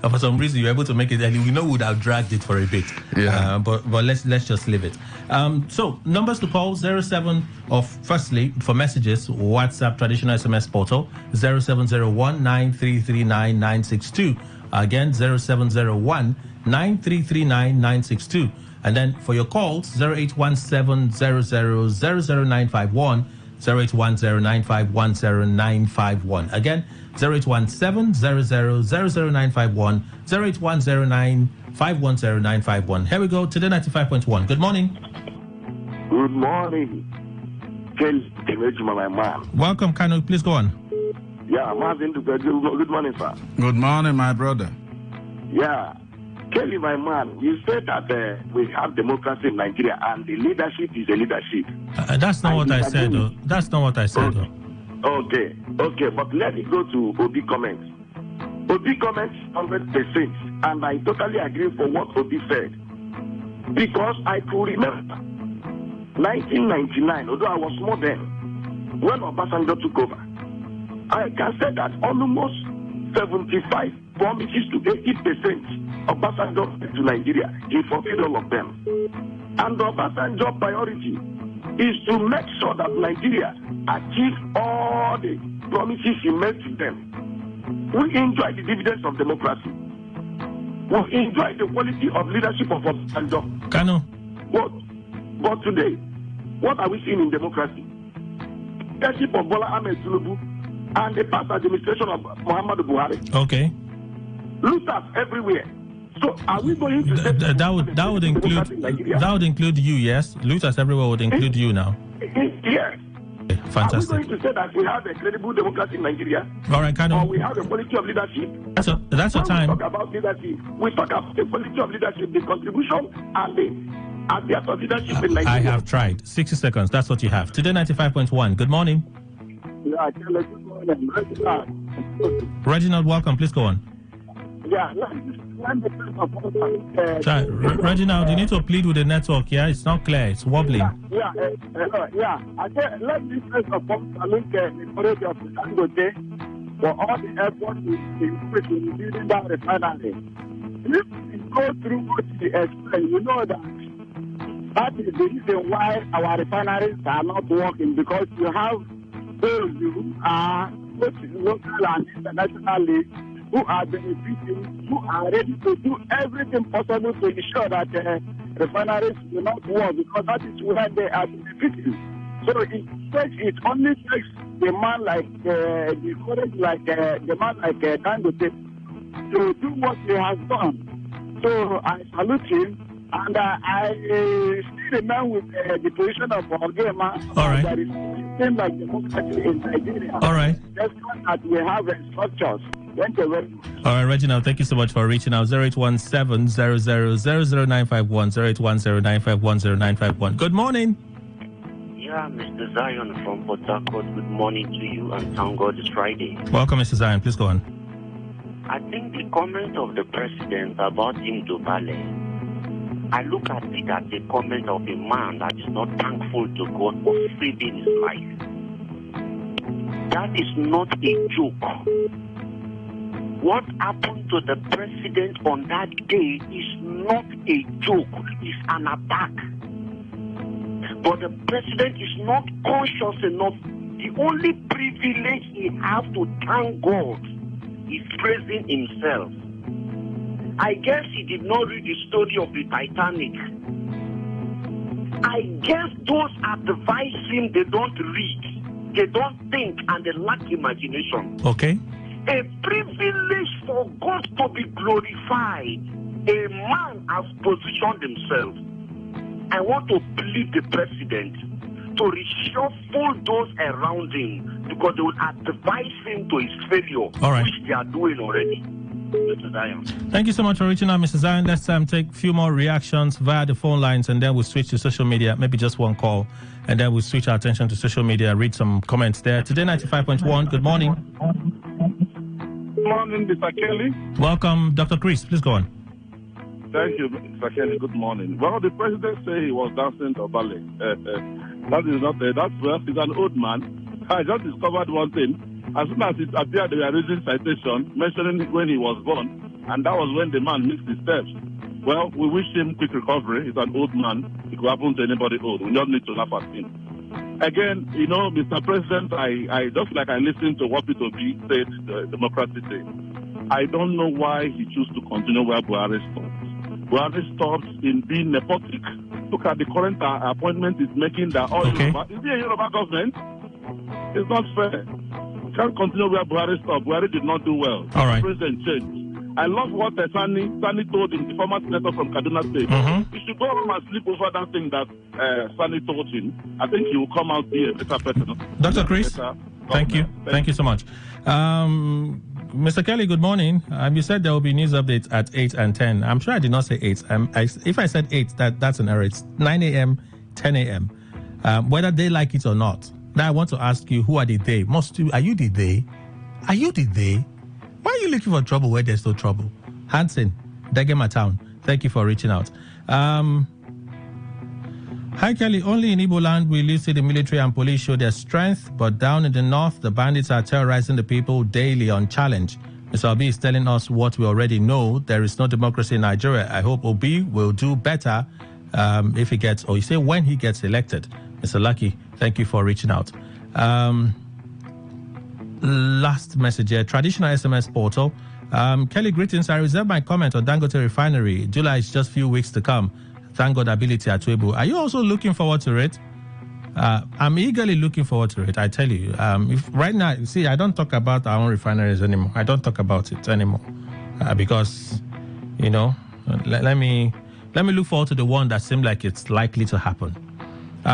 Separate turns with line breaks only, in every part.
For some reason, you're able to make it early. We know we would have dragged it for a bit.
Yeah.
But let's just leave it. So numbers to call: 07 of firstly for messages, WhatsApp traditional SMS portal 0701 9339 962. Again 0701 9339 962. And then for your calls 0817 000951 0810951091. Again 0817 000951 0810951091. Here we go. Today 95.1. Good morning.
Good morning. Kelly, my man.
Welcome, Kanu. Please go on.
Yeah, Marvin. Good morning, sir.
Good morning, my brother.
Yeah. Kelly, my man, you said that we have democracy in Nigeria and the leadership is a leadership.
That's not what I said, though. That's not what I said, though.
Okay, but let me go to Obi comments. Obi comments 100%, and I totally agree for what Obi said. Because I could remember 1999, although I was small then, when Obasanjo took over, I can say that almost 75 promises to 80% of Obasanjo to Nigeria, he fulfilled all of them. And the Obasanjo priority is to make sure that Nigeria achieve all the promises he made to them. We enjoy the dividends of democracy. We enjoy the quality of leadership of Obasanjo.
Kanu.
But today, what are we seeing in democracy? Leadership of Bola Ahmed Tinubu and the past administration of Muhammadu Buhari.
Okay.
Looters everywhere. So are we going to
that would include you, yes? Looters everywhere would include you now.
Yes.
Okay, fantastic.
Are we going to say that we have a credible democracy in Nigeria?
All right, Kanu.
Or we have a quality of leadership?
That's your time.
We talk about leadership. We talk about the quality of leadership, the contribution and the ideas of leadership in Nigeria.
I have tried. 60 seconds. That's what you have. Today 95.1. Good morning.
Yeah, good morning.
Reginald, welcome. Please go on.
Yeah,
Sorry, Reginald, you need to plead with the network, yeah? It's not clear. It's wobbling.
Yeah. I said, let me first of all salute the courage of Dangote for all the efforts in building that refinery. If we go through what he explained, you know that is the reason why our refineries are not working, because you have those who are both local and internationally who are benefiting, who are ready to do everything possible to ensure that refineries will not work, because that is where they are benefiting. So it only takes the man like the courage like the man like Dangote to do what he has done. So I salute him, and I still remain with the position of Ogema.
All right.
There is nothing like democracy in Nigeria.
All right.
Just that we have structures. Thank you very much.
All right, Reginald, thank you so much for reaching out. 0817 00951 0810951091. Good morning.
Yeah, Mr. Zion from Port Harcourt. Good morning to you, and thank God it's Friday.
Welcome, Mr. Zion. Please go on.
I think the comment of the president about him to ballet, I look at it as a comment of a man that is not thankful to God for saving his life. That is not a joke. What happened to the president on that day is not a joke. It's an attack. But the president is not conscious enough. The only privilege he has to thank God is praising himself. I guess he did not read the story of the Titanic. I guess those advise him, they don't read, they don't think, and they lack imagination.
Okay.
A privilege for God to be glorified. A man has positioned himself. I want to plead the president to reshuffle those around him, because they will advise him to his failure,
all right,
which they are doing already. Mr. Zion.
Thank you so much for reaching out, Mr. Zion. Let's take a few more reactions via the phone lines, and then we'll switch to social media, maybe just one call, and then we'll switch our attention to social media, read some comments there. Today 95.1, good morning.
Good morning, Mr. Kelly.
Welcome, Dr. Chris. Please go on.
Thank you, Mr. Kelly. Good morning. Well, the president said he was dancing to ballet. That is not that's well, he's an old man. I just discovered one thing. As soon as it appeared, they were raising citation, mentioning when he was born. and that was when the man missed his steps. Well, we wish him quick recovery. He's an old man. It could happen to anybody old. We just need to laugh at him. Again, Mr. President, I just like I listened to what Peter B said, the Democratic Day. I don't know why he chose to continue where Buhari stopped. Buhari stopped in being nepotic. Look at the current appointment he's making that all Yoruba. Is he a Yoruba government? It's not fair. We can't continue where Buhari stopped. Buhari did not do well.
All right.
The president changed. I love what Sani told him, the former senator from Kaduna State. He should go home and sleep over that thing that Sani told him. I think he will come out be a better person.
Dr. Chris, thank you. Thank you so much. Mr. Kelly, good morning. You said there will be news updates at 8 and 10. I'm sure I did not say 8. If I said 8, that's an error. It's 9 a.m., 10 a.m. Whether they like it or not. Now I want to ask you, who are the they? Are you the they? Are you the they? Why are you looking for trouble where there's no trouble? Hanson, Degema Town, thank you for reaching out. Hi, Kelly. Only in Igbo land will you see the military and police show their strength, but down in the north, the bandits are terrorizing the people daily on challenge. Mr. Obi is telling us what we already know. There is no democracy in Nigeria. I hope Obi will do better if he gets, or you say when he gets elected. Mr. Lucky, thank you for reaching out. Last message here, traditional SMS portal. Kelly, greetings. I reserve my comment on Dangote Refinery. July is just few weeks to come. Thank God ability at Weibo. Are you also looking forward to it? I'm eagerly looking forward to it, I tell you. If right now, see, I don't talk about our own refineries anymore. I don't talk about it anymore because, let me look forward to the one that seems like it's likely to happen.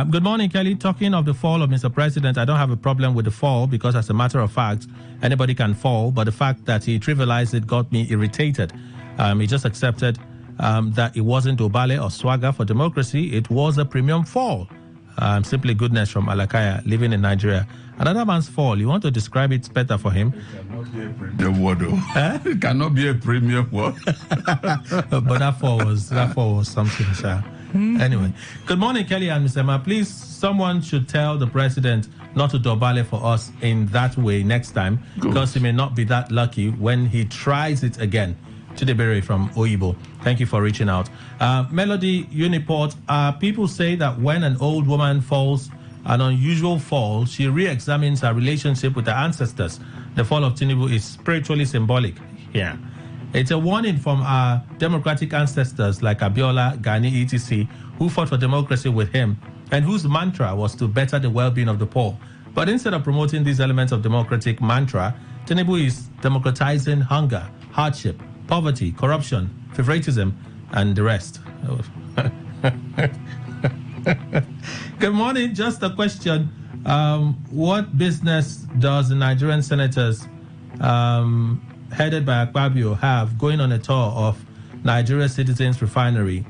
Good morning, Kelly. Talking of the fall of Mr. President, I don't have a problem with the fall because, as a matter of fact, anybody can fall. But the fact that he trivialized it got me irritated. He just accepted that it wasn't Obale or swagger for democracy. It was a premium fall. Simply goodness from Alakaya, living in Nigeria. Another man's fall. You want to describe it better for him?
It cannot be a premium word. It cannot be a premium word.
But that fall was something, sir. Anyway, good morning, Kelly and Mr. Ma. Please, someone should tell the president not to dobale for us in that way next time, because he may not be that lucky when he tries it again. Chidebere from Oyibo, thank you for reaching out. Melody Uniport, people say that when an old woman falls an unusual fall, she re-examines her relationship with her ancestors. The fall of Tinubu is spiritually symbolic. Yeah. It's a warning from our democratic ancestors like Abiola, Gani, etc., who fought for democracy with him and whose mantra was to better the well-being of the poor. But instead of promoting these elements of democratic mantra, Tinubu is democratizing hunger, hardship, poverty, corruption, favoritism, and the rest. Good morning. Just a question. What business does the Nigerian senators headed by Akpabio have going on a tour of Nigeria Citizens Refinery?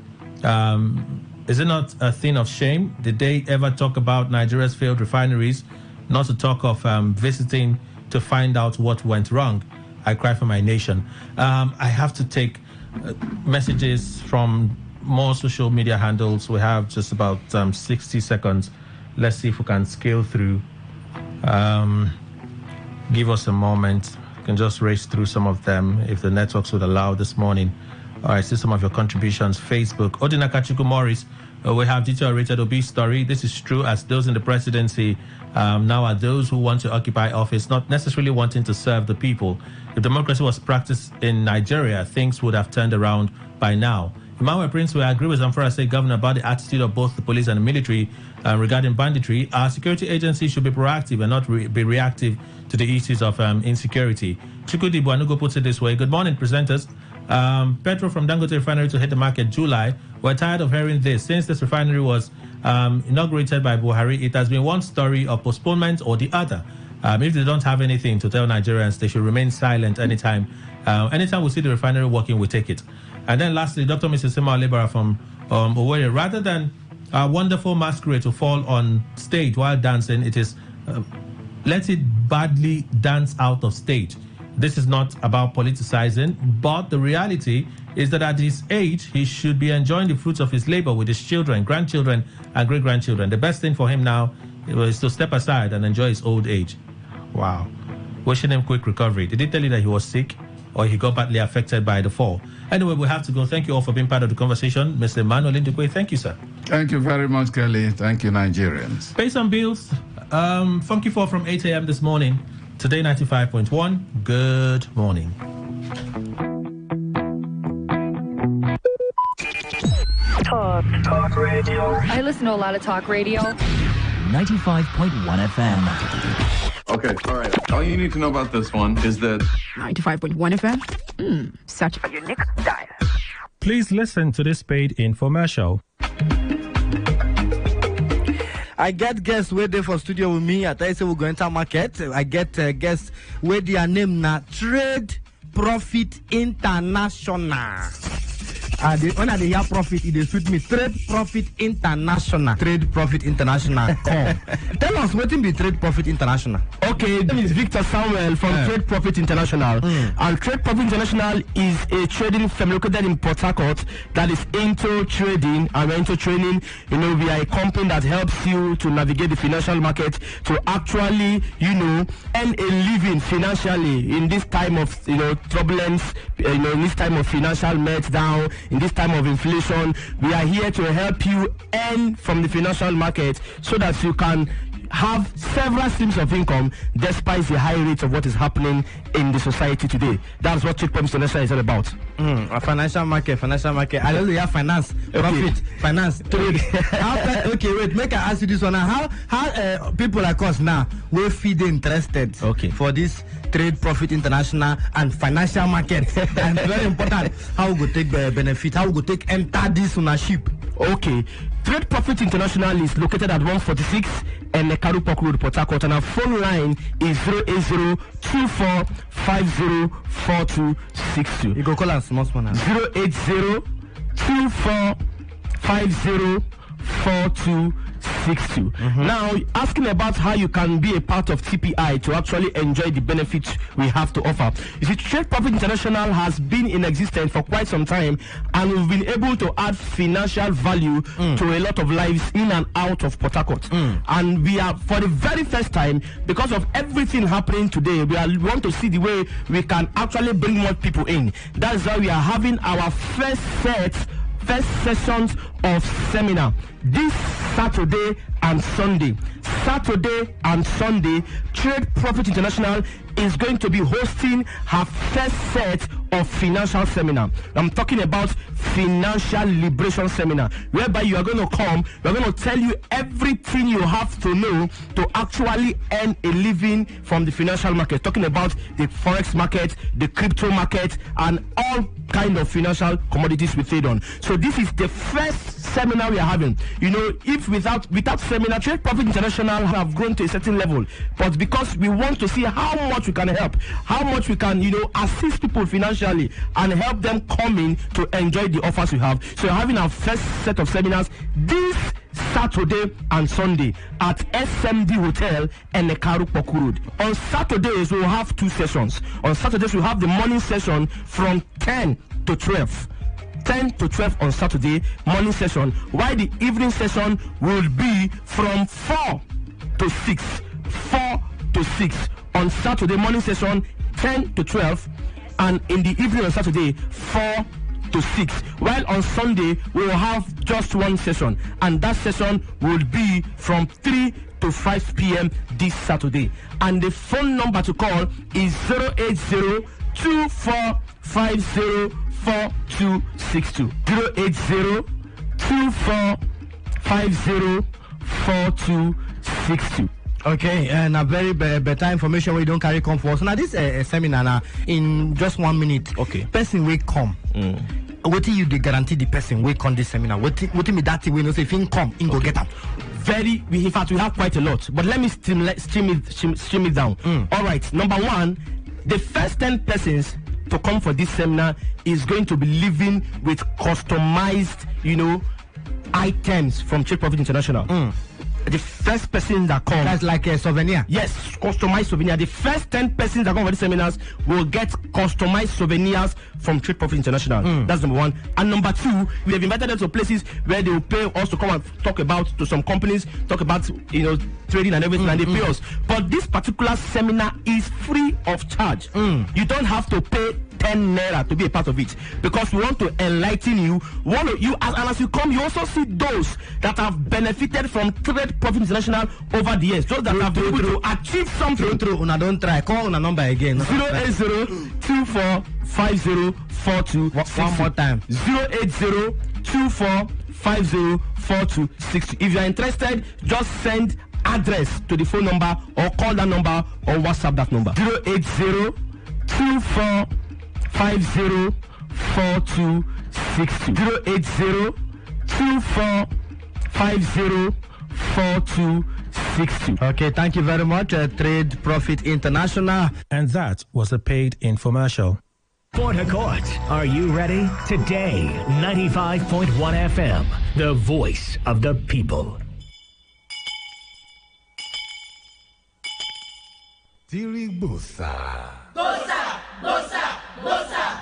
Is it not a thing of shame? Did they ever talk about Nigeria's failed refineries? Not to talk of visiting to find out what went wrong. I cry for my nation. I have to take messages from more social media handles. We have just about 60 seconds. Let's see if we can scale through. Give us a moment. You can just race through some of them if the networks would allow this morning. All right, see some of your contributions. Facebook. Odinakachuku Morris. We have deteriorated Obi story. This is true, as those in the presidency now are those who want to occupy office, not necessarily wanting to serve the people. If democracy was practiced in Nigeria, things would have turned around by now. Emmanuel Prince, we agree with Zamfara State Governor about the attitude of both the police and the military regarding banditry. Our security agencies should be proactive and not be reactive to the issues of insecurity. Chukudi Buanugo puts it this way. Good morning, presenters. Petrol from Dangote Refinery to hit the market July. We're tired of hearing this. Since this refinery was inaugurated by Buhari, it has been one story of postponement or the other. If they don't have anything to tell Nigerians, they should remain silent anytime. Anytime we see the refinery working, we take it. And then lastly, Dr. Mrs. Sima Olebara from Owerri. Rather than a wonderful masquerade to fall on stage while dancing, it is let it badly dance out of stage. This is not about politicizing, but the reality is that at his age, he should be enjoying the fruits of his labor with his children, grandchildren, and great-grandchildren. The best thing for him now is to step aside and enjoy his old age. Wow. Wishing him quick recovery. Did he tell you that he was sick? or he got badly affected by the fall. Anyway, we have to go. Thank you all for being part of the conversation. Mr. Emmanuel Indukwe, thank you, sir.
Thank you very much, Kelly. Thank you, Nigerians.
Pay some bills. Funky 4 from 8 a.m. this morning. Today 95.1. Good morning.
Talk radio.
I listen to a lot of talk radio.
95.1 FM.
Okay, all right. All you need to know about this one is that
95.1 FM? Such a unique dial.
Please listen to this paid infomercial.
I get guests waiting for studio with me. I tell you, say we go enter market. I get guests where their name na Trade Profit International. When I hear profit, it suit me. Trade Profit International. Trade Profit International. Come. Tell us what is Trade Profit International.
Okay, my name is Victor Samuel from Trade Profit International. And Trade Profit International is a trading firm located in Port Harcourt that is into trading and into training. You know, we are a company that helps you to navigate the financial market to actually, you know, earn a living financially in this time of, you know, turbulence, you know, in this time of financial meltdown. In this time of inflation, we are here to help you earn from the financial market so that you can have several streams of income despite the high rate of what is happening in the society today. That's what Trade Profit International is all about.
A financial market. I don't have finance, profit, finance, trade. Okay, wait, make I ask you this one. How people like us now will feel interested for this Trade Profit International and financial market? And very important, how we go take benefit, how we go take enter this ownership.
Okay, Trade Profit International is located at 146 Karu Road, Port Harcourt, and our phone line is 080-2450-4262.
You go call us small now.
080-2450-4262. Now, asking about how you can be a part of TPI to actually enjoy the benefits we have to offer. You see, Trade Profit International has been in existence for quite some time, and we've been able to add financial value to a lot of lives in and out of Port Harcourt. And we are, for the very first time, because of everything happening today, we want to see the way we can actually bring more people in. That's why we are having our first sessions of seminar this Saturday and Sunday. Trade Profit International is going to be hosting her first set of financial seminar. I'm talking about financial liberation seminar, whereby you are going to come, we're going to tell you everything you have to know to actually earn a living from the financial market. Talking about the forex market, the crypto market, and all kind of financial commodities we trade on. So this is the first seminar we are having. You know, if without seminar, Trade Profit International have grown to a certain level, but because we want to see how much we can help, how much we can, you know, assist people financially and help them come in to enjoy the offers we have. So we're having our first set of seminars this Saturday and Sunday at SMD Hotel and Karu Road. On Saturdays we'll have two sessions. On Saturdays we'll have the morning session from 10 to 12. 10 to 12 on Saturday morning session, while the evening session will be from 4 to 6. 4 to 6 on Saturday morning session, 10 to 12, and in the evening on Saturday 4 to 6. While on Sunday we will have just one session, and that session will be from 3 to 5 p.m. this Saturday. And the phone number to call is 080-2450-4262. 080-2450-4262.
Okay, and a very better information where you don't carry comfort. So now this seminar now in just 1 minute.
Okay.
Person will come. What do you guarantee the person will come this seminar? What me that we know say if he come, he go get them.
In fact, we have quite a lot. But let me stream it down. All right. Number one, the first 10 persons to come for this seminar is going to be living with customized, you know, items from Trade Profit International. The first person that comes,
that's like a souvenir.
Yes, customized souvenir. The first 10 persons that come for the seminars will get customized souvenirs from Trade Profit International. That's number one. And number two, we have invited them to places where they will pay us to come and talk about, to some companies, talk about, you know, trading and everything, and they pay us. But this particular seminar is free of charge. You don't have to pay 10 naira to be a part of it, because we want to enlighten you. As you come, you also see those that have benefited from Trade Profit International over the years, those that have been able to achieve something.
Una don't try. Call una number again.
080245042.
One more time.
08024504260. If you are interested, just send address to the phone number or call that number or WhatsApp that number. 08024504260. 08024504260.
Okay, thank you very much, Trade Profit International.
And that was a paid infomercial.
Port Harcourt, are you ready? Today, 95.1 FM, the voice of the people.
Bossa.
Bossa, bossa, bossa.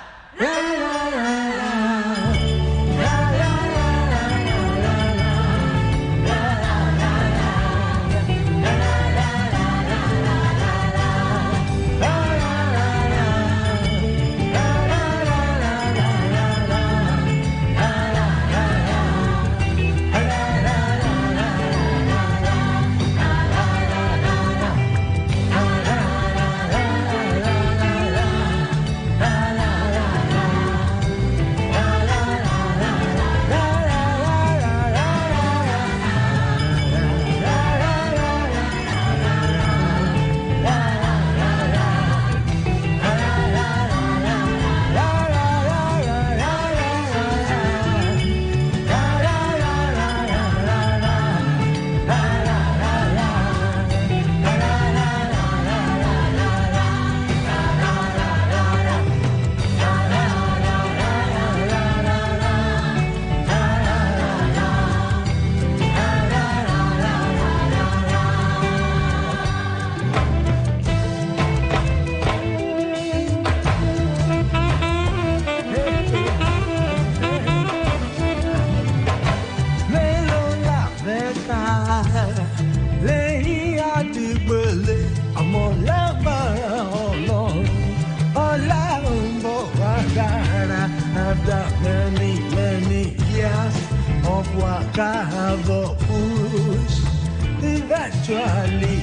Eventually,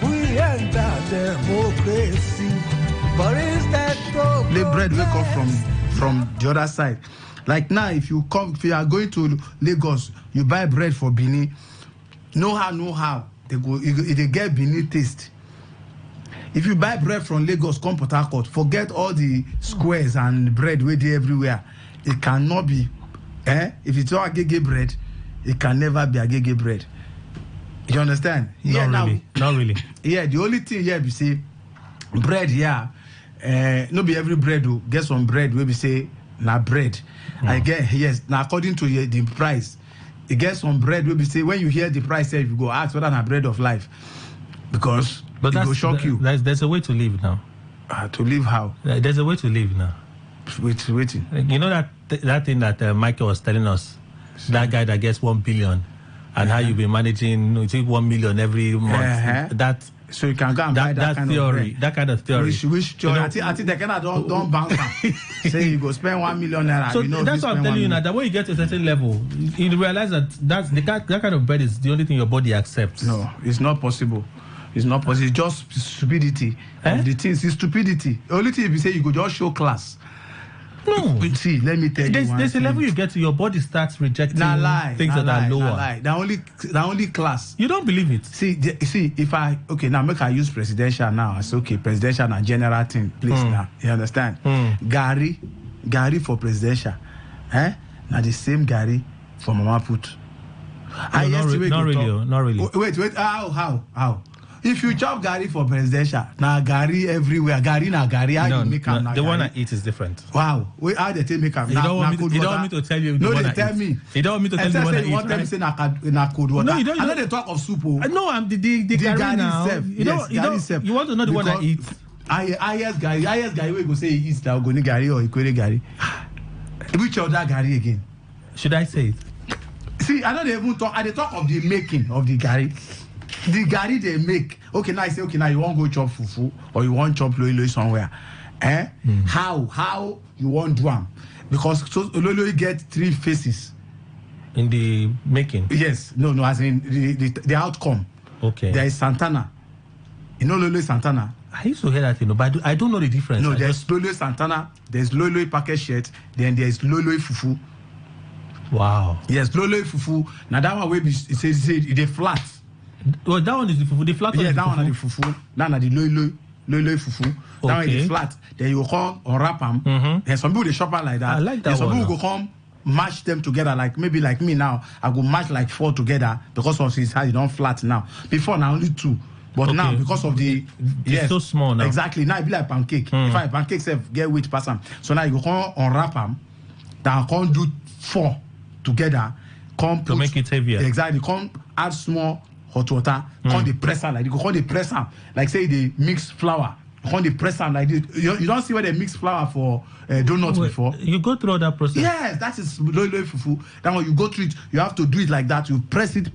we enter democracy. But instead,
the bread will come from the other side. Like now, if you are going to Lagos, you buy bread for Benin. Know how they get Benin taste. If you buy bread from Lagos, come Port Harcourt, forget all the squares and bread where they everywhere. It cannot be. If it's all agege bread, it can never be agege bread. You understand?
Not really.
Yeah, the only thing here we say bread no be every bread will get some bread where we say na bread. I get yes, now according to the price. You get some bread where we say when you hear the price, you go ask whether na bread of life. Because it will shock you.
There's a way to live now.
To live how?
There's a way to live now.
Waiting.
You know that thing that Michael was telling us, that guy that gets 1 billion, and how you be managing 1 million every month. That
so you can go and buy that kind
theory,
of bread.
That kind of theory.
Which I think they cannot don't bank. Say you go spend 1 million naira.
So that's what I'm telling you now. That when you get to a certain level, you realize that that kind of bread is the only thing your body accepts.
No, it's not possible. It's not possible. It's just stupidity. Of the things, it's stupidity. The only thing if you say you could just show class.
No.
See, let me tell you.
There's a level you get to, your body starts rejecting things that are lower.
The only class.
You don't believe it.
See, if now make I use presidential now. I say okay, presidential and general thing, please now. You understand? Gary for presidential. Now the same Gary for Mama Put.
Not really.
Wait. How? If you chop Gary for presidential, now Gary everywhere. Gary na Gary. How you make him?
The one I eat is different.
Wow. How they make him?
You don't want me to tell you.
No, they tell me.
You don't want me to tell you what I eat.
You want them to say na cold water.
No, you don't.
I know they talk of soup.
No, I'm the Gary now. You want to know the one I eat?
Highest Gary. We go say he eats now. Goni Gary or Ikwere Gary. Which other Gary again?
Should I say it?
See, I know they even talk. They talk of the making of the Gary. The Gary they make. Okay, now I say, okay, now you want to go chop fufu or you want to chop loy somewhere. How you want do am? Because so Ololo get 3 phases
in the making.
Yes, no, as in the outcome.
Okay.
There is Santana. You know Ololo Santana.
I used to hear that, but I don't know the difference.
No, there's Ololo Santana. There's Ololo packet shirt. Then there's Ololo Fufu.
Wow.
Yes, Ololo Fufu. Now that one will be it says they flat.
Well, that one is the fufu. The flat one.
Yeah,
is
that
the
one is the fufu. That one is the Ololo Fufu. That one is the flat. Then you come unwrap them. And some people they shop like that.
I like that
and some
one.
people go come match them together, like maybe like me now. I go match like 4 together because of his size. It don't flat now. Before now only 2. But now because of the
it's so small now.
Exactly. Now it be like pancake. If I pancake self get weight pass them. So now you go come unwrap them. Then come do 4 together. Come
to make it heavier.
Exactly. Come add small hot water. Come the press am like you go come the press am like say they mix flour. Come the press am like this. You don't see where they mix flour for donuts before.
You go through all that process.
Yes, that is Ololo Fufu. Then when you go through it, you have to do it like that. You press it.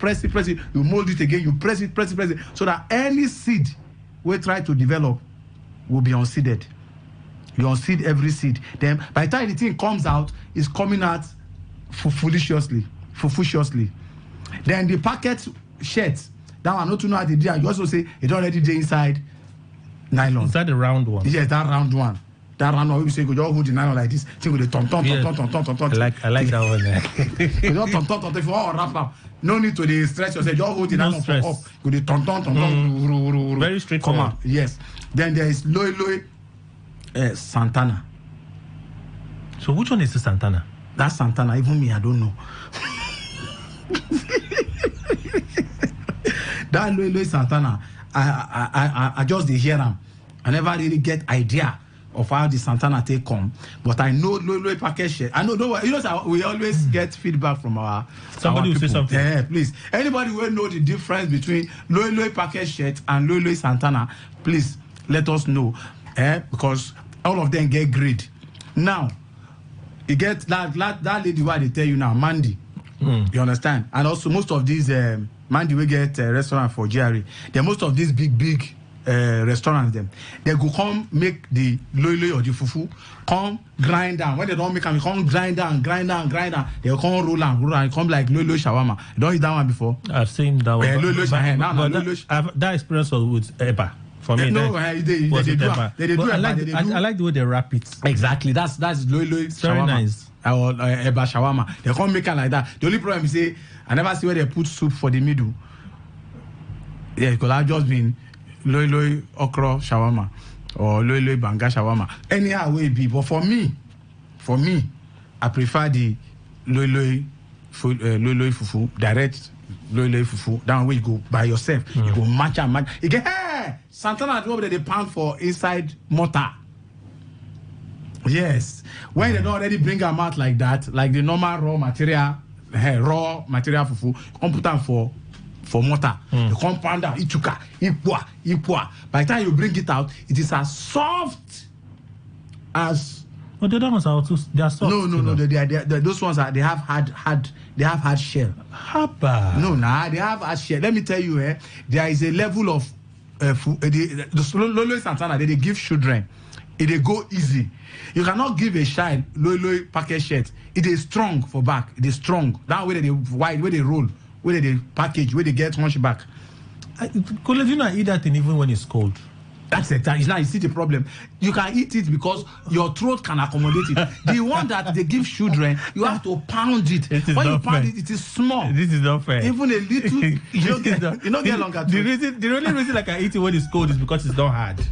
You mold it again. You press it, so that any seed we try to develop will be unseeded. You unseed every seed. Then by the time the thing comes out, it's coming out fufusciously. Then the packet shirt, that one not to know how they do. You also say it already dey inside nylon.
Is that the round one?
Yes, that round one. That round one we say go just hold the nylon like this. Think with the ton.
I like that one.
You don't ton. If you want to wrap up, no need to dey stretch yourself. Just hold the nylon for up. Go the ton.
Very straightforward.
Come on. Yes. Then there is Loi Santana.
So which one is the Santana?
That's Santana. Even me, I don't know. That Loi Santana, I just dey hear them. I never really get idea of how the Santana take come, but I know Loi packet shirt. I know, you know, we always get feedback from
somebody will say something.
Yeah, please. Anybody will know the difference between Loi packet shirt and Loi Santana, please let us know. Because all of them get grade. Now, you get that lady what they tell you now, Mandy. You understand? And also most of these Mandy will get restaurant for GRA. Then most of these big restaurants them, they go come make the Loi or the fufu, come grind down. When they don't make them, come grind down. They come roll and come like Loi shawarma. You don't eat that one before?
I've seen that one.
That
experience was with Eba. For me,
no, they do.
I like the way they wrap it.
Exactly. That's Loi shawarma.
Very nice.
Or Eba shawarma. They can't make it like that. The only problem is I never see where they put soup for the middle. Yeah, because I've just been Loi okra shawarma or Loi banga shawarma. Anyhow way be. But for me, I prefer the Loi fufu, direct Loi fufu. Down where you go by yourself. You go match. You get Santana they pound for inside mortar. Yes. When they don't already bring them out like that, like the normal raw material fufu, come put them for mortar. You come pound down, ipua. By the time you bring it out, it is as soft as.
But the other ones are also they are soft.
No. Those ones they have hard shell.
Haba.
No, they have hard shell. Let me tell you, there is a level of the Loi Santana they give children. They go easy. You cannot give a child Loi packet shirt. It is strong for back. It is strong. That way they wide, where they roll, where they package, where they get hunchback.
You not eat that thing even when it's cold.
That's it. Now you see the problem. You can eat it because your throat can accommodate it. The one that they give children, you have to pound it. When you pound it, it is small.
This is not fair.
Even a little, you don't get longer.
The only reason I can eat it when it's cold is because it's not hard.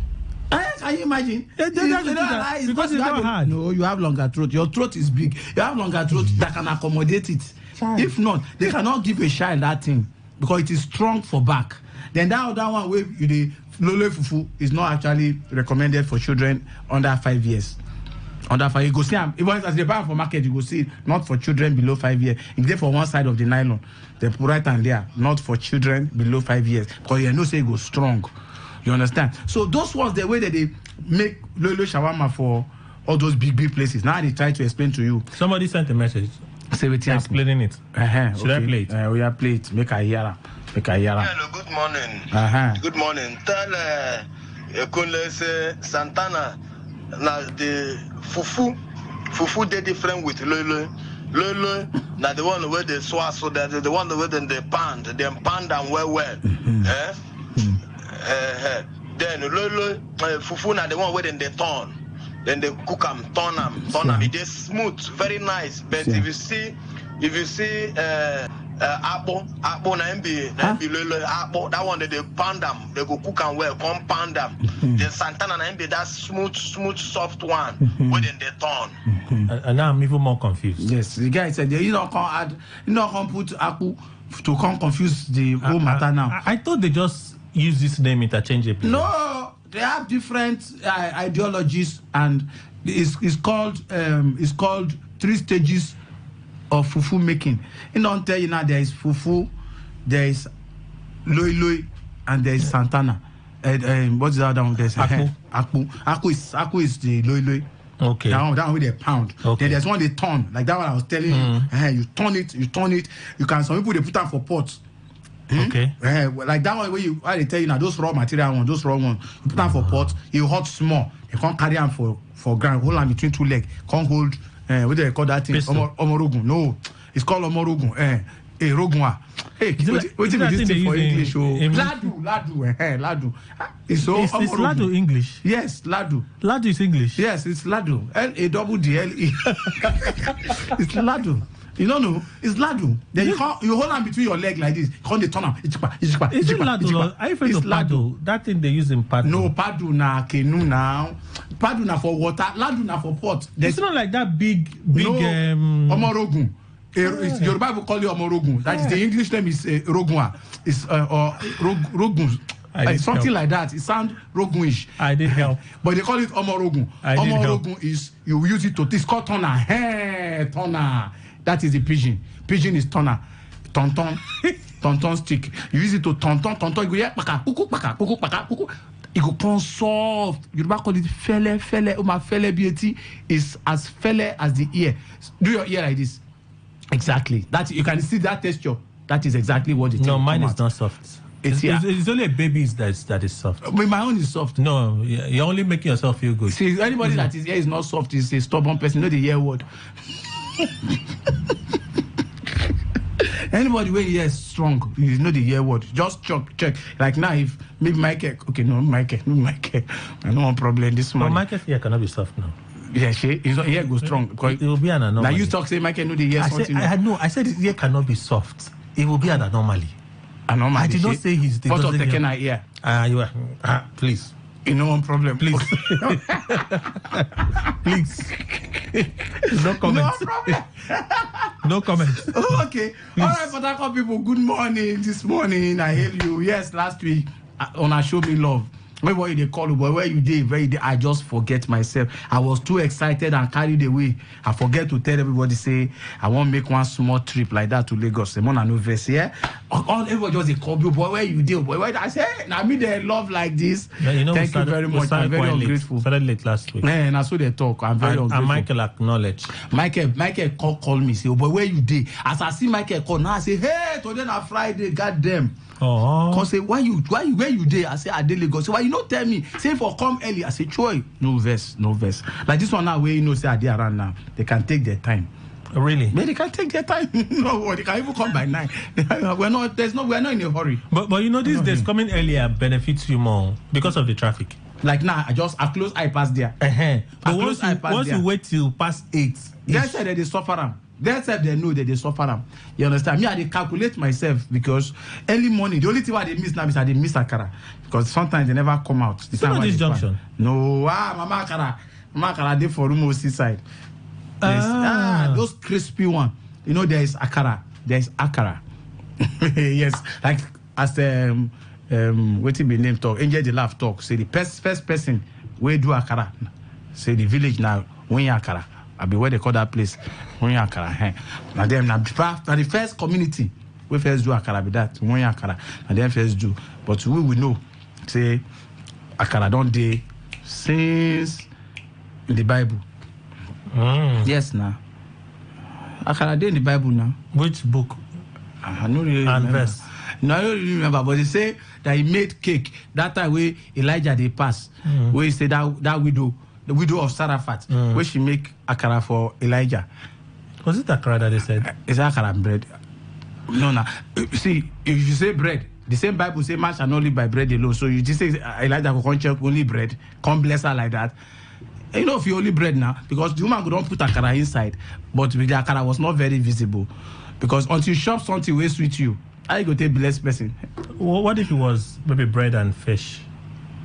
Can you imagine?
Because it's not hard.
No, you have longer throat. Your throat is big. You have longer throat that can accommodate it. If not, they cannot give a child that thing because it is strong for back. Then that other one where the Loi fufu is not actually recommended for children under 5 years. Under 5 years, you go see them. Even as they buy for market, you go see it, not for children below 5 years. It's there for one side of the nylon. They put right and there, not for children below 5 years. Because you know say it goes strong. You understand? So those ones the way that they make Loi shawarma for all those big places. Now they try to explain to you.
Somebody sent a message.
Say with
explaining it. Should I play it?
We are play it. Make a hear.
Hello, good morning. Good morning. Tell Ekunle say Santana now the fufu they different with lolo. Lolo, now the one where they swallow, so that the one where they pound them well. Then lolo, fufu now the one where they turn. Then they cook them, turn them. It is smooth, very nice. But if you see apple na mb lolo apple, that one they pound them, they go cook them well, compound them. The Santana na mb that smooth, soft one, where then they turn.
And now I'm even more confused.
Yes, the guy said you not can put apple to come confuse the whole matter now.
I thought they just use this name interchangeably.
No, they have different ideologies, and it's called 3 stages of fufu making. You don't tell you now there is fufu, there is loi, and there is Santana. What's the other one? There's Aku is the loi.
Okay.
That one with a pound.
Okay.
Then there's one they turn, like that one I was telling you. You turn it. You can, some people they put them for pots.
Okay.
Like that one where they tell you now those raw material ones, you put them for pots. You hot small. You can't carry them for ground. Hold them between 2 legs. Can't hold. What do they call that thing? Omorogun. No, it's called omorogun. Rogunwa. Hey, what is this thing for English? Ladu. It's
Ladu English?
Yes, Ladu.
Ladu is English?
Yes, it's Ladu. LADDLE. It's Ladu. You don't know? It's Ladu. Then you hold on between your leg like this. You can't turn on.
Is it Ladu? I feel it's Ladu. That thing they use in Padu.
No, Padu na canoe now. Padu na for water. Ladu na for pot.
It's not like that big.
Omorogun. Your Bible call it Omorogun. That is the English name is Rogunwa. It's Rogun. Something like that. It sounds Roguish.
I did help.
But they call it Omorogun. Omorogun is you use it to. It's called toner. Hey, toner. That is the pigeon. Pigeon is toner. Tonton stick. You use it to tonton. You go paka. It go turn soft. You call it fele. My fele beauty is as fele as the ear. Do your ear like this. Exactly. That you can see that texture. That is exactly what it is.
No, mine is not soft. It's only a baby's that is soft.
But my own is soft.
No, you're only making yourself feel good.
See, anybody that his ear is not soft is a stubborn person. You know the ear word. Anybody when he is strong, you know the ear word. Just check. Like now, if maybe Michael. Okay, no Michael. I know one problem this morning.
But Michael's ear cannot be soft now.
Yeah, his ear goes strong.
It will be an anomaly.
Now you talk, say Michael know the ear something.
I said his ear cannot be soft. It will be an anomaly. I did not say he's the
what of taking our ear?
Please.
You know one problem.
Please. Please. No comment.
No problem.
No comment.
Okay. Please. All right, Port Harcourt people, good morning. This morning, I hail you. Yes, last week on our Show Me Love. Where they call you, boy, where you did, I just forget myself. I was too excited and carried away. I forget to tell everybody, say, I want to make one small trip like that to Lagos. Simon and Novus, yeah? Everybody just they call you, boy, where you did, boy. Where I say, I mean, they love like this.
Yeah,
thank you very much. I'm very ungrateful.
Started late last week.
Yeah, and I saw they talk. I'm very ungrateful.
And Michael acknowledged.
Michael call me, say, oh, boy, where you did? As I see Michael call, now I say, hey, today na Friday, goddamn. Cause say where you there? I say I did Lagos. Say why you not tell me? Say for come early. I say Troy, no verse. Like this one now where you know say I did around now. They can take their time.
Really?
But they can take their time. No, they can even come by 9. we're not in a hurry.
But you know these days coming earlier benefits you more because of the traffic.
Like now I close eye past there.
But once you wait till past 8,
they said that they suffer them. They said they know that they suffer them. You understand? Me, I calculate myself because early morning, the only thing I miss now is I miss Akara. Because sometimes they never come out.
It's not this junction.
No, Mama Akara, they for Rumo seaside. Those crispy one. You know, there is Akara. Yes. Like as waiting be name talk, Angel the Laugh talk. Say the first person where do Akara. Say the village now, when Akara. I be where they call that place. Now them now the first community we first do Akara be that. Akara. And then first do. But we know say Akara don't day since in the Bible. Yes now. Akara day in the Bible now.
Which book?
I don't really
and
remember.
Verse.
No, I don't really remember, but they say that he made cake. That time where Elijah they pass. Where he said that widow the widow of Sarafat, where she make akara for Elijah.
Was it akara that they said?
It's akara and bread. No. See, if you say bread, the same Bible say man shall not live by bread alone. So you just say Elijah will check only bread, come bless her like that. You know, if you only bread now, because the woman don't put akara inside, but the akara was not very visible. Because until you shop something will sweet you, I go take blessed person.
Well, what if it was maybe bread and fish?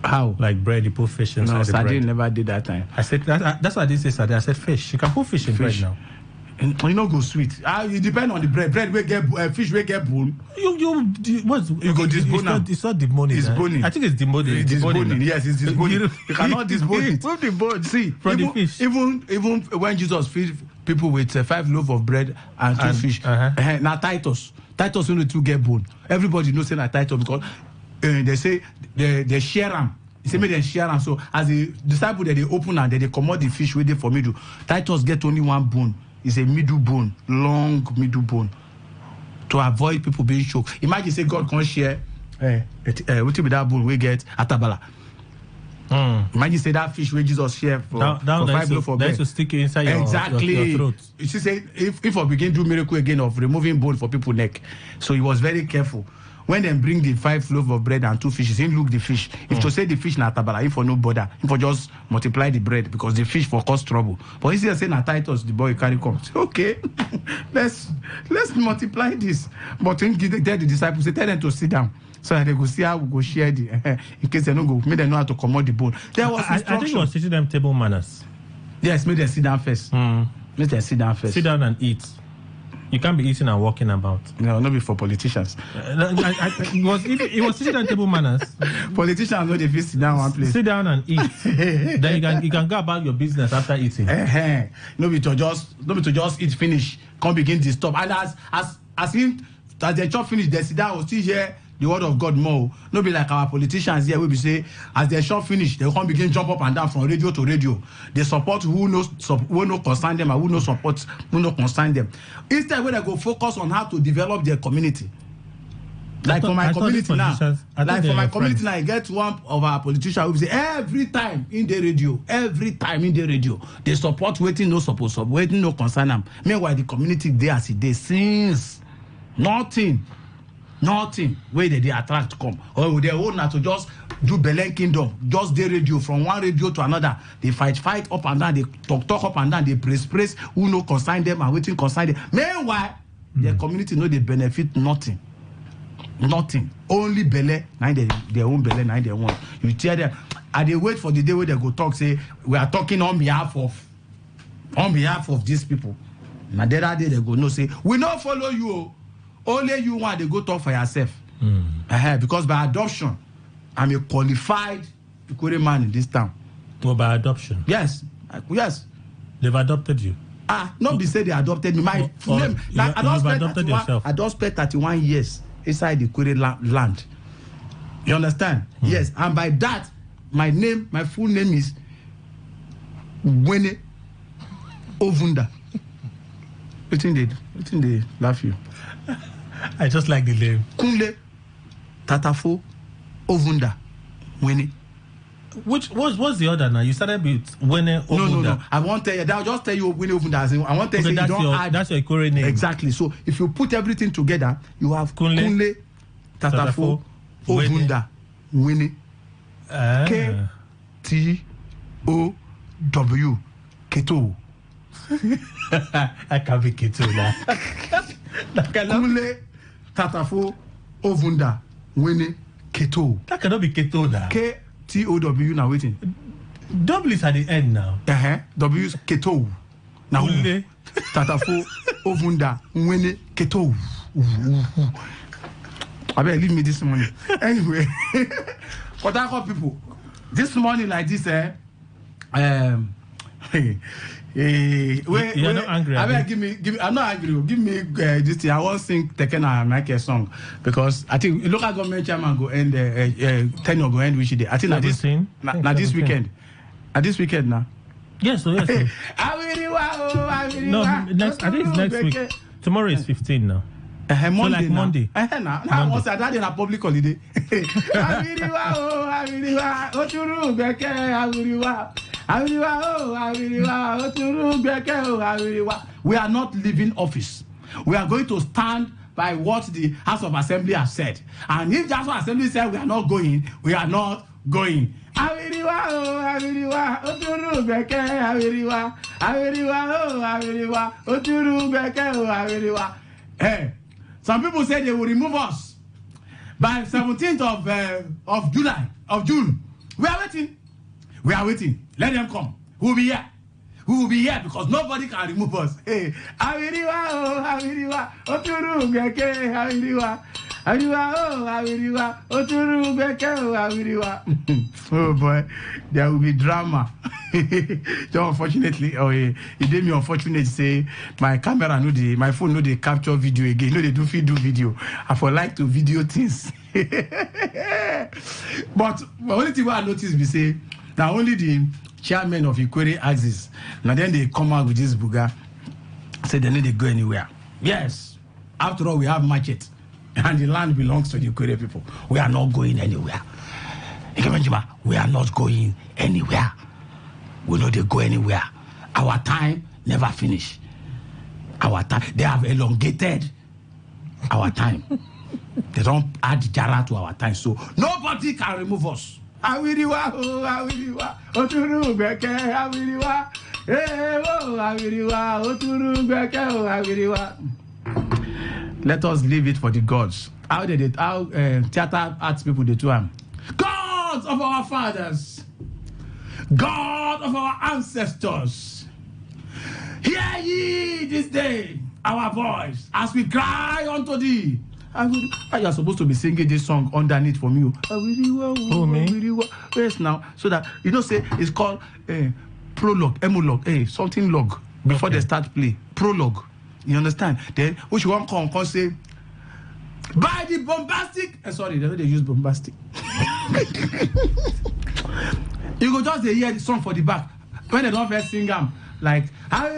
How?
Like bread, you put fish inside the bread.
No, sardine never did that time.
I said that's why I didn't say sardine. I said fish. You can put fish in bread now.
And you know, go sweet. It depends on the bread. Bread will get fish will get bone.
You go disbone. It's not deboning.
It's boning.
I think it's deboning.
It's disboning. Yes, it's disboning. You cannot disbone it.
Move the bone.
See,
from the fish.
Even when Jesus feed people with 5 loaves of bread and 2 fish, now Titus only 2 get bone. Everybody knows that Titus because they say they share them. They say make them share them. So as the disciple that they open and they come out the fish waiting for middle. Titus get only 1 bone. It's a middle bone, long middle bone, to avoid people being choked. Imagine say God can't share what will be that bone we get at Atabala. Imagine say that fish where Jesus share for 5 loaves of bread.
To stick it inside
your throat. You see, say if I begin to do miracle again of removing bone for people's neck, so he was very careful. When they bring the 5 loaves of bread and 2 fishes, he look the fish. If to say the fish na tabala, if for no bother, if for just multiply the bread because the fish for cause trouble. But instead of saying na Titus, the boy carry come. Say, okay, let's multiply this. But then tell the disciples, tell them to sit down. So that they go see how we go share the in case they don't go, make them know how to commode the bone. There was instruction.
I think it was teaching them table manners.
Yes, make them sit down first. Make them sit down first.
Sit down and eat. You can't be eating and walking about.
No, not be for politicians.
It was sitting on table manners.
Politicians know they fit sit down one place.
Sit down and eat. Then you can go about your business after eating.
No be to just eat finish. Come begin to stop. And as they chop finish, they sit down will still hear the word of God more. No be like our politicians here. We be say as they shop finish, they come begin jump up and down from radio to radio. They support who no concern them and who no support who no concern them. Instead, when they go focus on how to develop their community. Like for my community now, I get one of our politicians who say every time in the radio, they support waiting no support, waiting no concern them. Meanwhile, the community there as it is since nothing where they attract come or they own to just do Belen Kingdom, just the radio from one radio to another. They fight up and down, they talk up and down, they praise who no concern them and waiting concern them. Meanwhile, their community know they benefit nothing. Only Bele, now their own Bele, now they want. You tell them, and they wait for the day where they go talk, say we are talking on behalf of these people. Now the other day they go no say we not follow you. Only you want to go talk for yourself. Because by adoption, I'm a qualified Ikore man in this town.
Well, by adoption?
Yes.
They've adopted you?
Nobody said they adopted me. My name. I don't spend 31 years inside the Ikore land. You understand? Yes. And by that, my full name is Wene Ovunda. What they laugh you?
I just like the name.
Kunle Tatafo Ovunda Wene.
What's the other now? You started with Wene Ovunda.
No. I won't tell you. I'll just tell you Wene Ovunda. I won't tell you.
That's your Ikore name.
Exactly. So if you put everything together, you have Kunle Tatafo Ovunda Wene. K-T-O-W Keto.
I can't be Keto now.
Kunle Tatafo Ovunda Wene Keto.
That cannot be Keto now.
K-T-O-W now waiting.
W is at the end now.
W is Keto. Now
Kunle
Tatafo Ovunda Wene Keto. I better leave me this morning. Anyway, for that people, this morning like this,
You're not angry.
I mean, give me. I'm not angry. Give me this thing. I won't sing Tekena and make a song because I think local government chairman go end tenure go end which day. I think now this weekend. At this weekend now.
Yes, so yes. No, next. I think it's next week. Tomorrow is 15 now.
Monday.
So like Monday.
Now once I died in a public holiday. We are not leaving office. We are going to stand by what the House of Assembly has said. And if the House of Assembly said we are not going, we are not going. Hey, some people say they will remove us by 17th of June. We are waiting. We are waiting. Let them come. We will be here. We will be here because nobody can remove us. Hey, oh boy, there will be drama. So unfortunately, it did me unfortunate say my camera my phone no they capture video again. No, they do video. I for like to video things. But the only thing I noticed we say now only the chairman of Ikwere Axis. Now then they come out with this buga. Say they need to go anywhere. Yes. After all, we have market. And the land belongs to the Ikwere people. We are not going anywhere. We are not going anywhere. We know they go anywhere. Our time never finish. Our time, they have elongated our time. They don't add jara to our time. So nobody can remove us. Let us leave it for the gods. How theater arts people they do them? Gods of our fathers, God of our ancestors, hear ye this day our voice as we cry unto thee. You are supposed to be singing this song underneath for me. Oh, me? Yes, now. So that, say, it's called prologue, emologue, something log, before they start play. Prologue. You understand? Then, which one come say, by the bombastic... sorry, they use bombastic. You go just hear the song for the back. When they don't first sing them, like, God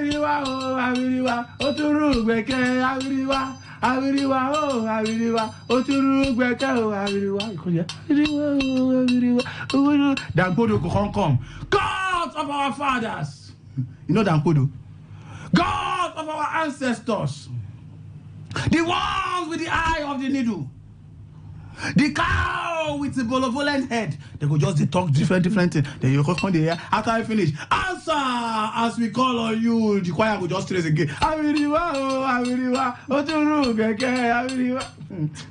of our fathers. You know Dankodo? God of our ancestors. The ones with the eye of the needle. The cow with the benevolent head. They go just talk different things. Then you come there. After I finish, answer as we call on you. The choir will just trace again.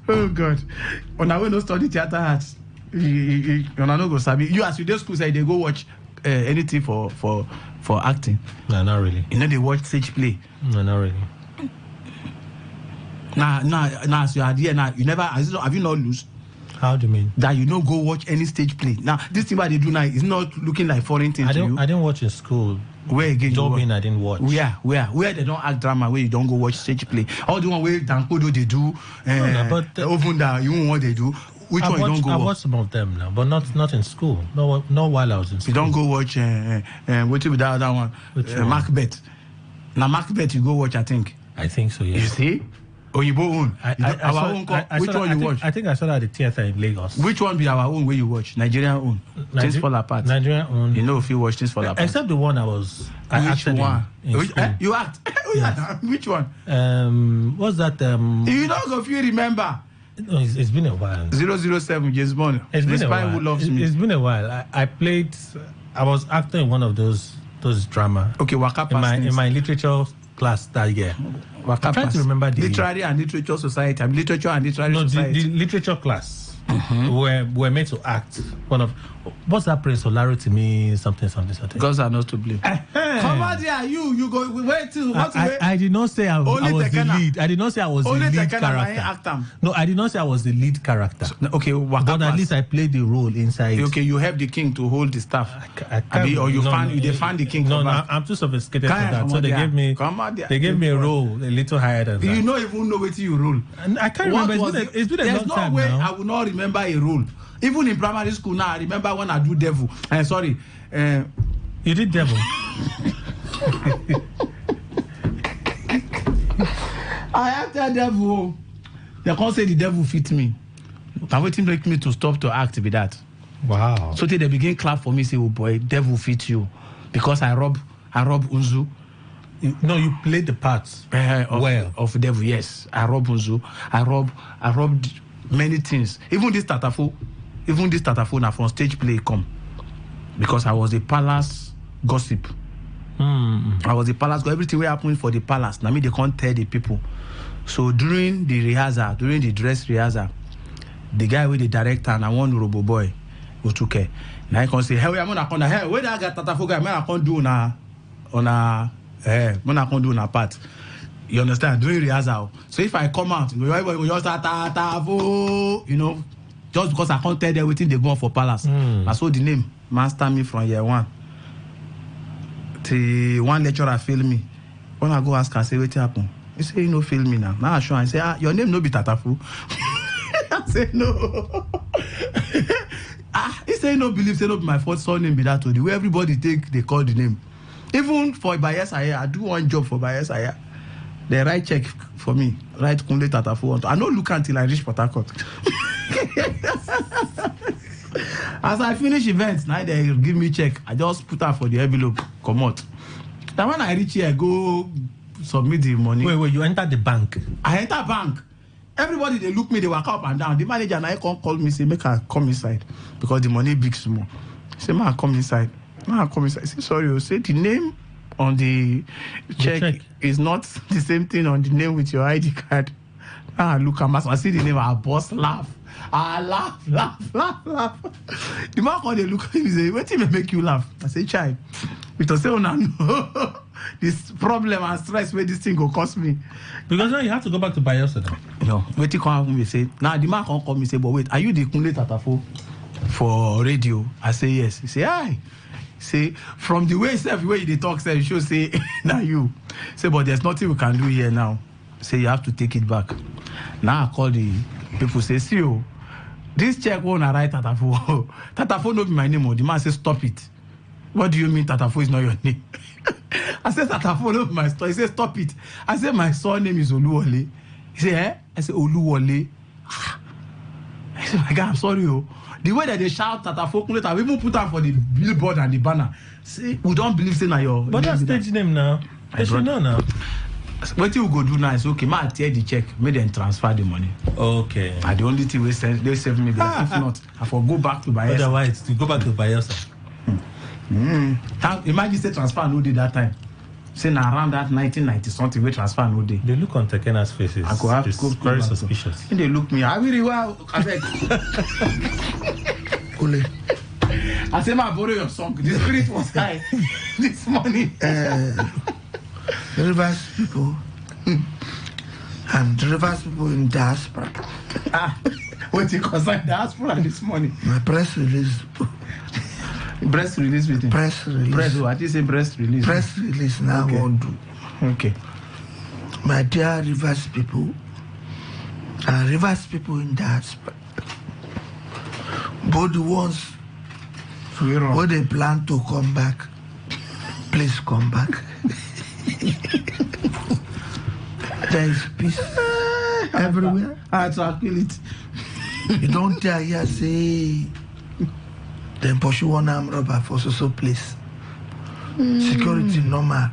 Oh God. On our way no study theater arts. You no go sabi. You as you dey school say they go watch anything for acting.
No, not really.
You know they watch stage play.
No, not really.
Now, as you are here now, you never have you not lose?
How do you mean?
That you don't go watch any stage play. Now, this thing what they do now is not looking like foreign thing to you.
I didn't watch in school.
Where again?
Dubbing, I didn't watch.
Where they don't act drama, where you don't go watch stage play. All the one where Dankodo they do, even that you know what they do. Which one you don't go watch?
I watched some of them now, but not in school. No, while I was in school.
You don't go watch. What with that other one? Macbeth. Now Macbeth you go watch. I think
so. Yeah.
You see. Oyibo own. Our own. Which one you watch?
I think I saw that at the theater in Lagos.
Which one be our own where you watch? Nigerian own. Things Fall Apart.
Nigerian own.
You know if you watch Things Fall Apart.
Except the one I acted
one?
In school.
You act? Yes. Which one?
What's that?
You don't go if you remember.
No, it's been a while.
007 James Bond.
It's been a while.
Who loves me.
It's been a while. I was acting in one of those drama.
Okay, Waka
in my literature class that year. I'm trying to remember the
Literary and Literature Society. Literature and Literary Society.
The literature class. We're meant to act. What's that praise? Solarity to me, something.
Gods are not to blame. Come on there, you go wait till
I did not say I was the lead. I did not say I was the lead character. No, I did not say I was the lead character.
Okay,
but at least I played the role inside.
Okay, you help the king to hold the staff. Or you fan the king.
No, I'm too sophisticated for that. So they gave me a role a little higher than that.
You don't even know what you role.
And I can't remember. It's been a long time now.
There's no way I will not remember a role. Even in primary school now, I remember when I do devil. Sorry.
You did devil?
I acted devil. They can't say the devil fit me. I'm waiting for me to stop to act with that.
Wow.
So they begin clap for me, say, oh boy, devil fit you. because I rob Unzu.
No, you played the parts
of devil. Yes, I rob Unzu. I robbed many things. Even this Tatafo now from stage play come because I was a palace gossip. I was a palace gossip. Everything will happen for the palace. Now me they can't tell the people. So during the dress rehearsal, the guy with the director and I one robo boy who took care. Now I can say, hey, I'm gonna come. Hey, where I got Tatafo guy? I can't do on a part. You understand? During rehearsal. So if I come out, we just start Tatafo, just because I can't tell them everything they go on for palace. I saw the name master me from year 1. The one lecturer failed me. When I go ask her, say, what happened? He say, you know, fail me now. Now I show. I say, your name no be Tatafo. I say, no. He say, no believe, say, no be my first son name be that. The way everybody they call the name. Even for Bayesaya, I do one job for Bayesaya. They write check for me. Write Kunle Tatafo. I don't look until I reach Port Harcourt. As I finish events, now they give me check. I just put out for the envelope, come out. Then when I reach here, I go submit the money.
Wait, you enter the bank?
I enter bank. Everybody, they look me, they walk up and down. The manager and I can't call me, say, make her come inside. Because the money big small. Say, man, come inside. I say, sorry, say the name on the check is not the same thing on the name with your ID card. I look at I see the name, I boss laugh. I laugh. The man when they look at me, say, what did make you laugh? I say, child, because say, oh no, this problem and stress where this thing will cost me.
Because now you have to go back to Bayelsa now.
No, wait till come me say. Now the man can't come me say, but wait, are you the Kunle Tatafo for radio? I say yes. He say, aye. Say from the way they talk, say you should say now you. Say, but there's nothing we can do here now. Say you have to take it back. Now I call the people, say, see you. This check won't write Tatafo. Tatafo not be my name. The man says, stop it. What do you mean Tatafo is not your name? I said, Tatafo not my story. He said, stop it. I said, my son name is Oluwole. He said, eh? I said, Oluwole. I said, my God, I'm sorry. The way that they shout Tatafo, I've even put out for the billboard and the banner. See, we don't believe saying that your.
But that's stage name now. They should know now.
What you go do now is okay. Man, tear the check, make them transfer the money.
Okay.
And the only thing they save me. If not, I for go back to Bayelsa.
Otherwise, to go back to Bayelsa.
Imagine say transfer no day that time. Say now around that 1990 something we transfer no day.
They look on Tekena's faces.
I go have to go
very suspicious.
And they look me. I really well. I beg. I say, ma borrow your song. The spirit was high this morning.
Rivers people and Rivers people in diaspora.
What you concern diaspora this morning?
My press release.
Press release with him.
Press release.
Press what? I did say press release.
Press release now
okay.
Won't do.
Okay.
My dear Rivers people and Rivers people in diaspora. Both the ones who they plan to come back, please come back. There is peace everywhere.
Tranquility.
You don't tell here say then pursue one arm robber for so place. Security normal.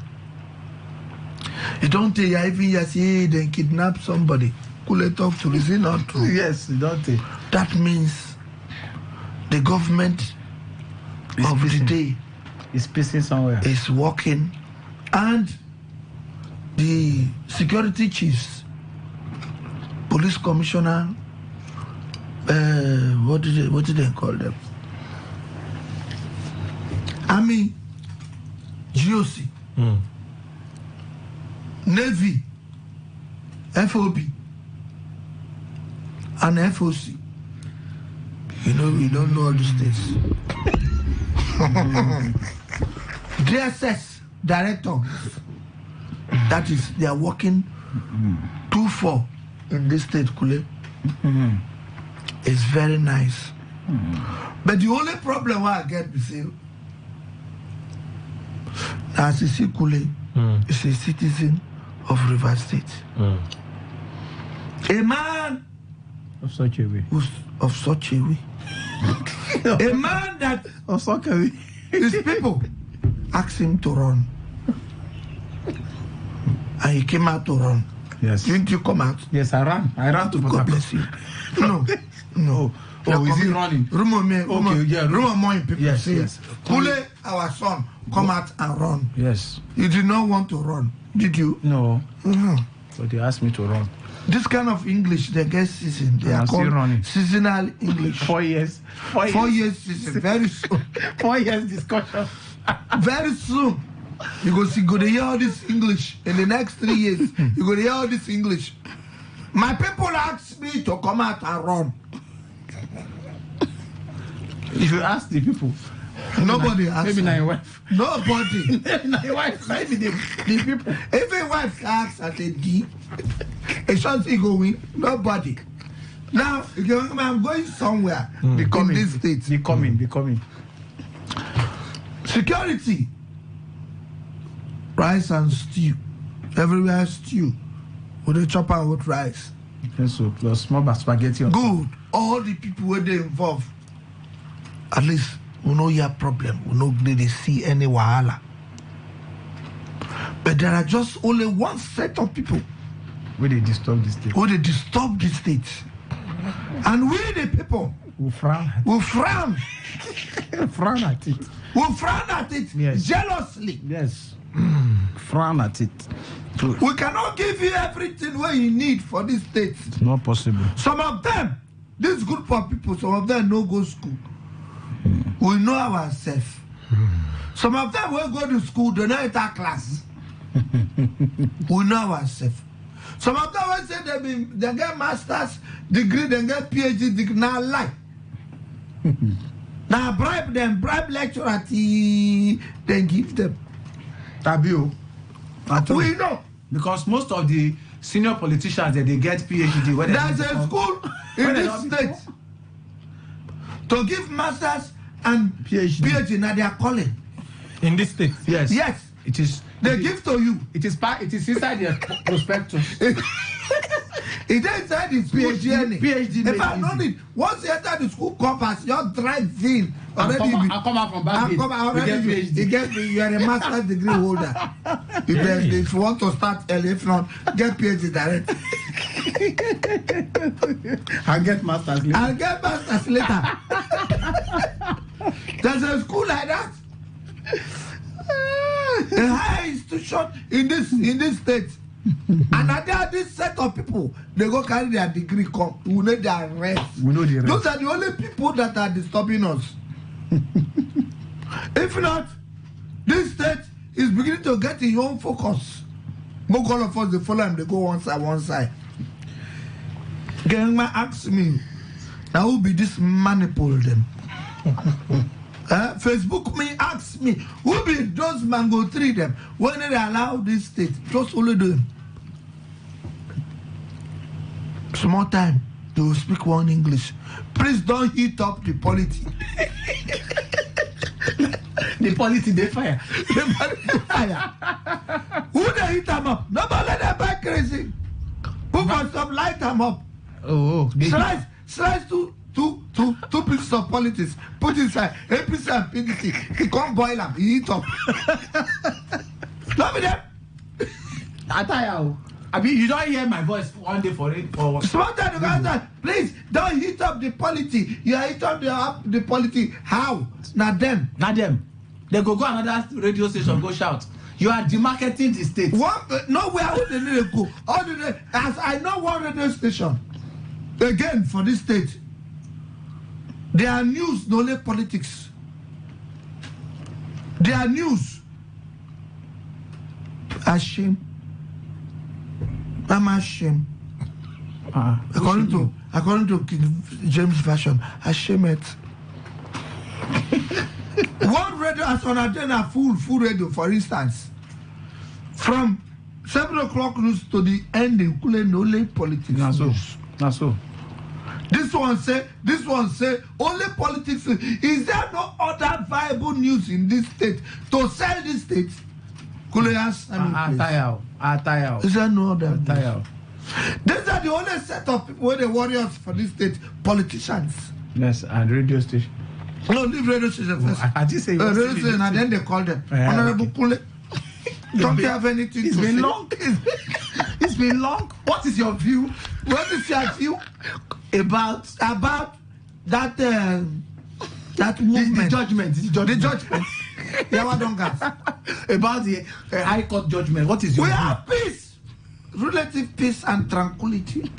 You don't tell here even here say then kidnap somebody. Could talk to is it not true?
Yes, you don't tell.
That means the government of the day
is pissing somewhere.
Is working, and the security chiefs, police commissioner, what did they call them? Army, GOC, Navy, FOB, and FOC. You know, we don't know all these things. DSS director, that is, they are working 2-4 in this state, Kule. It's very nice. But the only problem I get is as a Kule is a citizen of River State. A man
of such a way.
Of such a way. A man that
of such a way.
His people asked him to run. And he came out to run.
Yes.
Didn't you come out?
Yes, I ran. I ran to
God bless you. No.
Oh, is he running?
Rumor people
yes,
say,
yes.
Kule, our son, come out and run.
Yes.
You did not want to run, did you?
No. But they asked me to run.
This kind of English, they get season. They are called
running.
Seasonal English.
4 years.
4 years season. Very soon.
4 years discussion.
Very soon. You go see, go to hear all this English in the next 3 years. You go to hear all this English. My people ask me to come out and run.
If you ask the people,
nobody asks.
Maybe my wife.
Nobody.
Maybe my wife. Maybe the people.
If a wife asks at a D, a something going. Nobody. Now, I'm going somewhere. In this state.
Becoming.
Security. Rice and stew. Everywhere stew. With a chopper with rice.
So plus small spaghetti.
Good. All the people where they involved. At least we know your problem. We know they see any wahala. But there are just only one set of people
where they disturb the state.
And we the people
will frown.
Frown at it. We'll frown at it jealously.
Yes. Frown at it.
We cannot give you everything what you need for this state.
It's not possible.
Some of them, this group of people, some of them no go school. We know ourselves. Some of them will go to school, they not enter class. We know ourselves. Some of them will say they get master's degree, they get PhD degree. Now lie. Now bribe them, bribe lecturer, then give them.
Tabio.
We know.
Because most of the senior politicians they get PhD.
There's a school in this state to give masters and PhD now they are calling.
In this state? Yes.
Yes.
It is.
They give to you.
It is inside their prospectus.
It is inside the PhD. If I don't need, once you enter the school campus, you're driving.
I come out from back.
You are a master's degree holder. If you want to start early, if not, get PhD direct.
I'll get master's
later. There's a school like that. A higher institution in this state. And at this set of people, they go carry their degree come. We know their rest. Those are the only people that are disturbing us. If not, this state is beginning to get in your own focus. Most all of us, they follow them, they go one side. Gengma asks me, now who be this manipulate them? Facebook me asks me, who be those mango tree them? When they allow this state, just only do them. Small time, they will speak one English. Please don't heat up the polity.
The polity they fire.
Who they heat them up? Nobody let them back crazy. Who must stop light them up? Slice two pieces of politics. Put inside a piece of PDC. He can't boil them. He heat up. Love them.
I tell you. I mean, you don't hear my voice one day for it.
Small time, please don't heat up the polity. You heat up the polity. How? Not them.
They go another radio station, go shout. You are demarketing the state.
Nowhere would they need to go. As I know one radio station, again for this state, their news, no only politics. Their news. Ashamed. I'm ashamed. According to King James Version, ashamed. One radio as on a full radio, for instance, from 7 o'clock news to the ending, only politics.
Not so.
This one say only politics. Is there no other viable news in this state to sell this state? Is there no other news? These are the only set of people who are the warriors for this state, politicians.
Yes, and radio station.
No, leave radio station first.
I just say
radio station, and then they call them. Honorable Kule. Don't you have anything to say?
It's been long. It's been long. What is your view?
What is your view about that movement?
The judgment.
Yeah, don't gas.
About the High Court judgment. What is your view?
We have peace, relative peace and tranquility.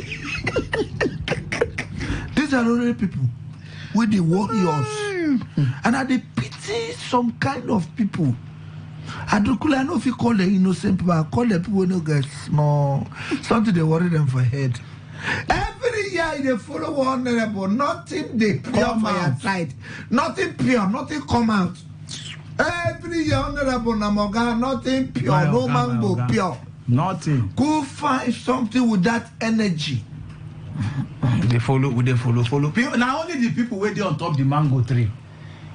These are only people with the warriors, and are they pity some kind of people. I know if you call the innocent people, I call the people who don't get small. Something they worry them for head. Every year they follow honorable, nothing they come out side. Nothing pure, nothing come out. Every year honorable Namoga, nothing pure, no mango pure.
Nothing.
Go find something with that energy.
They follow. People, now only the people where they on top the mango tree.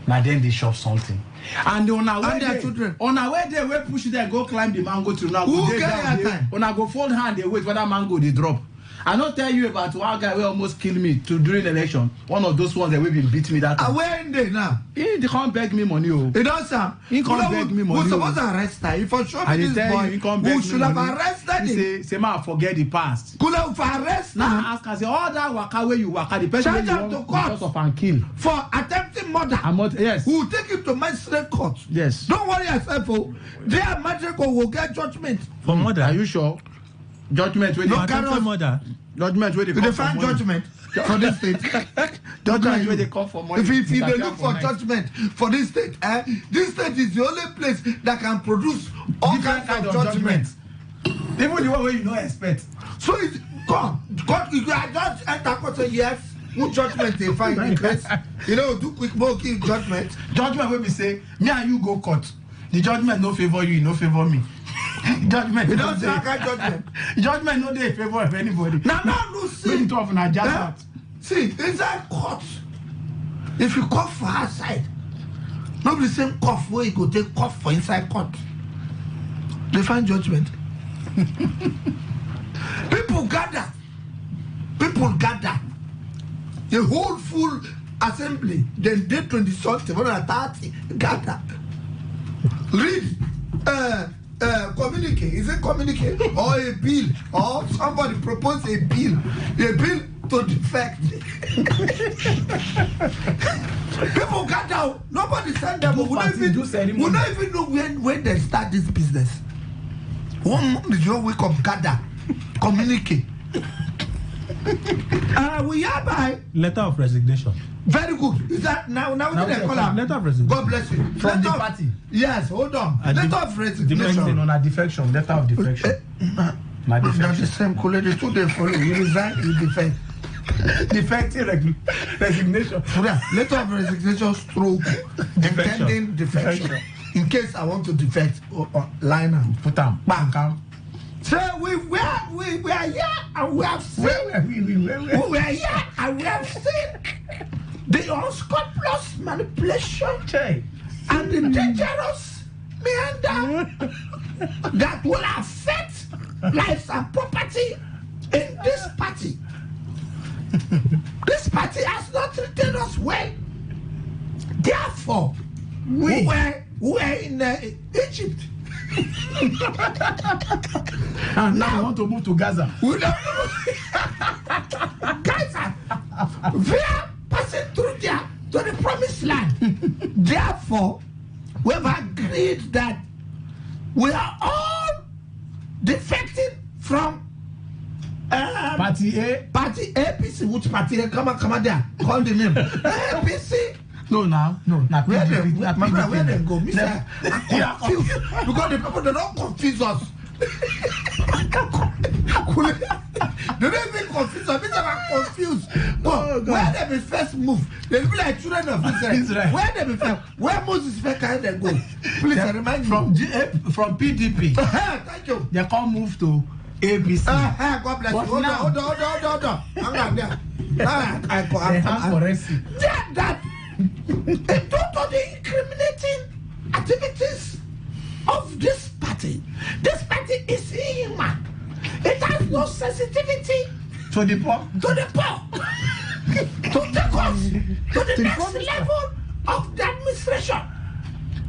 Now then they shop something. And on our way there, we push them, go climb the mango tree. Now
who get time?
On I go fold hand, they wait for that mango they drop. I don't tell you about one guy who almost killed me during election. One of those ones that will beat me that time.
Where in there now?
They can't beg me money.
It does, sir.
He can't beg me money.
Who's supposed to arrest her? If I show me this boy, who should have arrested him?
Say, man, forget the past.
Could have arrested
now ask her, say, all that waka where you waka, the person
charge him to court
because of and kill.
For attempting murder.
Yes.
Who will take him to magistrate court.
Yes.
Don't worry yourself, oh. Their magistrate court will get judgment.
For murder? Are you sure? Judgment when
no,
they
murder.
Judgment where they
come for judgment for this state.
Judgment where they come for money.
If they look for judgment for this state, this state is the only place that can produce all kinds of judgment.
Even the one where you don't expect.
So it's God, you can just enter court and say yes. What judgment they find in case, do quick more give judgment.
Judgment when we say, me and you go court. The judgment no favor you, no favor me. Judgment.
We don't talk about judgment.
Judgment no dey favor of anybody.
Now no see.
When you talk of Nigeria.
See, inside court, if you cough for outside, nobody same cough where you go take cough for inside court. They find judgment. People gather. The whole full assembly, then day 20-something, 30 gather. Read communicate. Is it communicate or a bill? Or somebody propose a bill to defect. People got down. Nobody send them. We don't even know when they start this business. 1 month before we come gather, communicate. We are by
letter of resignation.
Very good. Is that now they call her
letter of resignation?
God bless you.
From the party.
Yes, hold on. Letter of resignation.
On a defection. Letter of defection. My defection.
That's the same colleague. The 2 days follow. You resign, you defect.
Defective resignation.
Letter of resignation stroke. Intending defection. In case I want to defect, line and
put them.
Bang. So we are here and we have seen. We are here and we have seen the unscrupulous manipulation and the dangerous meander that will affect lives and property in this party. This party has not treated us well. Therefore, we were in Egypt.
And now we want to move to Gaza.
Gaza, we are passing through there to the promised land. Therefore, we have agreed that we are all defecting from
Party
APC. Which party? Come on there. Call the name. APC.
No.
Where they go? I'm confused because the people they don't confuse us. They don't even confuse us. People are confused. Where they be first move? They be like children of Israel. Where they be first? Where Moses first can they go? Please remind me.
From PDP.
Thank you.
They can't move to ABC.
God bless you. Hold on. Hang on there. That due to the incriminating activities of this party is inhuman. It has no sensitivity
to the poor.
To take us to the next level of the administration.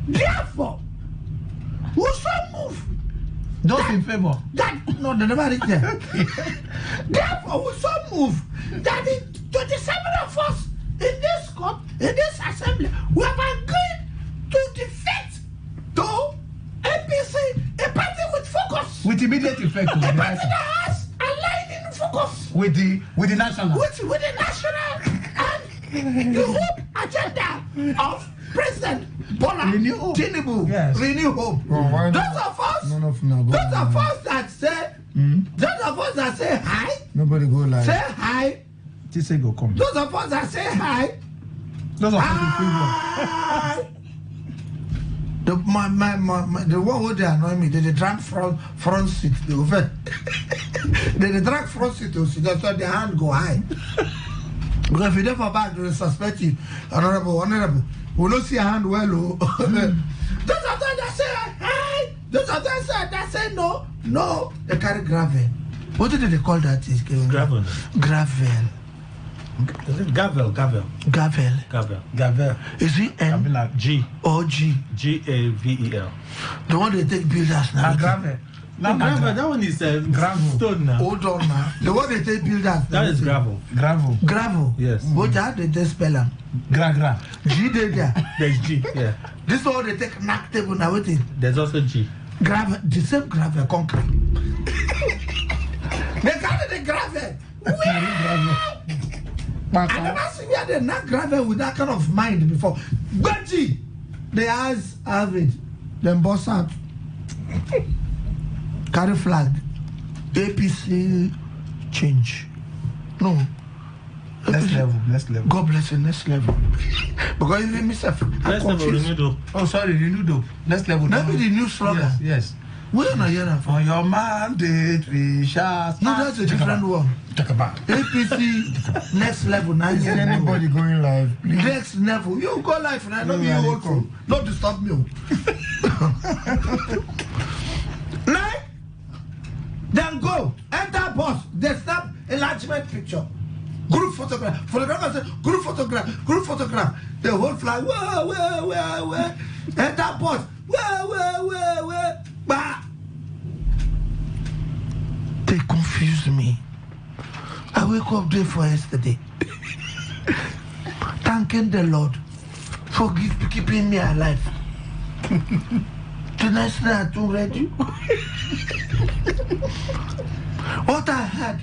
Therefore, we shall move.
Those in favor.
No, they never reach there. Therefore, we shall move that the 27 of us in this court, in this assembly, we have agreed to defeat to APC, a party with focus.
With immediate effect.
A party that has aligned in focus.
With the national.
With the national and the hope agenda of President Bola Tinubu.
Yes.
Renew hope.
Oh,
those of us that say, those of us that say hi.
Nobody go like.
Say hi.
Just say go come.
Those of us that say hi.
Those of us
hi. The one who they annoy me, they drag front seat. They go first. They drag front seat to sit. That's why their hand go high. Because if you never back, they suspect you. Honorable. We don't see a hand well. Those of them that say hi. Those of them that say no. They carry gravel. What did they call that?
Gravel. Is it Gavel?
Gavel. Is it N?
G.
Or G?
Gavel.
The one they take builders now.
Gravel.
No, gravel. That one is gravel. Stone now.
Hold on now. The one they take builders.
That is gravel.
Gravel.
Yes.
But that they just spell them.
Gra.
G there.
There's G. Yeah.
This one they take knock table now. What is?
There's also G.
Gravel. The same gravel concrete. They carry the gravel. I never see where they knock gravel with that kind of mind before. But G, the eyes have it. Then boss out. Carry flag. APC change. No.
Next level.
God bless you, next level. Because even myself,
next level, renewed hope.
Oh, sorry, renewed hope. Next level.
Maybe the new slogan.
Yes.
Where are you hearing from?
On your mandate, we shall.
No, that's a different one.
Talk about
APC next level. Now
is anybody going live? Please?
Next level. You go live now. Don't be old fool. Don't disturb me. Now, then go. Enter bus. They snap enlargement picture. Group photograph. Photographer say group photograph. The whole flag. Where. Enter bus. Where. Bah. They confuse me. I wake up day for yesterday. Thanking the Lord for keeping me alive. Tonight's night too ready. What I had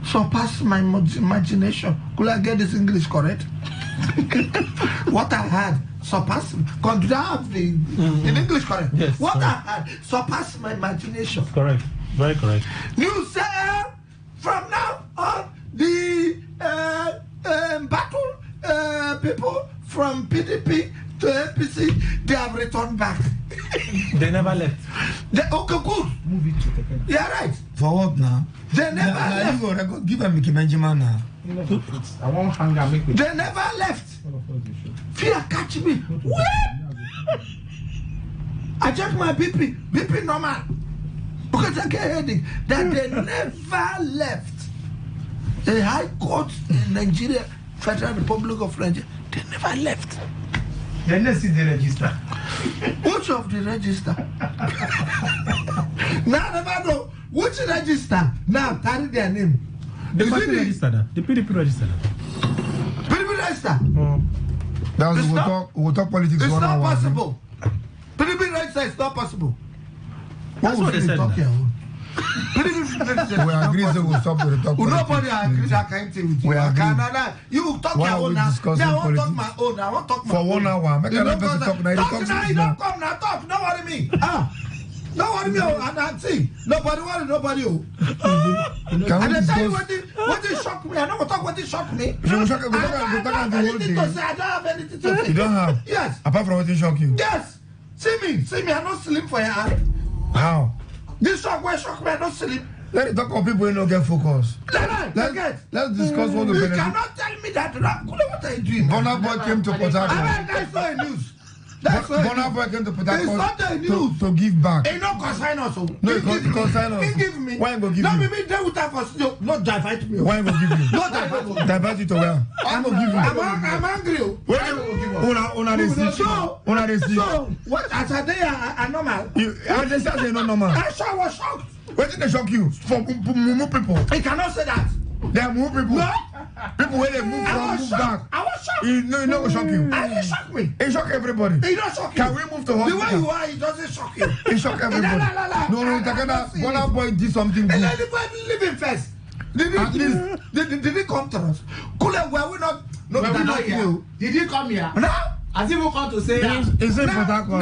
surpassed my imagination. Could I get this English correct? What I had surpassed. Could I have the in English correct?
Yes.
What I had surpassed my imagination.
Correct. Very correct.
You say from now on the battle people from PDP to APC, they have returned back.
They never left.
Okay, good.
Move it to the end.
Yeah, right.
For what now?
They never left.
Give a Mickey Benjamin now.
I won't hang and make it.
They never left. Fear catch me. Where? I check my BP normal. Because I get headache. That they never left. The High Court in Nigeria, Federal Republic of Nigeria, they never left.
Then let's see the register.
Which of the register? Now I never know. Which register? Now carry their name.
The party register now. The PDP register now.
PDP register?
We'll talk politics.
It's not possible. PDP register is not possible.
That's what they said.
We agree that we'll stop with the talk.
Nobody agrees I can't with you.
We agree.
You talk your own now. I won't talk my own. I won't talk my own.
For 1 hour. Make another person talk now.
You don't come now. Talk. Don't worry me. Don't worry me. And see. Nobody worry nobody. And I tell you what did shock me. I don't talk what did shock me.
I don't have anything to say.
I don't have anything to say.
You don't have?
Yes.
Apart from what did shock you?
Yes. See me. I'm not sleep for your hand.
How?
This shock me. I don't sleep.
Let it talk of people who don't get focus. Let's discuss what the benefit.
You cannot tell me that. What are you doing?
Bonner Boy came to Port Harcourt.
I saw a news. Bona Boy came to put that
it's not the news.
To give back.
He not consign us.
No, he consign us.
He give me.
Why he go give you?
No, me there with that for no divide me.
Why he go give you?
No divide.
Divide you to where? I'm gonna give you.
I'm angry.
Una dey see. Una dey see.
So what? As a day, I normal.
I just say no normal.
I was shocked.
What did they shock you? For Mumu people.
He cannot say that.
They are Mumu people.
No.
People when they move from move back.
I was shocked.
It no shock you.
It shocked me.
It shock everybody.
It don't shock you.
Can we move to hospital?
The way you are, it doesn't shock you.
It shock everybody. No, Takana, Bona Boy did something good.
Let the boy live in first. Did he come to us? Kule, were we not?
No, we not here. Did he come here?
No.
Has he even come to say that?
Is it for that
no.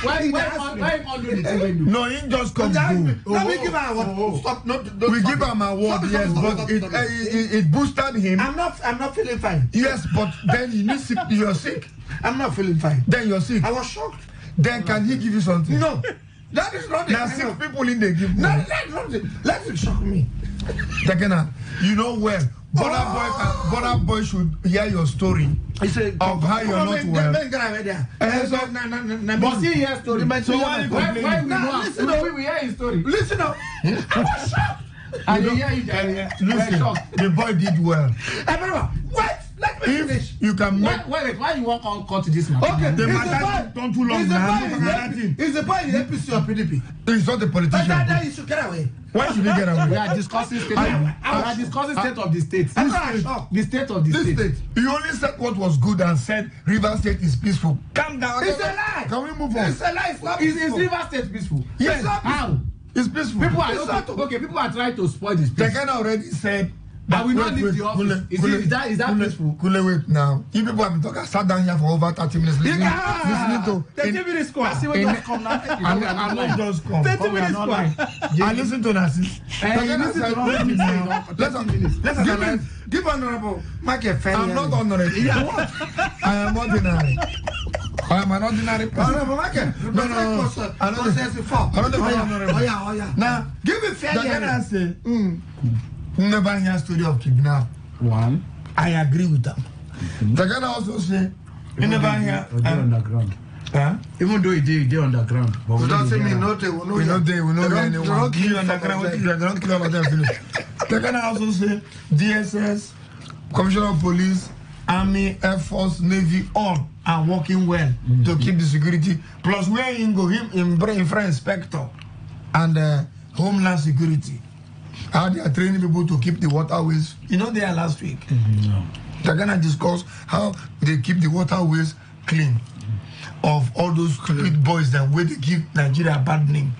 Why he can't do the thing?
No, he just come to
do. No, we give him our award. Stop. No,
we give him our award, yes, but it boosted him.
I'm not feeling fine.
Yes, but then you need sick. You're sick.
I'm not feeling fine.
Then you're sick.
I was shocked.
Then can he give you something?
No. That is not the
now sick people in the give.
No, let it shock me.
Takena, you know well. Bona Boy should hear your story of how you're not well.
But see your story.
So why
we hear his story?
Listen up. I was shocked.
And you hear it.
Listen, the boy did well.
Wait, let me finish.
You can make.
Why you want to cut this man?
Okay,
the matter don't too long.
Is the boy in APC or PDP?
He's not a politician.
But that he should get away.
Why should he get away?
We are discussing state. State of the state. The state of the state.
You only said what was good and said River State is peaceful. Calm down.
It's a lie.
Can we move on?
It's a lie. It's not peaceful.
Is River State peaceful?
Yes.
How?
It's peaceful.
People are trying to spoil this peace.
Tekena already said.
But we not leave the office. Is that peaceful?
Kule, wait now. You people have been talking. I sat down here for over 30 minutes listening to
30 minutes score. I see what just come now.
I'm not just come.
30 minutes score.
I listen to Nancy. Let's analyze.
Give honorable Mike a fair.
I'm not honorable. I am ordinary. I am an ordinary person.
Honorable Mike.
No. I'm not honorable.
Oh yeah.
Now,
give me fair.
Takena say, never hear story of kidnap.
One.
I agree with them. Takena also say, you never hear.
Underground.
Even though he did underground.
But we don't say me no they will know.
We know anyone. Don't kill underground. They don't kill about them. Takena also say DSS, Commissioner of Police, Army, Air Force, Navy, all are working well to keep the security. Plus, where in go him in French Inspector and Homeland Security. How they are training people to keep the waterways. You know, they are last week.
No.
They're gonna discuss how they keep the waterways clean of all those stupid boys that way they give Nigeria a bad name.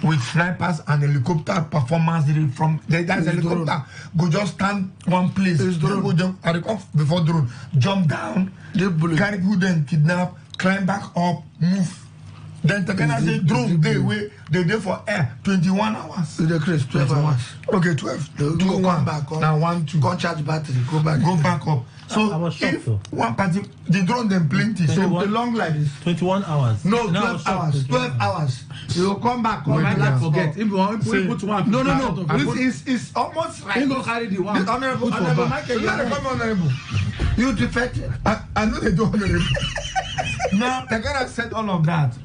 With snipers and helicopter performance from that helicopter go just stand one place. Go jump before drone, jump down, carry people then kidnap, climb back up, move. Then Takena say drone they there for air 21 hours.
The Chris 12 hours.
Okay, 12.
Do
one
back up.
Now 1, 2.
Go charge battery. Go back
up. So if one party the drone them plenty. So
the long like this.
21 hours.
No, 12 hours. 12 hours. You will come back.
You might not forget. If we put one.
No. It's almost right.
You go carry the one.
Honorable
Honorable.
You defected.
I know they do honorable. Now Takena said all of that,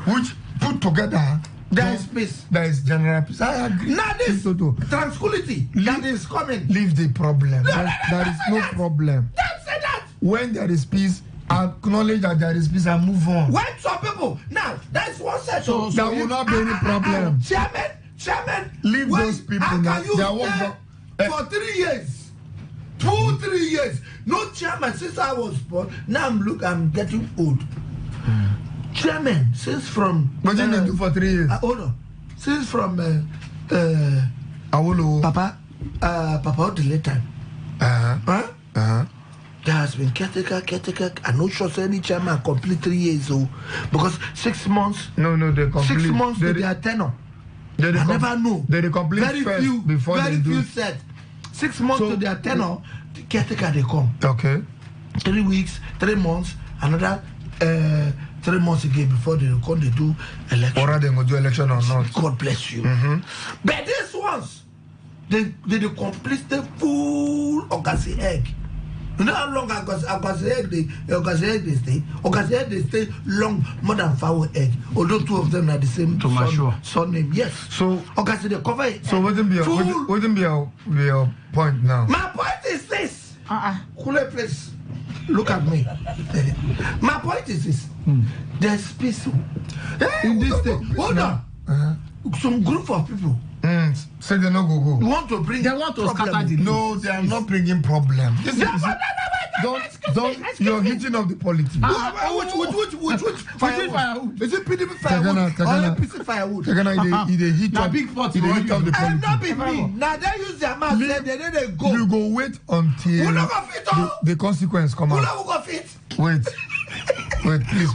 which put together
there is peace.
There is general peace. I agree.
Now this tranquility that is coming.
Leave the problem. There is no problem.
Don't say that.
When there is peace, acknowledge that there is peace and move on.
When some people now that's one set. So
there will not be any problem.
Chairman.
Leave those people now.
They are working for 3 years. 2-3 years. No chairman since I was born. Now I'm getting old. Chairman, since from
what did they do for 3 years?
Hold on. Since from
Awolo.
Papa Odile time. There has been caretaker. I'm not sure any chairman complete 3 years old because 6 months.
No, they complete.
6 months to their tenure. I never know.
They complete
very
first
few
before
very
they
few
do.
said 6 months to their tenure. The caretaker they come.
Okay.
3 weeks, 3 months, another 3 months again before they come they do election.
Or they go do election or not.
God bless you. But these ones, they complete the full orgasy egg.
You know how long they stay long more than 5 egg. Although two of them are the same surname. Yes.
So
they cover it.
So wouldn't be your point now?
My point is this. Cool place. Look at me. My point is this. There's peace in this state. Hold on. Some group of people
say they not go.
You want to bring?
They want to scatter the.
No, they are not bringing problem. Don't. You're hitting up the politics.
Which firewood? Is it PDP firewood or APC firewood?
They hit up.
Big pot.
They hit up the politics.
And not be me. Now they use their mouth. They go.
You go wait until the consequence come out.
Who go fit?
Wait, please.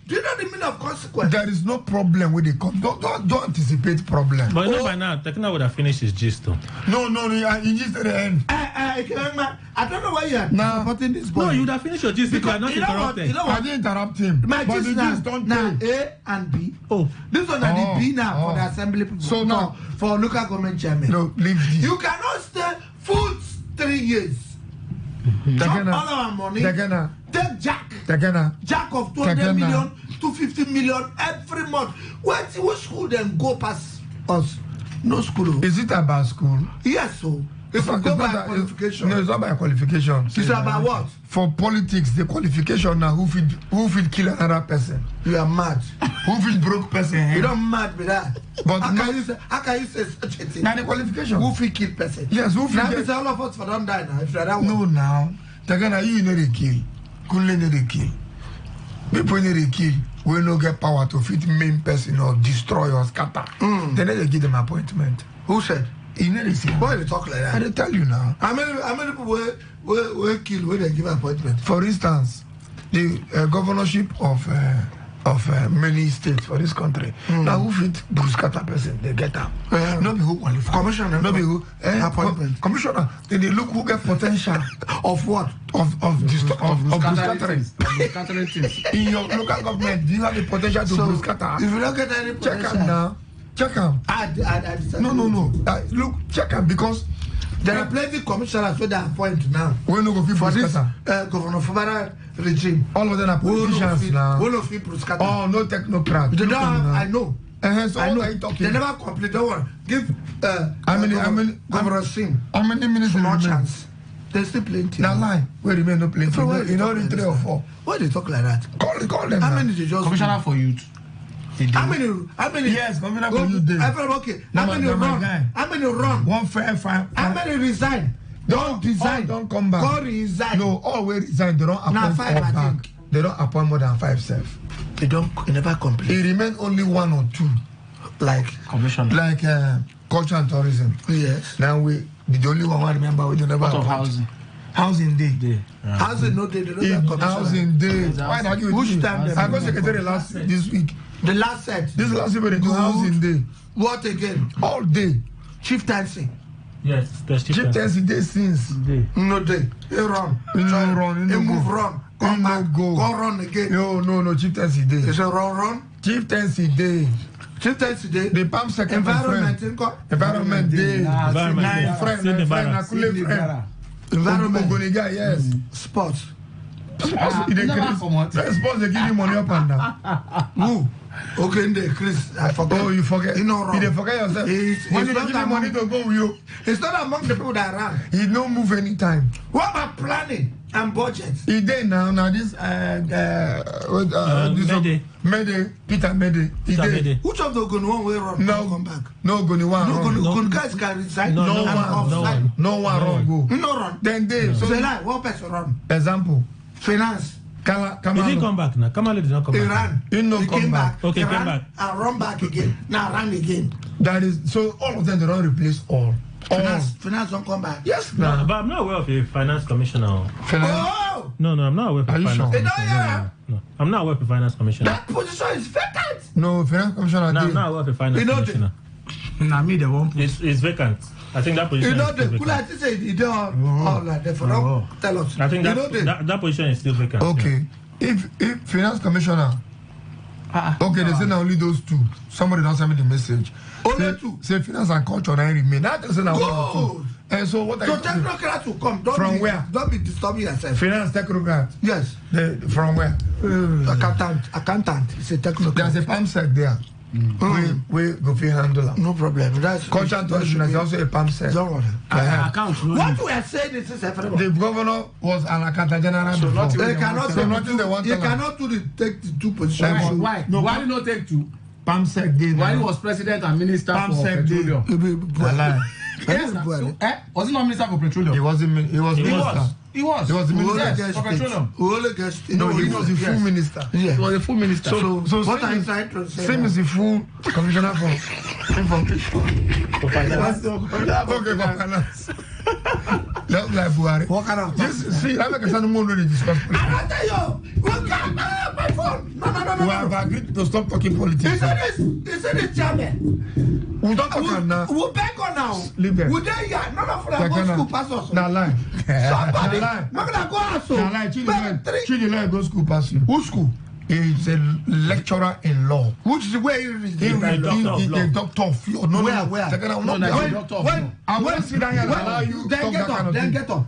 Do you know the meaning of consequence?
There is no problem with the don't anticipate problem.
But by now, Tekna would have finished his gist though.
No, he just at the end.
I don't know why you are supporting this boy.
No, you would have finished your gist because you are not interrupted.
I didn't interrupt him.
My
but
gist
the gist don't
now A and B. This one are the B now for the assembly people.
So now
for local government chairman.
No, leave this.
You cannot stay full 3 years. Chop all our money. Take Jack of 200 million, 250 million every month. Which school then go past us? No school.
Is it about school?
Yes, so. It's not by qualification.
No, it's not by qualification.
It's about what?
For politics, the qualification now who will kill another person.
You are mad.
Who will broke person?
You don't mad with that.
But
how can you say such a thing?
Now the qualification.
Who will kill person?
Yes, who will
kill? Now all of us for don't die now. If that
no, now. Tagana, you need to kill. Couldn't need to kill. People need to kill. We no get power to fit main person or destroy or scatter. Then they give them appointment.
Who said?
You need to see.
Why you talk like that?
I tell you now.
How many people were killed when they give appointment?
For instance, the governorship of many states for this country. Now who fit Bruce Carter person? They get up. Not be who qualify.
Commissioner.
Not be who
appointment.
Commissioner. Then they look who get potential
of what?
Of Bruce Carter. In your local government, do you have the potential to Bruce Carter?
If you don't get any potential,
check him now. Check him. No. Look, check him because
there are plenty commissioners who they appoint now.
We no go fit
for this Governor Fubara regime.
All of them are politicians now.
All of people scatter.
Oh, no technocrat.
They don't have, I know.
So I know.
They never complete. Don't worry. Give
how many
Governor Sim.
How many ministers
more chance? There's still plenty.
Now lie. Where remain no plenty. You know, in 3 or 4.
Why they talk like that?
Call them.
How many they just
commissioner for youth?
How many?
Yes, commissioner for youth.
Okay. How many run? How many run?
155.
How many resign? Don't resign.
Don't come back.
Go resign.
No, all will resign. They don't appoint back. They don't appoint more than 5 self.
They never complete.
It remain only 1 or 2.
Like
commission.
Like culture and tourism.
Yes.
Now we the only one I remember we don't never
of housing.
Housing day.
Housing no day. They don't have commission.
Housing day. Why not you?
Which time?
I got secretary this week.
The last set.
This last week they do housing day.
What again?
All day.
Chieftaincy.
Yes, there's
chieftaincy day since.
No day. You run.
You run.
You move run. Come back. Go run again.
No. Chieftaincy day.
It's a run.
Chieftaincy day.
Chieftaincy day.
The palm second
environment
day.
Environment.
Yes.
Sports.
Sports they give you money up and down.
Who? Okay, in the Chris, I forgot.
Oh, you forget.
You know wrong.
You forget yourself. When you give him money to go with you,
it's not among the people that run.
He don't move anytime.
What about planning and budget?
He did now this Mede, Peter Mede.
Which of the Ogoni way run?
No,
come back.
No Ogoni one.
No Ogoni guys can resign.
No one run go.
No run.
Then they
so they like one person run.
Example.
Finance.
He didn't come back now. Kamala did not come back.
He ran.
He came back.
Okay, came back.
And run back again. Now run again.
That is so all of them they don't replace all.
Finance don't come back.
Yes,
no, but I'm not aware of a finance commissioner.
Oh!
No, I'm not aware of a finance commissioner.
No,
I'm not aware of a finance commissioner.
That position is vacant.
No, finance commissioner.
No, I'm not aware of a finance commissioner.
Nah, me the one.
It's vacant. I think that position.
You know the cool artist say it all like that. Tell us.
I think that position is still vacant.
Okay,
yeah.
if finance commissioner. Okay, they say now only those 2. Somebody don't send me the message.
Only 2.
Say finance and culture now remain. That is now 1 or 2.
So what?
So technocrats will come. Don't
where?
Don't be disturbing yourself.
Finance technocrat.
Yes.
From where?
Accountant. It's a technocrat.
There's a palm set there. We go for handle.
No problem. That's
contract is also a palm set.
Don't worry.
Account.
What we are saying is this.
The governor was an accountant general.
So
before.
they cannot.
So nothing they want.
They cannot take the two positions.
Why? No. Why did not take two?
PAMSEC did.
Why he was president and minister
PAMSEC
for petroleum?
Yes,
was he not minister for petroleum?
He was minister.
He was
the minister
for petroleum.
No, he was the full minister.
He was the full minister.
So
what are you trying to say?
Same as the full commissioner for information.
For finance.
Okay, for finance. Look like Buhari.
What kind of
just see, I make a sound more to discuss.
I don't tell you. What kind of my phone? No.
We have agreed to stop talking politics.
Isn't it, chairman?
We don't talk now.
We'll beg on now.
Leave them.
We there yet. None of them go school pass us.
Now lie.
Somebody. I'm gonna go out.
Now lie. Chidiloi go school pass you.
Who school?
He's a lecturer in law.
Which is where he is?
He's a doctor of law. No,
where?
When I want to sit down here and allow you
then get up. Then get up.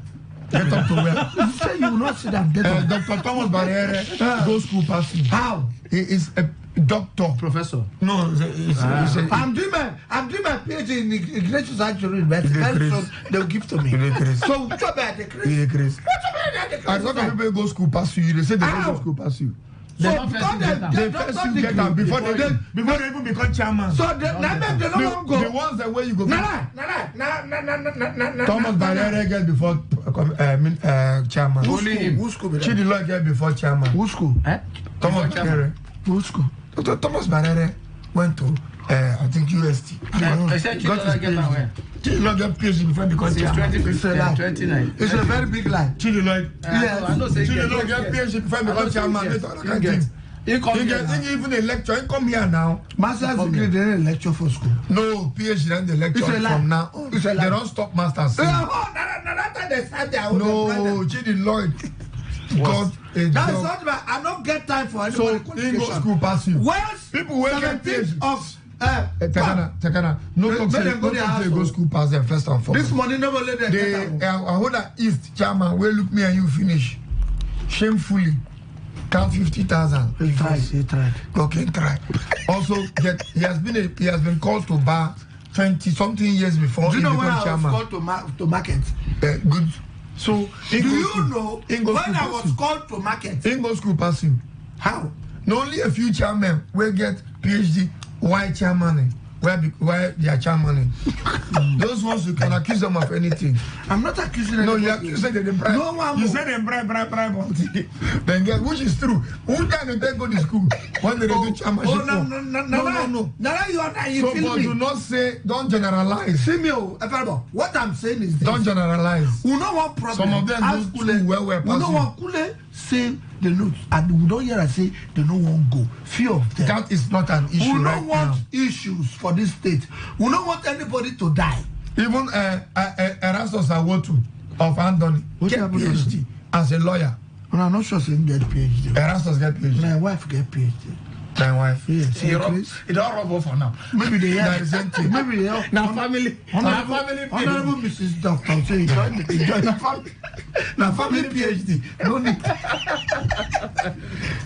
Get up to where?
You say you will not sit down. Get up.
Dr. Thomas Barrere go school pass you.
How?
He is a doctor.
Professor.
No,
I'm doing my PhD in English Surgery University. Very soon they'll give to me. So what about the Chris?
I thought people go school pass you. They say they go school pass you.
So
they first you get them before they even become chairman.
So they don't go.
The ones that way you go. Thomas Barrere get before chairman.
Only him. Who school?
Chidiloi get before chairman.
Who school?
Thomas Barrere.
Who school?
Dr. Thomas Barrere went to I think UST.
I said Chidiloi get away.
Chidiloi get PhD before become chairman.
29.
It's a very big lie.
Chidiloi.
Yes.
I know say
Chidiloi get PhD before become chairman. He even a lecture. He come here now.
Master's degree, they didn't lecture for school.
No, PhD and the lecture from now on. They don't stop masters. No, Chidiloi got a job.
That's not bad. I don't get time for anybody.
So he go school pass you.
Where's
people will get PhD
of
Takana. No talk say go school pass them first and foremost.
This money never let them get
that. I hold that East chairman will look me and you finish. Shamefully. Count 50,000.
He tried.
Okay, try. Also, he has been called to bar 20-something years before.
Do you know when I was called to market?
Good. So,
do you know when I was called to market?
English school pass you.
How?
Not only a few chairmen will get PhD. Why chairman? Why they are chairman? Those ones you can accuse them of anything.
I'm not accusing them.
No, you accuse them of bribe.
No one.
You say they bribe. Then get which is true. Who can they go to school when they do chairmanship?
No. Now you
so, but do not say, don't generalize.
See me, what I'm saying is this.
Don't generalize.
We know one problem.
Some of them do school well.
We know one Kule say the notes, and we don't hear I say they don't want go. Few of them.
That is not an issue.
We
right
don't want
now.
Issues for this state. We don't want anybody to die.
Even Erastus Awotu of Andoni get PhD as a lawyer.
No, I'm not sure he get PhD.
Erastus get PhD.
My wife get PhD.
My wife?
Yes.
It don't rub off for now.
Maybe they have the same thing. Maybe they have.
Now family.
Honorable Mrs. Doctor. So he joined the family. Now family PhD. No need.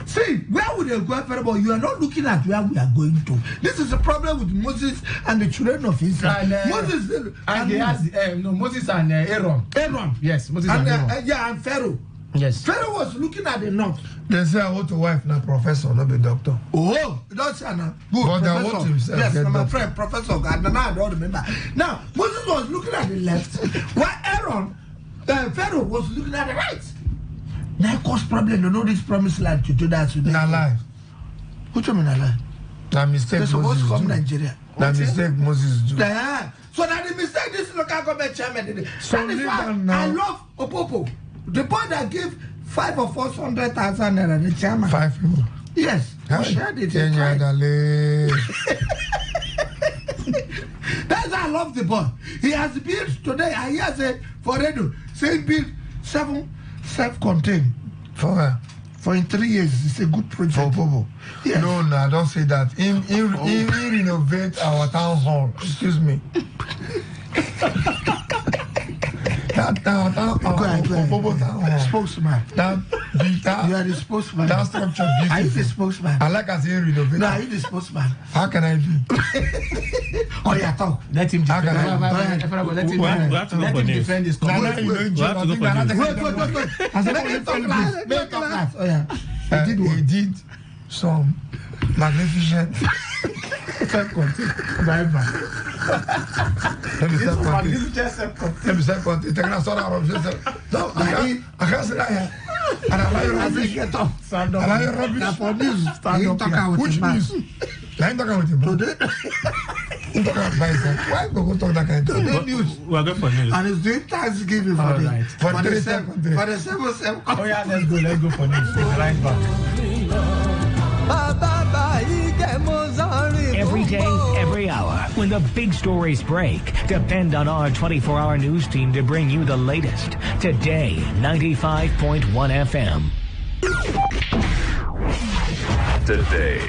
See, where would they go further? You are not looking at where we are going to. This is a problem with Moses and the children of Israel. Moses
and Aaron.
Aaron.
Yes, Moses and Aaron.
And Pharaoh.
Yes.
Pharaoh was looking at the north.
They say I want a wife, not professor, not a doctor.
Oh, that's Anna.
Good. But I want himself.
Yes, my friend, Professor God. Now I don't remember. Now, Moses was looking at the left, while Aaron, Pharaoh was looking at the right. Now, cause problem. You know this promised land to do that today.
Not lie.
What do you mean, not lie?
That mistake
They're supposed to come Nigeria.
That mistake Moses do.
So that the mistake this local government chairman did.
So
that is why I love Opopo. The boy that gave 500,000 or 400,000 naira, the chairman.
5 people.
Yes. Shared it. That's why I love the boy. He has built today. I hear say for radio, say built 7 self-contained.
For her.
For in 3 years, it's a good project.
For Bobo.
Yes.
No, don't say that. He renovate our town hall. Excuse me. Spokesman. You are the spokesman.
That structure beautiful.
Are you the spokesman?
I like as a renovation.
No, are you the spokesman?
How can I do?
Oh, yeah, talk. Let him defend. Let him defend his company.
Wait.
Oh, yeah.
He did some magnificent
self-contained.
Let me self-contained. No, I can't say that here. And I like rubbish.
Get up. Stand up.
I like rubbish.
For news. Stand up.
Which news? I ain't talking with him, bro. Why go talk that kind of
thing? News.
We're going for news.
And it's doing Thanksgiving for the 7.
Oh, yeah, let's go for news. Right back.
Every day, every hour, when the big stories break, depend on our 24-hour news team to bring you the latest. Today, 95.1 FM.
Today,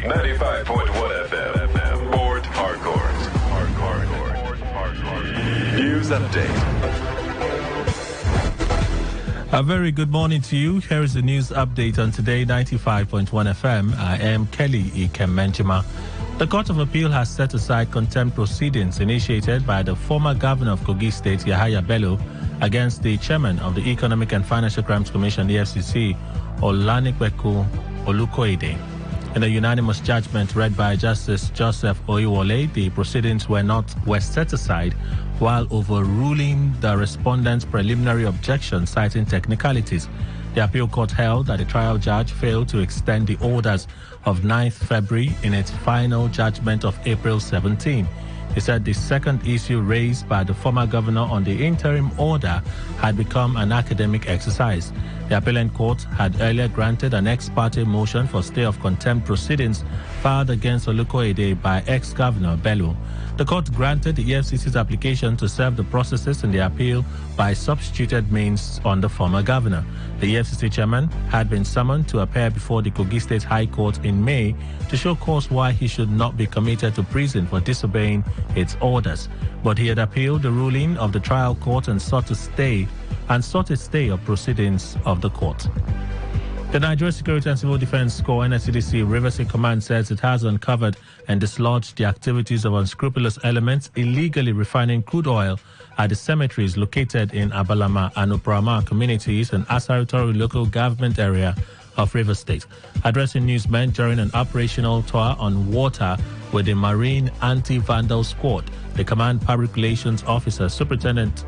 95.1 FM. Port Harcourt. News update.
A very good morning to you. Here is the news update on Today 95.1 FM. I am Kelly Ikemenjima. The Court of Appeal has set aside contempt proceedings initiated by the former governor of Kogi State, Yahaya Bello, against the chairman of the Economic and Financial Crimes Commission, EFCC, Olanikweku Olukoide. In a unanimous judgment read by Justice Joseph Oyiwole, the proceedings were set aside while overruling the respondent's preliminary objection citing technicalities. The appeal court held that the trial judge failed to extend the orders of 9th February in its final judgment of April 17. He said the second issue raised by the former governor on the interim order had become an academic exercise. The appellant court had earlier granted an ex parte motion for stay of contempt proceedings filed against Olukoide by ex-governor Bello. The court granted the EFCC's application to serve the processes in the appeal by substituted means on the former governor. The EFCC chairman had been summoned to appear before the Kogi State High Court in May to show cause why he should not be committed to prison for disobeying its orders. But he had appealed the ruling of the trial court and sought a stay of proceedings of the court. The Nigeria Security and Civil Defense Corps NSCDC Rivers State Command says it has uncovered and dislodged the activities of unscrupulous elements illegally refining crude oil at the cemeteries located in Abalama and Uprama communities and Asaritori local government area of Rivers State. Addressing newsmen during an operational tour on water with the Marine Anti-Vandal Squad, the Command Public Relations Officer Superintendent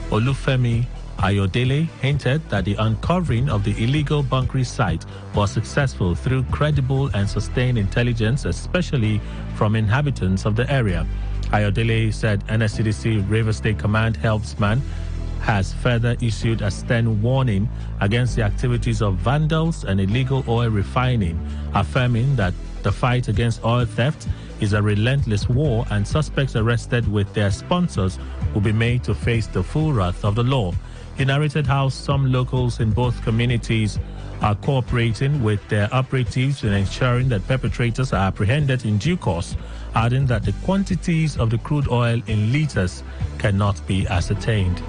Olufemi Ayodele hinted that the uncovering of the illegal bunkering site was successful through credible and sustained intelligence, especially from inhabitants of the area. Ayodele said NSCDC Rivers State Command Helpsman has further issued a stern warning against the activities of vandals and illegal oil refining, affirming that the fight against oil theft is a relentless war and suspects arrested with their sponsors will be made to face the full wrath of the law. He narrated how some locals in both communities are cooperating with their operatives in ensuring that perpetrators are apprehended in due course, adding that the quantities of the crude oil in liters cannot be ascertained.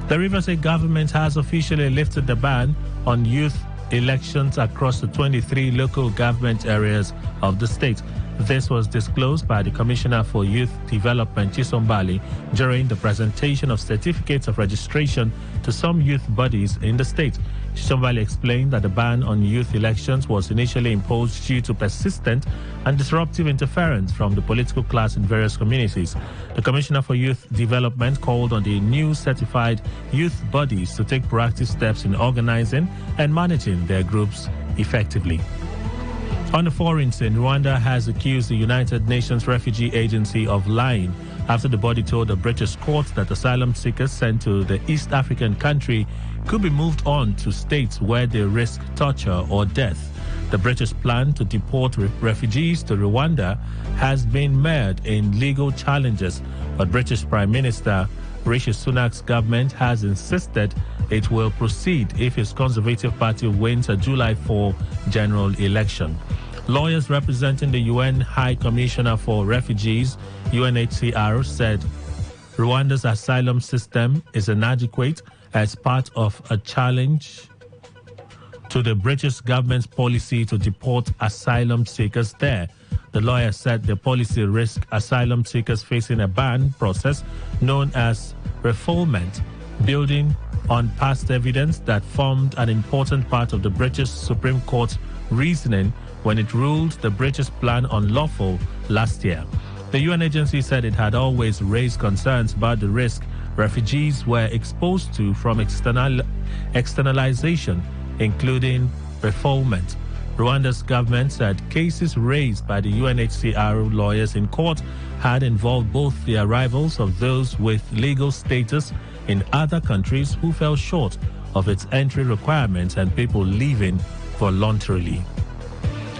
The Rivers State government has officially lifted the ban on youth elections across the 23 local government areas of the state. This was disclosed by the Commissioner for Youth Development, Chisombali, during the presentation of certificates of registration to some youth bodies in the state. Chisombali explained that the ban on youth elections was initially imposed due to persistent and disruptive interference from the political class in various communities. The Commissioner for Youth Development called on the new certified youth bodies to take proactive steps in organizing and managing their groups effectively. On the foreign scene, Rwanda has accused the United Nations Refugee Agency of lying after the body told a British court that asylum seekers sent to the East African country could be moved on to states where they risk torture or death. The British plan to deport refugees to Rwanda has been mired in legal challenges, but British Prime Minister Rishi Sunak's government has insisted it will proceed if his Conservative Party wins a July 4 general election. Lawyers representing the UN High Commissioner for Refugees, UNHCR, said Rwanda's asylum system is inadequate as part of a challenge to the British government's policy to deport asylum seekers there. The lawyer said the policy risks asylum seekers facing a ban process known as refoulement, building on past evidence that formed an important part of the British Supreme Court's reasoning when it ruled the British plan unlawful last year. The UN agency said it had always raised concerns about the risk refugees were exposed to from externalization, including refoulement. Rwanda's government said cases raised by the UNHCR lawyers in court had involved both the arrivals of those with legal status in other countries who fell short of its entry requirements and people leaving voluntarily.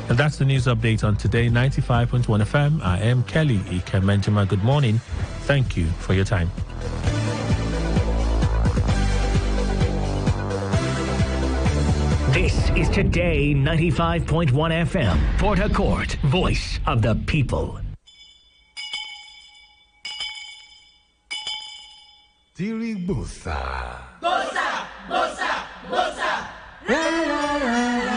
And that's the news update on Today 95.1 FM. I am Kelly Ikemenjima. Good morning. Thank you for your time.
This is Today 95.1 FM, Port Harcourt, voice of the people.
Tiri Bosa.
Bosa, bosa, bosa. La la la la.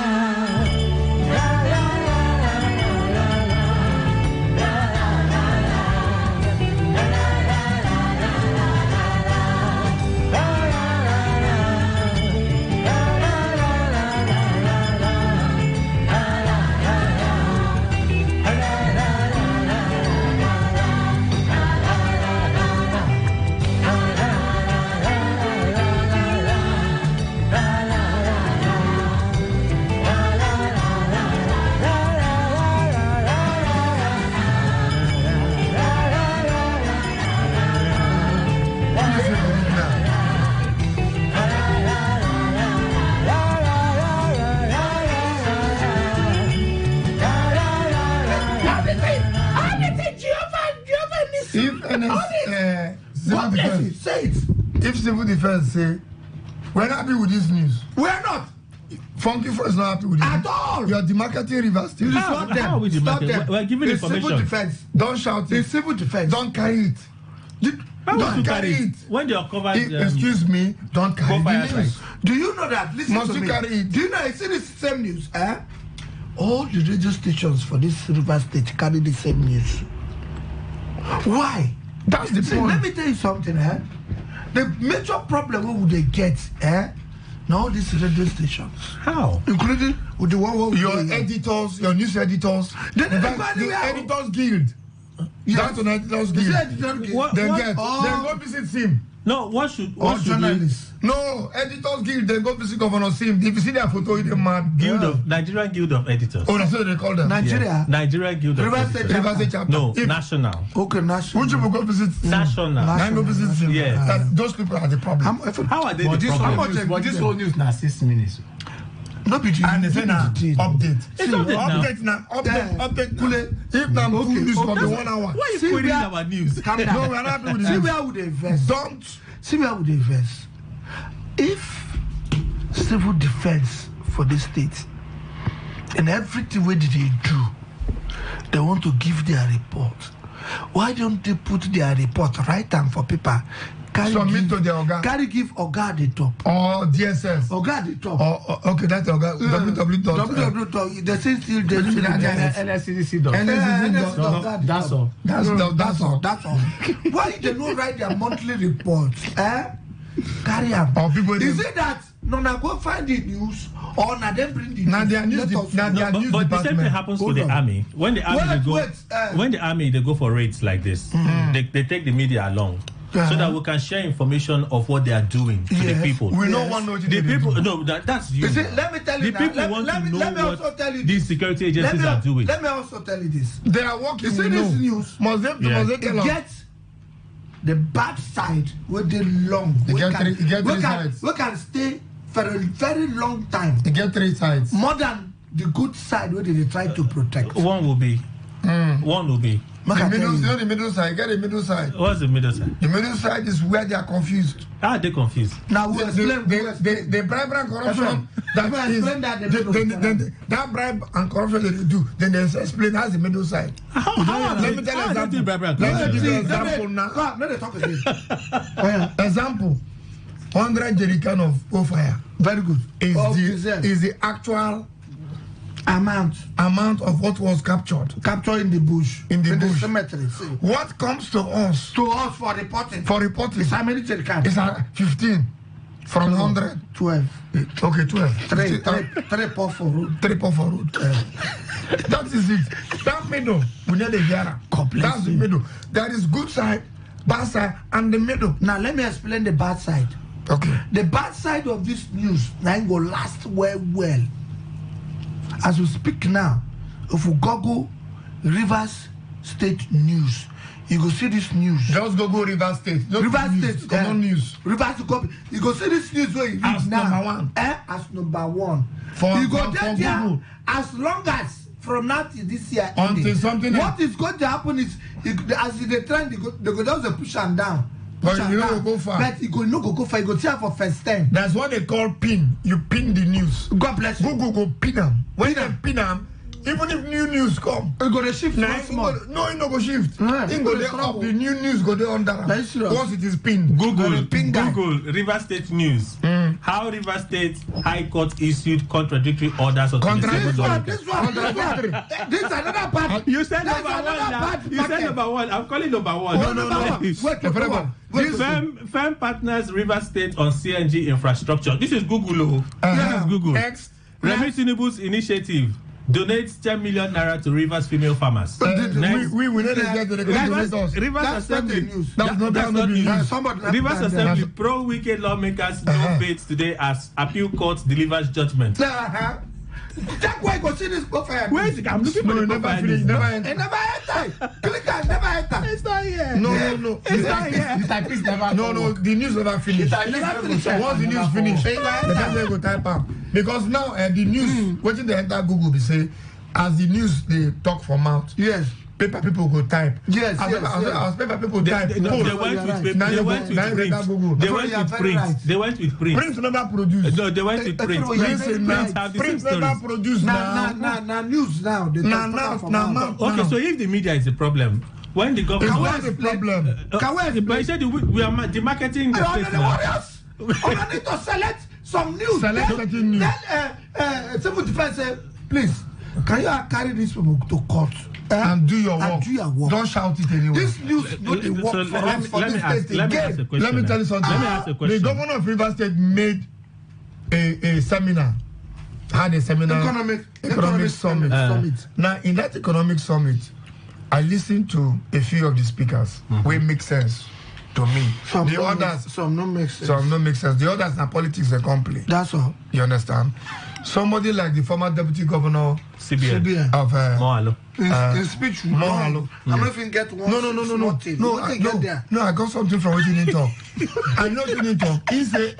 If civil defense say, we're not happy with this news.
We're not.
Funky Fresh is not happy with it.
At all.
You are demarcating Rivers State.
Stop them. Stop them.
We're giving
it's
information.
Civil defense.
Don't shout it.
It's civil defense.
Don't carry it. Don't carry it.
When they are covered...
excuse me, don't carry the news.
Do you know that? Listen
Must
to
you
me.
carry it?
Do you know, it's in the same news, all the radio stations for this River State carry the same news. Why?
That's the point.
Let me tell you something, The major problem what would they get, now these radio stations.
How?
Including with the one
your editors, your news editors, the editors guild.
Yes.
That's an editors guild. Then go visit him.
No, what should
journalists? No, editors guild. Then go visit Governor Sim. If you see their photo, you're mad.
Nigerian Guild of Editors.
Oh, that's what they call them.
Nigeria.
Yes. Nigerian Guild of Editors.
Rivers State chapter.
No, national.
Okay, national.
Which people go visit?
National.
Go visit Sim.
Yeah.
Those people are the problem.
How are they the problem?
But this whole news now 6 minutes.
No be
and they say update.
It's update
now. Update. If now news for the 1 hour.
Why are you quoting our news?
Calm down.
No, we are not happy with the
See
news.
where would they invest?
Don't.
See where would they invest? If civil defense for the state and everything what did they do, they want to give their report. Why don't they put their report right down for people?
Submit to the Oga.
Carry give Oga at the top.
Or DSS.
Oga at the top.
Okay, that's Oga.
www. They say still there should be
NSCDC. That's all.
That's all.
Why they don't write their monthly reports? Carry up. Is it that no na go find the news or na them bring the news?
But the same thing happens to the army. When the army when the army they go for raids like this, they take the media along. So that we can share information of what they are doing to the people.
We don't want to know
the people. No, that's you.
Let me tell you.
The people want to know what these security agencies are doing.
Let me also tell you this.
They are working.
You see this news?
Must they tell us?
Get the bad side with the long. We can stay for a very long time.
You get 3 sides.
More than the good side where they try to protect.
One will be.
The middle, you know the middle side. Get the middle side.
What's the middle side?
The middle side is where they are confused.
How are they confused?
Now we explain the bribe and corruption. That bribe and corruption that they do. Then they explain how's the middle side. Let me tell you example. Let me give you example now. Let me talk again. Example: 100 jerrycan of fire. Very good. Is the actual amount of what was captured in the bush, in the cemetery. What comes to us for reporting is how many jerrycans? It's 15 from 100. 12. Okay, 12. 3 pour for road. That is it. That middle, we need a yara. That's the middle. There is good side, bad side, and the middle. Now let me explain the bad side. Okay. The bad side of this news now go last well. As we speak now, if we Google Rivers State News, you go see this news. Just Google Rivers State. Rivers State. Common news. Rivers State. You go see this news where you read as now. Number one. As number one. You go there as long as from now to this year. Until something. What is going to happen is, as the trend, they go just push them down. But you don't go far. But you go far. You go see for first time. That's what they call pin. You pin the news. God bless you. Go pin them. When you pin them, even if new news come, you go to shift. No, you no go shift. You go there up. The new news go there under. Once it is pinned. Google
River State News. How River State High Court issued contradictory orders on
This one. This is another part.
You said number one. You said number one. I'm calling number one.
No.
Wait, firm partners River State on CNG infrastructure. This is Google. This is Google. Remi Tinubu's initiative donates 10 million naira to Rivers female farmers.
We need to get to the
Rivers Assembly. That's not news. Rivers Assembly pro-wicked lawmakers no faith today as appeal court delivers judgment.
That's why I go see this profile.
Wait, I'm looking for the profile.
Never enter. Click and never enter.
It's not here.
No.
It's not here.
The typist never. No. The news never finished. Once the news finish, the person go type out. Because now the news, watching the enter Google, they say, as the news they talk from mouth. Yes. Paper people go type. Yes. As paper people type.
They went with print.
Print never produced.
No, they went with print.
Print never produced. Now news now. Now.
Okay, so if the media is the problem, when the government...
What's the problem?
But you said we are the marketing the state now.
We need to select some news. Select news. Then civil defense say, please, can you carry these people to court? And do your work. Don't shout it anyway. This news not the work for us for this state again. Let me tell you something. The governor of Rivers State made a seminar. Had a seminar. Economic summit. Now, in that economic summit, I listened to a few of the speakers. Which make sense to me. Some don't make sense. The others are politics accomplished. That's all. You understand? Somebody like the former deputy governor
CBN
of
Mohalo.
In speech, Mohalo. I'm not even get one. No. I got something from what he talk. I know what he talk. He say,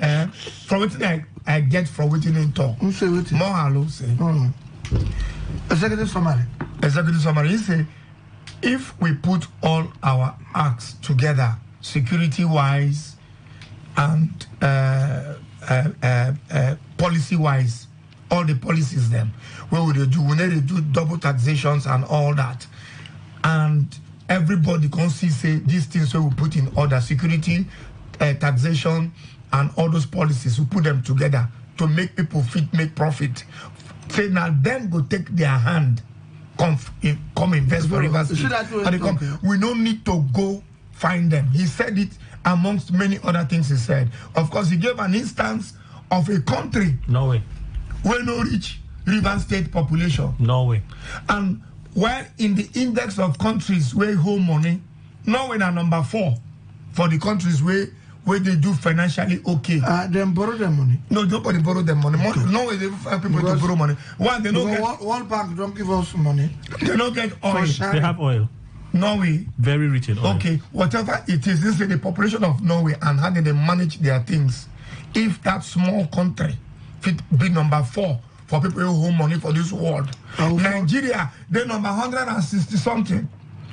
from what I get from what he talk. Who say what? Mohalo say. Executive summary. He say, if we put all our acts together, security-wise and policy-wise, all the policies them, what would they do? We need to do double taxations and all that. And everybody can see, say, these things we put in order, security, taxation, and all those policies, we put them together to make people make profit. Say now, them go take their hand, come invest for Rivers. We don't need to go find them. He said it amongst many other things he said. Of course, he gave an instance of a country.
Norway.
Where no rich Rivers State population.
Norway.
And where in the index of countries where hold money, Norway are number 4 for the countries where they do financially okay. Them borrow their money. No, nobody borrow their money. Norway they find people to borrow money. Why they don't get one bank don't give us money. They don't get oil.
They have oil.
Norway
very rich in oil.
Okay, whatever it is, this is the population of Norway and how they manage their things. If that small country fit be number 4 for people who hold money for this world, Nigeria they number 160 something.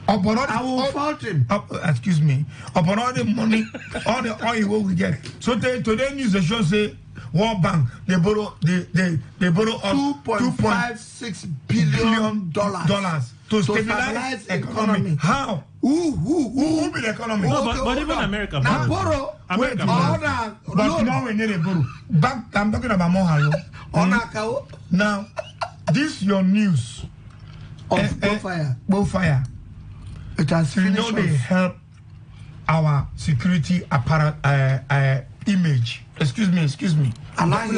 Upon all
I will fault him.
Excuse me. Upon all the money, all the oil we get. So today news the show say World Bank they borrow
2.56 billion dollars
to stabilize economy. How? Who be the economy?
No, but even America.
Now borrow.
America.
But now we need a borrow. Back. I'm talking about Mohalo. Now, this your news.
Of
Bonfire.
It has finished.
They help our security apparat image. Excuse me.
Allow me.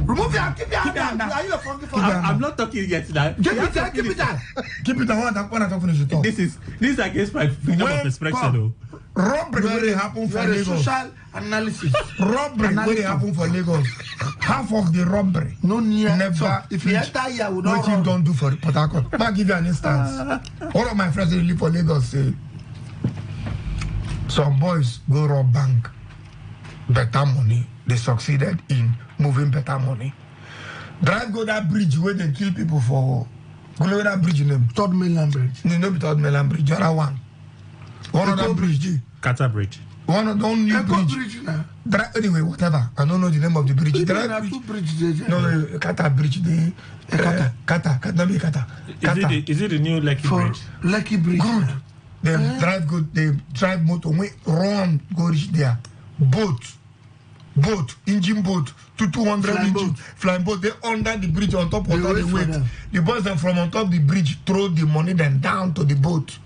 Remove your keep your hand down. Are you a funky for
I'm not talking yet now.
Keep it down.
Keep it down. When I talk finish the talk.
This is against my freedom of expression though.
Robbery will happen for Lagos.
Social analysis.
Robbery will happen for Lagos. Half of the robbery.
No near.
Never.
So if you enter here, we don't
what you don't do for Port Harcourt. I'll give you an instance. One of my friends who live for Lagos say some boys go rob bank. Better money. They succeeded in moving better money. Drive go that bridge where they kill people for. Go that bridge name.
Third Mainland Bridge.
No, be Third Mainland Bridge. The other one. One of that bridge.
Qatar Bridge.
One of the only bridge. Anyway, whatever. I don't know the name of the bridge.
There are two bridges.
No, Qatar Bridge. Qatar.
Is it the new Lekki Bridge?
Lekki Bridge.
Good. They drive good. They drive motor. Run go reach there. Boat, engine boat, 200 engine, flying boat. They under the bridge on top of the weight. The boys then from on top of the bridge throw the money then down to the boat.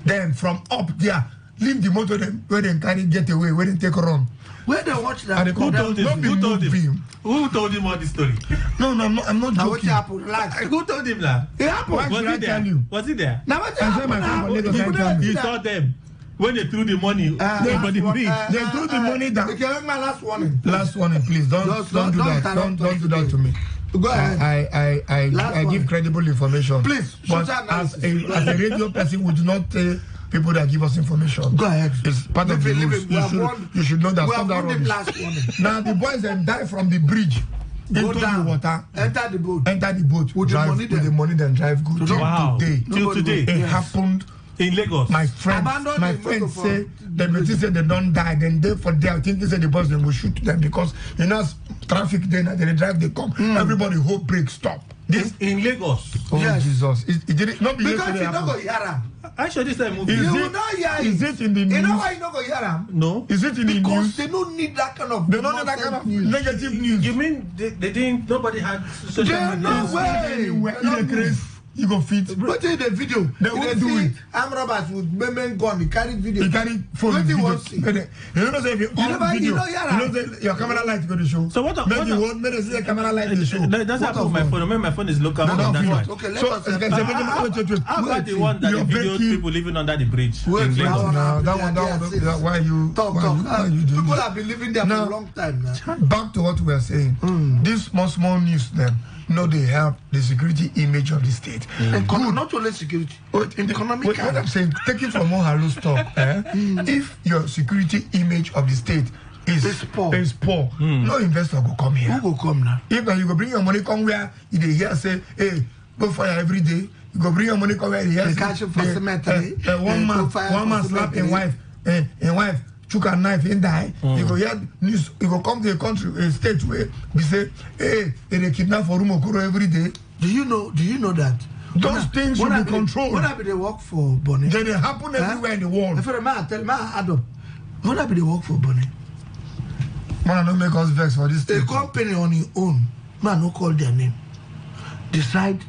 Then from up there, leave the motor where they carry get away, where they take a run.
Where they watch that?
Who told him? Who told him all this story?
No, I'm not joking.
What happened? Relax.
Who told him that?
It happened.
Was he there?
Now what happened?
You saw them. When they threw the money,
they threw the money down.
Okay, make my last warning.
Last warning, please. Don't do that. Don't do that to me.
Go ahead.
I give credible information.
Please.
But as a radio person, we do not tell people that give us information.
Go ahead.
It's part of the rules. You should know that. Stop that rubbish. Now the boys then die from the bridge. Into the water.
Enter the boat.
With the money then drive good.
Wow. Till today.
It happened.
In Lagos,
my friend say the military say they don't die. Then they for there, I think they say the boys then will shoot them because traffic then they drive they come. Everybody hope break stop.
This in Lagos.
Oh yes. Jesus! It didn't not be
because you don't go hear him.
Actually, this is a movie.
You will not hear it.
Is it in the news?
You know why you don't go hear him?
No.
Is it in the news?
Because they don't need that kind of.
They don't need that kind of negative news.
You mean they didn't? Nobody had social media.
No way.
You go fit.
But in the video,
they won't do it.
I'm robbers with women gun. He carry video.
He carry phone video. You know say if you on video, your camera light go to show.
So what?
Maybe maybe see the camera light to show.
That's happen my phone. Remember my phone is local.
That's
why.
Okay, let us.
How about the one that the video people living under the bridge?
Wait,
that one. Why you
talk? People have been living there for a long time now.
Back to what we are saying. This small news then. No, they help the security image of the state.
Not only security, economic.
What I'm saying, taking from Mohalo's talk, if your security image of the state is poor, no investor will come here.
Who will come now?
If you go bring your money, come where you hear say, hey, go fire every day. You go bring your money, come where you hear say, one man slap a wife. Chook a knife and die. You go hear news. You go come to a country, a state where we say, hey, they kidnap for Rumokuro every day.
Do you know that?
Those things should be controlled.
When they work for Bonnie?
They happen everywhere in the world.
If a man tell me, Adam, when they work for Bonnie?
Man, don't make us vex for this thing.
A company on your own, man, no call their name. Decide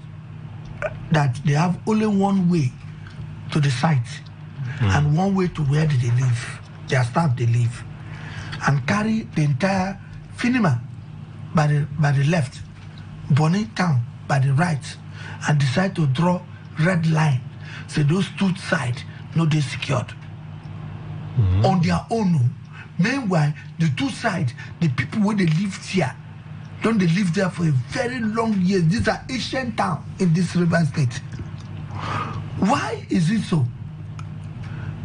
that they have only one way to the site and one way to where they live. Their staff they live, and carry the entire Finima by the left, Bonny Town by the right, and decide to draw red line. So those two sides no they secured on their own. Meanwhile, the two sides, the people where they live here, don't they live there for a very long years. These are ancient town in this river state. Why is it so?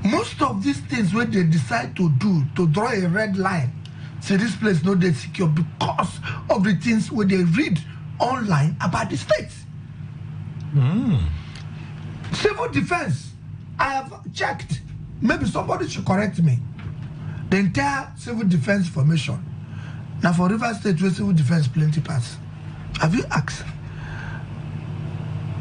Most of these things where they decide to do, to draw a red line, say this place no they secure because of the things where they read online about the states. Civil defense I have checked. Maybe somebody should correct me. The entire civil defense formation. Now for River State, where civil defense plenty pass. Have you asked?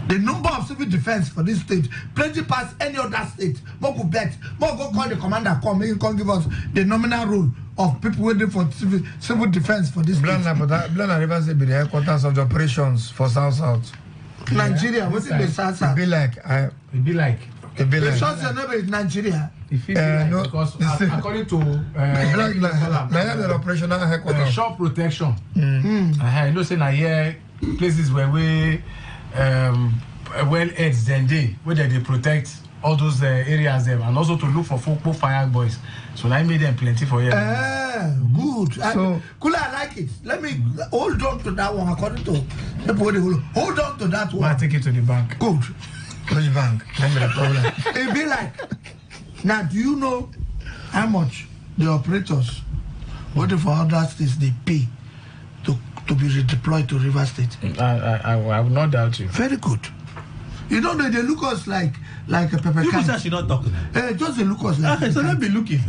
The number of civil defense for this state plenty pass any other state. More go bet. More go call the commander. Come give us the nominal role of people waiting for civil defense for this state.
Blana River State be the headquarters of the operations for South.
Nigeria, what's in the South?
It be like.
The short number is Nigeria.
If it like, because according to
the operational headquarters.
shop protection, you know, saying here places where we well aids then where they protect all those areas there, and also to look for folk fire boys. So I made them plenty for you.
Good. So cool, I like it. Let me hold on to that one according to the body. Hold on to that one.
I take it to the bank.
Good.
Which bank? Remember the problem.
It be like, now do you know how much the operators waiting for other states they pay to be redeployed to River State?
I will not doubt you.
Very good. You don't know, they look us like a pepper
You
can.
say I should not talk.
Just they look us like.
Okay, so let me look it.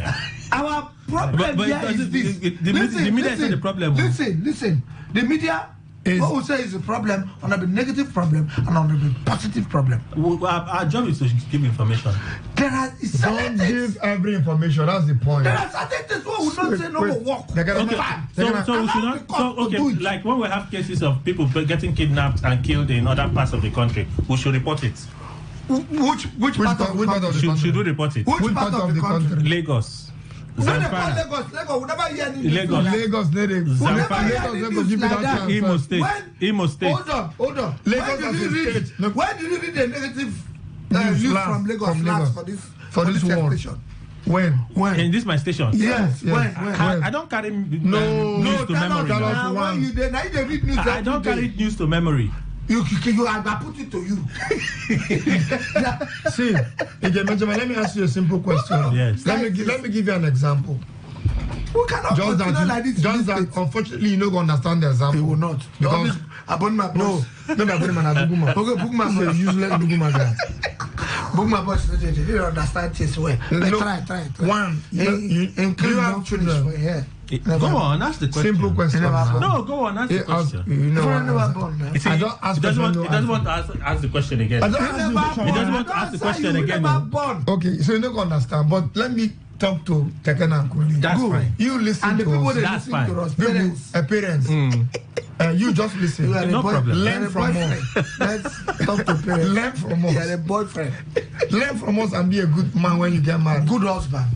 Our problem
but
here is this.
The media is not the problem.
Listen. The media. What we say is a problem, on a negative problem, and on a positive problem.
Our job is to give information.
There are
don't give every information. That's the point.
There are certain things where we don't say no more work.
So we should not. So okay, like when we have cases of people getting kidnapped and killed in other parts of the country, we should report it.
Which part of the country?
Should we report it?
Which part of the country?
Lagos.
Zamfara. Lagos, we never hear anything.
Lagos,
Imo State.
Hold on. Where did you read the negative news from Lagos for this station?
When?
In this my station?
Yes. When?
I don't carry news to memory. I don't carry news to memory.
You I put it to you.
See, let me ask you a simple question.
Yes.
Let me give you an example.
We cannot continue like this.
Just that, unfortunately, you don't understand the example.
He will not.
Because
no,
Buguma.
Okay, Buguma
is a useless Buguma guy.
Buguma boss, you don't understand this way. Try.
One, you have children.
Go on, ask the question.
Simple question.
No, go on, ask the question.
You know
what? I don't ask. He doesn't want to ask the question again. He doesn't want to ask the question again.
Okay, so you don't understand. But let me talk to Tekena and Kuli.
That's fine.
You listen
and
to
the people
us.
That's fine. To us.
Parents. You just listen.
You are
no problem.
Learn from us.
Let's talk to parents.
Learn from us.
You are a boyfriend.
Learn from us and be a good man when you get married.
Good husband.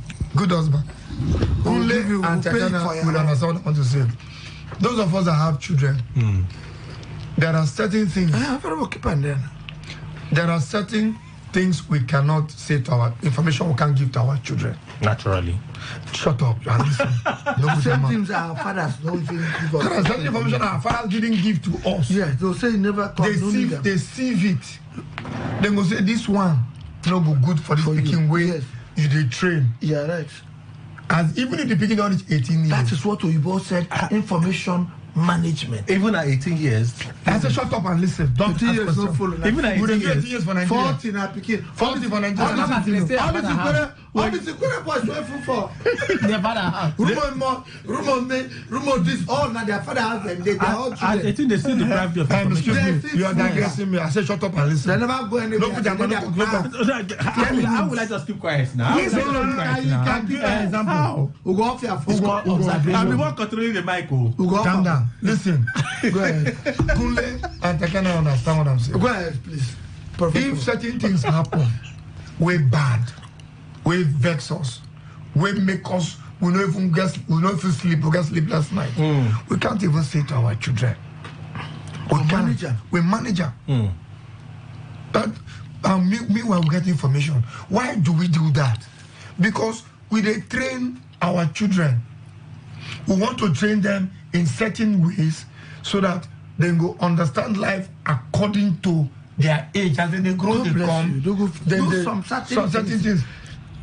Kule and Tekena will understand what I want to say. Those of us that have children, there are certain things. There are certain things we cannot say to our information we can't give to our children.
Naturally.
Shut up and listen.
Same things our fathers don't even give us.
There are certain information our fathers didn't give to us.
Yes, they'll say never come.
They sieve it. They go say this one no go good for the picking way.
Yes.
You dey train.
Yeah, right.
And even if the picking don't reach 18 years.
That is what Oyibo said, information management.
Even at 18 years.
I said shut up and listen. Don't ask questions.
Even at 18
years for Nigeria.
40 na pikin.
40 for Nigeria.
All the Sequoia boys were full for.
Their father house.
Rumor this, all now their father house and they all
children. I think they still deprived of information.
Excuse me, you are digressing me. I said shut up and listen.
They never go anywhere.
How will I just keep quiet now?
You can give an example. We go off your phone.
I'm the one controlling the mic.
Calm down. Listen.
Go ahead.
Kule and Tekena understand what I'm saying.
Go ahead, please.
If certain things happen, we're bad. We vex us. We make us. We don't even sleep. We get sleep last night. We can't even say to our children. We manage them. That meanwhile we get information. Why do we do that? Because we they train our children. We want to train them in certain ways so that they go understand life according to their age. As they grow, they come.
Do some certain things.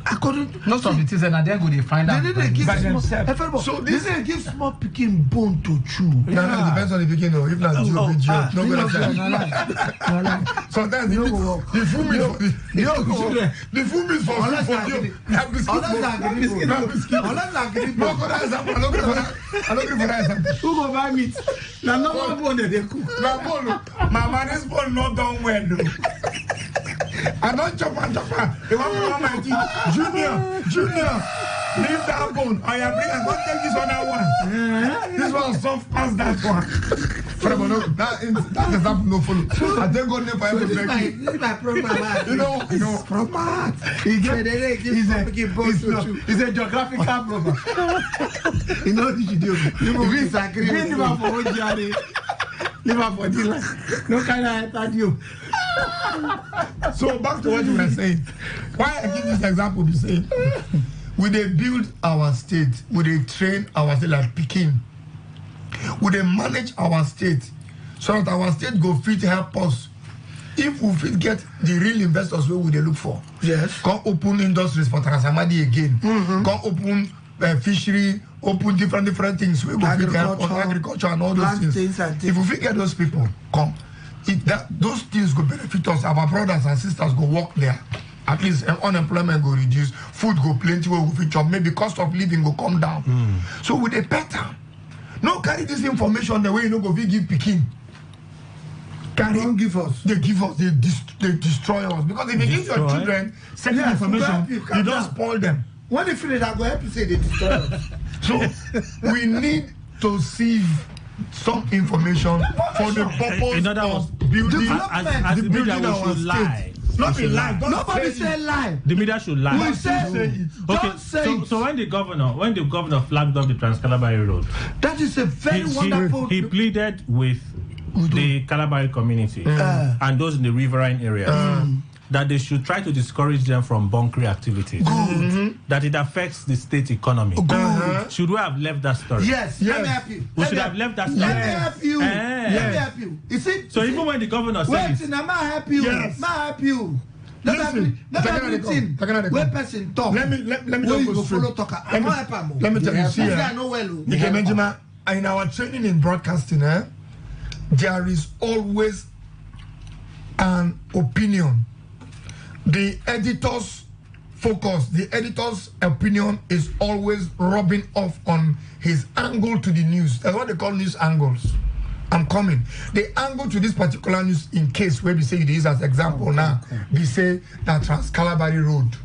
according to
most of the things and then go they find out
they give
by
small,
themselves.
so this they give small picking bone to chew.
Yeah, it depends on the picking though. If not Jew, no go sometimes the food means for you.
Who go buy meat? Now no one bone they cook.
My man is born not done well though. I don't chop and chop. They want to my teeth. Junior, leave that bone. I am bringing. I'm going to take this other one. This one soft as that one. That example no follow. I thank God for every
This is my program.
You know.
Program.
It's a geographical program.
You know what you do. You disagree.
Leave her for Ojari. Leave her for Dila. No kind of you.
So back to what you were saying. Why I give this example to say, we they build our state, we they train our state like Peking, we they manage our state so that our state go fit help us. If we fit get the real investors where we they look for.
Yes.
Come open industries for Transamadi again. Come open fishery, open different things. We go fit help on agriculture and all those things. If we fit get those people, come. Those things go benefit us. Our brothers and sisters go work there. At least unemployment go reduce. Food go plenty where we fit chop. Maybe cost of living go come down. So with a better, no carry this information the way you know go give Peking.
Don't give us.
They give us. They destroy us because if you give your children certain information, you don't spoil them.
When they finish, I go help you say they destroy us.
So we need to sieve some information for the purpose of building
as the media should lie.
Not be lie.
Nobody say lie.
The media should lie.
We say it. Don't say it.
So when the governor flagged up the Trans-Calabari Road,
that is a very wonderful.
He pleaded with the Calabari community and those in the riverine areas that they should try to discourage them from bunkering activities. That it affects the state economy. Should we have left that story?
Yes. Let me help you.
We should have left that story.
Let me help you. Let me help you. You see?
So even when the governor said
wait, I might help you.
Yes.
Might help you.
Listen,
where person talk.
Let me just go
follow talker.
Let me tell you. See,
I know well.
Benjamin, in our training in broadcasting, there is always an opinion. The editor's focus, the editor's opinion is always rubbing off on his angle to the news. That's what they call news angles. I'm coming. The angle to this particular news, in case where we say it is as example now, we say that Trans-Calabari Road,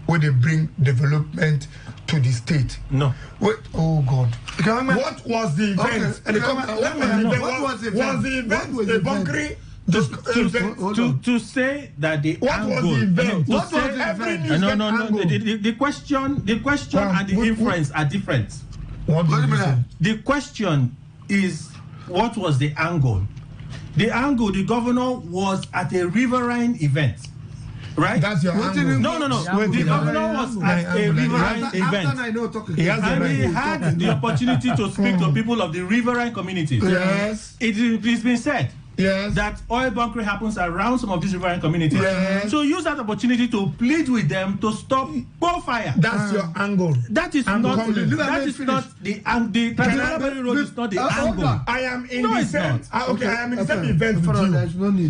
where they bring development to the state.
No.
Wait, oh God. What was the event?
What was the event?
Was the event the bunkering?
To say that the angle,
was the event?
What was the event?
No. The question and the inference are different.
What do you mean?
The question is, what was the angle? The angle, the governor was at a riverine event, right?
That's your angle.
No. The governor was at a riverine event. And he had the opportunity to speak to people of the riverine communities.
Yes.
It's been said.
Yes.
That oil bunkering happens around some of these riverine communities.
Yes.
So use that opportunity to plead with them to stop bonfire.
That's your angle.
That is not the Calabari Road is not the angle.
I am in
No,
the
it's
same.
not.
Okay, I am in the same event with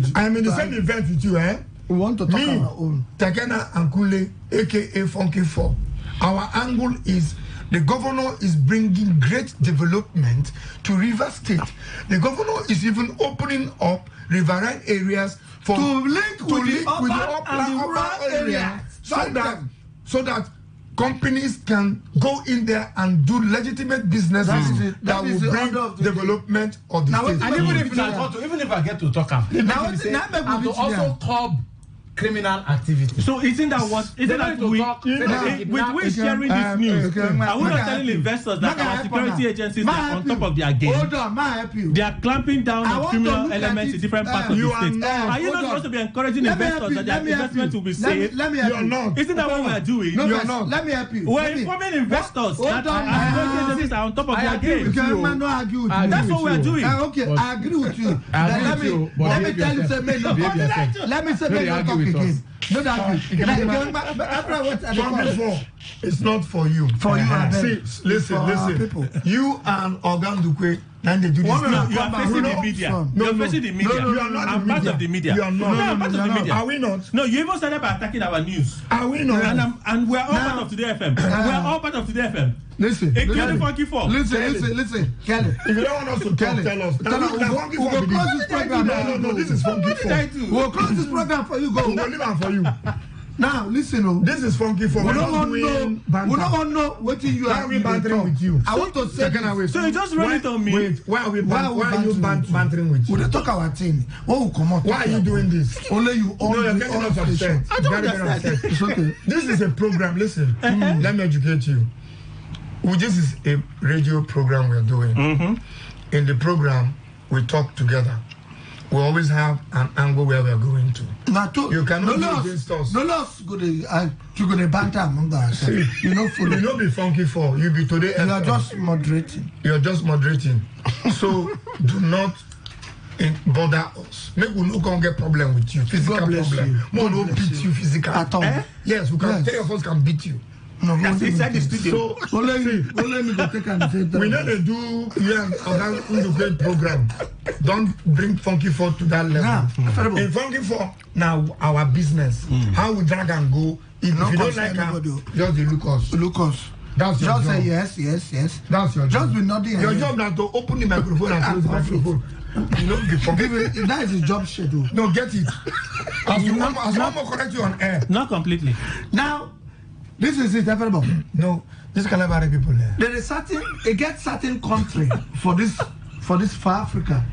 you. I am in the same event with you, eh?
We want to talk
Me,
our own.
Takena and Kule, aka Funky 4. Our angle is the governor is bringing great development to River State. The governor is even opening up riverine areas for
to link with the rural areas.
So that companies can go in there and do legitimate businesses that will bring development of the state.
And even if I get to talk, and to also curb criminal activity.
So isn't that what? Isn't that with which sharing this news? Are we not telling investors that our security agencies are on top of their game?
Hold on,
they are clamping down on criminal elements in different parts of the state. Are you not supposed to be encouraging investors that their investment will be safe?
You're
not.
Isn't that what we are doing?
You're not. Let me help you.
We're informing investors that our security agencies are on top of their game. That's what we are doing.
Okay, I agree with you. Let me tell you something. Let me say again. No, that
Funky 4 is not for you.
For you and them.
See, listen.
People.
You and Organ Dukwe, and they do this.
You are facing the media. You are facing the media.
You are not
I'm part of the media.
You are not.
No, I'm part of the media.
Are we not?
No, you even started by attacking our news.
Are we not?
And we're all part of Today FM. We're all part of Today FM.
Listen.
Including Funky 4.
Listen. Kelly.
If you don't want us to talk, tell us.
We'll close this program.
No, this is Funky 4.
We'll close this program for you. Go.
We'll leave it for you.
Now, listen.
This is Funky 4.
We don't want to know what you are.
Why are we bantering with you?
I want to say
so you just run it on me.
Wait, why are you bantering with you?
We talk our thing.
Why are you doing this?
Only you.
No, you're getting us upset.
I don't understand.
It's okay.
This is a program. Listen, let me educate you. This is a radio program we're doing. In the program, we talk together. We always have an angle where we're going to. You cannot go against us.
No loss. You're going to banter among ourselves. You know,
you not be Funky 4. You be Today.
You are just moderating.
You're just moderating. So do not bother us. Make we no come get problem with you. Physical problem. We no beat you physically.
At all.
Yes, we can. Three of us can beat you.
No,
that's inside the studio.
So only me go take and say that.
We know they do the great program. Don't bring Funky 4 to that level. In Funky 4, now our business, how we drag and go. If you don't like us, just look us.
Look us.
That's your
just
job.
Say yes.
That's your job.
Just be nodding.
Your job now to open the microphone and close the microphone. You know,
that is his job schedule.
No, get it. As one more correct you on air.
Not completely.
Now. This is it, everybody.
No, this can never people there.
There is certain country for this far Africa.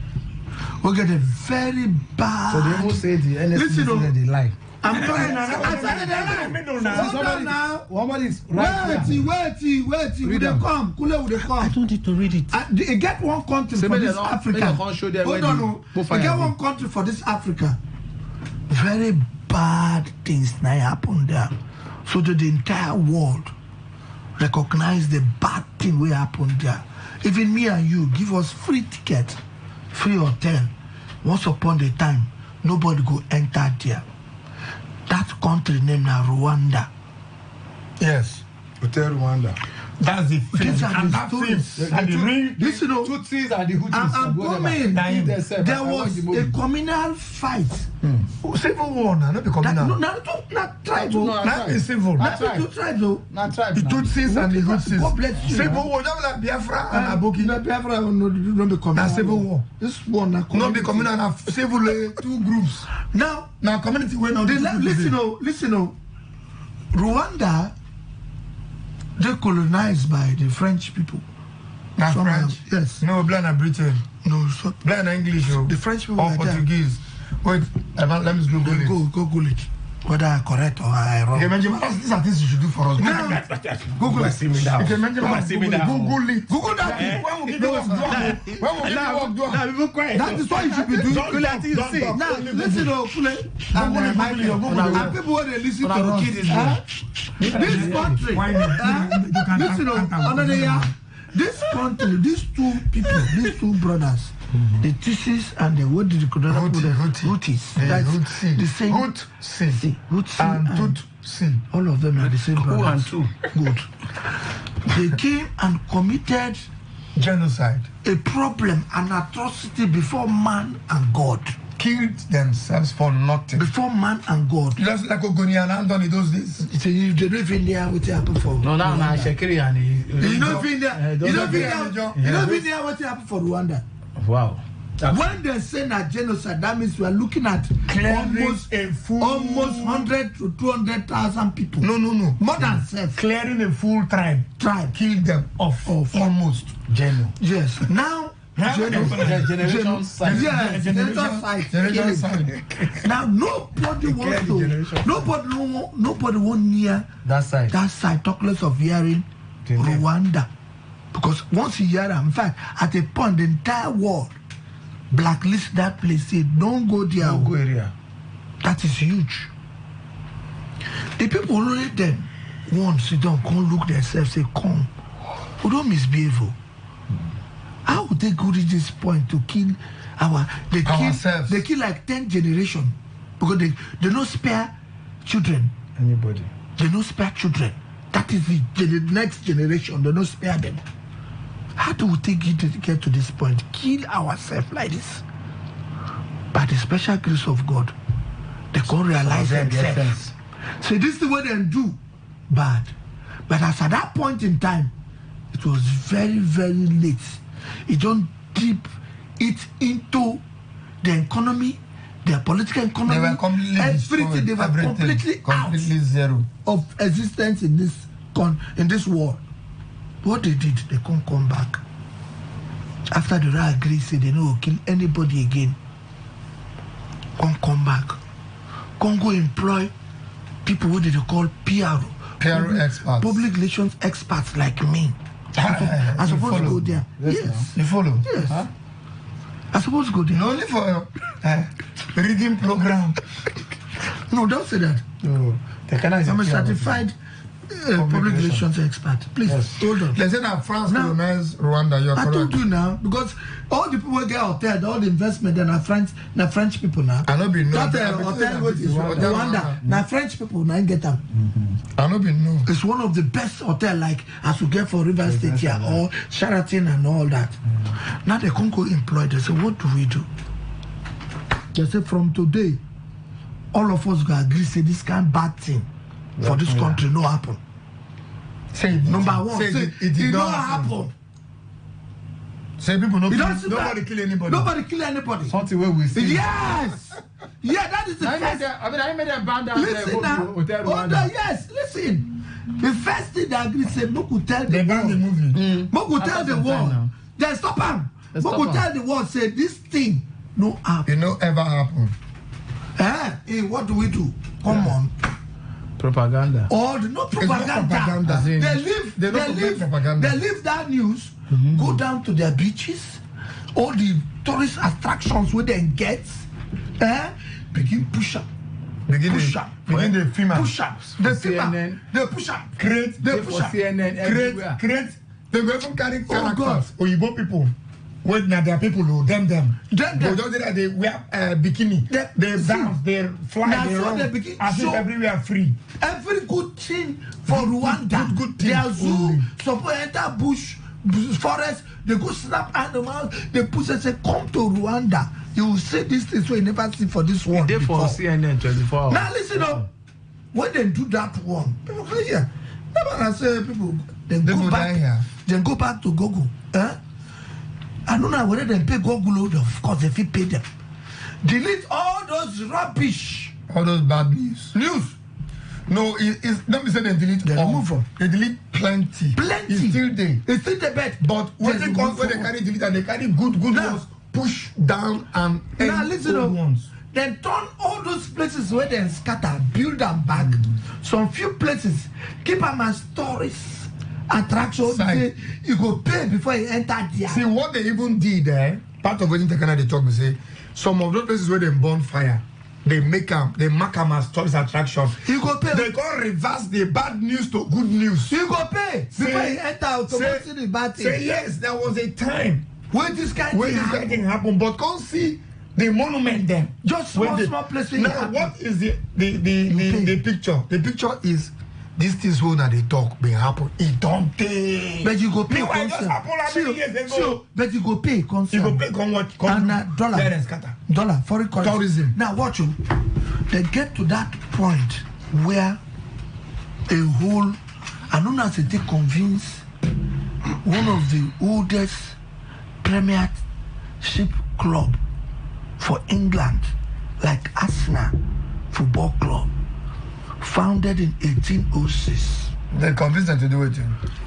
We get a very bad.
So they will say the NSC they lie.
I'm telling now. Somebody is right. Wait. Will they come? Will they come?
I don't need to read it.
They get one country for this Africa. Hold on. They get one country for this Africa. Very bad things now happen there. So that the entire world recognize the bad thing will happen there. Even me and you, give us free ticket, free hotel. Once upon a time, nobody go enter there. That country named Rwanda.
Yes.
Hotel Rwanda.
That's the thing.
These are the stories.
Listen, Tutsis and the Hutus.
I'm coming. There was a communal fight.
Civil war now, not the communal.
Not tribal.
Not the civil.
Not tribal.
Not tribal.
The Tutsis and the Hutus.
God bless you.
Civil war, just like Biafra and Aboki.
Biafra don't be communal.
That's civil war.
This one not
communal. Not civil. Two groups.
Now
community way now.
Listen. Rwanda. They colonized by the French people.
Not French?
Yes.
No, blind and Britain.
No,
blind and English.
The French people
or Portuguese. Wait, let me Google it.
Google it. Whether I correct or I wrong.
Okay, Benjamin, these are things you should do for us.
Google it.
Okay, Benjamin, Google it. Google that. When we give you work,
that is what you should be doing. Now, listen to Kule. And people when they listen to us. This country. Listen to another year. This country, these two people, these two brothers, the Tutsis and the what did you call them? Hutis. That's the same.
Hutsi and Tutsi.
All of them are the same brothers.
Who and two.
Good. They came and committed
genocide.
A problem, an atrocity before man and God.
Killed themselves for nothing.
Before man and God.
Just like Ogoni and Anthony those days.
So you don't even know what happened for.
No, Shekiri and
you don't even know what happened for Rwanda.
Wow.
When they say that genocide, that means we are looking at almost 100 to 200,000 people.
No.
More than self.
Clearing a full tribe.
Kill them off.
Almost.
Genuine.
Yes. Now.
Generation side.
Yes, generation side. Now nobody wants to. Nobody wants near
that side.
Talk less of hearing Rwanda, because once you hear them, in fact, at a point, the entire world blacklist that place. Say don't go there.
Don't go area.
That is huge. The people only then once sit down, come look themselves, say come. We don't misbehave. How would they go to this point to kill ourselves? They kill like 10 generations because they don't spare children.
Anybody.
They don't spare children. That is the next generation. They don't spare them. How do we think it to get to this point? Kill ourselves like this? By the special grace of God, they can't realize themselves. So this is the way they do bad. But as at that point in time, it was very, very late. It don't dip it into the economy, their political economy,
they were completely
everything. They were completely out
zero
of existence in this war. What they did, they can't come back. After the Ra agree, say they don't kill anybody again. Can't come back. Can't go employ people who they call PR
experts,
public relations experts like me. I'm supposed to go there. Yes.
You follow?
Yes. Huh? I'm supposed to go there.
Only for reading program.
No, don't say that.
No.
I'm a certified public relations expert. Please, hold on.
Let's say that France colonized Rwanda. You're correct.
I told you now, because all the people get hotel, all the investment, they're French people now.
I don't be know.
That hotel is Rwanda. Now French people now get them.
I don't be know.
It's one of the best hotel, like as we get for River State here, or Sheraton and all that. Now they can't go employ. They say, what do we do? They say, from today, all of us go agree, say this kind of bad thing for this country no happen.
Say
number one, say it did not happen.
Say people nobody kill anybody.
Nobody kill anybody.
Something where we see.
Yes. Yeah, that is the first.
I made them ban down.
Listen now. Yes, listen. The first thing they agree say, Moku tell the
world. The movie.
Moku tell the world. Then stop him. Moku tell the world, say this thing no happen.
It no ever happen.
Hey, what do we do? Come on.
Propaganda.
Or no propaganda. They leave that news, go down to their beaches, all the tourist attractions where they get, begin push up.
Begin the film.
Push up. They push up.
Create.
They push up.
CNN.
Create. They go even carry characters. Oyibo people. Wait, now there are people who them. They wear bikini. They dance, they fly, they run. As if everywhere free.
Every good thing for Rwanda.
Good thing.
They are zoo, suppose enter bush, forest, they go slap animals, they push and say, come to Rwanda. You will say this thing so you never see for this one.
They for CNN 24 hours.
Now listen up. When they do that one, people say, yeah. Never I say people, then go back. Then go back to Google. I don't know whether they pay Google, of course, if you pay them. Delete all those rubbish.
All those bad news. No, let me say they delete all. They delete plenty. It's still there.
It's still there,
but when they come, when they carry delete and they carry good ones, push down and
now listen up. Ones. Then turn all those places where they scatter, build them back. Some few places, keep them as stories. Attraction, say, you go pay before you enter there.
See what they even did part of when they talk, we say some of those places where they burn fire, they mark them as tourist attraction.
You go pay.
They go reverse the bad news to good news.
You go pay before you enter to see the bad thing.
Say yes, there was a time
when this kind of
thing happened, but can't see the monument then.
Just small place.
Now what is the picture? The picture is these things when they talk may happen. It don't pay.
But you go pay.
It just happened how many years ago?
But you go pay.
You go pay what?
And dollar foreign currency.
Tourism.
Now watch you. They get to that point where a whole, I don't know how to convince one of the oldest Premiership club for England, like Arsenal Football Club, founded in 1806.
They convinced them to do it.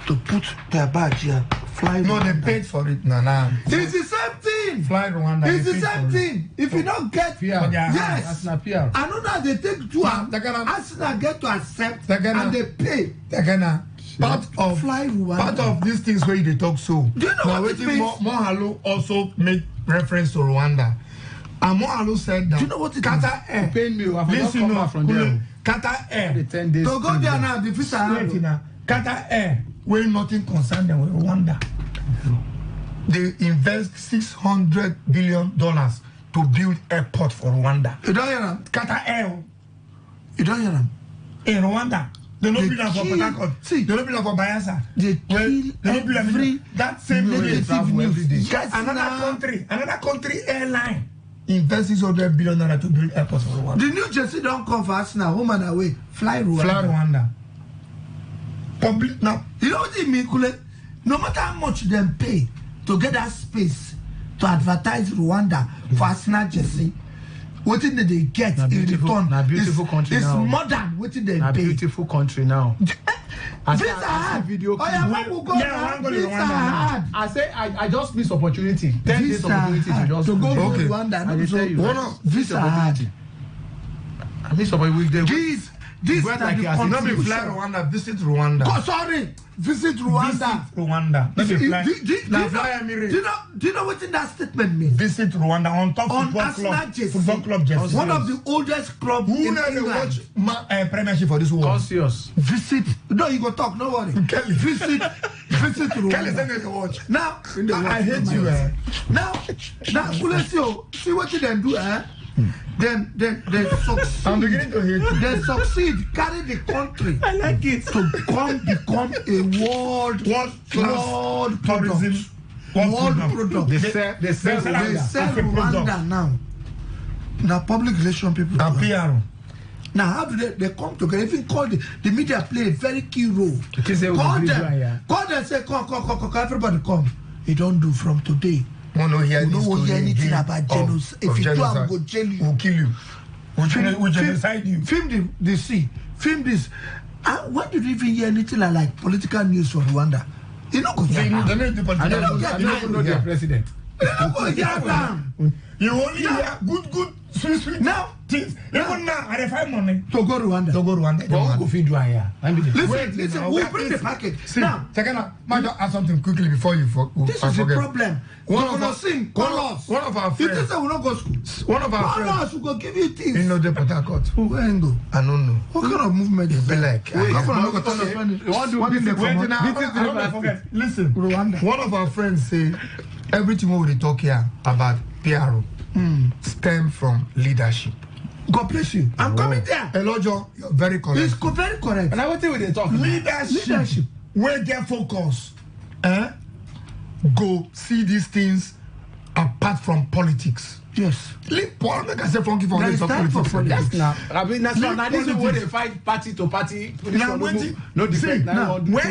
To put their badge here, fly.
No, Rwanda. They paid for it. Nah.
It's the same thing.
Fly Rwanda.
It's the same thing. If you don't get
PR,
yes,
Arsenal PR.
I know that they take two. Arsenal get to accept and they pay.
Part of these things where they talk so.
Do you know
now,
what it means?
Mohalo also made reference to Rwanda. And Mohalo said that.
Do you know what it
Qatar Air.
Pain me. Listen
from there. Qatar Air.
The 10 days.
So go there now. The visa.
Qatar Air. Where nothing concerned them with Rwanda. They invest $600 billion to build airport for Rwanda.
You don't hear that?
Qatar Air.
You don't hear them?
In Rwanda, they don't build them for Port Harcourt. See, they don't build them for Bayelsa.
They kill every
that same
negative news.
Another country airline invests $600 billion to build airports for Rwanda.
The New Jersey don't come fast now. Home and away. Fly
Rwanda.
Public now. You know what they mean, Kule? No matter how much them pay to get that space to advertise Rwanda for Arsenal jersey, what did they get in return?
A beautiful country
it's
now.
It's more than what did they
pay.
A
beautiful country now.
I
video clip.
I
say I just miss opportunity. 10 days opportunity to just
to go to Rwanda.
I tell you.
Visa opportunity.
I miss opportunity.
This
like not be fly Rwanda, visit Rwanda.
Oh, sorry, visit Rwanda.
Visit Rwanda. Not be fly.
Do you know what that statement means?
Visit Rwanda on top
on
football club jersey.
One of the oldest clubs in England.
Premiership for this world.
Conscious.
Visit. No, you go talk. No worry.
Kelly.
Visit Rwanda.
Kelly, send me the watch.
Now,
I hate you.
Now, see what you then do, Then they succeed.
I'm beginning to hate you.
They succeed, carry the country.
I like it.
To become a world tourism. World product.
They sell
Rwanda now. Now public relation people.
And PR.
Now how do they come together? Even call the media play a very key role. Call them, say come, everybody come. You don't do from today.
We don't hear
anything about genocide. If you do, I will go jail you.
We'll kill you. We'll genocide you.
Film the sea. Film this. Why did you even hear anything like political news from Rwanda? You know,
I don't know the president. You only hear good, sweet.
Now,
even now, I find money
to go Rwanda.
But who go feed you here?
Listen, we'll bring the package.
See,
now,
might add something quickly before you forget.
This is the problem.
One of our friends.
You say we not go school.
One of our friends.
Call us, we go give you things.
You know the Port Harcourt.
Who ain't go?
I don't know.
What kind of movement is
be like? Listen,
Rwanda.
One of our friends say everything we talk here about PRO stem from leadership.
God bless you. I'm coming there.
Elojo, you're very correct.
It's very correct.
And I want to talk
leadership. Where get focus. Go see these things apart from politics.
Yes.
Leave Paul, like I said, funky for politics.
That's now. I mean, that's not. This is where they fight party to party.
Now, when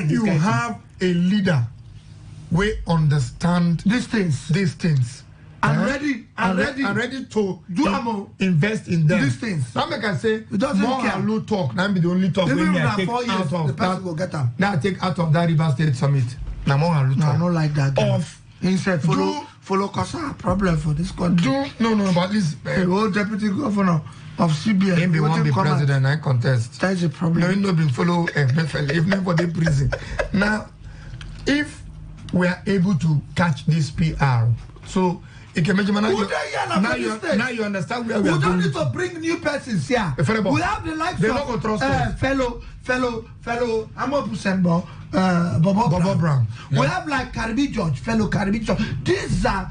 you have a leader, we understand
these things. I'm ready
to invest in them.
These things.
Now make I say
more
and low talk. Now be the only talk
when
I take
4 years, the person will get them.
Now take out of that River State Summit. Now more and low talk.
I don't like that.
Off.
He said follow cause a problem for this country.
No, but this
the old deputy governor of CBN.
He be one be president. I contest.
That is a problem.
No, he no been follow even for the prison. Now, if we are able to catch this PR, so it can imagine now you understand where we are going.
We don't need to bring new persons here. We have the likes of fellow Amobu Sembo, Bobo Brown. Yeah. We have like Caribbean George, fellow Caribbean George. These are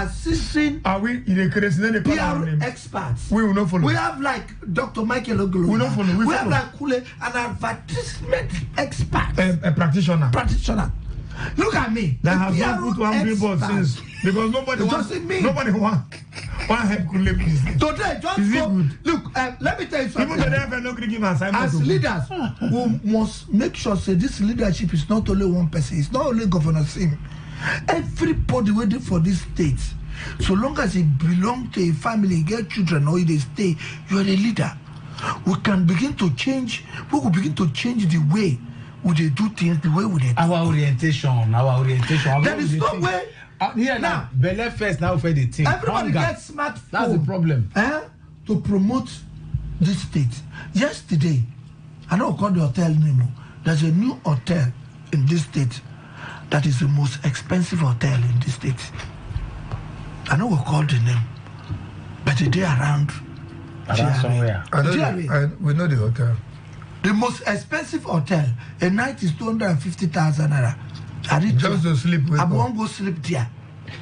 seasoned PR experts.
We will not follow.
We have like Dr. Michael Ogulu.
We will not follow.
We have like Kule, an advertisement expert.
A practitioner.
Look at me.
That has not put one billboard since because nobody want help Kule business.
Today, just go. Look, let me tell you something.
Even the no give assignment.
As leaders, we must make sure say this leadership is not only one person. It's not only Governor Sim. Everybody waiting for this state. So long as it belong to a family, get children, or they stay, you are a leader. We can begin to change. We will begin to change the way. Would they do things the way would they do?
Our orientation.
There is no way.
Here now, Belle first now for the team.
Everybody gets smartphone.
That's the problem.
To promote this state. Yesterday, I don't call the hotel name. There's a new hotel in this state that is the most expensive hotel in this state. I know we call the name, but the day around
somewhere.
We know the hotel.
The most expensive hotel, a night is 250,000 naira.
Just to sleep with.
I won't go sleep there.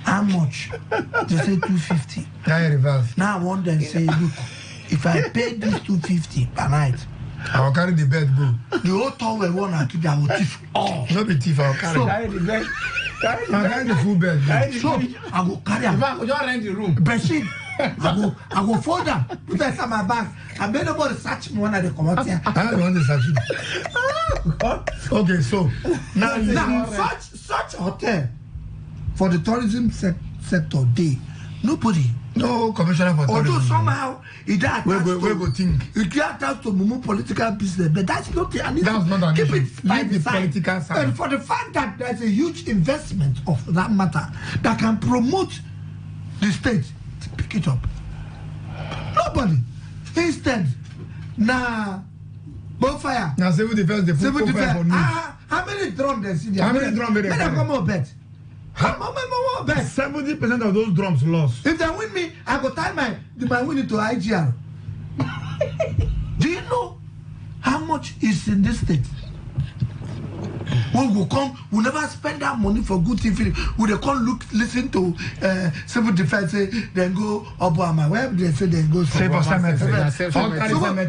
How much? They say 250.
Now reverse.
Now I want them to say, look, if I pay this 250 per night,
I will carry the bed, go.
The whole town will want to keep. I will thief all.
Not be thief, I will carry.
So,
Carry the bed.
I carry the full bed.
So I go carry.
If I go just rent the room.
Bedsheet. I go fold them. Put that in my bag. And then nobody search me when I come out here.
I don't want to search you. Okay, so
now such hotel for the tourism sector day. Nobody.
No commissioner for tourism.
Although somehow it got
we go think.
It got attached to Mumu political business, but that's not the
That's not an issue.
Keep it
the political side.
And for the fact that there's a huge investment of that matter that can promote the state to pick it up. Nobody. Instead, bonfire.
Now civil defense, the
civil defense.
For news.
How many drums they see there?
How many drums they
come on bet.
70% of those drums lost.
If they win me, I go tie my winning to IGR. Do you know how much is in this state? When we come, we never spend that money for good TV. We they come listen to civil defense, then go Obama. Where they say they go
Save cemetery.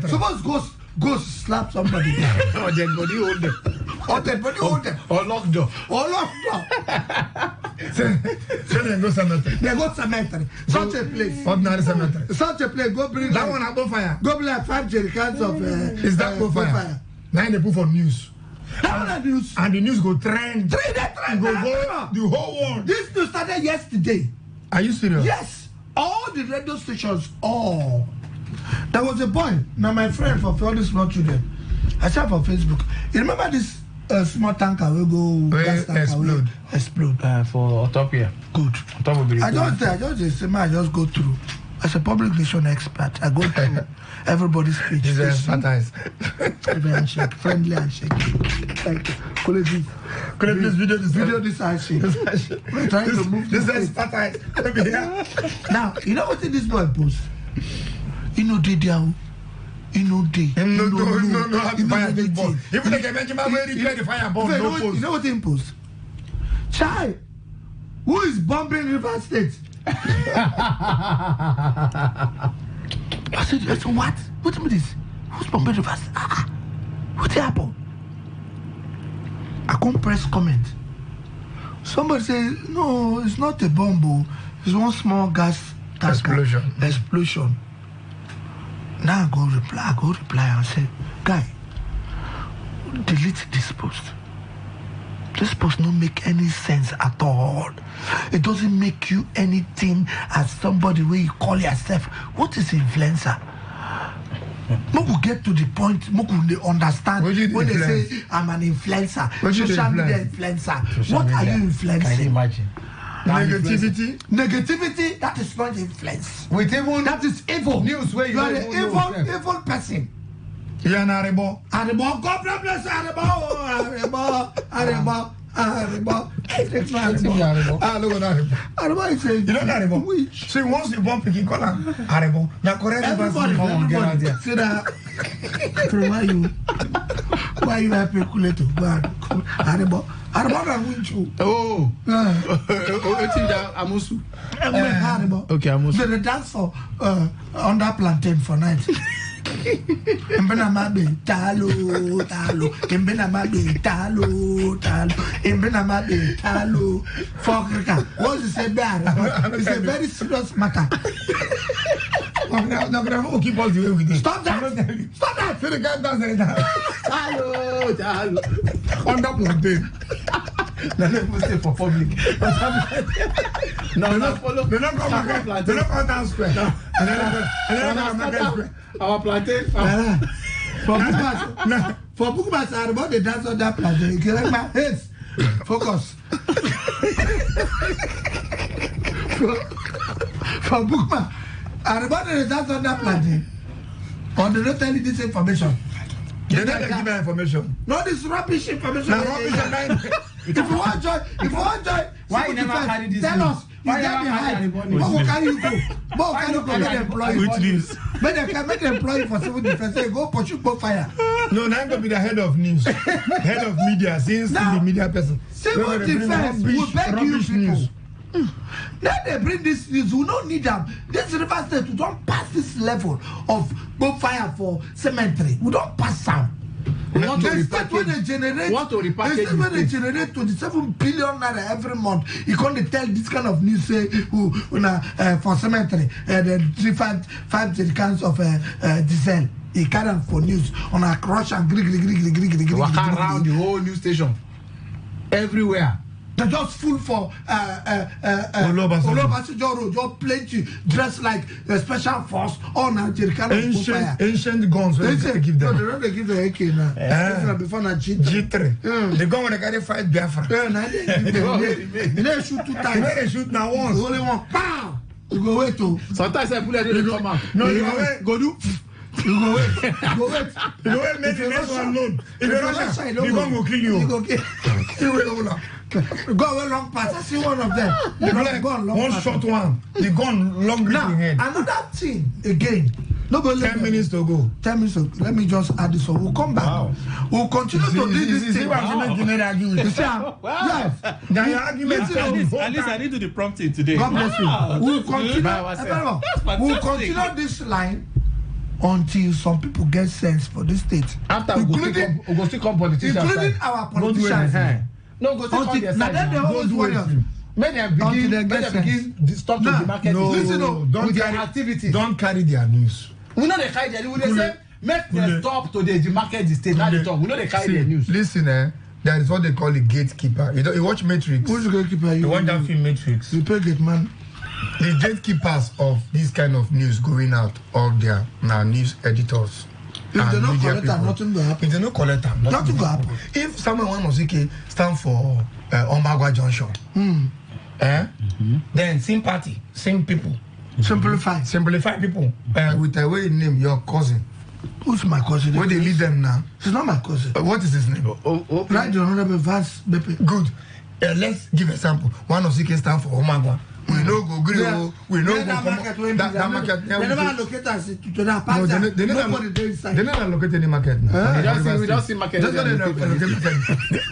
Suppose go slap somebody.
Or dead body hold them.
Or dead body hold them.
Or lock door. So they go cemetery.
They go cemetery. Such a place.
Ordinary cemetery.
Such a place. Go bring
that one at bonfire.
Go bring like 5 jerrycans of.
Is that bonfire? Now they put for news.
News.
And the news go trend.
Go
the whole world.
This news started yesterday.
Are you serious?
Yes. All the radio stations, all. There was a boy, now my friend for all the small children. I saw for Facebook. You remember this small tanker will go gas tanker explode.
For Utopia.
Good. I just go through. As a public relation expert, I go through everybody's speech. Friendly handshake. Thank you. Could you please video this handshake? We're trying to move this expertise. Now, you know what this boy post? You know they down. You know they.
No, how to fire big ball. Even they can mention my way repair the fireball.
You know what he post? Chai, who is bombing River State? I said, what? What is this? Who's bombing River State? What happened? I can't press comment. Somebody says, no, it's not a bomb. It's one small gas explosion. Now I go reply and say, guy, delete this post. This post don't make any sense at all. It doesn't make you anything as somebody where you call yourself. What is influencer? Moku get to the point, Moku they understand when they say I'm an influencer, social media influencer. What are you influencing?
Can you imagine?
Negativity, that is not influence. That is evil.
News where you
are an evil person.
You are an Arebo.
Arebo, God bless Arebo. Arebo is saying,
you know Arebo? See, once you bump it, you call him Arebo. Now correct
everybody. See that? Why you have calculator? Arebo. Arebo na winchu.
Oh, it's in the Amusu.
Okay, Amusu. The dance for under plantain for night. Mbena mabe talo Mbena mabe talo Mbena mabe talo for Africa. What is it there? It's a very serious matter.
No, keep all the way with it.
Stop that!
See the guy dancing talo under plantain.
No, let me say for public.
No, follow. They don't come down square. No. And then come square.
Our plantain.
For Bukmas, I about the dance on that plantain. You like my heads. Focus. For Bukma, I about the dance on that plantain. Or they don't tell you this information.
They don't give me information.
No, this rubbish information. If you want joy,
why you never carry this?
Tell us. Why you never carry the money? What can you go? What can you go? Make employee.
Which news?
Make employee for civil defense. Say go pursue go fire.
No, now I'm gonna be the head of news, head of media, since the media person.
Civil defense will beg you people. Then they bring this news. We don't need them. This River State, we don't pass this level of fire for cemetery. We don't pass them.
We want to
repackage. When they generate 27 billion naira every month, you can't tell this kind of news say for cemetery the 5 cans of diesel. He carry them for news on a crush and
walk around the whole news station everywhere.
They're just full for Olobasanjo Road, just plenty, dressed like a special force on Nigeria.
Ancient guns, they give them.
No, they give the AK now. Before G3.
The gun when they carry fight Biafra.
They shoot 2 times.
They shoot now once.
Only one. Pow! You go wait to.
Sometimes I put it in the come out.
No, you go do.
You go wait.
You go wait, make the next one load. If you rush, the gun will kill you.
You go kill. Go away long pass. I see one of them.
One short one. The gun long
now,
head.
Another thing again.
10 minutes to go.
10 minutes to go. Let me just add this one. We'll come back.
Wow.
We'll continue to do this thing.
Yes. Now your argument
at least I need to do the prompting today.
God bless you. We'll continue this line until some people get sense for this state.
After we go still come politicians,
including our politicians.
No, go still come their side.
Now they always warriors.
May they begin stop to the market.
Listen,
with their activities.
Don't carry their news.
We know they carry their news. They say make them stop to the market the state. Now they talk. We know they carry their news.
Listen, there is what they call a gatekeeper. You watch Matrix.
Who's the gatekeeper?
You watch that film Matrix.
You pay gate man.
The gatekeepers of this kind of news going out of their news editors.
If they don't collect them, nothing will happen.
If they don't collect them,
nothing will happen.
If someone wants to stand for Omagwa Junction, then same party, same people. Simplify people with a way name your cousin.
Who's my cousin?
Where they lead them now?
She's not my cousin.
What is his name?
Right, the Honorable Vance Bepe.
Good. Let's give an example. One of CK stand for Omagwa. We know go green. We know go come. That market.
They never allocate us to that part.
No, they never allocate any market.
We don't see market.
Just don't allocate market.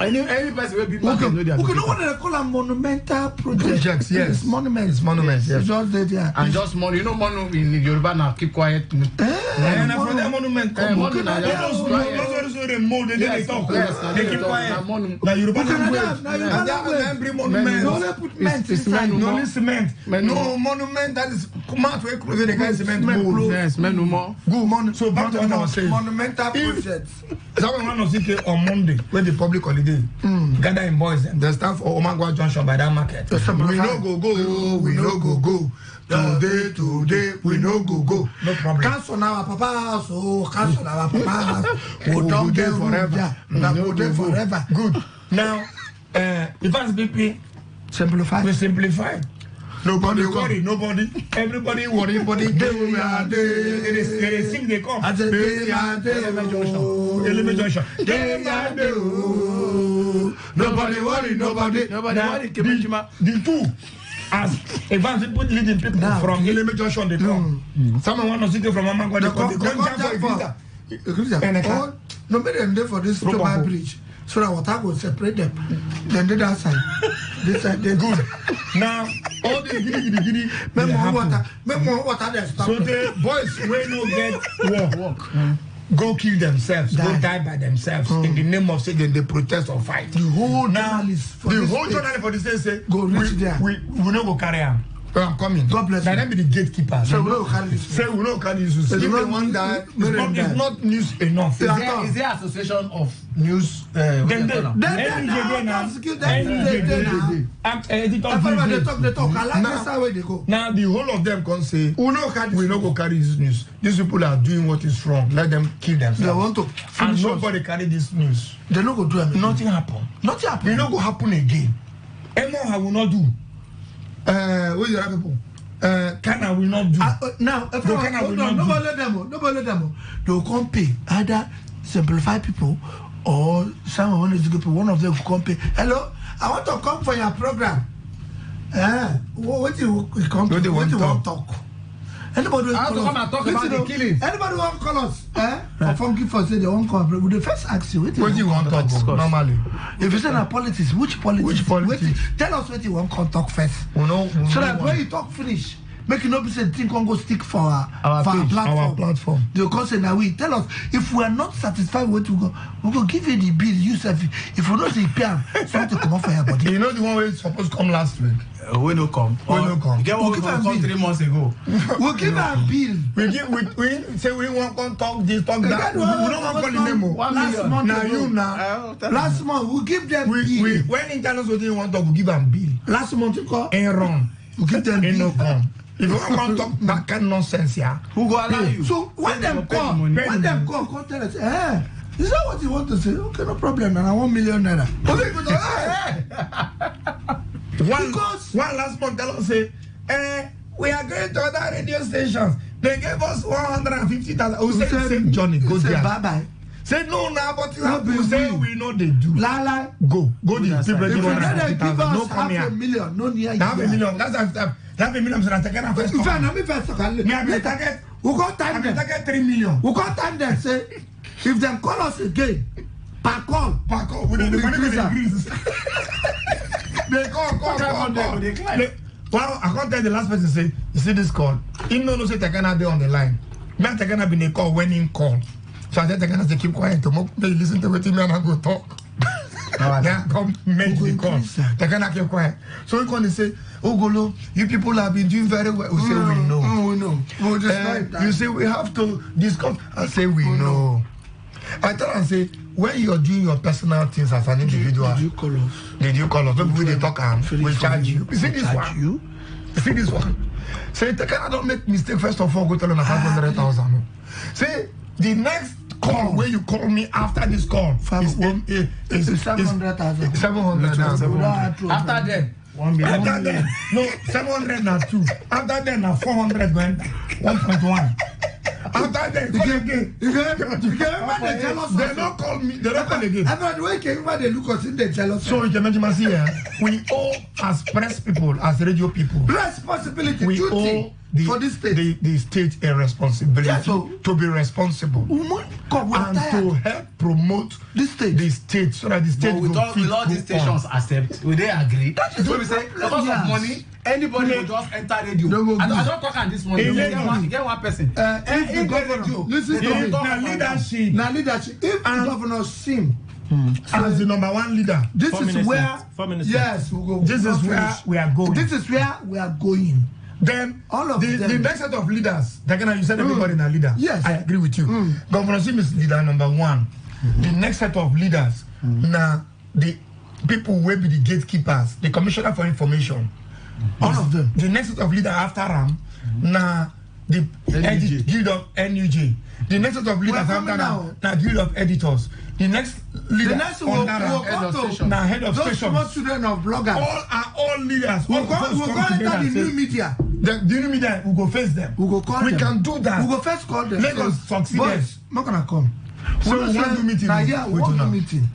Any person will be market.
Okay, know what they call a monumental
projects. Yes,
it's monuments.
It's monuments. Yes.
It's just there.
And just money. You know, money in Yoruba now. Keep quiet.
And for the monument, those the mold. They talk. They keep quiet. Now Yoruba bring monument.
Don't put cement.
No cement. No monument. That is marked where close the guy cement mold.
Yes, no more.
Good morning. So back to what I was saying.
Monumental projects.
Someone was sick on Monday when the public holiday. Gather in boys and the staff for Omagwa Junction by that market. We no go. We no go. Today, we no go. No problem.
Cancel our papa, so cancel our papa. We don't get forever.
No day forever. Good. Now, if as BP
simplify.
We simplify. Nobody worry, nobody. Everybody worry, everybody. They are there. They sing, they come. They are there. Element Junction. They are there. Nobody worry, nobody. The two. As advanced people leading people from Element Junction, they come. Someone want to see from Amangwa, they come. They come for
nobody them there for this Toba bridge. So that water will separate them. Then they that side. This side, they
good. Now, all these giddy.
More water they stop.
So the boys will not get work. Go kill themselves, go die by themselves in the name of saying they protest or fight.
The whole journalist for
the state say
go reach there.
We not go carry them. I'm coming.
God bless you.
That be the gatekeeper.
So we don't carry this.
Say we don't carry this. If they want that, it's not news enough.
Is there association of news?
They talk. I like this way they go.
Now the whole of them can say we no go carry this news. These people are doing what is wrong. Let them kill themselves.
They want to.
And nobody carry this news.
They no go do anything.
Nothing happen.
Nothing happen.
It no go happen again. Emma will not do. What is the other people? Kana will not do.
Now, nobody let them. They will come pay either simplify people or someone is people. One of them will come pay. Hello, I want to come for your program. What do you come to? What do you want to talk? Anybody will
call us. Talk about the killing.
Anybody want to call us? For funky for say they won't cooperate. We the first ask you.
What do you want to talk normally?
If you say na politics, which politics? Tell us what you want to talk first. So that when you talk finish, make you not be saying think on go stick for our platform. The concern now we tell us if we are not satisfied with what we go give you the bill. You say if we not say pay, something come off for your body.
You know the one we supposed to come last week.
We no come.
You
get what we come 3 months ago.
We'll give her a bill.
We say we want to talk this, talk that. We don't want to call the memo.
Last month
now you now.
Last month we'll give them bill.
When in tell us what they want to talk, we'll give them bill.
Last month you call.
Ain't wrong.
We'll give them bill.
No come. If you want to talk that kind of nonsense here,
who go allow you? So when them come tell us, is that what you want to say? Okay, no problem. And I want $1 million.
One last month, tell us say, we are going to other radio stations. They gave us 150,000. We say, same Johnny, go there.
Bye bye.
Say no now, but you have to say we know they do.
Lala,
go the people
give
us 150,000. No come here.
$500,000. No near
$500,000. That's $500,000. So I take it first.
Me I target. We got time them.
Target 3 million.
We got time them. Say if them call us again, per call.
We don't increase. They call. Well, I can't tell the last person say, you see this call. He no say Takana there on the line. Me and Takana been a call when in call. So I said Takana say keep quiet. They listen to what me and I go talk. Now come make the call. Takana keep quiet. So we come and say, Ogolo, you people have been doing very well. We say we know.
We know.
You say we have to discuss. I say we know. I tell and say, when you're doing your personal things as an individual,
did you call us?
Did you call us? When they talk and we charge you. You see this one? You see this one? Say, I don't make mistake. First of all, go tell them 500,000. Say, the next call where you call me after this call is
700,000.
700,000.
After then,
1 million.
After then, no, 700 now 2. After then, now 400 went 1.1. After that, call again.
You remember they tell us.
They don't call me. They don't call again.
I know the way they look us in the jealous.
So you can imagine here. We owe as press people, as radio people,
responsibility.
We owe for this state. The state a responsibility to be responsible and to help promote the state so that the state
will all these stations accept. Will they agree? That is what we say. Because of money. Anybody will just enter radio. I don't talk on this morning. You get one person.
If the governor, listen to me. Now leadership. If the governor seem
as the number one leader,
this is where. Yes, we go.
This is where we are going.
This is where we are going.
Then
all of
the next set of leaders. You said everybody is a leader.
Yes,
I agree with you. Governor Sim is leader number one. The next set of leaders now the people will be the gatekeepers, the commissioner for information.
All of them.
The next set of leader after Ram, now the guild of NUJ. The next set of leaders after Ram, now guild of editors. The next leader now head of station.
Those children of bloggers.
All are all leaders.
We'll go enter the new media.
The new media will go face them.
We'll go call them.
We can do that.
We'll go first call them.
Let us succeed.
Boys, not gonna come.
So we want to meeting.
Meeting.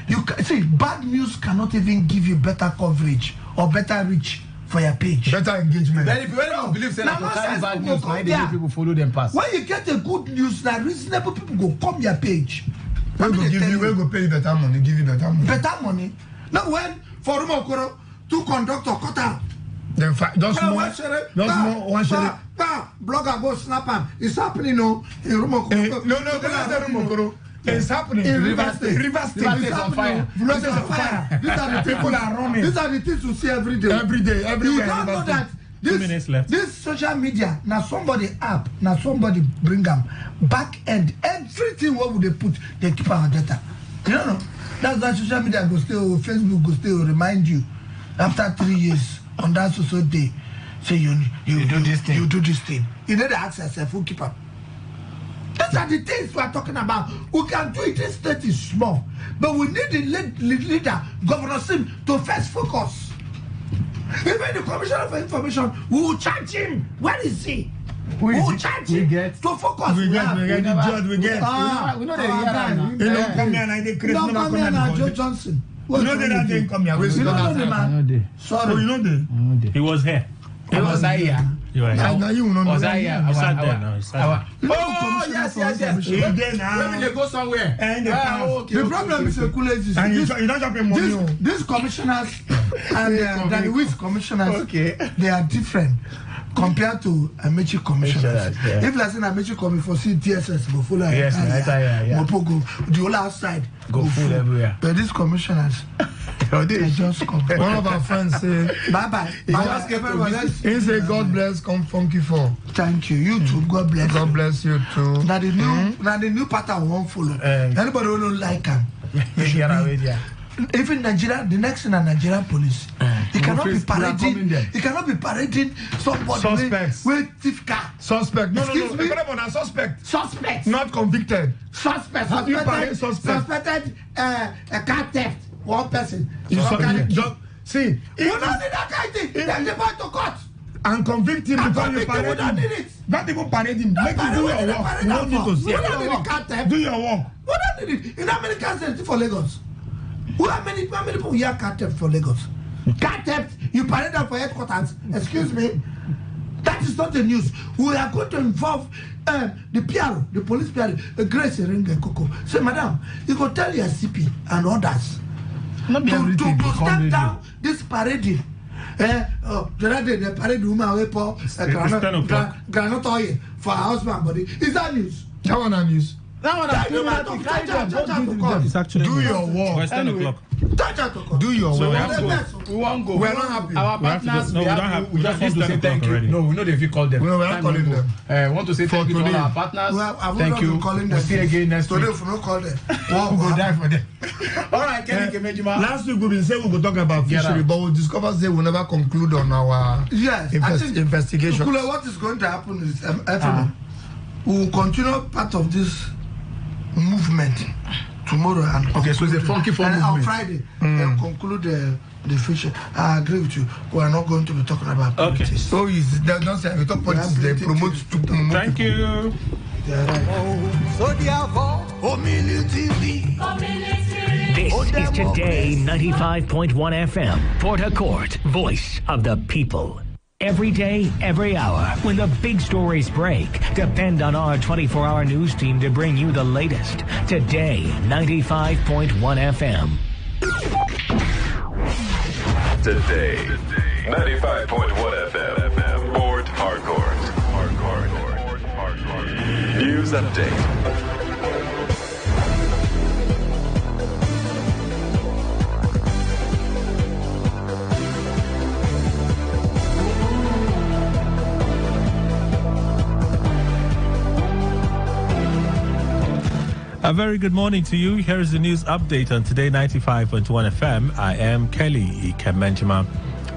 You see, bad news cannot even give you better coverage or better reach for your page.
Better engagement.
Then if you don't believe that you carry bad news, why do people follow them past?
When you get a good news, that reasonable people go come your page.
We go pay you better money. Give you better money.
Better money. Now when for Rumokoro, 2 conductor cut out.
Then just more one share.
Blogger go snap him. It's happening no in Rumokoro.
No, Rumokoro. It's happening
in Rivers State.
Rivers State
is
on fire.
Rivers is on fire. These are the
people are running.
These are the things you see every day.
Everywhere.
You don't know that.
2 minutes left.
This social media, now somebody app, now somebody bring them back end. Everything what would they put, they keep our data. You don't know. That's why social media go still, Facebook go still remind you after 3 years on that social day. Say you do this thing. You do this thing. You need to ask yourself who keep up. These are the things we are talking about. We can do it. This state is small, but we need the leader, Governor Sim, to first focus. Even the Commissioner for Information, we will charge him. Where is he? We will charge him to focus.
We get the judge. We get.
We know the year.
You don't come here and they create.
Don't come here and Joe Johnson.
You know that didn't come here.
You know the man. Sorry.
You know the.
He was here.
was I here?
You were here.
Now you know.
Was I here?
You sat there now. You sat there.
Oh, yes. Maybe they go somewhere.
The problem is you don't have money. These commissioners and the which commissioners, they are different compared to Amechi commissioners. If let's say Amechi coming for CTSS, go full Mopogo, the whole outside
go full everywhere.
But these commissioners, they just come.
One of our friends say,
bye.
He say, God bless, come funky for.
Thank you. You too. God bless.
God bless you too.
Now the new pattern won't follow. Anybody who don't like him, even Nigeria, the next in a Nigerian police, he cannot be parading. He cannot be parading somebody with thief car.
Suspect. No.
Suspect. Suspect.
Not convicted.
Suspect.
Have you parade suspect?
Suspected a car theft. One person.
See,
we don't need that kind of thing. Then they point to court.
And convict him because you parade him. Not even parade him. Make him do your work. We don't need to see.
We don't need the car theft.
Do your work.
We don't need it. In how many cars for Lagos? How many people hear car theft for Lagos? Car theft, you parade them for headquarters. Excuse me. That is not the news. We are going to involve the PR, the police PR, Grace Eringe Koko. Say, madam, you go tell your CP and others to step down this parading. The parade woman will pour granite oil for her husband body. Is that news?
That one on news.
It's actually
do your work.
It's 10 o'clock.
Do your work.
We won't go.
We're not happy.
Our partners,
we don't have. We just want to say
thank you.
already.
No, we know if you call them.
No, we're not calling them.
Want to say thank you to all our partners. Thank you. We'll see again next week.
Today, if we don't call them,
we'll go die for them.
All right, Kenny Kemejima.
Last week we've been saying we could talk about fishery, but we'll discover say we'll never conclude on our investigation.
What is going to happen is we will continue part of this movement tomorrow and
okay, so it's a funky form movement.
On Friday and conclude the future. I agree with you. We are not going to be talking about politics.
So don't say we talk politics. They promote to promote.
Thank you.
This is Today 95.1 FM, Port Harcourt, voice of the people. Every day, every hour, when the big stories break, depend on our 24-hour news team to bring you the latest. Today 95.1 FM.
Today 95.1 FM, Port Harcourt. News update.
A very good morning to you. Here is the news update on Today 95.1 FM. I am Kelly Ikemenjima.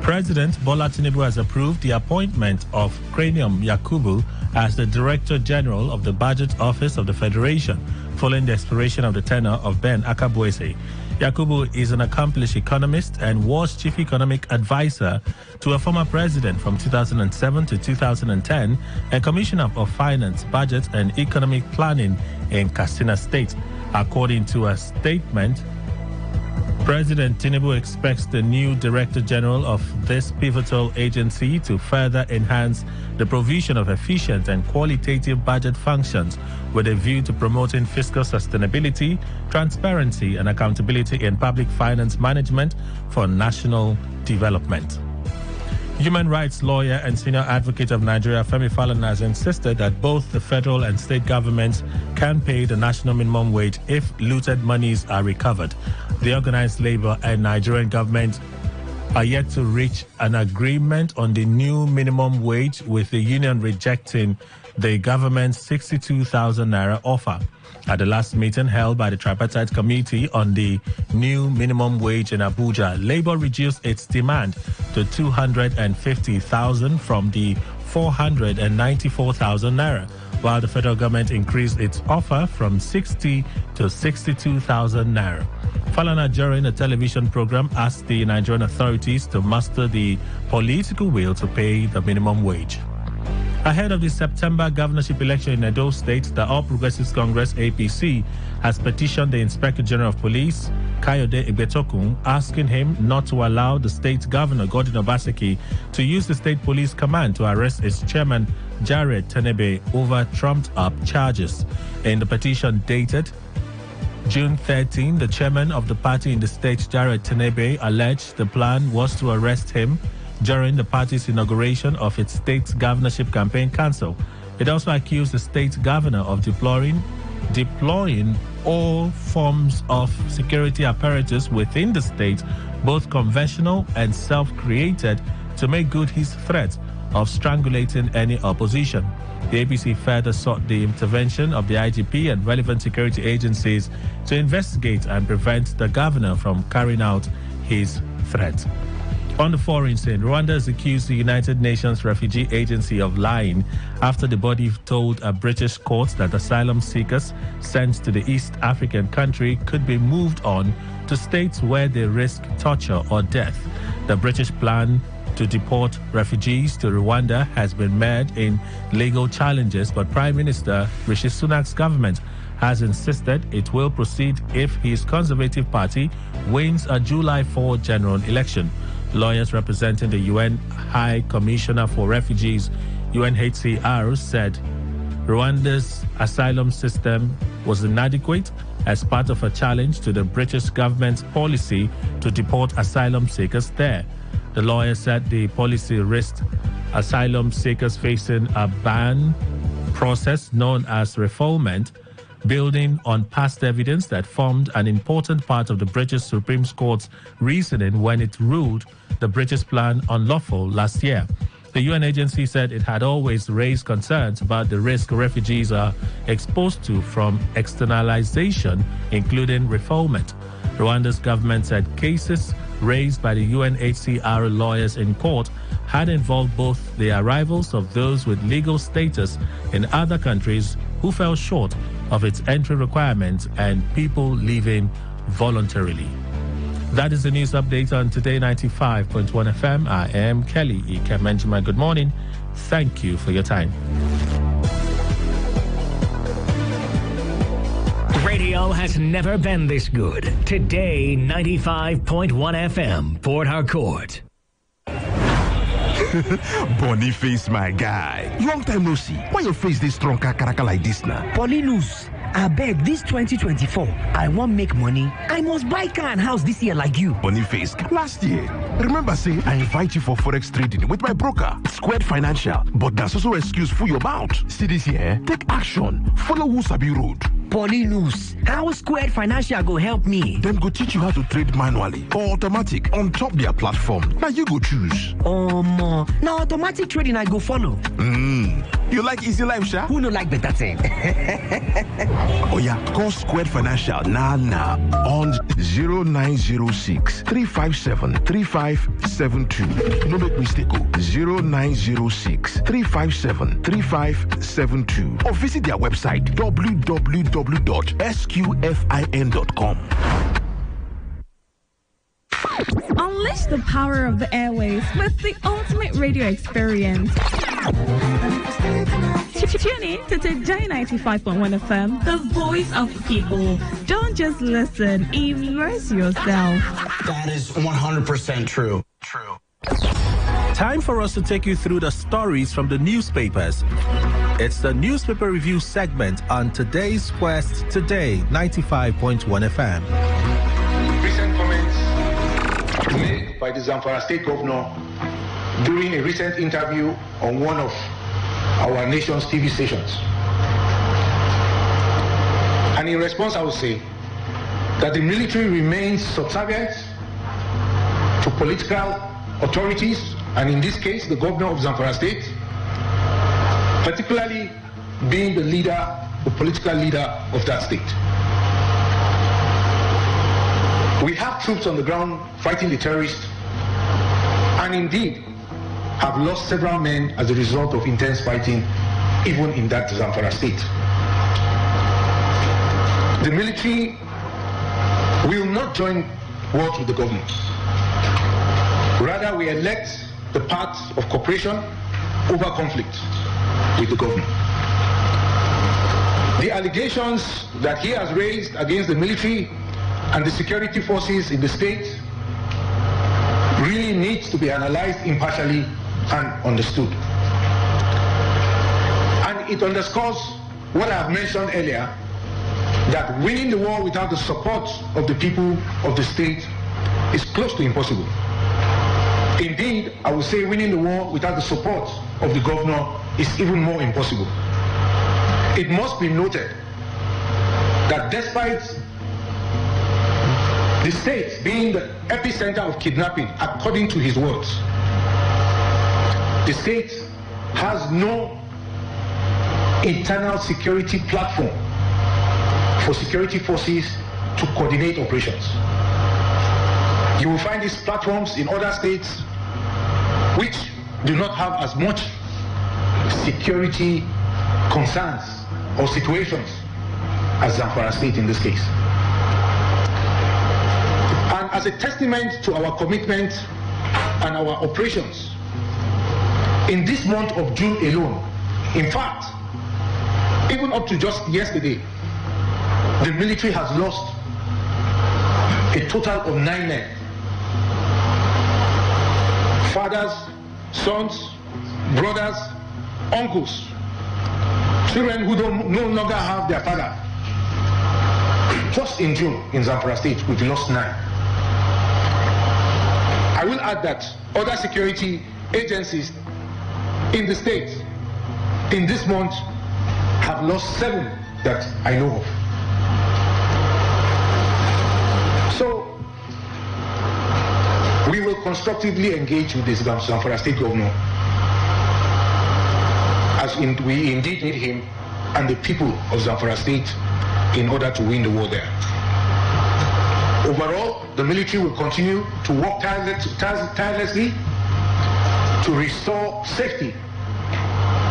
President Bola Tinubu has approved the appointment of Cranium Yakubu as the Director General of the Budget Office of the Federation, following the expiration of the tenure of Ben Akabuese. Yakubu is an accomplished economist and was Chief Economic Advisor to a former president from 2007 to 2010 and Commissioner of Finance, Budget and Economic Planning in Katsina State. According to a statement, President Tinubu expects the new Director General of this pivotal agency to further enhance the provision of efficient and qualitative budget functions with a view to promoting fiscal sustainability, transparency, and accountability in public finance management for national development. Human rights lawyer and senior advocate of Nigeria, Femi Falana, has insisted that both the federal and state governments can pay the national minimum wage if looted monies are recovered. The organized labor and Nigerian government are yet to reach an agreement on the new minimum wage, with the union rejecting the government's 62,000 naira offer. At the last meeting held by the Tripartite Committee on the new minimum wage in Abuja, Labour reduced its demand to 250,000 from the 494,000 naira, while the federal government increased its offer from 60 to 62,000 naira. Falana, during a television program, asked the Nigerian authorities to muster the political will to pay the minimum wage. Ahead of the September governorship election in Edo State, the All Progressives Congress APC has petitioned the Inspector General of Police, Kayode Igbetokun, asking him not to allow the state governor, Gordon Obaseki, to use the state police command to arrest its chairman, Jared Tenebe, over trumped-up charges. In the petition dated June 13, the chairman of the party in the state, Jared Tenebe, alleged the plan was to arrest him during the party's inauguration of its state governorship campaign council. It also accused the state governor of deploying all forms of security apparatus within the state, both conventional and self-created, to make good his threat of strangulating any opposition. The APC further sought the intervention of the IGP and relevant security agencies to investigate and prevent the governor from carrying out his threat. On the foreign scene, Rwanda has accused the United Nations Refugee Agency of lying after the body told a British court that asylum seekers sent to the East African country could be moved on to states where they risk torture or death. The British plan to deport refugees to Rwanda has been mired in legal challenges, but Prime Minister Rishi Sunak's government has insisted it will proceed if his Conservative Party wins a July 4 general election. Lawyers representing the UN High Commissioner for Refugees, UNHCR, said Rwanda's asylum system was inadequate as part of a challenge to the British government's policy to deport asylum seekers there. The lawyer said the policy risked asylum seekers facing a ban process known as refoulement, building on past evidence that formed an important part of the British Supreme Court's reasoning when it ruled the British plan unlawful last year. The UN agency said it had always raised concerns about the risk refugees are exposed to from externalization, including refoulement. Rwanda's government said cases raised by the UNHCR lawyers in court had involved both the arrivals of those with legal status in other countries who fell short of its entry requirements and people leaving voluntarily. That is the news update on Today 95.1 FM. I am Kelly Ike Benjamin. Good morning. Thank you for your time.
Radio has never been this good. Today 95.1 FM, Port Harcourt.
Boniface, my guy. Long time no see. Why your face this strong kakaraka like this now?
Polinus, I beg this 2024. I want make money. I must buy car and house this year like you.
Boniface, last year, remember say I invite you for forex trading with my broker, Squared Financial. But that's also an excuse for your mouth. See this year, take action. Follow who sabi road.
Polinus, how Squared Financial go help me?
Them go teach you how to trade manually or automatic on top their platform. Now you go choose.
Now automatic trading I go follow.
You like easy life, sha?
Who no like better thing?
Oh yeah, call Squared Financial now on 0906 357 3572. No make mistake. 0906 357 3572 or visit their website www.sqfin.com.
Unleash the power of the airwaves with the ultimate radio experience. Tune in to Today95.1 FM, the voice of the people. Don't just listen, immerse yourself.
That is 100% true.
Time for us to take you through the stories from the newspapers. It's the newspaper review segment on today's Quest, Today 95.1 FM.
Recent comments made by the Zamfara State Governor during a recent interview on one of our nation's TV stations. And in response, I will say that the military remains subservient to political authorities, and in this case, the governor of Zamfara State, particularly being the leader, the political leader of that state. We have troops on the ground fighting the terrorists, and indeed have lost several men as a result of intense fighting, even in that Zamfara state. The military will not join words with the government. Rather, we elect the path of cooperation over conflict. with the governor. The allegations that he has raised against the military and the security forces in the state really needs to be analyzed impartially and understood. And it underscores what I have mentioned earlier, that winning the war without the support of the people of the state is close to impossible. Indeed, I would say winning the war without the support of the governor is even more impossible. It must be noted that despite the state being the epicenter of kidnapping, according to his words, the state has no internal security platform for security forces to coordinate operations. You will find these platforms in other states which do not have as much security concerns or situations as Zamfara State in this case. And as a testament to our commitment and our operations, in this month of June alone, in fact, even up to just yesterday, the military has lost a total of 9 men. Fathers, sons, brothers, uncles, children who no longer have their father. Just in June, in Zamfara State, we've lost 9. I will add that other security agencies in the state in this month have lost 7 that I know of. So, we will constructively engage with this Zamfara State governor, as we indeed need him and the people of Zamfara State in order to win the war there. Overall, the military will continue to work tirelessly to restore safety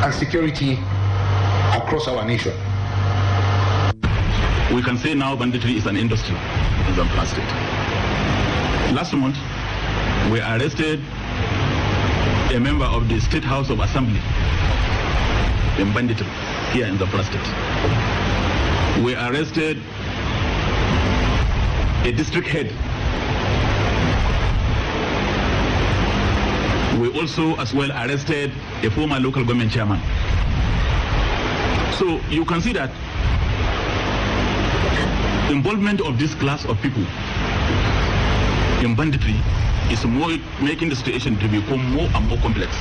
and security across our nation.
We can say now banditry is an industry in Zamfara State. Last month, we arrested a member of the State House of Assembly in banditry here in Zamfara State. We arrested a district head. We also as well arrested a former local government chairman. So you can see that involvement of this class of people in banditry is more making the situation to become more and more complex.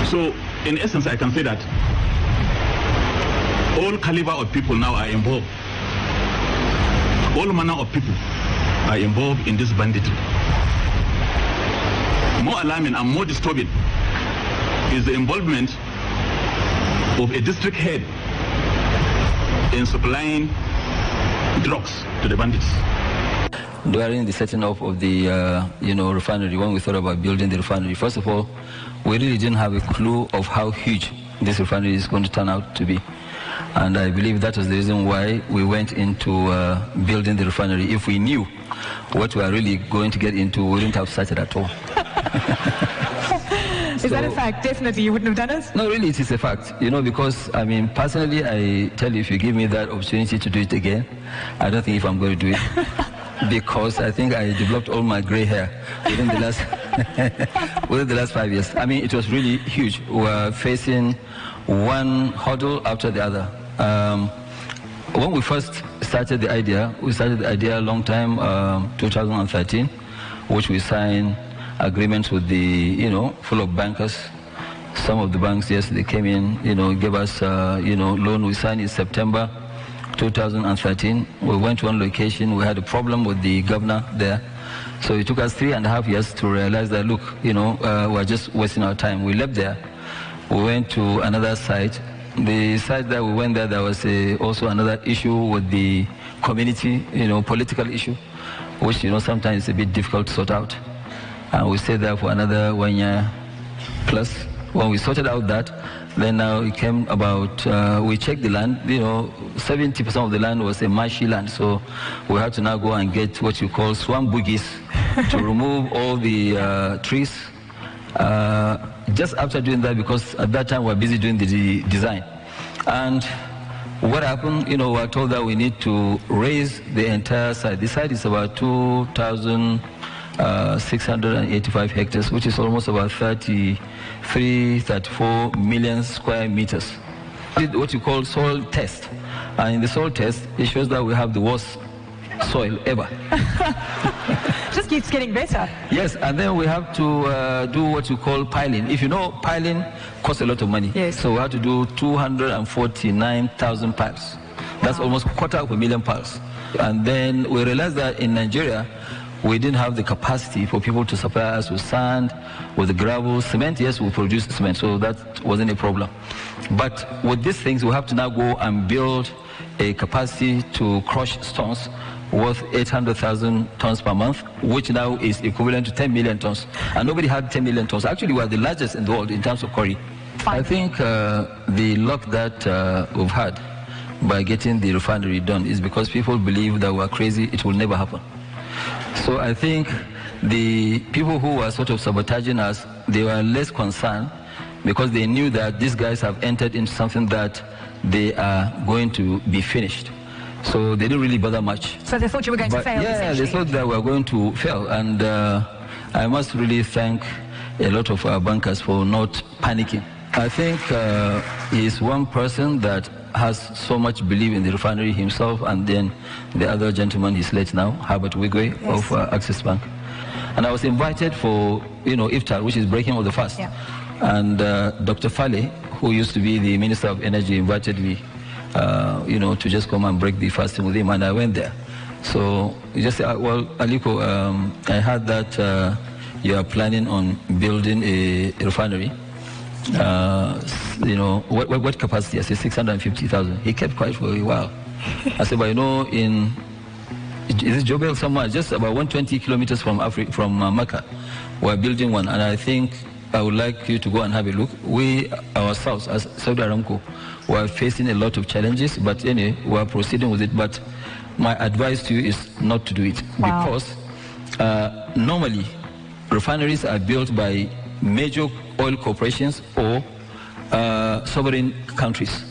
So in essence, I can say that all caliber of people now are involved. All manner of people are involved in this banditry. More alarming and more disturbing is the involvement of a district head in supplying drugs to the bandits.
During the setting up of the refinery, when we thought about building the refinery, first of all, we really didn't have a clue of how huge this refinery is going to turn out to be. And I believe that was the reason why we went into building the refinery. If we knew what we are really going to get into, we wouldn't have started at all.
Is that a fact? Definitely, you wouldn't have done it?
No, really, it is a fact. Because, personally, I tell you, if you give me that opportunity to do it again, I don't think if I'm going to do it. Because I think I developed all my gray hair within the last 5 years. It was really huge. We were facing one hurdle after the other. When we first started the idea, a long time, 2013, which we signed agreements with the, full of bankers. Some of the banks, yes, they came in, gave us, loan. We signed in September 2013. We went to one location. We had a problem with the governor there. So it took us 3.5 years to realize that, look, we're just wasting our time. We left there. We went to another site. The site that we went there was also another issue with the community, political issue, which, sometimes is a bit difficult to sort out. And we stayed there for another 1 year plus. When we sorted out that, then now it came about, we checked the land, 70% of the land was a marshy land, so we had to now go and get what you call swamp boogies to remove all the trees just after doing that, because at that time we were busy doing the design. And what happened, we were told that we need to raise the entire site. The site is about 2,685 hectares, which is almost about 34 million square meters. We did what you call soil test. And in the soil test, it shows that we have the worst soil ever.
Just keeps getting better.
Yes, and then we have to do what you call piling. If you know, piling costs a lot of money.
Yes.
So we have to do 249,000 piles. That's almost 250,000 piles. And then we realized that in Nigeria, we didn't have the capacity for people to supply us with sand, with the gravel, cement. Yes, we produce cement, so that wasn't a problem. But with these things, we have to now go and build a capacity to crush stones worth 800,000 tons per month, which now is equivalent to 10 million tons. And nobody had 10 million tons. Actually, we are the largest in the world in terms of quarry. I think the luck that we've had by getting the refinery done is because people believe that we're crazy, it will never happen. So I think the people who were sort of sabotaging us, they were less concerned because they knew that these guys have entered into something that they are going to be finished. So they didn't really bother much.
So they thought you were going to fail,
yeah, they thought that we were going to fail. And I must really thank a lot of our bankers for not panicking. I think he's one person that has so much belief in the refinery himself, and then the other gentleman is late now, Herbert Wigwe of Access Bank. And I was invited for, iftar, which is breaking of the fast.
Yeah.
And Dr. Fale, who used to be the Minister of Energy, invited me, to just come and break the fasting with him, and I went there. So he just said, well, Aliko, I heard that you are planning on building a refinery. What capacity? I said 650,000. He kept quiet for a while. I said, but is it Jobel somewhere, just about 120 kilometers from Mecca, we're building one, and I think I would like you to go and have a look. We ourselves, as Saudi Aramco, we're facing a lot of challenges, but anyway, we're proceeding with it. But my advice to you is not to do it, because normally refineries are built by major oil corporations or sovereign countries.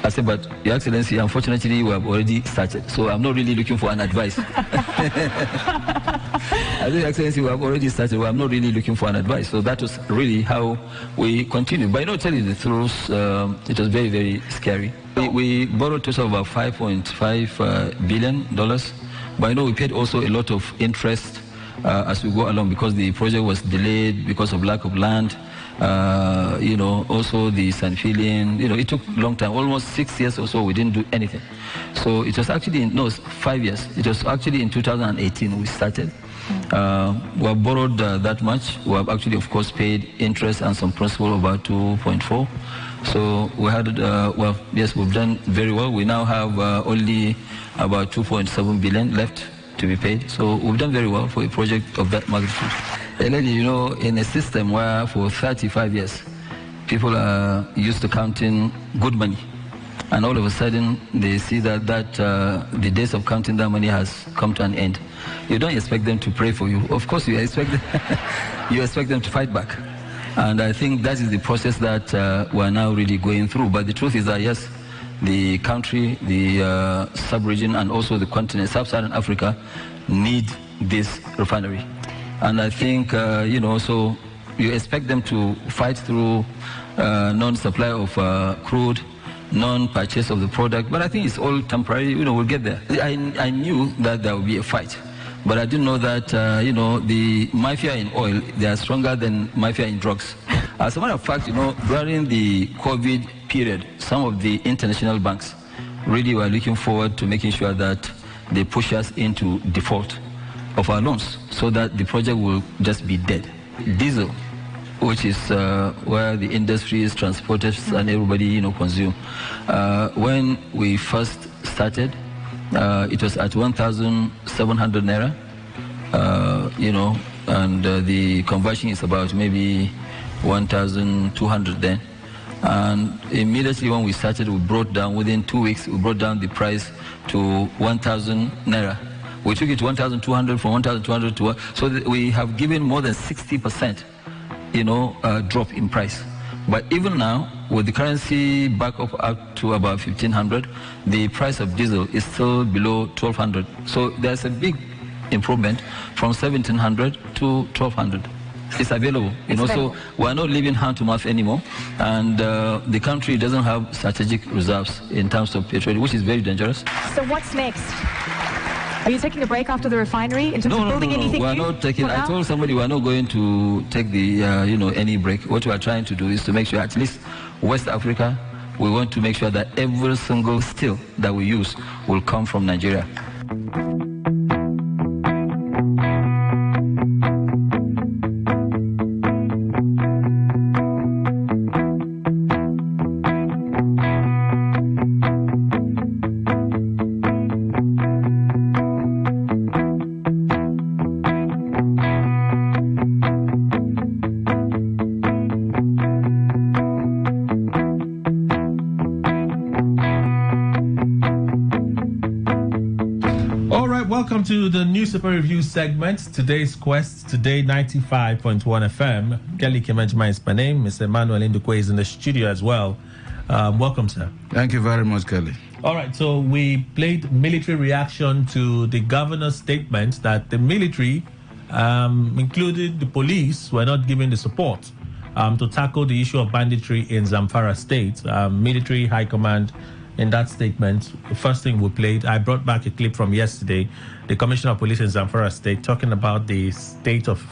I said, but Your Excellency, unfortunately, we have already started, so I'm not really looking for an advice. I said, Your Excellency, we have already started, well, I'm not really looking for an advice. So that was really how we continued. But tell you the truth, it was very, very scary. We borrowed to about $5.5 billion, but we paid also a lot of interest as we go along, because the project was delayed because of lack of land. Also the sand filling, it took a long time, almost 6 years or so we didn't do anything. So it was actually, 5 years. It was actually in 2018 we started. We have borrowed that much. We have actually, of course, paid interest and some principal, about 2.4. So we had, yes, we've done very well. We now have only about 2.7 billion left to be paid. So we've done very well for a project of that magnitude. In a system where for 35 years people are used to counting good money, and all of a sudden they see that the days of counting that money has come to an end, you don't expect them to pray for you. Of course you expect them to fight back. And I think that is the process that we're now really going through. But the truth is that, yes, the country, the sub-region, and also the continent, sub-Saharan Africa, need this refinery. And I think, so you expect them to fight through non-supply of crude, non-purchase of the product, but I think it's all temporary. We'll get there. I knew that there would be a fight, but I didn't know that, the mafia in oil, they are stronger than mafia in drugs. As a matter of fact, during the COVID period, some of the international banks really were looking forward to making sure that they push us into default of our loans, so that the project will just be dead. Diesel, which is where the industry is transported and everybody consume. When we first started, it was at 1,700 naira, and the conversion is about maybe 1,200 then. And immediately when we started, we brought down, within 2 weeks, we brought down the price to 1,000 naira. We took it to 1,200, from 1,200 to so we have given more than 60% drop in price. But even now, with the currency back up to about 1,500, the price of diesel is still below 1,200. So there's a big improvement from 1,700 to 1,200. It's available, so we're not living hand to mouth anymore, and the country doesn't have strategic reserves in terms of petrol, which is very dangerous.
So what's next? Are you taking a break after the refinery in terms of building anything?
We're not taking. I told somebody we're not going to take the any break. What we are trying to do is to make sure at least West Africa, we want to make sure that every single steel that we use will come from Nigeria.
Welcome to the newspaper review segment. Today's quest, Today 95.1 FM. Kelly Kemenjima is my name. Mr. Emmanuel Indukwe is in the studio as well. Welcome, sir.
Thank you very much, Kelly.
All right, so we played military reaction to the governor's statement that the military, including the police, were not given the support to tackle the issue of banditry in Zamfara State. Military High Command, in that statement, the first thing we played, I brought back a clip from yesterday, the Commissioner of Police in Zamfara State talking about the state of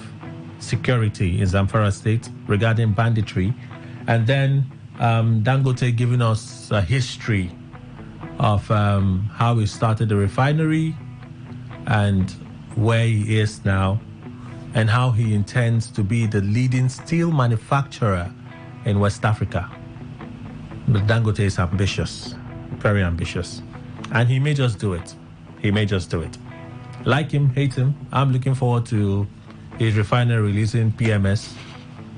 security in Zamfara State regarding banditry. And then Dangote giving us a history of how he started the refinery and where he is now and how he intends to be the leading steel manufacturer in West Africa. But Dangote is ambitious. Very ambitious, and he may just do it. Like him, hate him, I'm looking forward to his refinery releasing PMS,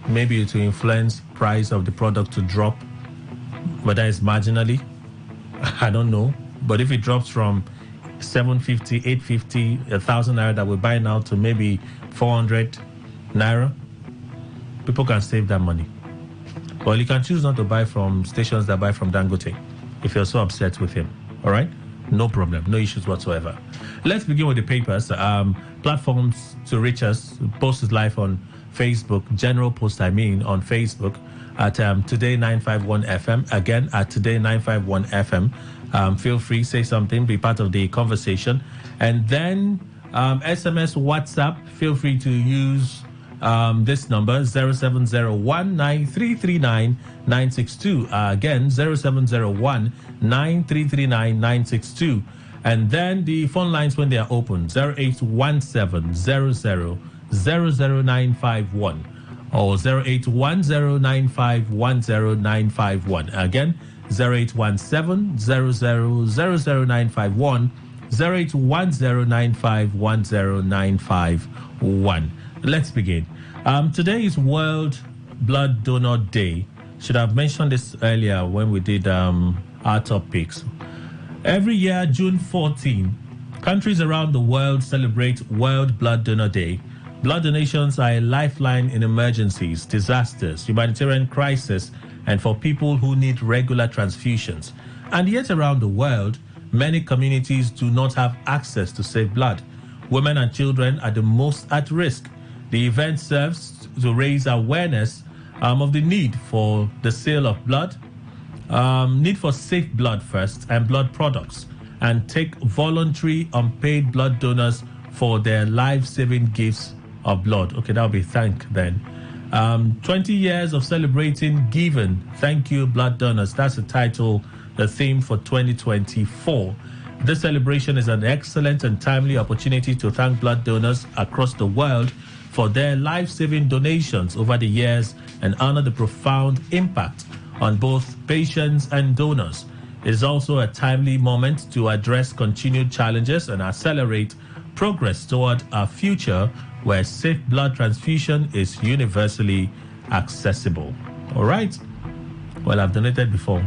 maybe to influence price of the product to drop, whether it's marginally, I don't know. But if it drops from 750, 850, 1,000 naira that we buy now to maybe 400 naira, people can save that money. Well, you can choose not to buy from stations that buy from Dangote if you're so upset with him. All right? No problem. No issues whatsoever. Let's begin with the papers. Platforms to reach us. Post is live on Facebook. General post, on Facebook at Today951FM. Again, at Today951FM. Feel free, say something, be part of the conversation. And then SMS, WhatsApp, feel free to use this number 0701-9339-962. Again, 0701-9339-962. And then the phone lines when they are open, 0817-00-00951 or 0810-951-0951. Again, 0817-00-00951, 0810-951-0951. Let's begin. Today is World Blood Donor Day. Should have mentioned this earlier when we did our top picks. Every year, June 14, countries around the world celebrate World Blood Donor Day. Blood donations are a lifeline in emergencies, disasters, humanitarian crisis, and for people who need regular transfusions. And yet around the world, many communities do not have access to safe blood. Women and children are the most at risk. The event serves to raise awareness of the need for the sale of blood, need for safe blood first and blood products, and take voluntary unpaid blood donors for their life-saving gifts of blood. Okay, that'll be thank then. 20 years of celebrating Given. Thank you, blood donors. That's the title, the theme for 2024. This celebration is an excellent and timely opportunity to thank blood donors across the world for their life-saving donations over the years and honor the profound impact on both patients and donors. It is also a timely moment to address continued challenges and accelerate progress toward a future where safe blood transfusion is universally accessible. All right? Well, I've donated before.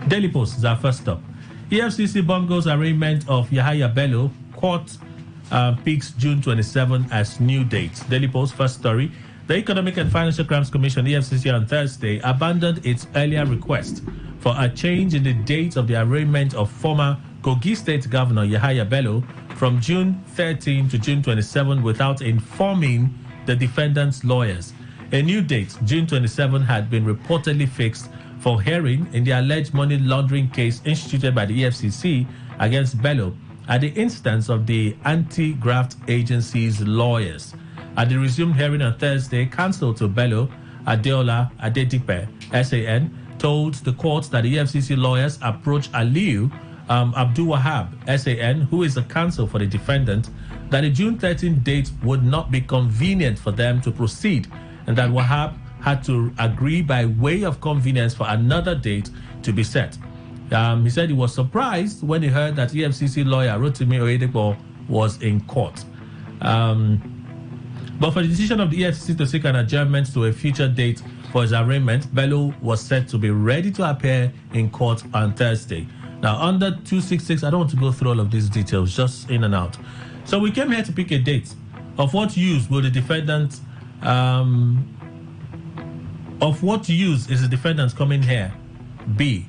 Daily Post is our first stop. EFCC bungles arraignment of Yahaya Bello. Court picks June 27 as new date. Daily Post first story. The Economic and Financial Crimes Commission, EFCC, on Thursday abandoned its earlier request for a change in the date of the arraignment of former Kogi State Governor Yahaya Bello from June 13 to June 27 without informing the defendant's lawyers. A new date, June 27, had been reportedly fixed for hearing in the alleged money laundering case instituted by the EFCC against Bello at the instance of the anti-graft agency's lawyers. At the resumed hearing on Thursday, counsel to Bello, Adeola Adedipe, SAN, told the court that the EFCC lawyers approached Aliu Abdul Wahab, SAN, who is the counsel for the defendant, that the June 13 date would not be convenient for them to proceed, and that Wahab had to agree by way of convenience for another date to be set. He said he was surprised when he heard that EFCC lawyer Rotimi Oyedepo was in court. But for the decision of the EFCC to seek an adjournment to a future date for his arraignment, Bello was said to be ready to appear in court on Thursday. Now, under 266, I don't want to go through all of these details, just in and out. So we came here to pick a date. Of what use will the defendant, of what use is the defendant coming here be?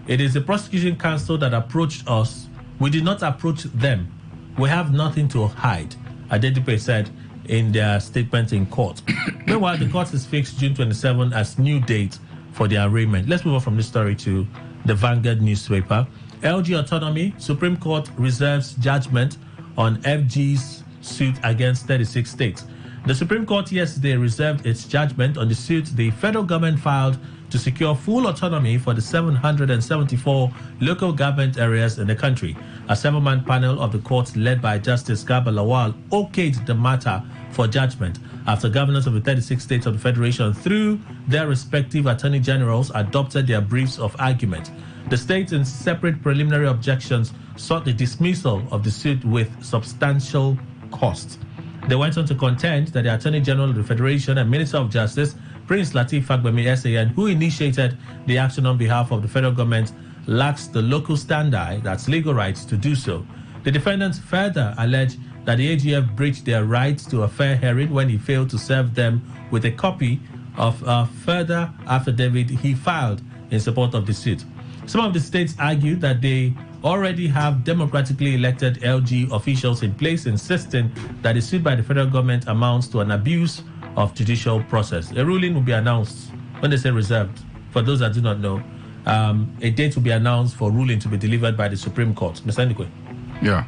It is the prosecution counsel that approached us. We did not approach them. We have nothing to hide, Adedipe said in their statement in court. Meanwhile, the court has fixed June 27 as new date for the arraignment. Let's move on from this story to the Vanguard newspaper. LG Autonomy, Supreme Court reserves judgment on FG's suit against 36 states. The Supreme Court yesterday reserved its judgment on the suit the federal government filed to secure full autonomy for the 774 local government areas in the country. A 7-man panel of the court led by Justice Garba Lawal okayed the matter for judgment after governors of the 36 states of the Federation, through their respective attorney generals, adopted their briefs of argument. The states, in separate preliminary objections, sought the dismissal of the suit with substantial cost. They went on to contend that the Attorney General of the Federation and Minister of Justice, Prince Lateef Fagbemi SAN, who initiated the action on behalf of the federal government, lacks the local standi, that's legal rights, to do so. The defendants further allege that the AGF breached their rights to a fair hearing when he failed to serve them with a copy of a further affidavit he filed in support of the suit. Some of the states argued that they already have democratically elected LG officials in place, insisting that the suit by the federal government amounts to an abuse of judicial process. A ruling will be announced. When they say reserved, for those that do not know, a date will be announced for ruling to be delivered by the Supreme Court. Mr. Ndikwe.
Yeah.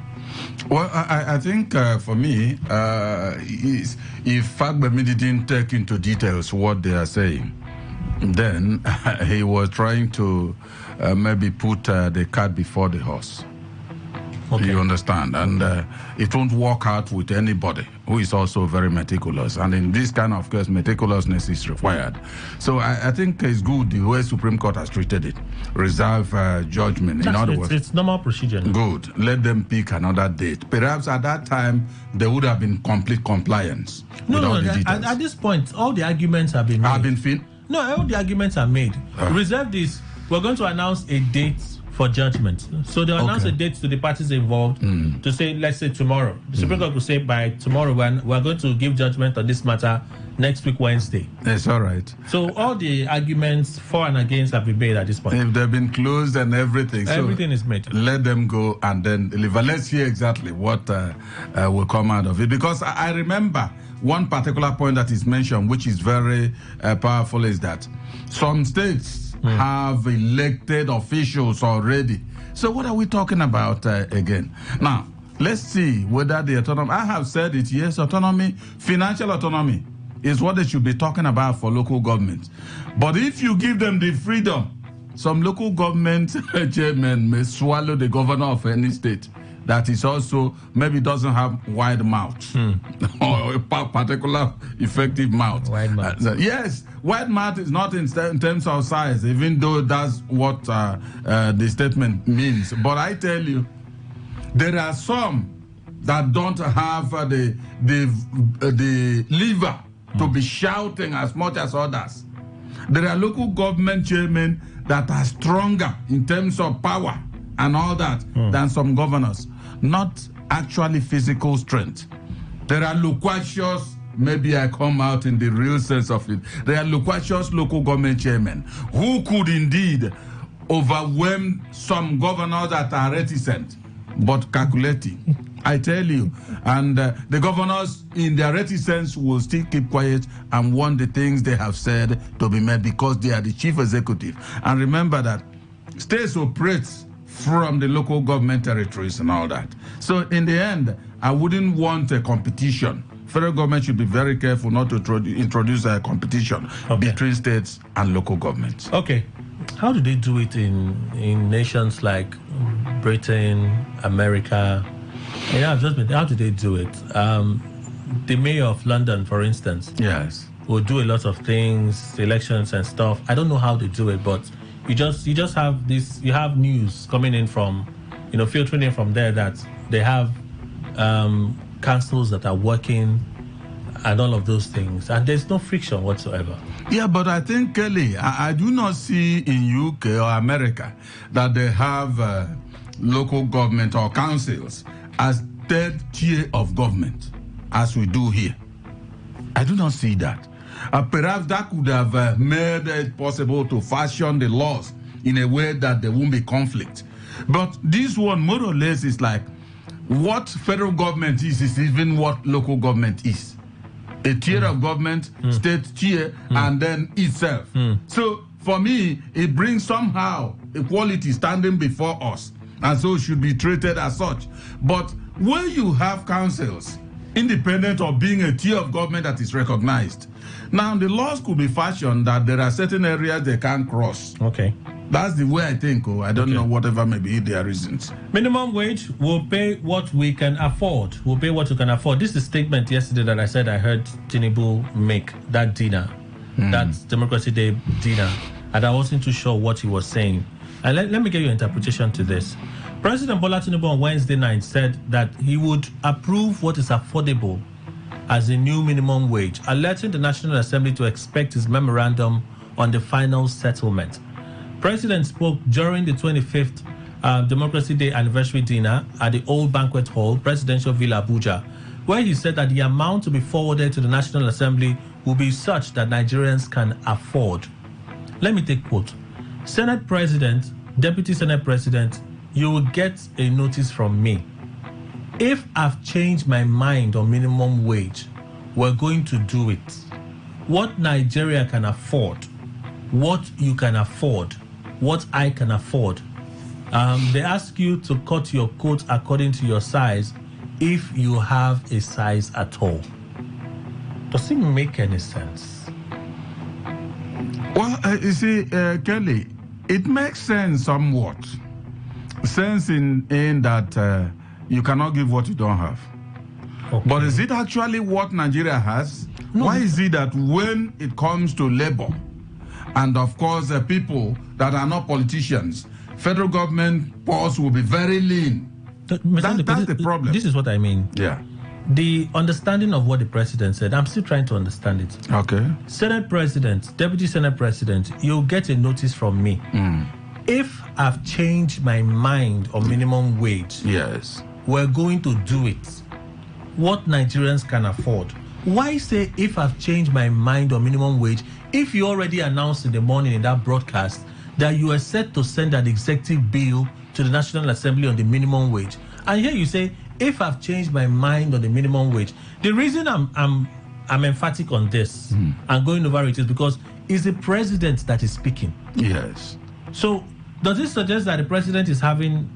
Well, I think for me, if Fagbemi didn't take into details what they are saying, then he was trying to maybe put the cart before the horse. Okay. You understand? And it won't work out with anybody who is also very meticulous. And in this kind of case, meticulousness is required. So I think it's good the way Supreme Court has treated it. Reserve judgment. In other words,
it's normal procedure.
Good. Let them pick another date. Perhaps at that time, there would have been complete compliance.
At this point, all the arguments have been made. No, all the arguments are made. Reserve this. We're going to announce a date for judgment. So they'll announce a date to the parties involved to say, let's say tomorrow. The Supreme Court will say by tomorrow we're going to give judgment on this matter next week, Wednesday.
It's all right.
So all the arguments for and against have been made at this point.
If they've been closed and everything.
Everything is made.
Let them go and then deliver. Let's hear exactly what will come out of it. Because I remember one particular point that is mentioned, which is very powerful, is that some states have elected officials already. So what are we talking about again? Now, let's see whether the autonomy, I have said it, yes, autonomy, financial autonomy is what they should be talking about for local governments. But if you give them the freedom, some local government chairman may swallow the governor of any state that is also maybe doesn't have wide mouth or a particular effective mouth.
Wide mouth.
Yes, wide mouth is not in terms of size, even though that's what the statement means. But I tell you, there are some that don't have the liver to be shouting as much as others. There are local government chairmen that are stronger in terms of power and all that than some governors. Not actually physical strength. There are loquacious maybe I come out in the real sense of it. There are loquacious local government chairmen who could indeed overwhelm some governors that are reticent, but calculating. I tell you, and the governors in their reticence will still keep quiet and want the things they have said to be met because they are the chief executive. And remember that states operate from the local government territories and all that. So in the end, I wouldn't want a competition. Federal government should be very careful not to introduce a competition between states and local governments.
Okay. How do they do it in nations like Britain, America? Yeah, how do they do it? The mayor of London, for instance,
yes,
will do a lot of things, elections and stuff. I don't know how they do it, but you just have this. You have news coming in from, filtering in from there that they have councils that are working and all of those things, and there's no friction whatsoever.
Yeah, but I think, Kelly, I do not see in UK or America that they have local government or councils as third tier of government, as we do here. I do not see that. Perhaps that could have made it possible to fashion the laws in a way that there won't be conflict. But this one, more or less, is like what federal government is even what local government is. A tier of government, state tier, and then itself. So, for me, it brings somehow equality standing before us, and so should be treated as such. But when you have councils, independent of being a tier of government that is recognized, now the laws could be fashioned that there are certain areas they can't cross.
Okay.
That's the way I think. I don't know, whatever may be their reasons.
Minimum wage will pay what we can afford. We'll pay what we can afford. This is a statement yesterday that I said I heard Tinubu make that dinner, that Democracy Day dinner, and I wasn't too sure what he was saying. And let me give you an interpretation to this. President Bola Tinubu on Wednesday night said that he would approve what is affordable as a new minimum wage, alerting the National Assembly to expect his memorandum on the final settlement. President spoke during the 25th Democracy Day anniversary dinner at the Old Banquet Hall, Presidential Villa, Abuja, where he said that the amount to be forwarded to the National Assembly will be such that Nigerians can afford. Let me take quote. Senate President, Deputy Senate President, you will get a notice from me. If I've changed my mind on minimum wage, we're going to do it. What Nigeria can afford, what you can afford, what I can afford. They ask you to cut your coat according to your size if you have a size at all. Does it make any sense?
Well, you see, Kelly, it makes sense somewhat. Sense in that you cannot give what you don't have. Okay. But is it actually what Nigeria has? No. Why is it that when it comes to labor, and of course people that are not politicians, federal government purse will be very lean? That's the problem.
This is what I mean.
Yeah.
The understanding of what the president said, I'm still trying to understand it.
Okay.
Senate President, Deputy Senate President, you'll get a notice from me. If I've changed my mind on minimum wage,
yes,
we're going to do it. What Nigerians can afford. Why say if I've changed my mind on minimum wage if you already announced in the morning in that broadcast that you are set to send an executive bill to the National Assembly on the minimum wage? And here you say, if I've changed my mind on the minimum wage. The reason I'm emphatic on this and going over it is because it's the president that is speaking.
Yes.
So does this suggest that the president is having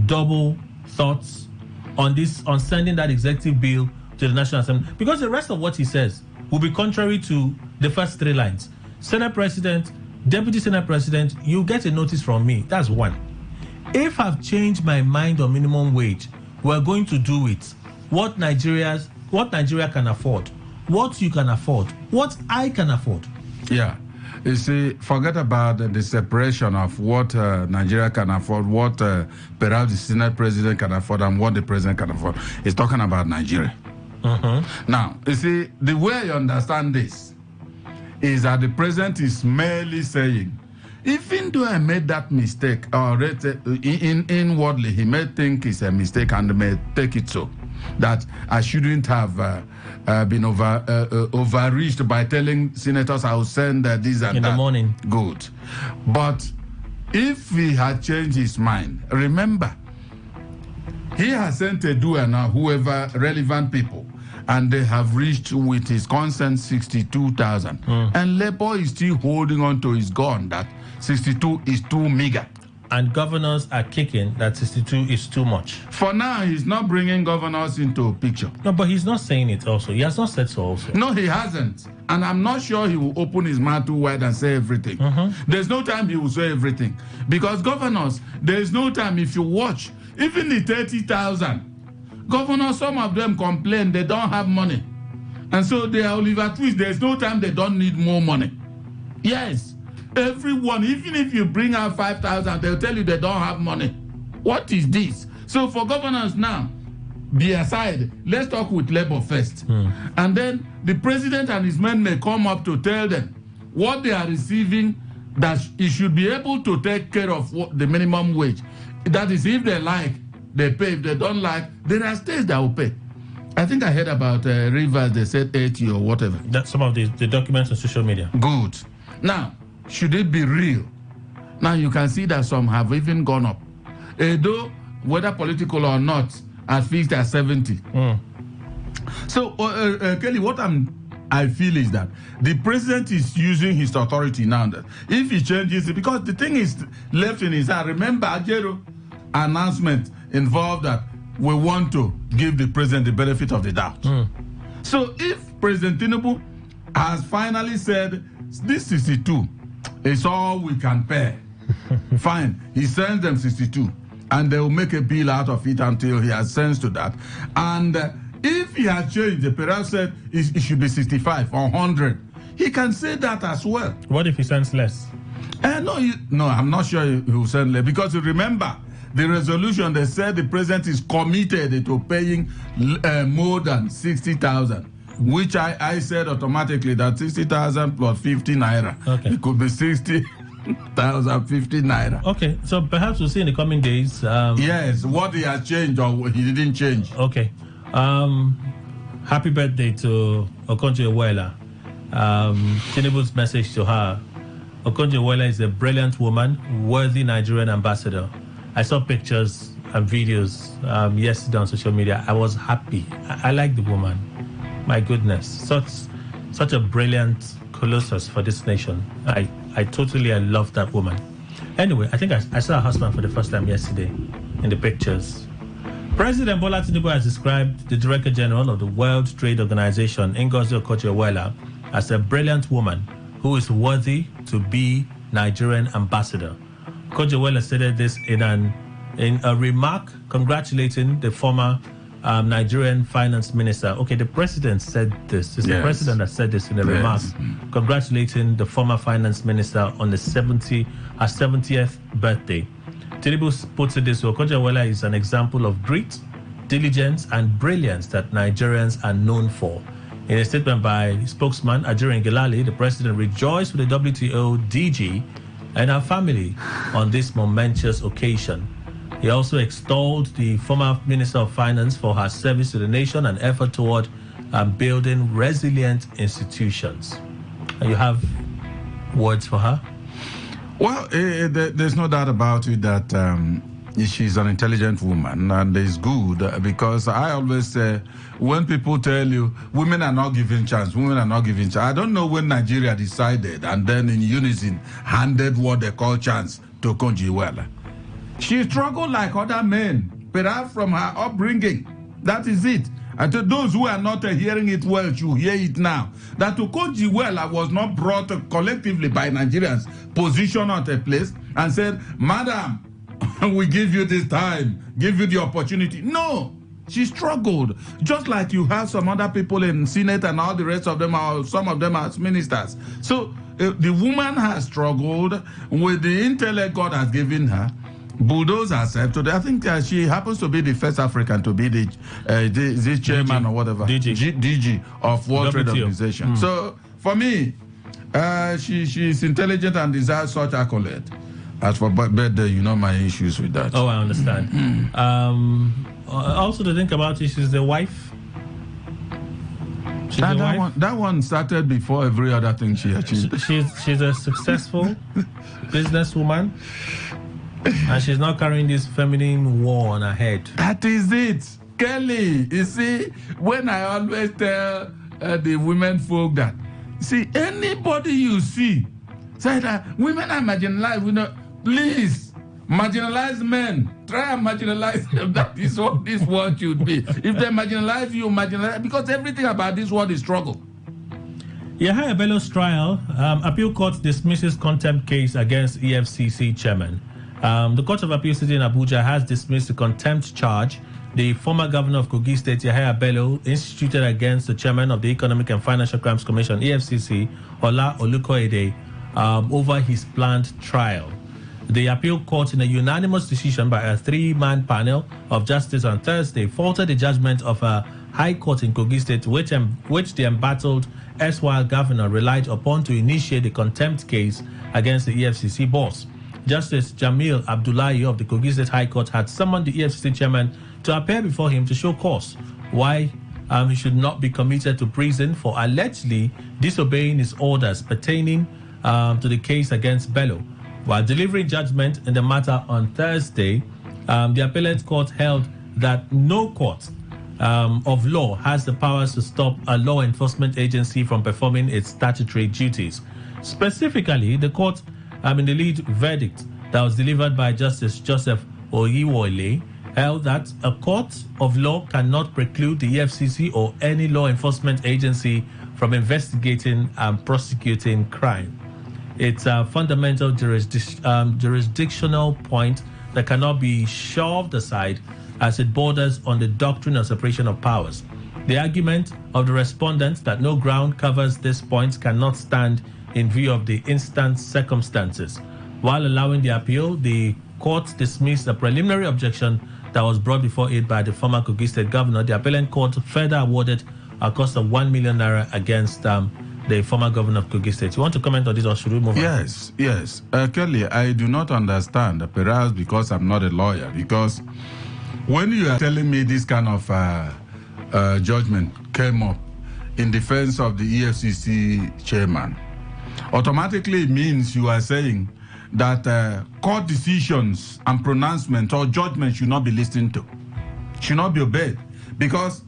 double thoughts on sending that executive bill to the National Assembly? Because the rest of what he says will be contrary to the first three lines. Senate President, Deputy Senate President, you get a notice from me. That's one. If I've changed my mind on minimum wage, we're going to do it. What Nigeria can afford, what you can afford, what I can afford.
Yeah. You see, forget about the separation of what Nigeria can afford, what perhaps the Senate President can afford, and what the President can afford. He's talking about Nigeria. Now, you see, the way I understand this is that the President is merely saying, even though I made that mistake, or inwardly he may think it's a mistake and may take it so. that I shouldn't have been overreached by telling senators I will send this and
in
that.
the morning.
Good. But if he had changed his mind, remember, he has sent a doer now, whoever relevant people, and they have reached with his consent 62,000. And Labour is still holding on to his gun that 62 is too meager.
And governors are kicking that 62 is too much.
For now, he's not bringing governors into picture.
No, but he's not saying it also. He has not said so also.
No, he hasn't. And I'm not sure he will open his mouth too wide and say everything. There's no time he will say everything. Because governors, there's no time. If you watch, even the 30,000, governors, some of them complain they don't have money. And so they are Oliver Twist. There's no time they don't need more money. Yes. Everyone, even if you bring out 5,000, they'll tell you they don't have money. What is this? So for governors now, be aside, let's talk with Labour first. And then the president and his men may come up to tell them what they are receiving, that he should be able to take care of the minimum wage. That is, if they like, they pay. If they don't like, there are states that will pay. I think I heard about Rivers, they said 80 or whatever.
That's some of the documents on social media.
Good. Now, should it be real? Now you can see that some have even gone up. Though, whether political or not, at least at 70. So, Kelly, what I feel is that the president is using his authority now. That if he changes it, because the thing is left in his hand. Remember, Ajero announcement involved that we want to give the president the benefit of the doubt. So if President Tinubu has finally said, this 62 is all we can pay, fine, he sends them 62, and they will make a bill out of it until he has sense to that. And if he has changed, the perhaps said it should be 65 or 100, he can say that as well.
What if he sends less?
No, I'm not sure he will send less, because you remember, the resolution, they said the president is committed to paying more than 60,000, which I said automatically that 60,000 plus 50 naira. Okay. It could be 60,000, 50 naira.
Okay, so perhaps we'll see in the coming days.
Yes, what he has changed or he didn't change.
Okay. Happy birthday to Okonjo-Iweala. Tinubu's message to her. Okonjo-Iweala is a brilliant woman, worthy Nigerian ambassador. I saw pictures and videos yesterday on social media. I was happy. I like the woman. My goodness, such a brilliant colossus for this nation. I totally love that woman. Anyway, I think I saw her husband for the first time yesterday in the pictures. President Bola Tinubu has described the Director General of the World Trade Organization, Ngozi Okonjo-Iweala, as a brilliant woman who is worthy to be Nigerian ambassador. Okonjo-Iweala stated this in a remark congratulating the former Nigerian finance minister. Okay, the president said this. It's the president that said this in a remark, congratulating the former finance minister on the 70th birthday. Tinubu puts it this way: Okonjo-Iweala is an example of grit, diligence, and brilliance that Nigerians are known for. In a statement by spokesman Ajero Ngelale, the president rejoiced with the WTO DG and her family on this momentous occasion. He also extolled the former Minister of Finance for her service to the nation and effort toward building resilient institutions. You have words for her?
Well, there's no doubt about it that she's an intelligent woman, and it's good because I always say, when people tell you women are not given chance, I don't know when Nigeria decided and then in unison handed what they call chance to Okonjo-Iweala. She struggled like other men, perhaps from her upbringing. That is it. And to those who are not hearing it well, you hear it now. That Okonjo-Iweala was not brought collectively by Nigerians, positioned at a place and said, Madam, we give you this time, give you the opportunity. No, she struggled. Just like you have some other people in Senate and all the rest of them, are some of them as ministers. So the woman has struggled with the intellect God has given her. Bulldoze herself today. I think she happens to be the first African to be the chairman or whatever, DG of World Trade Organization. So for me, she's intelligent and deserves such accolade. As for birthday, you know my issues with that.
Oh, I understand. Also to think about it, she's the wife.
That one started before every other thing she achieved.
She's a successful businesswoman, and she's not carrying this feminine war on her head.
That is it, Kelly. You see, when I always tell the women folk that, see, anybody you see say that women are marginalized, please marginalize men. Try and marginalize them. That is what this world should be. If they marginalize you, marginalize, because everything about this world is struggle.
Yahaya Bello's trial, appeal court dismisses contempt case against EFCC chairman. The Court of Appeal sitting in Abuja has dismissed the contempt charge the former governor of Kogi State, Yahaya Bello, instituted against the chairman of the Economic and Financial Crimes Commission, EFCC, Ola Olukoede, over his planned trial. The appeal court, in a unanimous decision by a three-man panel of justice on Thursday, faulted the judgment of a high court in Kogi State, which the embattled erstwhile governor relied upon to initiate the contempt case against the EFCC boss. Justice Jamil Abdullahi of the Kogi State High Court had summoned the EFCC chairman to appear before him to show cause why he should not be committed to prison for allegedly disobeying his orders pertaining to the case against Bello. While delivering judgment in the matter on Thursday, the appellate court held that no court of law has the powers to stop a law enforcement agency from performing its statutory duties. Specifically, the court, in the lead verdict that was delivered by Justice Joseph Oyiwole, held that a court of law cannot preclude the EFCC or any law enforcement agency from investigating and prosecuting crime. It's a fundamental jurisdictional point that cannot be shoved aside as it borders on the doctrine of separation of powers. The argument of the respondents that no ground covers this point cannot stand in view of the instant circumstances. While allowing the appeal, the court dismissed a preliminary objection that was brought before it by the former Kogi State governor. The appellate court further awarded a cost of 1 million naira against the former governor of Kogi State. You want to comment on this, or should we move on?
Yes. Kelly, I do not understand, perhaps because I'm not a lawyer, because when you are telling me this kind of judgment came up in defense of the EFCC chairman, automatically it means you are saying that court decisions and pronouncements or judgments should not be listened to, should not be obeyed, because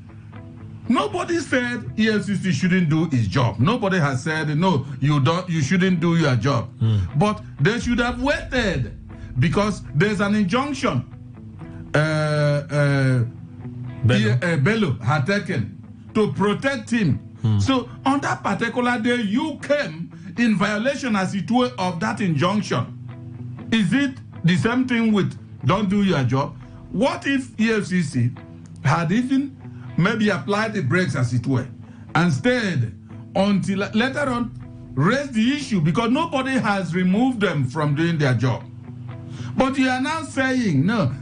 nobody said EFCC shouldn't do its job. Nobody has said, no, you shouldn't do your job. But they should have waited, because there's an injunction Bello had taken to protect him. So on that particular day, you came in violation, as it were, of that injunction. Is it the same thing with don't do your job? What if EFCC had even maybe applied the brakes, as it were, and stayed until later on raised the issue, because nobody has removed them from doing their job? But you are now saying no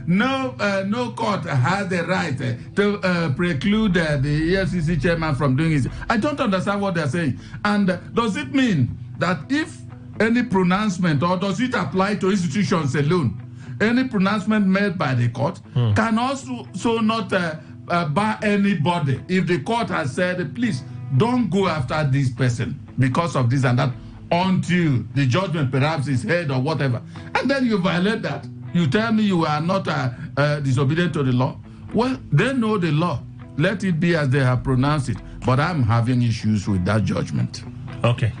court has the right to preclude the EFCC chairman from doing it. I don't understand what they're saying. And does it mean that if any pronouncement, or does it apply to institutions alone, any pronouncement made by the court can also not bar anybody if the court has said, please don't go after this person because of this and that, until the judgment perhaps is heard or whatever, and then you violate that? You tell me you are not disobedient to the law? Well, they know the law. Let it be as they have pronounced it. But I'm having issues with that judgment.
Okay.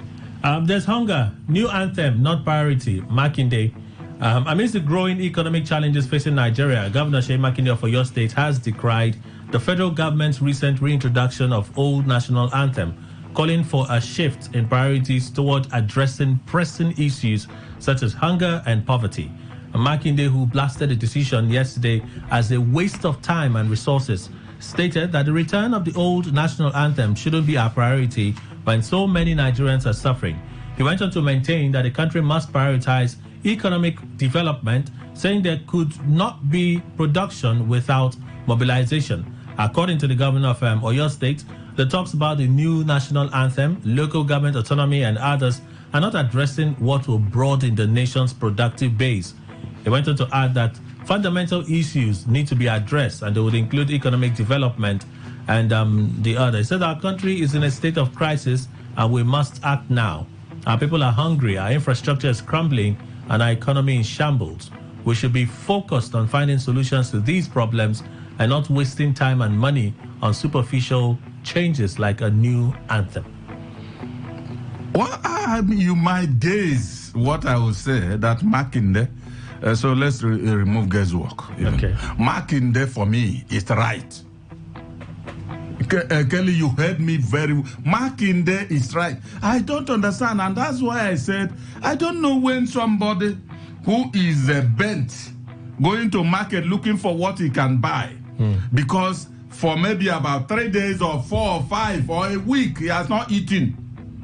There's hunger. New anthem, not priority. Makinde. Amidst the growing economic challenges facing Nigeria, Governor Seyi Makinde of Oyo State has decried the federal government's recent reintroduction of old national anthem, calling for a shift in priorities toward addressing pressing issues such as hunger and poverty. Makinde, who blasted the decision yesterday as a waste of time and resources, stated that the return of the old national anthem shouldn't be our priority when so many Nigerians are suffering. He went on to maintain that the country must prioritize economic development, saying there could not be production without mobilization. According to the governor of Oyo State, the talks about the new national anthem, local government autonomy, and others are not addressing what will broaden the nation's productive base. He went on to add that fundamental issues need to be addressed, and they would include economic development and the other. He said our country is in a state of crisis and we must act now. Our people are hungry, our infrastructure is crumbling, and our economy in shambles. We should be focused on finding solutions to these problems and not wasting time and money on superficial changes like a new anthem.
Well, you might guess what I will say, that Makinde, so let's remove guesswork.
Okay.
Makinde, for me, is right. Kelly, you heard me very well. Makinde is right. I don't understand, and that's why I said, I don't know when somebody who is bent going to market looking for what he can buy, because for maybe about 3 days or 4 or 5 or a week, he has not eaten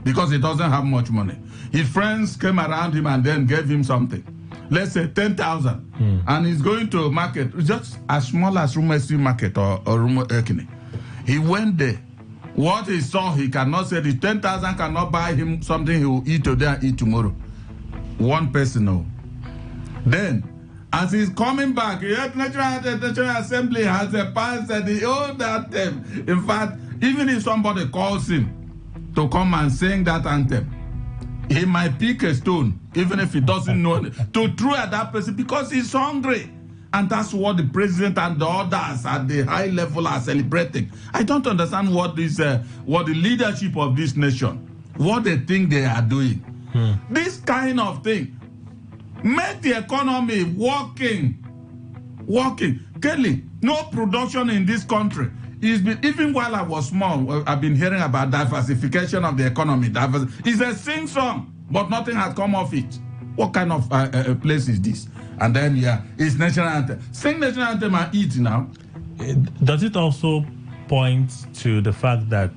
because he doesn't have much money. His friends came around him and then gave him something. Let's say 10,000. And he's going to a market, just as small as Rumesi Market or Rumo Ekini. He went there. What he saw, he cannot say the 10,000 cannot buy him something he will eat today and eat tomorrow. One person, no. Then, as he's coming back, the National Assembly has passed the old anthem. In fact, even if somebody calls him to come and sing that anthem, he might pick a stone, even if he doesn't know it, to throw at that person because he's hungry. And that's what the president and the others at the high level are celebrating. I don't understand what what the leadership of this nation, what they think they are doing. This kind of thing, make the economy working. Kelly, no production in this country. Even while I was small, I've been hearing about diversification of the economy. It's a sing song, but nothing has come of it. What kind of place is this? And then, it's national anthem. Sing national anthem and eat now.
Does it also point to the fact that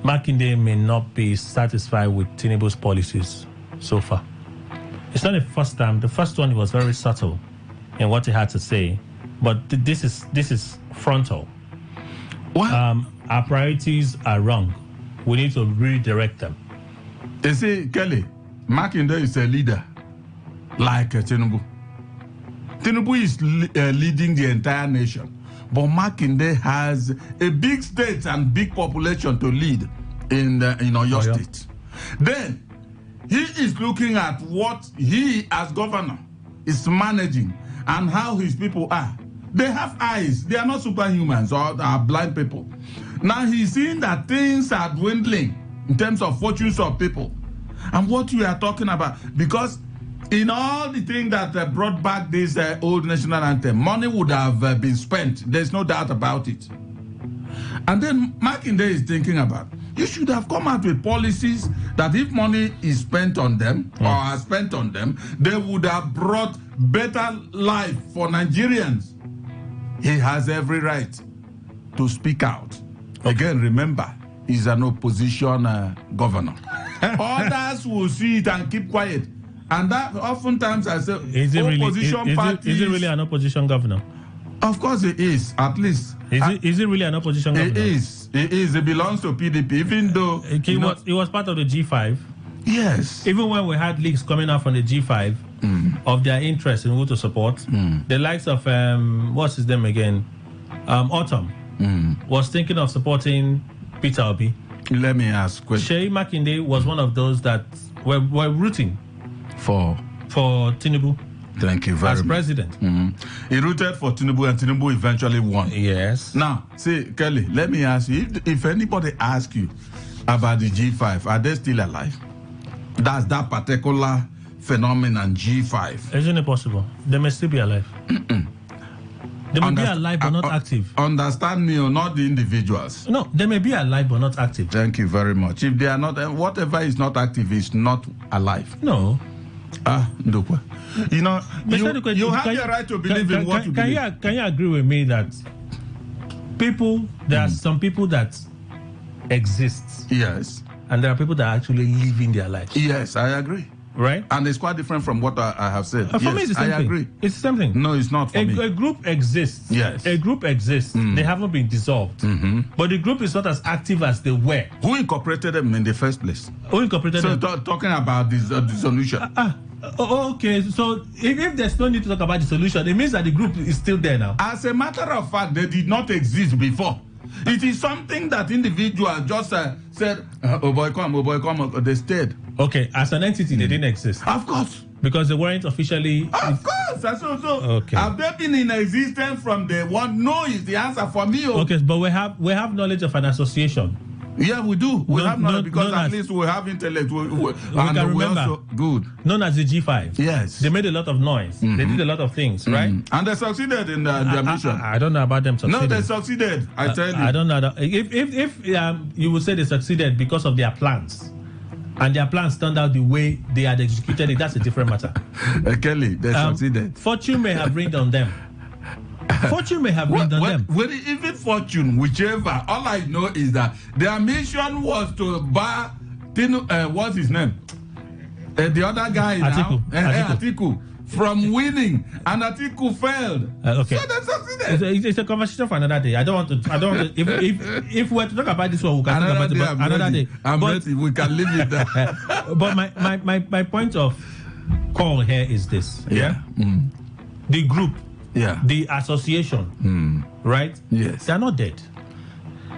Makinde may not be satisfied with Tinubu's policies so far? It's not the first time. The first one, he was very subtle in what he had to say, but this is frontal. Our priorities are wrong. We need to redirect them.
You see, Kelly, Makinde is a leader like Tinubu. Tinubu is leading the entire nation, but Makinde has a big state and big population to lead in your state. Then he is looking at what he as governor is managing and how his people are. They have eyes. They are not superhumans or are blind people. Now he's seeing that things are dwindling in terms of fortunes of people. And what you are talking about, because in all the things that brought back this old national anthem, money would have been spent. There's no doubt about it. And then Makinde is thinking about, you should have come out with policies that if money is spent on them or are spent on them, they would have brought better life for Nigerians. He has every right to speak out. Again, remember, he's an opposition governor. Others will see it and keep quiet. And that oftentimes I say, is it
really an opposition governor?
Of course it is, at least.
Is it really an opposition governor?
It is. It belongs to PDP, even though...
He was part of the G5.
Yes.
Even when we had leaks coming out from the G5 of their interest in who to support, the likes of, what's his name again? Autumn was thinking of supporting Peter Obi.
Let me ask a question.
Sheyi Makinde was one of those that were rooting for Tinubu.
Thank you very much.
As president.
He rooted for Tinubu and Tinubu eventually won.
Yes.
Now, see, Kelly, let me ask you, if anybody asks you about the G5, are they still alive? That's that particular phenomenon, G5.
Isn't it possible? They may still be alive. They may be alive but not active.
Understand me, or not the individuals.
No, they may be alive but not active.
Thank you very much. If they are not, whatever is not active is not alive.
No.
Ndukwa. You know, you have the right to believe in what you believe.
Can you agree with me that there are some people that exist?
Yes.
And there are people that are actually living their lives.
Yes, I agree.
Right?
And it's quite different from what I have said.
For me, it's the same thing. I agree. It's the same thing.
No, it's not for me.
A group exists.
Yes.
A group exists. They haven't been dissolved. But the group is not as active as they were.
Who incorporated them in the first place?
Who incorporated them?
So talking about this dissolution.
Okay, so if there's no need to talk about the solution, it means that the group is still there now.
As a matter of fact, they did not exist before. It is something that individuals just said, oh boy, come, they stayed.
Okay, as an entity, they didn't exist.
Of course.
Because they weren't officially...
Of course. So
okay.
Have they been in existence from day one? No is the answer for me.
Okay, but we have knowledge of an association.
Yeah, we do. We have knowledge because at least we have intellect. We
can remember.
Also, good.
Known as the G5.
Yes.
They made a lot of noise. They did a lot of things, right?
And they succeeded in their mission.
I don't know about them succeeding.
No, they succeeded. I tell you.
I don't know. If you would say they succeeded because of their plans, and their plans turned out the way they had executed it, that's a different matter.
Kelly, they succeeded.
Fortune may have rained on them. Fortune may have rained on them.
Well, even fortune, whichever, all I know is that their mission was to bar, what's his name? The other guy Atiku. From winning, and Atiku failed.
Okay.
So they succeeded.
It's a conversation for another day. I don't want to. If we're to talk about this one, we can talk about it another day.
I'm ready. We can leave it there.
But my point of call here is this.
Yeah.
The group.
Yeah.
The association. Right.
Yes.
They are not dead.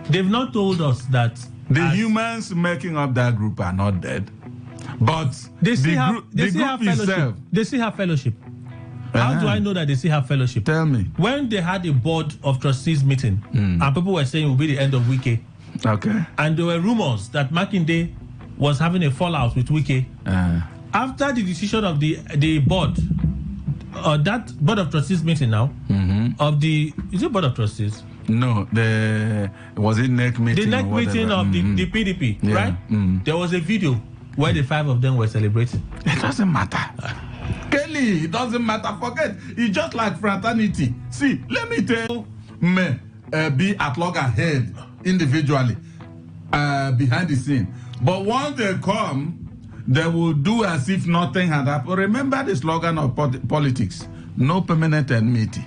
They've not told us that
the humans making up that group are not dead. But
they still
have
fellowship. They still have fellowship. How do I know that they still have fellowship?
Tell me.
When they had a board of trustees meeting, and people were saying it will be the end of Wike.
Okay.
And there were rumors that Makinde was having a fallout with Wike. After the decision of the board, that board of trustees meeting now, is it board of trustees?
No, was it NEC meeting?
The NEC meeting of the PDP, right? There was a video where the five of them were celebrating.
It doesn't matter. Kelly, it doesn't matter. Forget. It's just like fraternity. See, let me tell you, be at loggerhead individually, behind the scene. But once they come, they will do as if nothing had happened. Remember the slogan of politics: no permanent enmity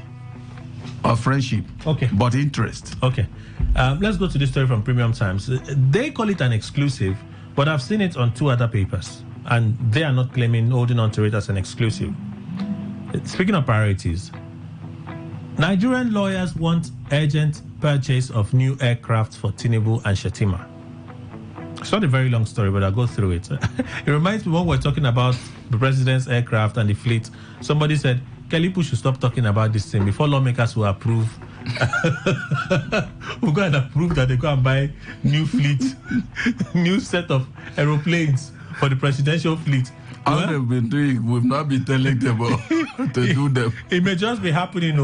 or friendship, but interest.
Okay. Let's go to this story from Premium Times. They call it an exclusive, but I've seen it on two other papers, and they are not holding on to it as an exclusive. Speaking of priorities, Nigerian lawyers want urgent purchase of new aircraft for Tinubu and Shettima. It's not a very long story, but I'll go through it. It reminds me when we're talking about the president's aircraft and the fleet. Somebody said, Kelipu should stop talking about this thing before lawmakers will approve. We'll go and approve that they go and buy new fleet, new set of aeroplanes for the presidential fleet.
All they've been doing, we've not been telling them to do them.
It may just be happening.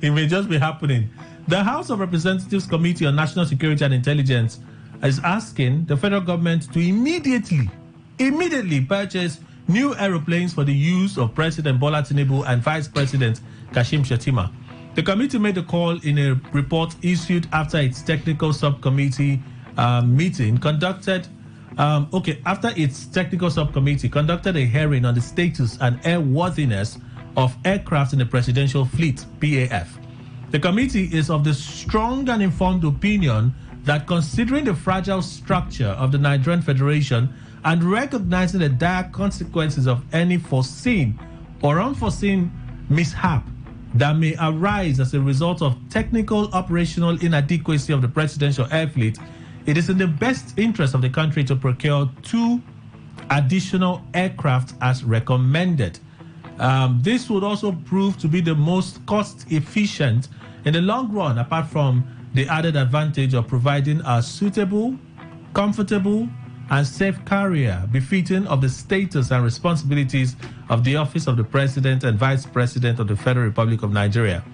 It may just be happening. The House of Representatives Committee on National Security and Intelligence is asking the federal government to immediately purchase new aeroplanes for the use of President Bola Tinubu and Vice President Kashim Shettima. The committee made a call in a report issued after its technical subcommittee meeting conducted. After its technical subcommittee conducted a hearing on the status and airworthiness of aircraft in the presidential fleet, PAF. The committee is of the strong and informed opinion that considering the fragile structure of the Nigerian Federation and recognizing the dire consequences of any foreseen or unforeseen mishap that may arise as a result of technical operational inadequacy of the presidential air fleet, it is in the best interest of the country to procure 2 additional aircraft as recommended. This would also prove to be the most cost efficient in the long run, apart from the added advantage of providing a suitable, comfortable, and safe carrier befitting of the status and responsibilities of the office of the President and Vice President of the Federal Republic of Nigeria.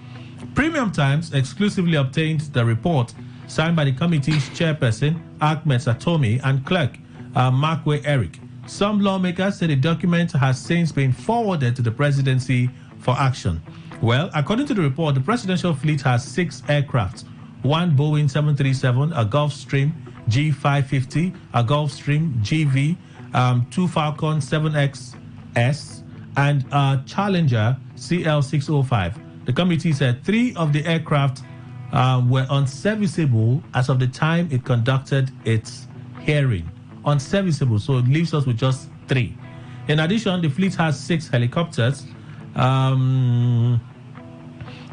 Premium Times exclusively obtained the report signed by the committee's chairperson, Ahmed Satomi, and clerk, Markwe Eric. Some lawmakers say the document has since been forwarded to the presidency for action. Well, according to the report, the presidential fleet has 6 aircraft, 1 Boeing 737, a Gulfstream G550, a Gulfstream GV, 2 Falcon 7XS, and a Challenger CL605. The committee said 3 of the aircraft were unserviceable as of the time it conducted its hearing. Unserviceable, so it leaves us with just 3. In addition, the fleet has 6 helicopters. The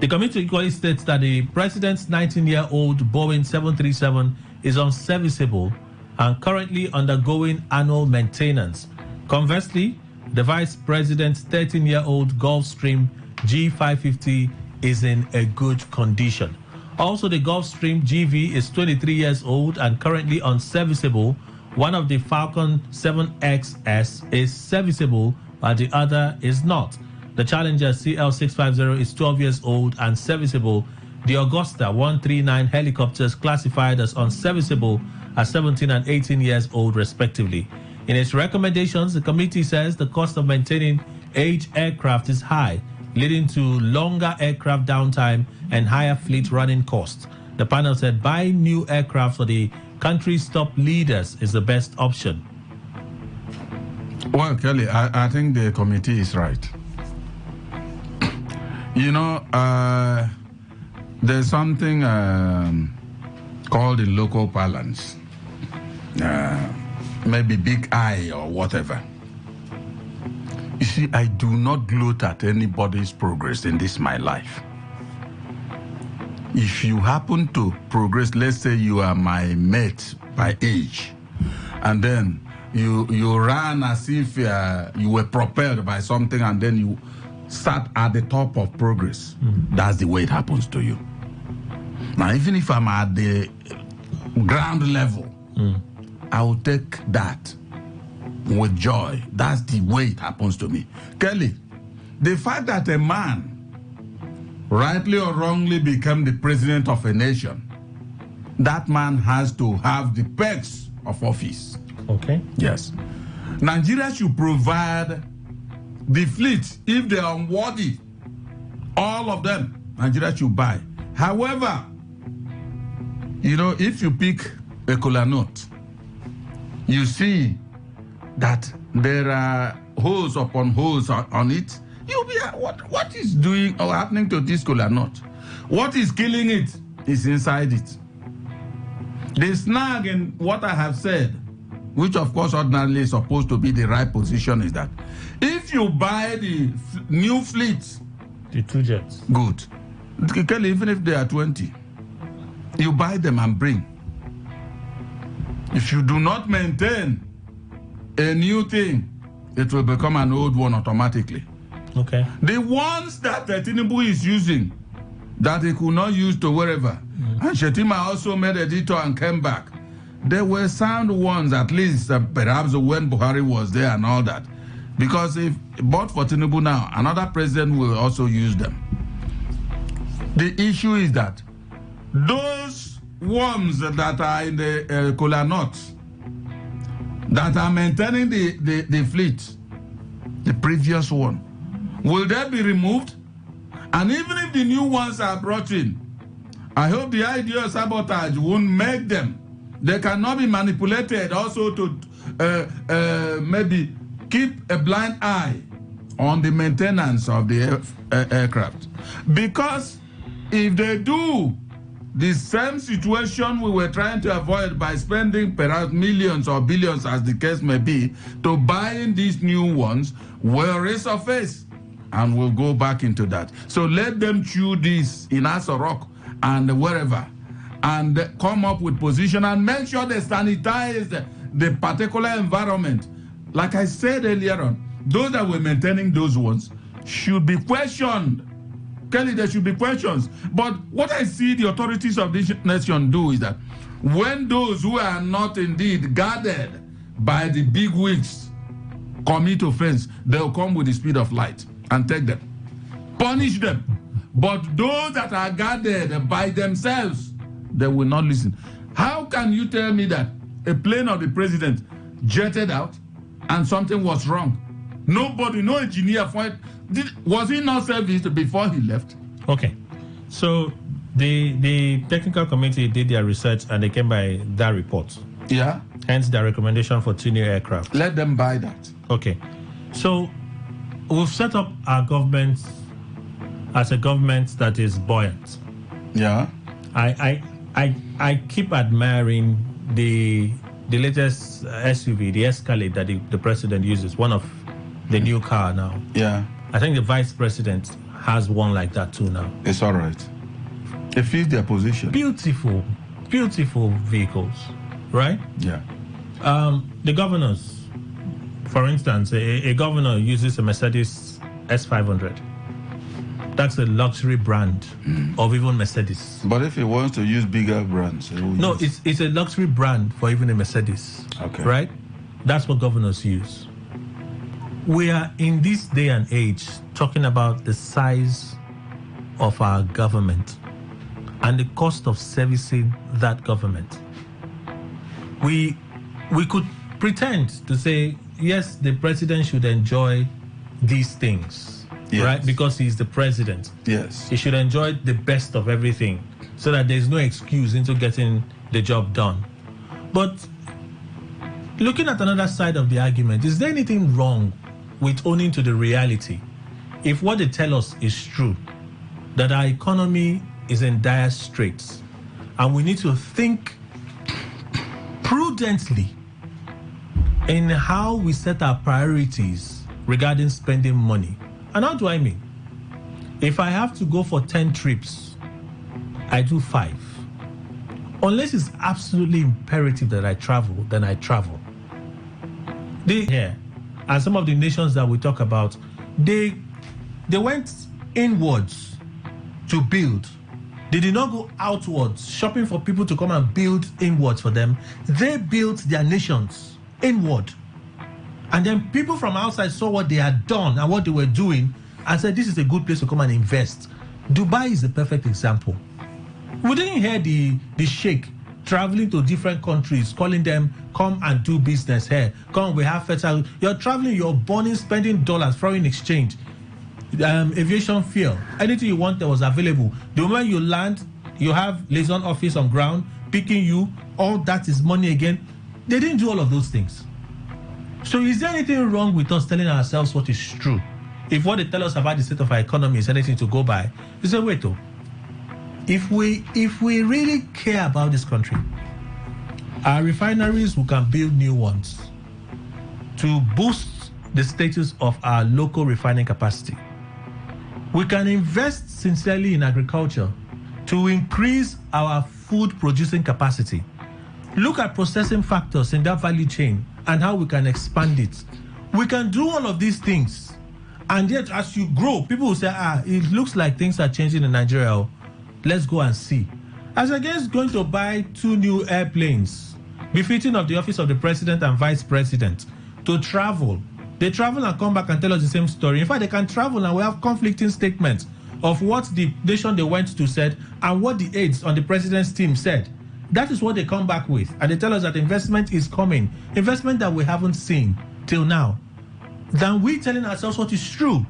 committee equally states that the president's 19-year-old Boeing 737 is unserviceable and currently undergoing annual maintenance. Conversely, the vice president's 13-year-old Gulfstream G550 is in a good condition. Also, the Gulfstream GV is 23 years old and currently unserviceable. One of the Falcon 7XS is serviceable, but the other is not. The Challenger CL650 is 12 years old and serviceable. The Augusta 139 helicopters classified as unserviceable are 17 and 18 years old, respectively. In its recommendations, the committee says the cost of maintaining aged aircraft is high, leading to longer aircraft downtime and higher fleet running costs. The panel said buying new aircraft for the country's top leaders is the best option.
Well, Kelly, I think the committee is right. You know, there's something called in local parlance, maybe big eye or whatever. You see, I do not gloat at anybody's progress in this my life. If you happen to progress, let's say you are my mate by age, and then you ran as if you were propelled by something, and then you start at the top of progress. That's the way it happens to you. Now, even if I'm at the ground level, I will take that with joy. That's the way it happens to me. Kelly, the fact that a man rightly or wrongly become the president of a nation, that man has to have the perks of office.
Okay.
Yes. Nigeria should provide the fleet, if they are unworthy, all of them, Nigeria should buy. However, you know, if you pick a kola nut, you see that there are holes upon holes on it. You'll be, what is doing or happening to this kola nut? What is killing it is inside it. The snag in what I have said, which of course ordinarily is supposed to be the right position, is that if you buy the new fleet,
the 2 jets,
good. Kelly, even if they are 20, you buy them and bring. If you do not maintain a new thing, it will become an old one automatically.
Okay.
The ones that Tinubu is using, that he could not use to wherever, and Shetima also made a detour and came back, they were sound ones, at least perhaps when Buhari was there and all that. Because if bought for Tinubu now, another president will also use them. The issue is that those worms that are in the kola nuts, that are maintaining the fleet, the previous one, will they be removed? And even if the new ones are brought in, I hope the idea of sabotage won't make them. They cannot be manipulated also to maybe keep a blind eye on the maintenance of the aircraft. Because if they do, the same situation we were trying to avoid by spending perhaps millions or billions, as the case may be, to buying these new ones will resurface, and we'll go back into that. So let them chew this in Aso and wherever, and come up with position and make sure they sanitize the particular environment. Like I said earlier on, those that were maintaining those ones should be questioned. Kelly, there should be questions. But what I see the authorities of this nation do is that when those who are not indeed guarded by the big wigs commit offense, they'll come with the speed of light and take them. Punish them. But those that are guarded by themselves, they will not listen. How can you tell me that a plane of the president jetted out and something was wrong? Nobody, no engineer, was he not serviced before he left?
Okay. So the technical committee did their research and they came by that report.
Yeah.
Hence their recommendation for 2 new aircraft.
Let them buy that.
Okay. So we've set up our government as a government that is buoyant.
Yeah.
I keep admiring the latest SUV, the Escalade that the president uses, one of the new car now.
Yeah.
I think the vice president has one like that too now.
It's all right. It fits their position.
Beautiful vehicles, right?
Yeah.
The governors, for instance, a governor uses a Mercedes S500. That's a luxury brand of even Mercedes.
But if he wants to use bigger brands,
no, it's a luxury brand for even a Mercedes.
Okay.
Right? That's what governors use. We are in this day and age talking about the size of our government and the cost of servicing that government. We could pretend to say, yes, the president should enjoy these things,
yes,
right? Because he's the president.
Yes.
He should enjoy the best of everything so that there's no excuse into getting the job done. But looking at another side of the argument, is there anything wrong with owning to the reality? If what they tell us is true, that our economy is in dire straits, and we need to think prudently in how we set our priorities regarding spending money. And how do I mean? If I have to go for 10 trips, I do 5. Unless it's absolutely imperative that I travel, then I travel. Here, and some of the nations that we talk about, they went inwards to build. They did not go outwards, shopping for people to come and build inwards for them. They built their nations inward. And then people from outside saw what they had done and what they were doing and said, this is a good place to come and invest. Dubai is a perfect example. We didn't hear the sheikh traveling to different countries, calling them, come and do business here. Come, we have fertile. You're traveling, you're burning, spending dollars, foreign exchange, aviation fuel, anything you want that was available. The moment you land, you have liaison office on ground, picking you, all that is money again. They didn't do all of those things. So is there anything wrong with us telling ourselves what is true? If what they tell us about the state of our economy is anything to go by, you say, wait, if we really care about this country, our refineries, we can build new ones to boost the status of our local refining capacity. We can invest sincerely in agriculture to increase our food producing capacity. Look at processing factors in that value chain and how we can expand it. We can do all of these things. And yet, as you grow, people will say, it looks like things are changing in Nigeria. Let's go and see. As against going to buy 2 new airplanes, befitting of the office of the president and vice president, to travel. They travel and come back and tell us the same story. In fact, they can travel and we have conflicting statements of what the nation they went to said and what the aides on the president's team said. That is what they come back with. And they tell us that investment is coming. Investment that we haven't seen till now. Then we telling ourselves what is true.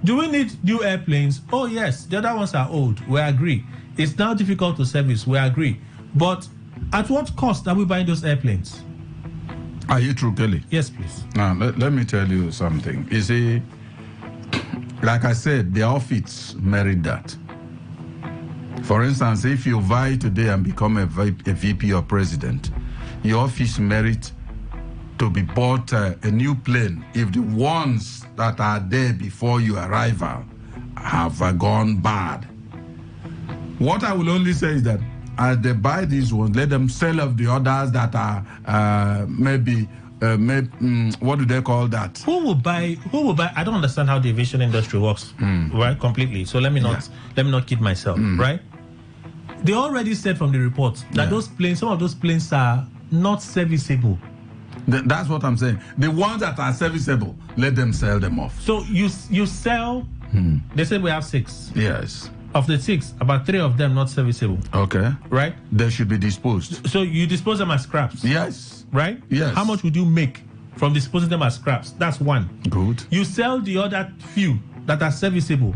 Do we need new airplanes? Oh, yes. The other ones are old. We agree. It's now difficult to service. We agree. But at what cost are we buying those airplanes?
Are you true, Kelly?
Yes, please.
Now, let me tell you something. You see, like I said, the outfits merit that. For instance, if you vie today and become a VP or president, your office merit to be bought a new plane if the ones that are there before your arrival have gone bad. What I will only say is that as they buy these ones, let them sell off the others that are what do they call that?
Who will buy? I don't understand how the aviation industry works, right? Completely. So let me not kid myself, right? They already said from the report that those planes, some of those planes are not serviceable.
That's what I'm saying. The ones that are serviceable, let them sell them off.
So you sell. They said we have 6.
Yes.
Of the 6, about 3 of them not serviceable.
Okay.
Right?
They should be disposed.
So you dispose them as scraps.
Yes.
Right?
Yes.
How much would you make from disposing them as scraps? That's 1.
Good.
You sell the other few that are serviceable.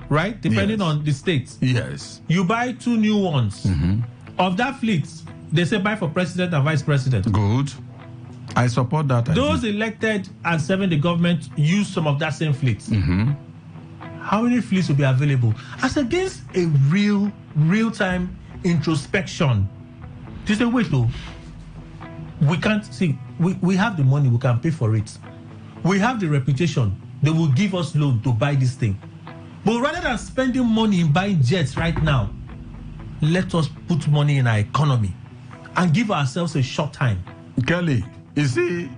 Right? Depending on the states.
Yes.
You buy 2 new ones. Of that fleet, they say buy for president and vice president.
Good. I support that.
Those elected and serving the government use some of that same fleet. How many fleets will be available? As against a real-time introspection. To say, wait, we can't see. We have the money, we can pay for it. we have the reputation. They will give us loan to buy this thing. But rather than spending money in buying jets right now, let us put money in our economy and give ourselves a short time.
Kelly, you see,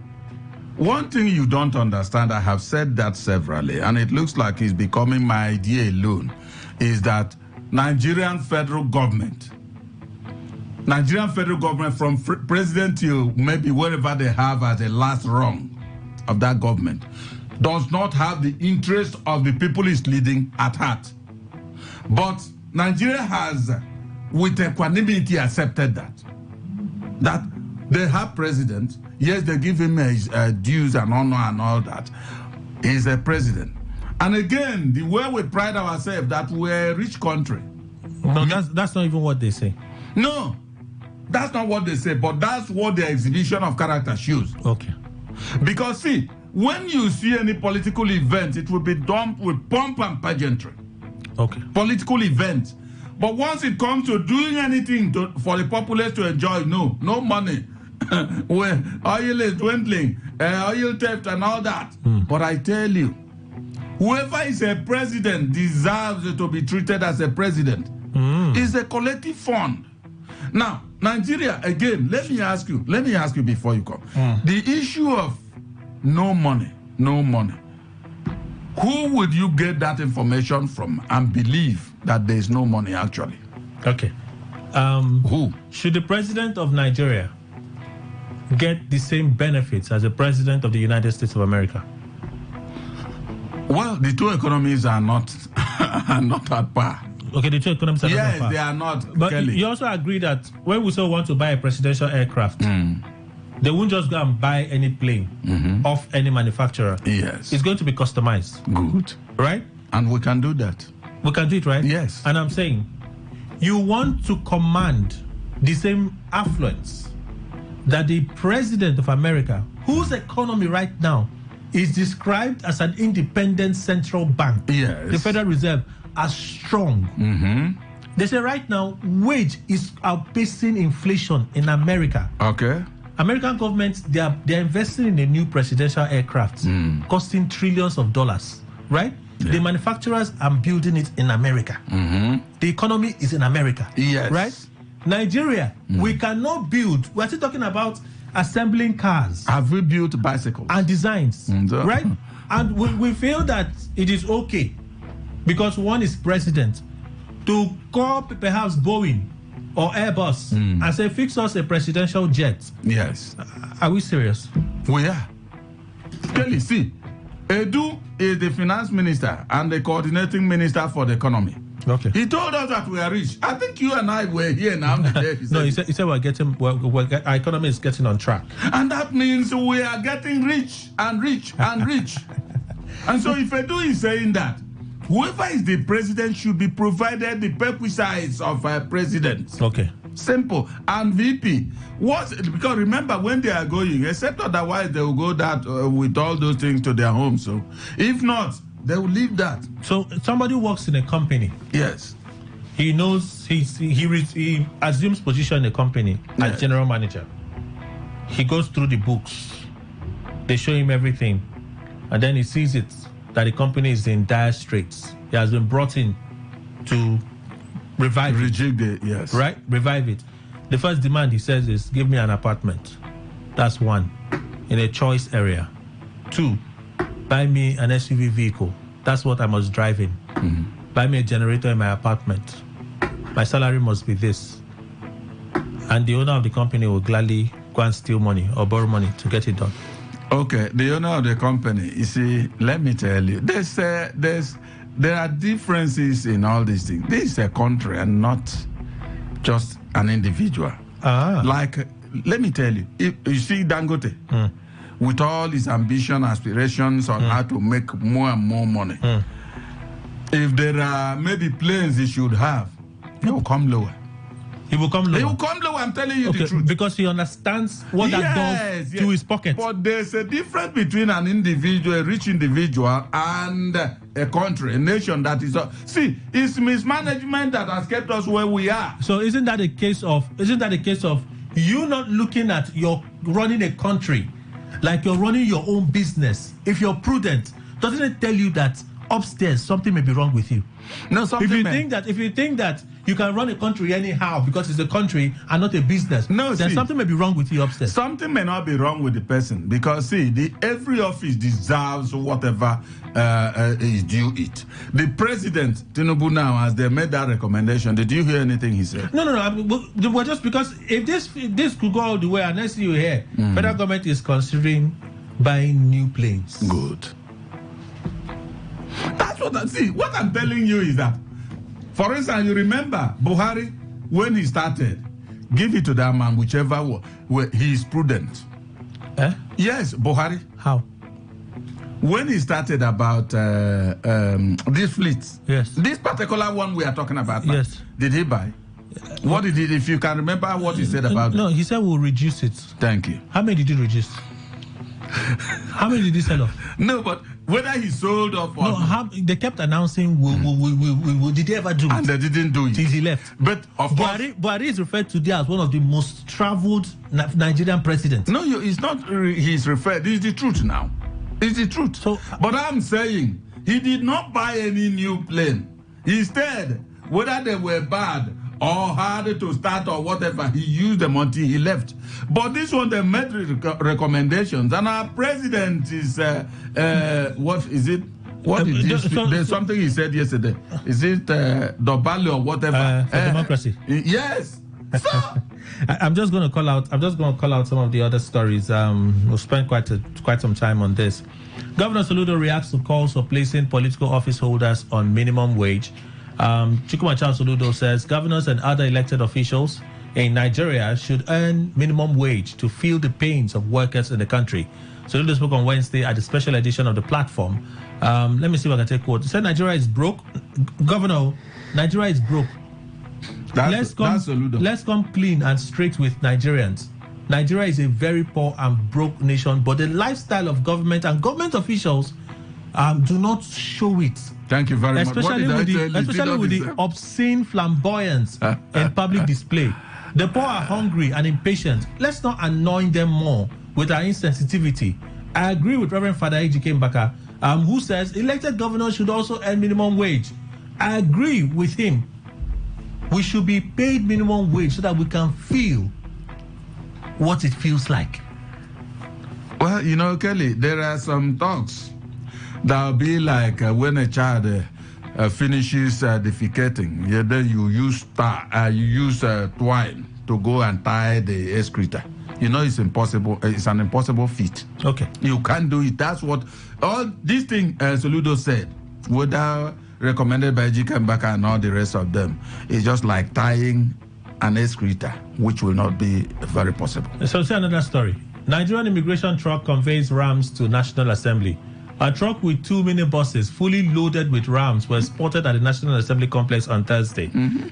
one thing you don't understand, I have said that severally, and it looks like it's becoming my idea alone, is that Nigerian federal government from president to maybe wherever they have as a last rung of that government, does not have the interest of the people it's leading at heart. But Nigeria has, with equanimity, accepted that they have president. Yes, they give him his dues and honor and all that. He's a president. And again, the way we pride ourselves that we're a rich country.
No, that's not even what they say.
No, that's not what they say, but that's what the exhibition of character shows.
Okay.
Because see, when you see any political event, it will be done with pomp and pageantry.
Okay.
Political event. But once it comes to doing anything for the populace to enjoy, no money. Where oil is dwindling, oil theft and all that. But I tell you, whoever is a president deserves to be treated as a president. It's a collective fund. Now, Nigeria, again, let me ask you before you come. The issue of no money. Who would you get that information from and believe that there is no money actually?
Okay.
Who?
Should the president of Nigeria get the same benefits as the president of the United States of America?
Well, the two economies are not at par.
Okay, the two economies are not at par.
Yes, they are not.
But
Kelly,
you also agree that when we so want to buy a presidential aircraft, they won't just go and buy any plane off any manufacturer.
Yes.
It's going to be customized.
Good.
Right?
And we can do that.
We can do it, right?
Yes.
And I'm saying, you want to command the same affluence that the president of America, whose economy right now is described as an independent central bank, the Federal Reserve, as strong. They say right now, wage is outpacing inflation in America.
Okay.
American government, they're investing in a new presidential aircraft, costing trillions of dollars, right? Yeah. The manufacturers are building it in America. The economy is in America.
Yes.
Right? Nigeria, we cannot build. We're still talking about assembling cars.
Have we built bicycles?
And designs, right? And we feel that it is okay because one is president to call perhaps Boeing or Airbus and say, fix us a presidential jet.
Yes.
Are we serious?
We are. Kelly, see, Edu is the finance minister and the coordinating minister for the economy.
Okay.
He told us that we are rich. I think you and I were here now.
He said our economy is getting on track.
And that means we are getting rich and rich and rich. And so if Edu is saying that, whoever is the president should be provided the perquisites of a president.
Okay.
Simple. And VP, because remember when they are going, except otherwise they will go that with all those things to their home. So if not, they will leave that.
So somebody works in a company.
Yes.
He knows he assumes position in the company as general manager. He goes through the books. They show him everything. And then he sees it that the company is in dire straits. He has been brought in to revive
it. Yes.
Right? Revive it. The first demand he says is, give me an apartment. That's one. In a choice area. 2, buy me an SUV vehicle. That's what I must drive in. Buy me a generator in my apartment. My salary must be this. And the owner of the company will gladly go and steal money or borrow money to get it done.
Okay, the owner of the company, you see, let me tell you, there are differences in all these things. This is a country and not just an individual. Like, let me tell you, if you see Dangote, with all his ambition, aspirations on how to make more and more money, if there are maybe planes he should have, he will come lower.
He will come lower.
He will come lower, I'm telling you the truth.
Because he understands what that does to his pocket.
But there's a difference between an individual, a rich individual, and a country, a nation that is... See, it's mismanagement that has kept us where we are.
So isn't that a case of you not looking at your running a country like you're running your own business. If you're prudent, doesn't it tell you that upstairs something may be wrong with you?
No, something.
If you think that you can run a country anyhow because it's a country and not a business, then something may be wrong with you upstairs.
Something may not be wrong with the person because every office deserves whatever is due it. The president Tinubu now, as they made that recommendation, did you hear anything he said?
No. Well, just because if this could go all the way, and next thing you hear, federal government is considering buying new planes.
Good. That's what I see. What I'm telling you is that, for instance, you remember Buhari when he started, give it to that man, whichever way he is prudent. Yes, Buhari.
How?
When he started about these fleets,
yes,
this particular one we are talking about now,
yes,
did he buy? What did he? If you can remember what he said about
No,
it.
he said we'll reduce it.
Thank you.
How many did you reduce? How many did he sell off?
No, but whether he sold off or
they kept announcing we did they ever do it?
And they didn't do it
till he left.
But of course,
Buhari is referred today as one of the most traveled Nigerian presidents.
No, it's not. He's referred. It's the truth now. It's the truth.
So,
but I'm saying he did not buy any new plane. Instead, whether they were bad or hard to start or whatever, he used them until he left. But this one, they made recommendations, and our president is what is it? What is this? There's something he said yesterday. Is it Dobali or whatever?
For democracy.
Yes. So,
I'm just going to call out some of the other stories. We'll spend quite some time on this. Governor Soludo reacts to calls for placing political office holders on minimum wage. Chukwumacha Soludo says governors and other elected officials in Nigeria should earn minimum wage to feel the pains of workers in the country. Soludo spoke on Wednesday at the special edition of the platform. Let me see if I can take quote. He said Nigeria is broke. Governor, Nigeria is broke. Let's come clean and straight with Nigerians. Nigeria is a very poor and broke nation, but the lifestyle of government and government officials do not show it.
Thank you very much.
Especially with the obscene flamboyance and public display. The poor are hungry and impatient. Let's not annoy them more with our insensitivity. I agree with Reverend Father Ejike Mbaka, who says elected governors should also earn minimum wage. I agree with him. We should be paid minimum wage so that we can feel what it feels like.
Well, you know, Kelly, there are some talks that will be like when a child finishes defecating, then you use twine to go and tie the excreta. You know, it's impossible. It's an impossible feat.
Okay.
You can't do it. That's what all these things Soludo said, whether recommended by Ejike Mbaka and all the rest of them, is just like tying an excreta, which will not be very possible.
So, say another story. Nigerian immigration truck conveys rams to National Assembly. A truck with 2 minibuses fully loaded with rams was spotted at the National Assembly complex on Thursday.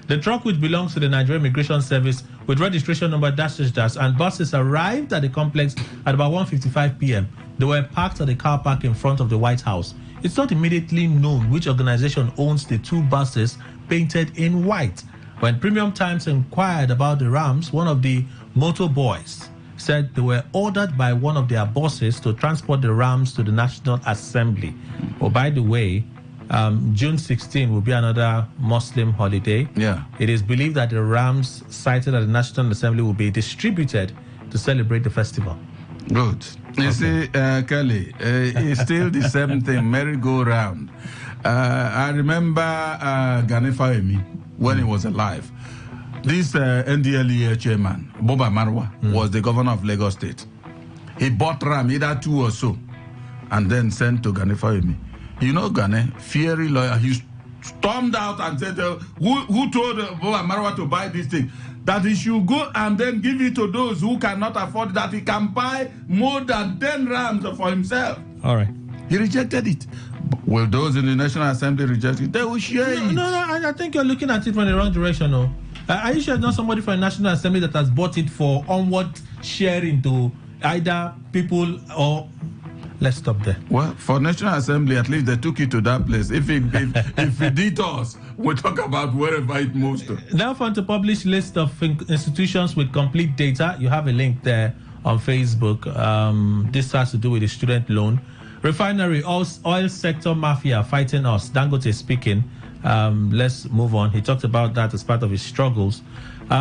The truck, which belongs to the Nigerian Immigration Service with registration number -- and buses, arrived at the complex at about 1:55 p.m. They were parked at the car park in front of the White House. It's not immediately known which organization owns the 2 buses painted in white. When Premium Times inquired about the rams, one of the motor boys said they were ordered by one of their bosses to transport the rams to the National Assembly. Oh, by the way, June 16 will be another Muslim holiday.
Yeah.
It is believed that the rams sighted at the National Assembly will be distributed to celebrate the festival.
Good. You see, Kelly, it's still the same thing, merry-go-round. I remember Gani Fahimi when he was alive. This NDLEA chairman, Boba Marwa, was the governor of Lagos State. He bought ram, either 2 or so, and then sent to Gani Fahimi. You know Gani, fiery lawyer, he stormed out and said, who told Boba Marwa to buy this thing? That he should go and then give it to those who cannot afford it, that he can buy more than 10 rams for himself.
All right.
He rejected it. Will those in the National Assembly reject it? They will share it.
No, I think you're looking at it from the wrong direction, no? Are you sure it's not somebody from the National Assembly that has bought it for onward sharing to either people or... Let's stop there.
Well, for National Assembly, at least they took it to that place. If it did us, we'll talk about wherever it moves to.
Now, for to publish list of institutions with complete data, you have a link there on Facebook. This has to do with the student loan. Refinery, oil sector mafia fighting us. Dangote speaking. Let's move on. He talked about that as part of his struggles.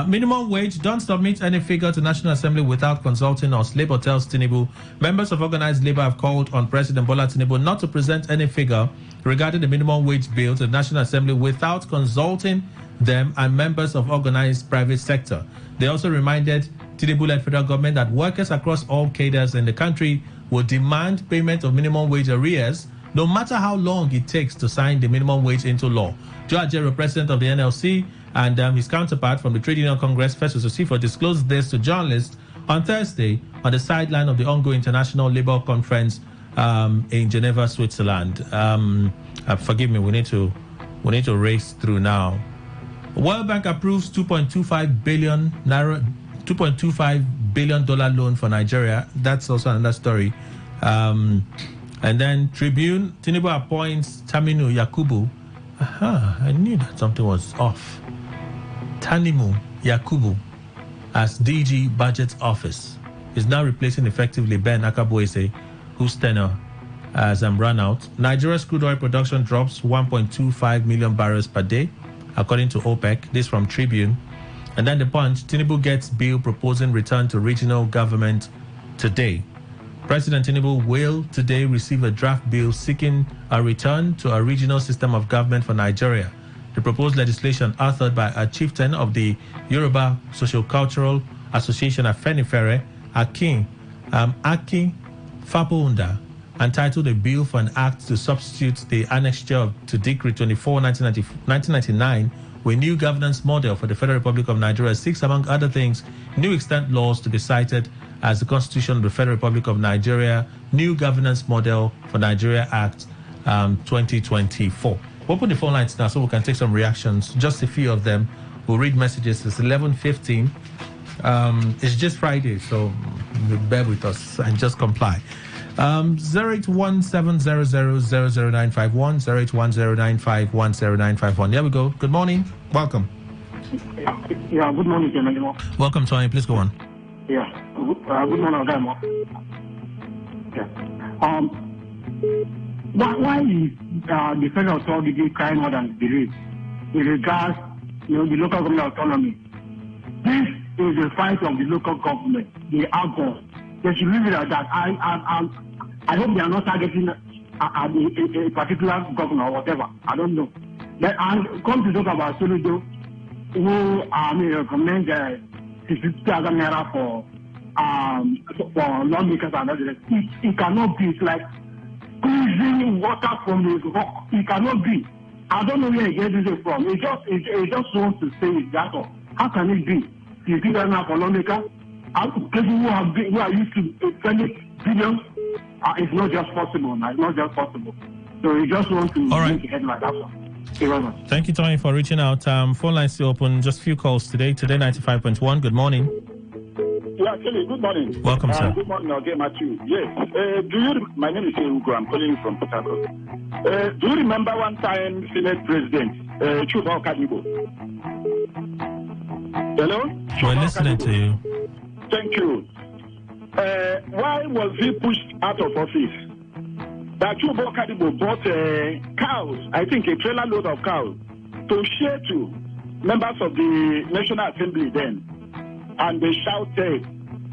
Minimum wage, don't submit any figure to National Assembly without consulting us. Labour tells Tinubu. Members of organized Labour have called on President Bola Tinubu not to present any figure regarding the minimum wage bill to the National Assembly without consulting them and members of organized private sector. They also reminded Tinubu-led federal government that workers across all cadres in the country will demand payment of minimum wage arrears no matter how long it takes to sign the minimum wage into law. Joe Ajero, president of the NLC, and his counterpart from the Trade Union Congress, Festus Osifo, disclosed this to journalists on Thursday on the sideline of the ongoing International Labour Conference in Geneva, Switzerland. Forgive me, we need to race through now. World Bank approves $2.25 billion loan for Nigeria. That's also another story. And then Tribune, Tinubu appoints Taminu Yakubu. I knew that something was off. Tanimu Yakubu as DG Budget Office is now replacing effectively Ben Akabuese, whose tenure has run out. Nigeria's crude oil production drops 1.25 million barrels per day, according to OPEC. This from Tribune. And then The Punch, Tinubu gets bill proposing return to regional government today. President Tinubu will today receive a draft bill seeking a return to a regional system of government for Nigeria. The proposed legislation, authored by a chieftain of the Yoruba Socio-Cultural Association, Afenifere, Akin Fapunda, entitled A Bill for an Act to Substitute the Annexure to Decree 24, 1999, with new governance model for the Federal Republic of Nigeria, seeks, among other things, new extant laws to be cited as the Constitution of the Federal Republic of Nigeria, New Governance Model for Nigeria Act 2024. We'll open the phone lines now so we can take some reactions, just a few of them. We'll read messages. It's 11:15. It's just Friday, so bear with us and just comply. 08170000951, 08109510951. There we go. Good morning. Welcome.
Yeah, good morning, gentlemen.
Welcome, Tony. Please go on.
Yeah, good morning, Demo. Yeah. Why is the federal authority crying more than the rate in regards, the local government autonomy? This is the fight of the local government, the outgoing. They should leave it at that. I hope they are not targeting a particular governor or whatever. I don't know. But I come to talk about Soludo, who recommend 60,000 naira for lawmakers and others. It cannot be. It's like squeezing water from the rock. It cannot be. I don't know where he gets this from. He just wants to say it. That's all. How can it be? 60,000 naira for lawmakers? People who are used to spending billions, it's not just possible. It's not just possible. So he just wants to make a headline. That's all.
Thank you, Tony, for reaching out. Phone lines still open. Just a few calls today. Today 95.1. Good morning.
Yeah, Kelly, good morning.
Welcome, sir.
Good morning, again, Matthew. Yes. My name is Ugo. I'm calling you from Port Harcourt. Do you remember one time Senate President, Chuba Okadibo? Hello?
We're listening to you.
Thank you. Why was he pushed out of office? That Chuba Okadibo bought cows, I think a trailer load of cows, to share to members of the National Assembly then. And they shouted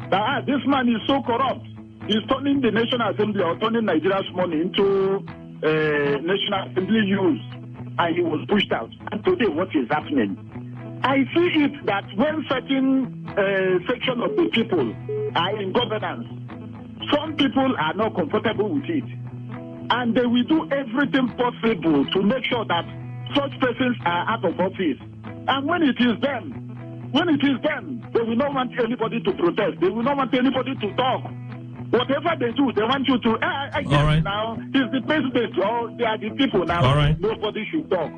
that this man is so corrupt. He's turning the National Assembly or turning Nigeria's money into National Assembly use. And he was pushed out. And today, what is happening? I see it that when certain section of the people are in governance, some people are not comfortable with it. And they will do everything possible to make sure that such persons are out of office. And when it is them, they will not want anybody to protest. They will not want anybody to talk. Whatever they do, they want you to, now, it's the president, or they are the people now.
All right.
Nobody should talk.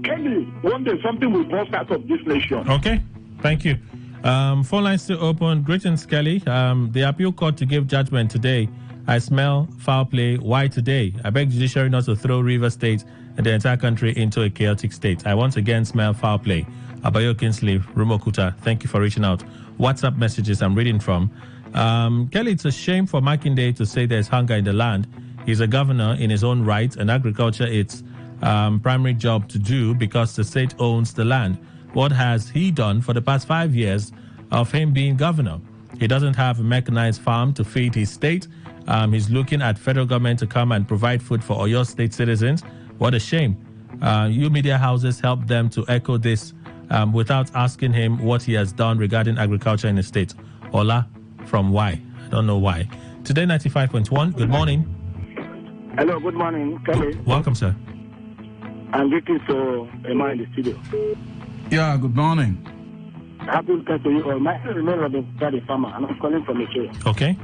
Kelly, one day something will burst out of this nation.
Okay, thank you. Phone lines still open. Greetings, Kelly. The appeal court to give judgment today. I smell foul play. Why today? I beg judiciary not to throw River State and the entire country into a chaotic state. I once again smell foul play. Abayo Kinsley, Rumokuta, thank you for reaching out. WhatsApp messages I'm reading from. Kelly, it's a shame for Makinde to say there's hunger in the land. He's a governor in his own right, and agriculture it's primary job to do because the state owns the land. What has he done for the past 5 years of him being governor? He doesn't have a mechanized farm to feed his state. He's looking at federal government to come and provide food for Oyo State citizens. What a shame. You media houses help them to echo this without asking him what he has done regarding agriculture in the state. Ola from Y. I don't know why. Today 95.1. Good morning.
Hello, good morning, Kelly.
Welcome, sir.
I'm greeting to Emma in the studio.
Yeah, good morning.
Happy weekend to you all. My name is Robin, the farmer, and I'm calling from Nigeria.
Okay.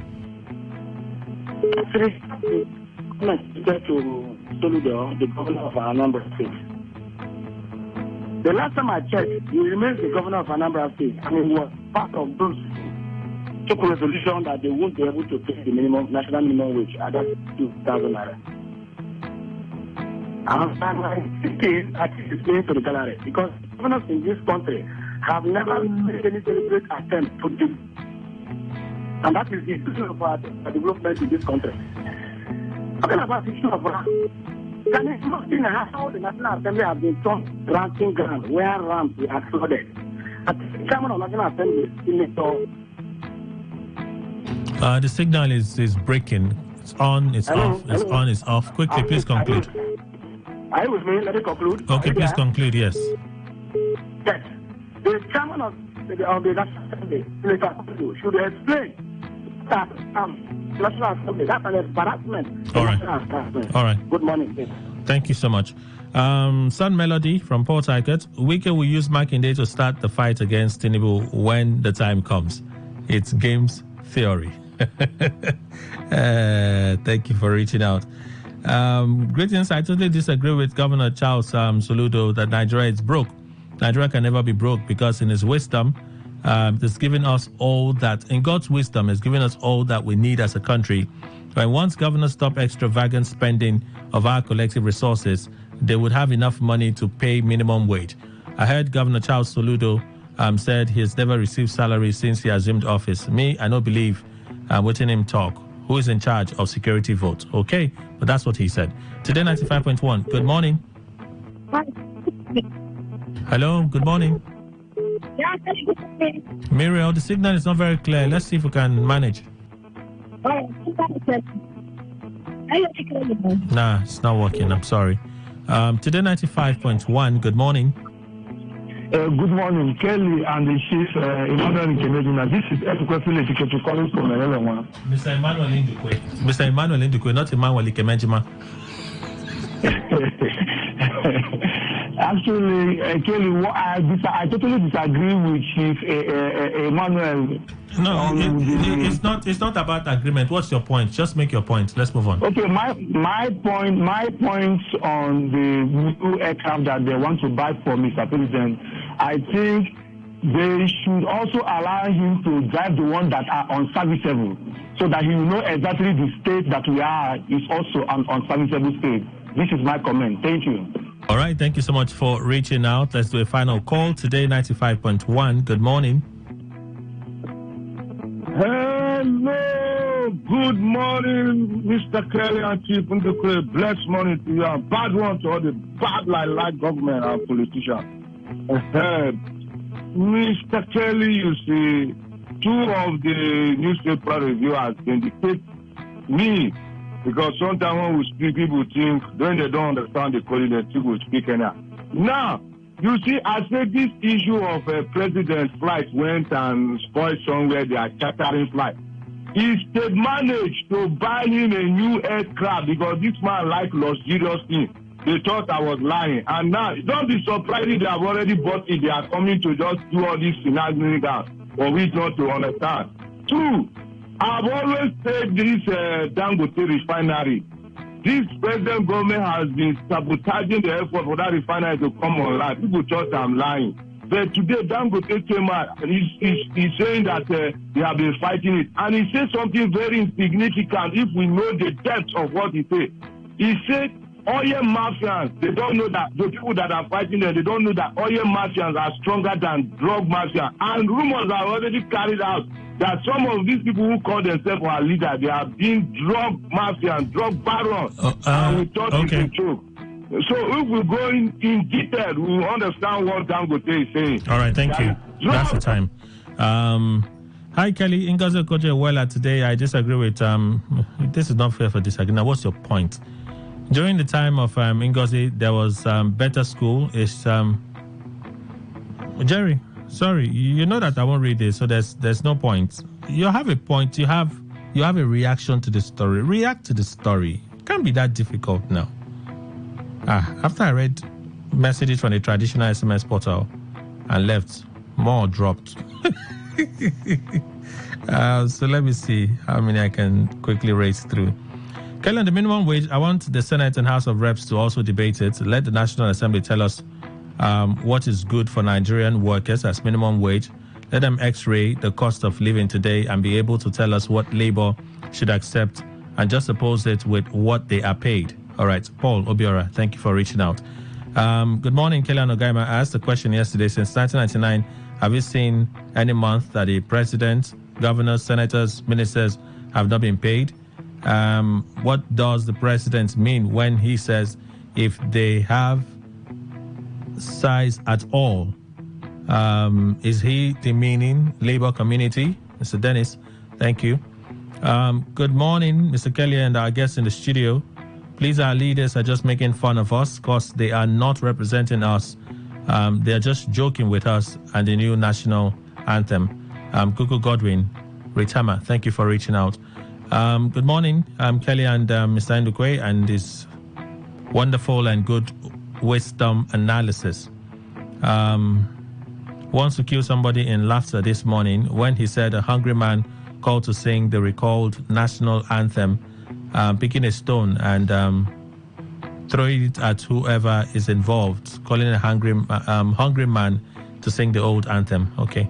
Actually, I'm to Soludo, the governor of Anambra State. The last time I checked, he remains the governor of Anambra State, and he was part of those took a resolution that they won't be able to pay the national minimum wage at that 2,000 naira. And my thinking actually explains to the gallery because governors in this country have never made any deliberate attempt to do. And that is the issue of our development in this country. Talking about the issue of land, can you imagine how the National Assembly has been turned granting ground where ramps were flooded? At the chairman of National Assembly, Senator.
The signal is breaking. It's on, it's off, it's on, it's off. Quickly, please conclude.
Are you with me? Let me conclude.
Okay, please conclude, yes.
Yes. The chairman of the National Assembly, Senator, should explain that National Assembly, that's an embarrassment.
All right. All right.
Good morning.
Thank you so much. Sun Melody from Port Harcourt. Wike will use Makinde to start the fight against Tinubu when the time comes. It's games theory. Thank you for reaching out. Greetings. I totally disagree with Governor Charles Soludo that Nigeria is broke. Nigeria can never be broke because in his wisdom, he's given us all that, in God's wisdom, has given us all that we need as a country. When once governors stop extravagant spending of our collective resources, they would have enough money to pay minimum wage. I heard Governor Charles Soludo said he has never received salary since he assumed office. Me, I don't believe waiting him talk. Who is in charge of security votes? Okay, but that's what he said. Today 95.1. Good morning. Hello, good morning. Muriel, the signal is not very clear. Let's see if we can manage. Nah, it's not working. I'm sorry. Today 95.1. Good morning.
Good morning, Kelly and the chief Emmanuel Nkemejima. This is Efukwefile Educator calling from Elewa.
Mr. Emmanuel Indukwe. Mr. Emmanuel Indukwe, not Emmanuel Nkemejima.
Actually, Kelly, I totally disagree with Chief Emmanuel.
No, it's not about agreement. What's your point? Just make your point. Let's move on.
Okay, my points on the new aircraft that they want to buy for Mr. President, I think they should also allow him to drive the one that are unserviceable, so that he will know exactly the state that we are is also an unserviceable state. This is my comment. Thank you.
All right, thank you so much for reaching out. Let's do a final call. Today 95.1. Good morning.
Hello, good morning, Mr. Kelly and Chief Ndukwe. Blessed morning to you and bad one to all the bad like government and politicians. Mr. Kelly, you see, two of the newspaper reviewers indicate me because sometimes when we speak, people think when they don't understand the quality, people speak anyhow. Now, you see, I said this issue of a president's flight went and spoiled somewhere. They are chartering flight. If they managed to buy him a new aircraft because this man likes luxurious things, they thought I was lying. And now, don't be surprised if they have already bought it. They are coming to just do all this financing for which not to understand. Two, I've always said this Dangote refinery. This present government has been sabotaging the effort for that refinery to come online. People thought I'm lying. But today, Dangote came out and he's saying that they have been fighting it. And he said something very insignificant if we know the depth of what he said. He said oil mafians, they don't know that the people that are fighting there, they don't know that oil mafians are stronger than drug mafia. And rumors are already carried out that some of these people who call themselves our leader, they are being drug mafia and drug barons. And we thought it's a joke. So if we go in detail, we will understand what Dangote is saying.
All right, thank you. That's the time. Hi, Kelly. Ngozi Okoje-Iweala today. I disagree with... this is not fair for disagreeing. Now, what's your point? During the time of Ngozi, there was better school. It's... Jerry, sorry. You know that I won't read this, so there's no point. You have a point. You have a reaction to the story. React to the story. It can't be that difficult now. After I read messages from the traditional SMS portal and left, more dropped. So let me see how many I can quickly race through. Kelly, on the minimum wage, I want the Senate and House of Reps to also debate it. Let the National Assembly tell us what is good for Nigerian workers as minimum wage. Let them x-ray the cost of living today and be able to tell us what labor should accept and just oppose it with what they are paid. All right, Paul Obiora, thank you for reaching out. Good morning, Kelly Ogaima. I asked the question yesterday. Since 1999, have you seen any month that the president, governors, senators, ministers have not been paid? What does the president mean when he says if they have size at all? Is he demeaning labor community? Mr. Dennis, thank you. Good morning, Mr. Kelly and our guests in the studio. Please, our leaders are just making fun of us because they are not representing us. They are just joking with us and the new national anthem. Kuku Godwin, Ritama, thank you for reaching out. Good morning, Kelly and Mr. Ndukwe and his wonderful and good wisdom analysis. Wants to kill somebody in laughter this morning when he said a hungry man called to sing the recalled national anthem, picking a stone and throwing it at whoever is involved, calling a hungry man to sing the old anthem. Okay.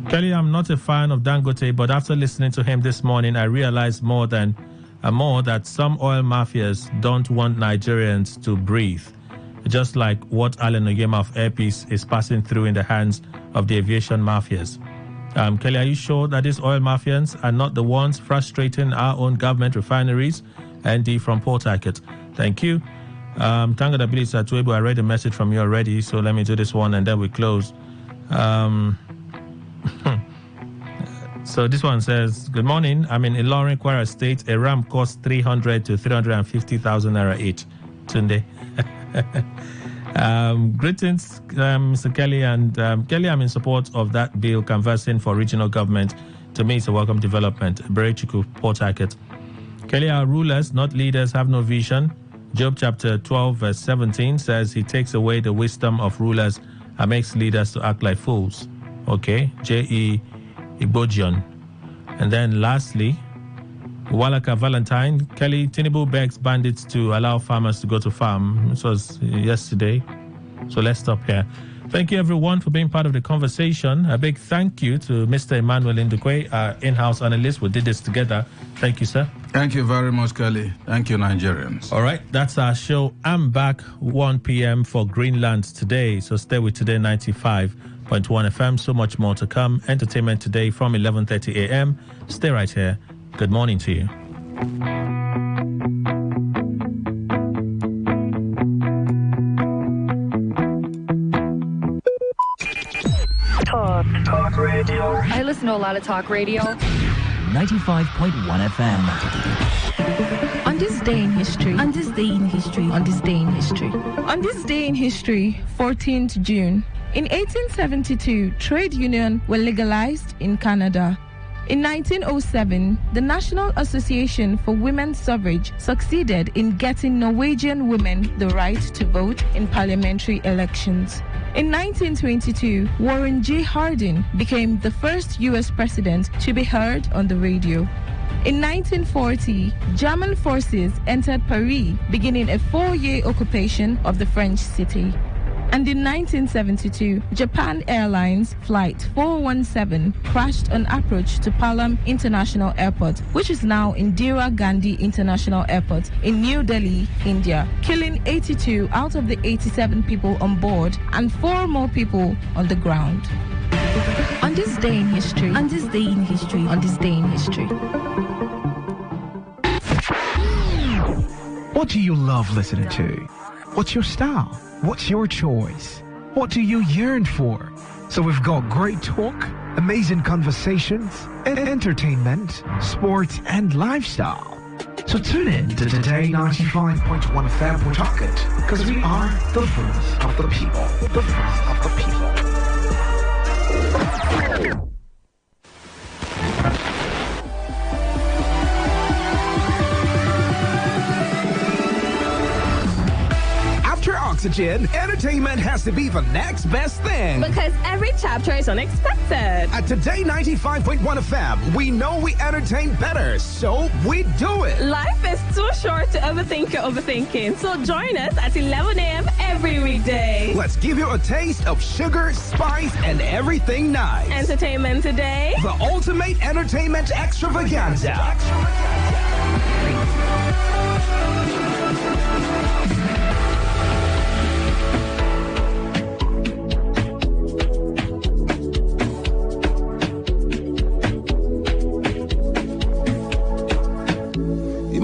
Kelly, I'm not a fan of Dangote, but after listening to him this morning, I realized more that some oil mafias don't want Nigerians to breathe, just like what Alan Oyema of Airpeace is passing through in the hands of the aviation mafias. Kelly, are you sure that these oil mafians are not the ones frustrating our own government refineries? ND from Port Harcourt. Thank you. Tanga Dabilis Atuebu, I read a message from you already, so let me do this one and then we close. So this one says, good morning. I'm in Ilorin, Kwara State. A ram costs 300 to 350,000 naira each. Tunde. Greetings, Mr. Kelly. And Kelly, I'm in support of that bill canvassing for regional government. To me, it's a welcome development. Berechiku, Port Harcourt. Kelly, our rulers, not leaders, have no vision. Job chapter 12, verse 17 says he takes away the wisdom of rulers and makes leaders to act like fools. Okay, J.E. Ibojion. And then lastly, Walaka Valentine, Kelly, Tinubu begs bandits to allow farmers to go to farm. This was yesterday. So let's stop here. Thank you, everyone, for being part of the conversation. A big thank you to Mr. Emmanuel Ndukwe, our in-house analyst. We did this together. Thank you, sir.
Thank you very much, Kelly. Thank you, Nigerians.
All right, that's our show. I'm back 1 p.m. for Greenland today. So stay with Today 95.1 FM. So much more to come. Entertainment today from 11:30 a.m. Stay right here. Good morning to you.
Talk radio. I listen to a lot of talk radio.
95.1 FM.
On this day in history. On this day in history. On this day in history. On this day in history, 14th June. In 1872, trade unions were legalized in Canada. In 1907, the National Association for Women's Suffrage succeeded in getting Norwegian women the right to vote in parliamentary elections. In 1922, Warren G. Harding became the first U.S. president to be heard on the radio. In 1940, German forces entered Paris, beginning a 4-year occupation of the French city. And in 1972, Japan Airlines Flight 417 crashed on approach to Palam International Airport, which is now Indira Gandhi International Airport in New Delhi, India, killing 82 out of the 87 people on board and 4 more people on the ground.
On this day in history.
On this day in history.
On this day in history.
What do you love listening to? What's your style? What's your choice? What do you yearn for? So we've got great talk, amazing conversations, and entertainment, sports, and lifestyle. So tune in to Today 95.1 FM Talk It, because we are the voice of the people. The voice of the people.
Oxygen, entertainment has to be the next best thing.
Because every chapter is unexpected.
At Today 95.1 FM, we know we entertain better, so we do it.
Life is too short to overthink your overthinking, so join us at 11 a.m. every weekday.
Let's give you a taste of sugar, spice, and everything nice.
Entertainment Today.
The ultimate entertainment extravaganza.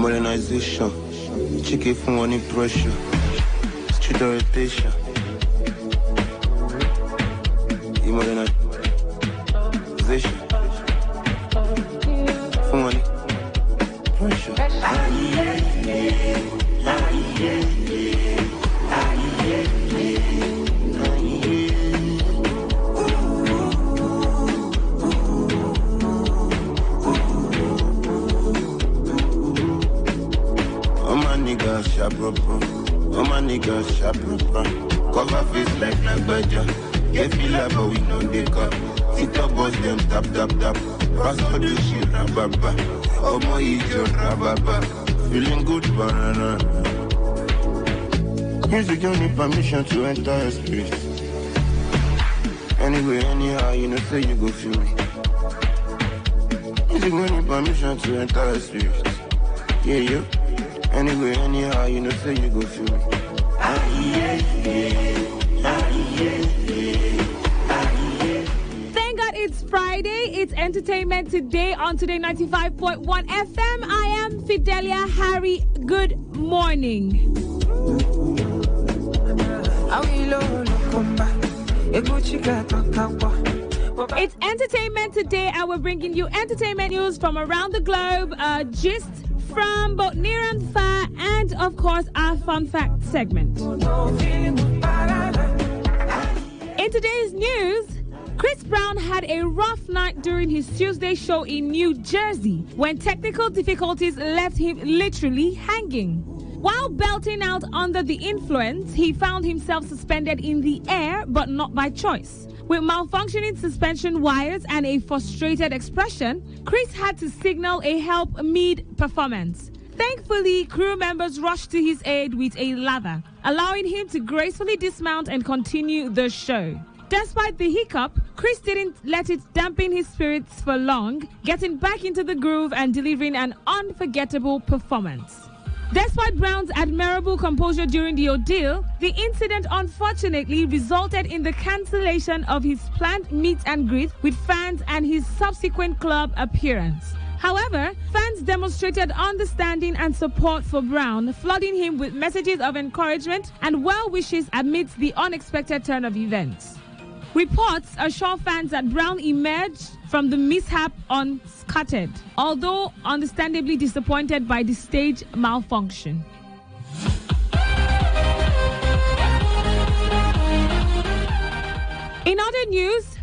Modernization, chicken from money pressure, street orientation. Modernization, from money pressure. Sharp rubber, oh my niggas sharp rubber. Cover face like Nagbaja. Get feel like but we know they come. TikTok boss them tap tap tap. Pass for the shit rababa. Oh my idiot rababa. Feeling good banana. Music don't need permission to enter your spirit. Anyway, anyhow, you know say you go feel me. Music don't need permission to enter your spirit. Yeah, you. Anyway, anyhow, you know, say you go feel me.
Thank God it's Friday. It's entertainment today on Today 95.1 FM. I am Fidelia Harry. Good morning. It's entertainment today, and we're bringing you entertainment news from around the globe, gist from both near and far, and of course our fun fact segment. In today's news, Chris Brown had a rough night during his Tuesday show in New Jersey when technical difficulties left him literally hanging. While belting out under the influence, he found himself suspended in the air, but not by choice. With malfunctioning suspension wires and a frustrated expression, Chris had to signal a help mid-performance. Thankfully, crew members rushed to his aid with a ladder, allowing him to gracefully dismount and continue the show. Despite the hiccup, Chris didn't let it dampen his spirits for long, getting back into the groove and delivering an unforgettable performance. Despite Brown's admirable composure during the ordeal, the incident unfortunately resulted in the cancellation of his planned meet and greet with fans and his subsequent club appearance. However, fans demonstrated understanding and support for Brown, flooding him with messages of encouragement and well wishes amidst the unexpected turn of events. Reports assure fans that Brown emerged from the mishap unscathed, although understandably disappointed by the stage malfunction. In other news,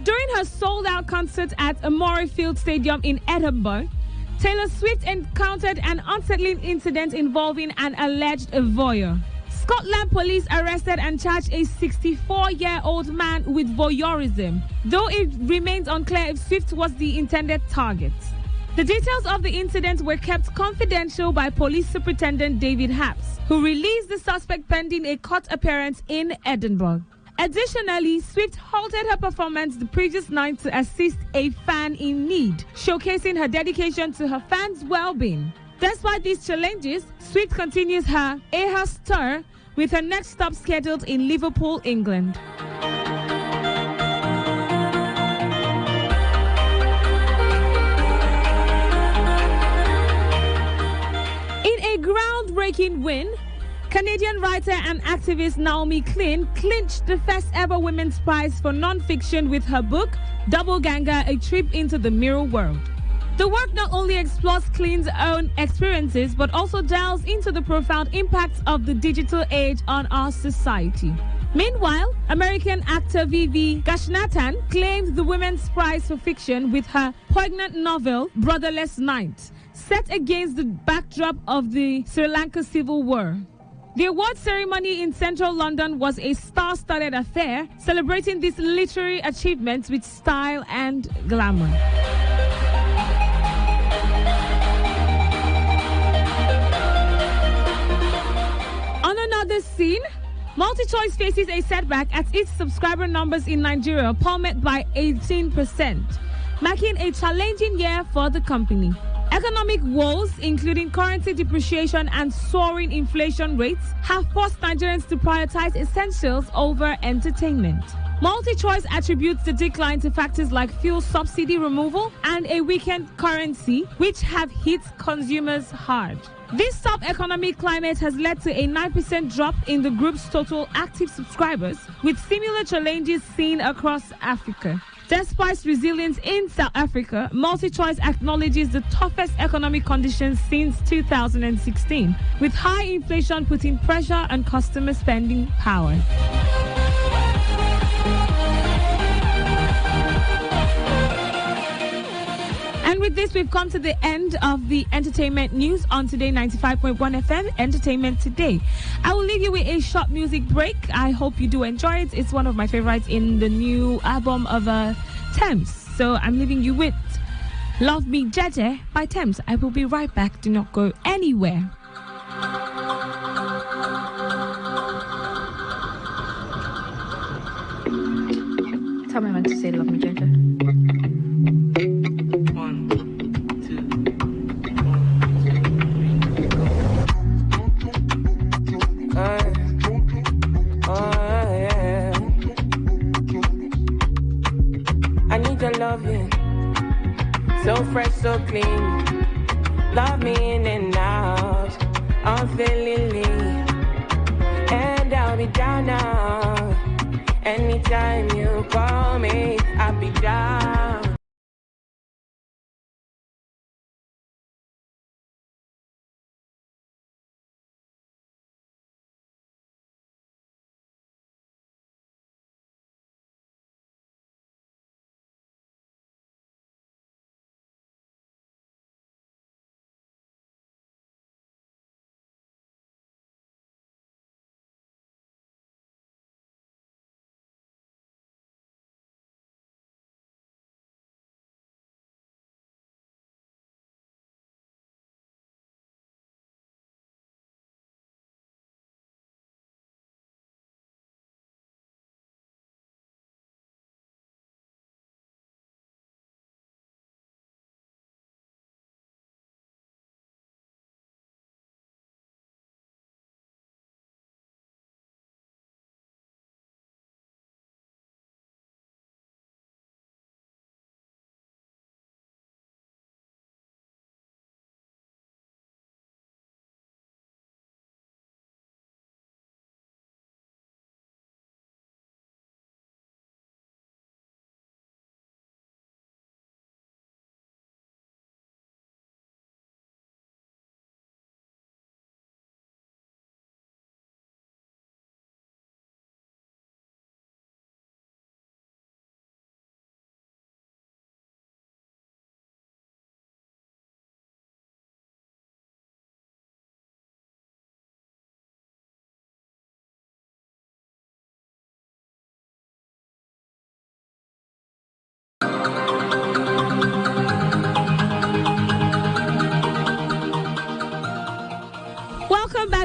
during her sold-out concert at Murrayfield Stadium in Edinburgh, Taylor Swift encountered an unsettling incident involving an alleged voyeur. Scotland police arrested and charged a 64-year-old man with voyeurism, though it remains unclear if Swift was the intended target. The details of the incident were kept confidential by Police Superintendent David Haps, who released the suspect pending a court appearance in Edinburgh. Additionally, Swift halted her performance the previous night to assist a fan in need, showcasing her dedication to her fans' well-being. Despite these challenges, Swift continues her AHA tour with her next stop scheduled in Liverpool, England. In a groundbreaking win, Canadian writer and activist Naomi Klein clinched the first ever Women's Prize for non-fiction with her book, Double Ganger, A Trip into the Mirror World. The work not only explores Klein's own experiences, but also delves into the profound impacts of the digital age on our society. Meanwhile, American actor Vivi Gashnathan claimed the Women's Prize for Fiction with her poignant novel, Brotherless Night, set against the backdrop of the Sri Lanka Civil War. The award ceremony in central London was a star-studded affair, celebrating these literary achievements with style and glamour. On another scene, MultiChoice faces a setback as its subscriber numbers in Nigeria plummet by 18%, marking a challenging year for the company. Economic woes, including currency depreciation and soaring inflation rates, have forced Nigerians to prioritize essentials over entertainment. MultiChoice attributes the decline to factors like fuel subsidy removal and a weakened currency, which have hit consumers hard. This sub-economic climate has led to a 9% drop in the group's total active subscribers, with similar challenges seen across Africa. Despite resilience in South Africa, MultiChoice acknowledges the toughest economic conditions since 2016, with high inflation putting pressure on customer spending power. And with this, we've come to the end of the entertainment news on Today 95.1 FM, Entertainment Today. I will leave you with a short music break. I hope you do enjoy it. It's one of my favorites in the new album of Thames. So I'm leaving you with Love Me Jeje by Thames. I will be right back. Do not go anywhere.
Tell me when to say Love Me Jeje.
Loving, so fresh, so clean. Love me in and out, unfailingly. And I'll be down now. Anytime you call me, I'll be down.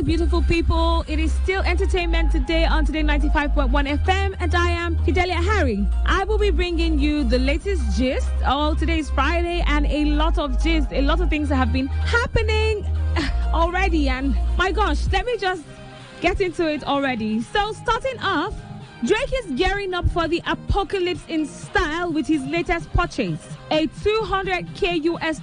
right, beautiful people. It is still entertainment today on Today 95.1 FM, and I am Fidelia Harry. I will be bringing you the latest gist. Today is Friday, and a lot of gist, a lot of things that have been happening already. And my gosh, let me just get into it already. So, starting off, Drake is gearing up for the apocalypse in style with his latest purchase, a $200K US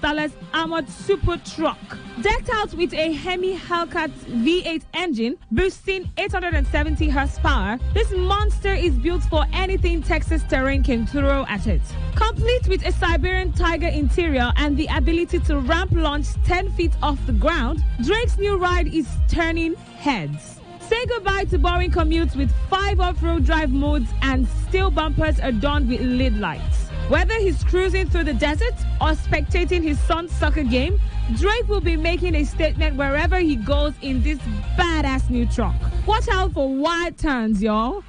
armored super truck. Decked out with a Hemi Hellcat V8 engine boosting 870 horsepower, this monster is built for anything Texas terrain can throw at it. Complete with a Siberian Tiger interior and the ability to ramp launch 10 feet off the ground, Drake's new ride is turning heads. Say goodbye to boring commutes with 5 off-road drive modes and steel bumpers adorned with LED lights. Whether he's cruising through the desert or spectating his son's soccer game, Drake will be making a statement wherever he goes in this badass new truck. Watch out for wild turns, y'all.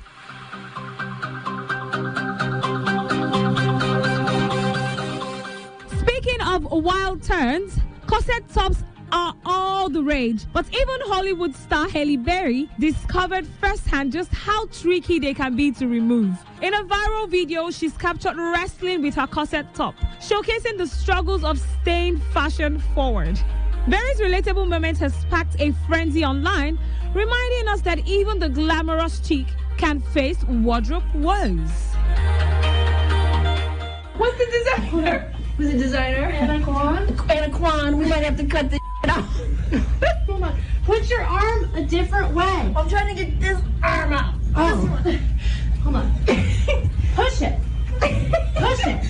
Speaking of wild turns, corset tops are all the rage, but even Hollywood star Halle Berry discovered firsthand just how tricky they can be to remove. In a viral video, she's captured wrestling with her corset top, showcasing the struggles of staying fashion forward. Berry's relatable moment has sparked a frenzy online, reminding us that even the glamorous chick can face wardrobe woes.
What's the designer? Who's the designer? Anna Kwan. We might have to cut this out. Hold on. Put your arm a different way. I'm trying to get this arm out. Oh. Hold on. Push it. Push it.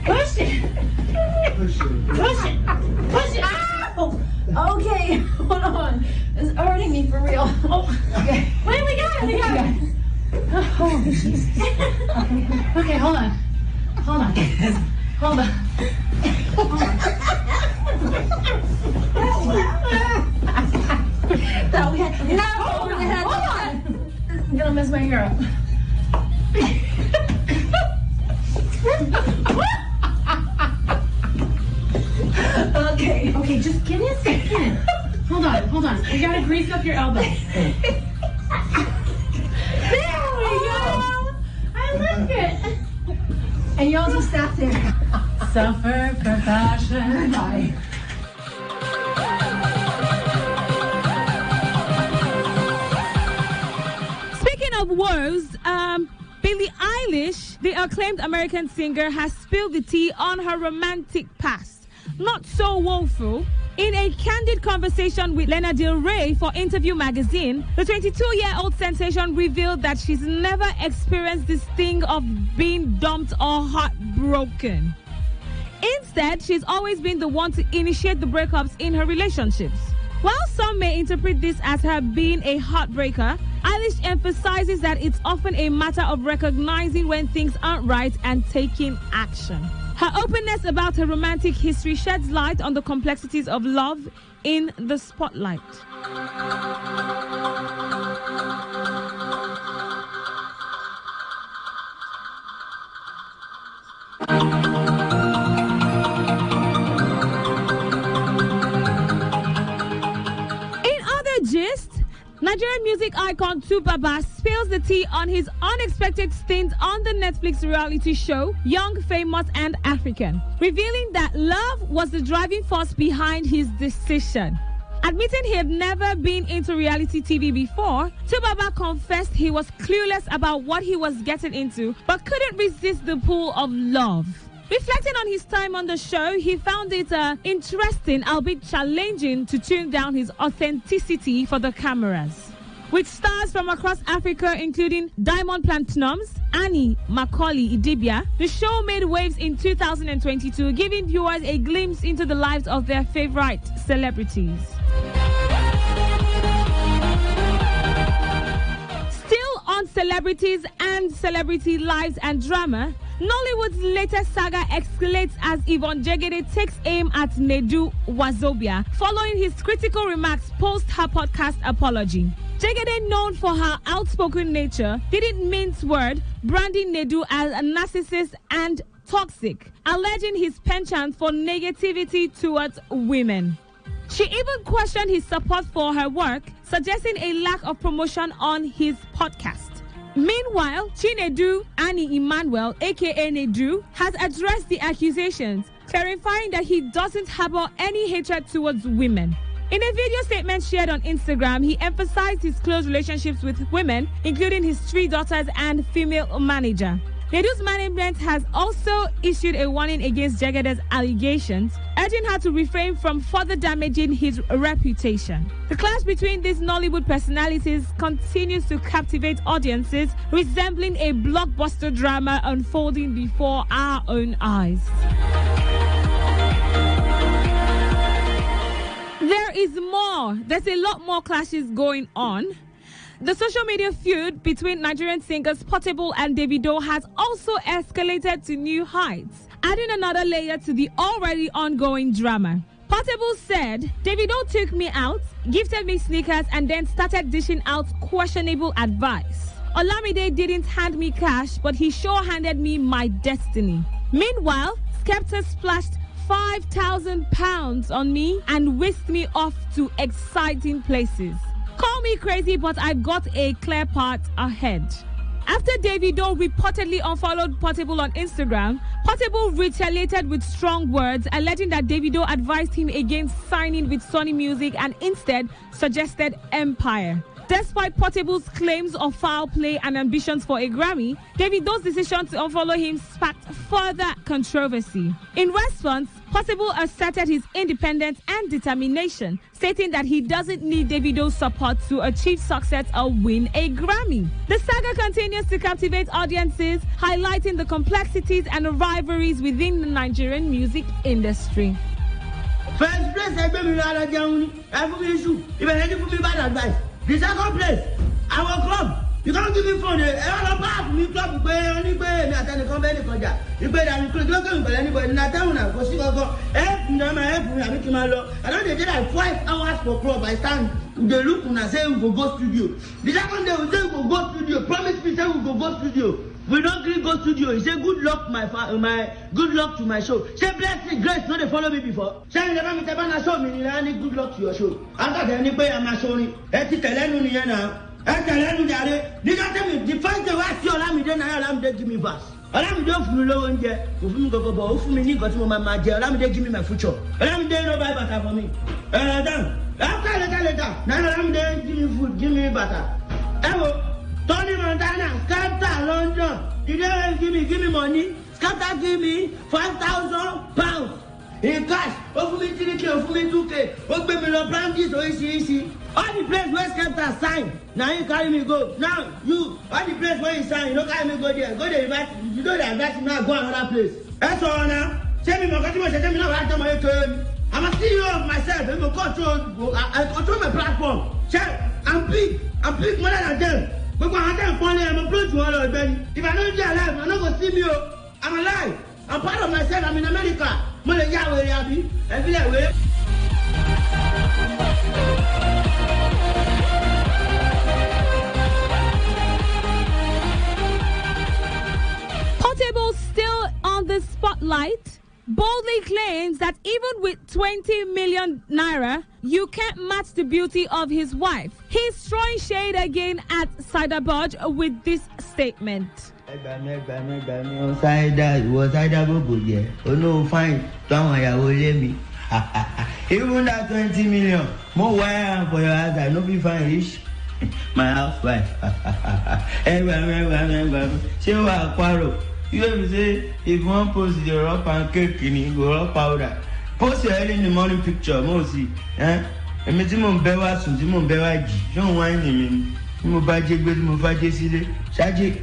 Push it. Push it. Push it. Ow! Okay. Hold on. It's hurting me for real. Oh. Okay. Wait, we got it. Oh, jeez. Okay, hold on. Hold on. Hold on. Hold on. Hold on. I'm gonna mess my hair up. Okay, just give me a second. Hold on. You gotta grease up your elbow. There we go. I like it. And y'all just sat there. Suffer for fashion. Bye.
Speaking of woes, Billie Eilish, the acclaimed American singer, has spilled the tea on her romantic past. Not so woeful. In a candid conversation with Lana Del Rey for Interview magazine, the 22-year-old sensation revealed that she's never experienced this thing of being dumped or heartbroken. Instead, she's always been the one to initiate the breakups in her relationships. While some may interpret this as her being a heartbreaker, Eilish emphasizes that it's often a matter of recognizing when things aren't right and taking action. Her openness about her romantic history sheds light on the complexities of love in the spotlight. In other gist, Nigerian music icon Tubaba spills the tea on his unexpected stint on the Netflix reality show Young, Famous and African, revealing that love was the driving force behind his decision. Admitting he had never been into reality TV before, Tubaba confessed he was clueless about what he was getting into, but couldn't resist the pull of love. Reflecting on his time on the show, he found it interesting, albeit challenging, to tune down his authenticity for the cameras. With stars from across Africa, including Diamond Platnumz, Annie, Macaulay, Idibia, the show made waves in 2022, giving viewers a glimpse into the lives of their favorite celebrities. Still on celebrities and celebrity lives and drama, Nollywood's latest saga escalates as Yvonne Jegede takes aim at Nedu Wazobia following his critical remarks post her podcast apology. Jegede, known for her outspoken nature, didn't mince word, branding Nedu as a narcissist and toxic, alleging his penchant for negativity towards women. She even questioned his support for her work, suggesting a lack of promotion on his podcast. Meanwhile, Chinedu Annie Emmanuel, aka Nedu, has addressed the accusations, clarifying that he doesn't harbor any hatred towards women. In a video statement shared on Instagram, he emphasized his close relationships with women, including his 3 daughters and female manager. Nedu's management has also issued a warning against Jageda's allegations, urging her to refrain from further damaging his reputation. The clash between these Nollywood personalities continues to captivate audiences, resembling a blockbuster drama unfolding before our own eyes. There is more. There's a lot more clashes going on. The social media feud between Nigerian singers Portable and Davido has also escalated to new heights, adding another layer to the already ongoing drama. Portable said, Davido took me out, gifted me sneakers, and then started dishing out questionable advice. Olamide didn't hand me cash, but he sure handed me my destiny. Meanwhile, Skepta splashed £5,000 on me and whisked me off to exciting places. Call me crazy, but I've got a clear path ahead. After Davido reportedly unfollowed Portable on Instagram, Portable retaliated with strong words, alleging that Davido advised him against signing with Sony Music and instead suggested Empire. Despite Portable's claims of foul play and ambitions for a Grammy, Davido's decision to unfollow him sparked further controversy. In response, Portable asserted his independence and determination, stating that he doesn't need Davido's support to achieve success or win a Grammy. The saga continues to captivate audiences, highlighting the complexities and rivalries within the Nigerian music industry.
First place, I bad advice. The second place, our club. You can't give me phone. All about me club. Anybody, I tell the company, you pay that you could look at anybody. Not down now. Because you go, help me, I make him alone. I don't get like 5 hours per club. I stand. They look when I say we go studio. The second day we say we go studio. Promise me say we go studio. We don't agree go studio. He say good luck good luck to my show. Say blessing, grace, no they follow me before. Say never me tell show me any good luck to your show. After the anybody I'm showing. Eti telenu ni now. Telenu jare. They just tell me the first day I see Olamide na Olamide give me verse. Olamide fún mi lówó oúnjẹ. Kò fún mi gogo ó fún mi ní nǹkan tí mo máa jẹ. Olamide give me my future. Olamide no buy butter for me. Then after later. Now Olamide give me food, give me butter. Ewo Tony Montana, Skepta, London. Did they give me money? Skepta give me £5,000 in cash. Offer me 3K, offer me 2K. Offer me no branches or easy. All the place where Skepta sign, now you carry me go. Now you, all the place where you sign, you don't carry me go there. Go there, you don't invite me now, go another place. That's all now. Tell me, tell me now, I'm a CEO of myself. I control my platform. I'm big more than them. But when I'm approaching to all of them. If I don't be alive, I'm not going to see me. I'm alive. I'm part of myself. I'm in America.
Portable, still on the spotlight, boldly claims that even with 20 million naira, you can't match the beauty of his wife. He's throwing shade again at Cyberbudge with this statement.
Even that 20 million, more wire for your house, I no be fine rich. My housewife. She was quarrel. You ever say if one post the raw pancake in go raw powder, post your early in the morning picture, mostly. And Mizimum Bewa, Suzimum Bewaji, don't whine him. Mubaji, Mufaji, Sile, Shaji.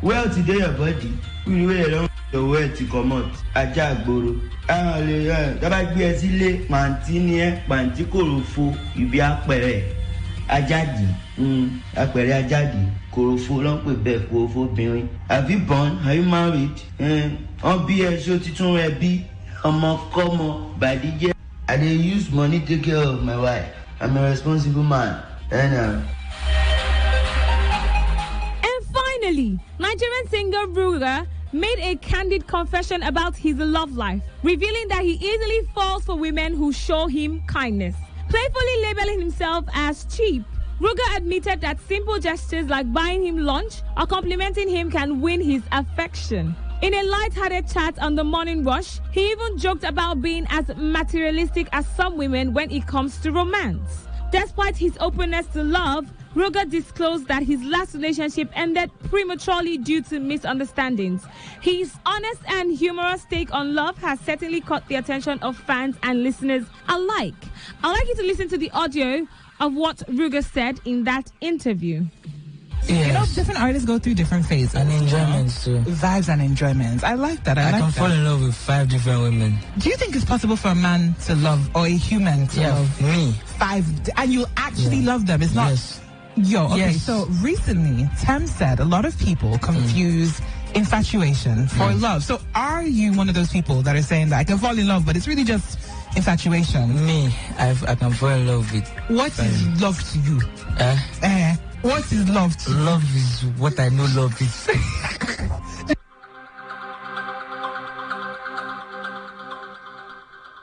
Well, today your body will wear along the way to come out. A jack boro. Dabak be a sile, Mantini, Manticorofo, you be a pere. A jadi, a pere a jadi. Korofo long with Beth for being. Have you born? Are you married? I'll be a show to be a more common by the year. I dey use money to take care of my wife. I'm a responsible man. And
finally, Nigerian singer Ruga made a candid confession about his love life, revealing that he easily falls for women who show him kindness. Playfully labeling himself as cheap, Ruger admitted that simple gestures like buying him lunch or complimenting him can win his affection. In a light-hearted chat on the Morning Rush, he even joked about being as materialistic as some women when it comes to romance. Despite his openness to love, Ruger disclosed that his last relationship ended prematurely due to misunderstandings. His honest and humorous take on love has certainly caught the attention of fans and listeners alike. I'd like you to listen to the audio of what Ruger said in that interview.
Yes. You know, different artists go through different phases.
And enjoyments too.
Vibes and enjoyments. I like that. I
can fall in love with 5 different women.
Do you think it's possible for a man to love, or a human to love?
Me.
5, and you actually love them? It's not...
Yes.
Yo, okay,
yes.
So recently, Tem said a lot of people confuse infatuation for love. So are you one of those people that are saying that I can fall in love, but it's really just infatuation?
Me, I can fall in love with...
What is love to you? What is love to you?
Love is what I know love is.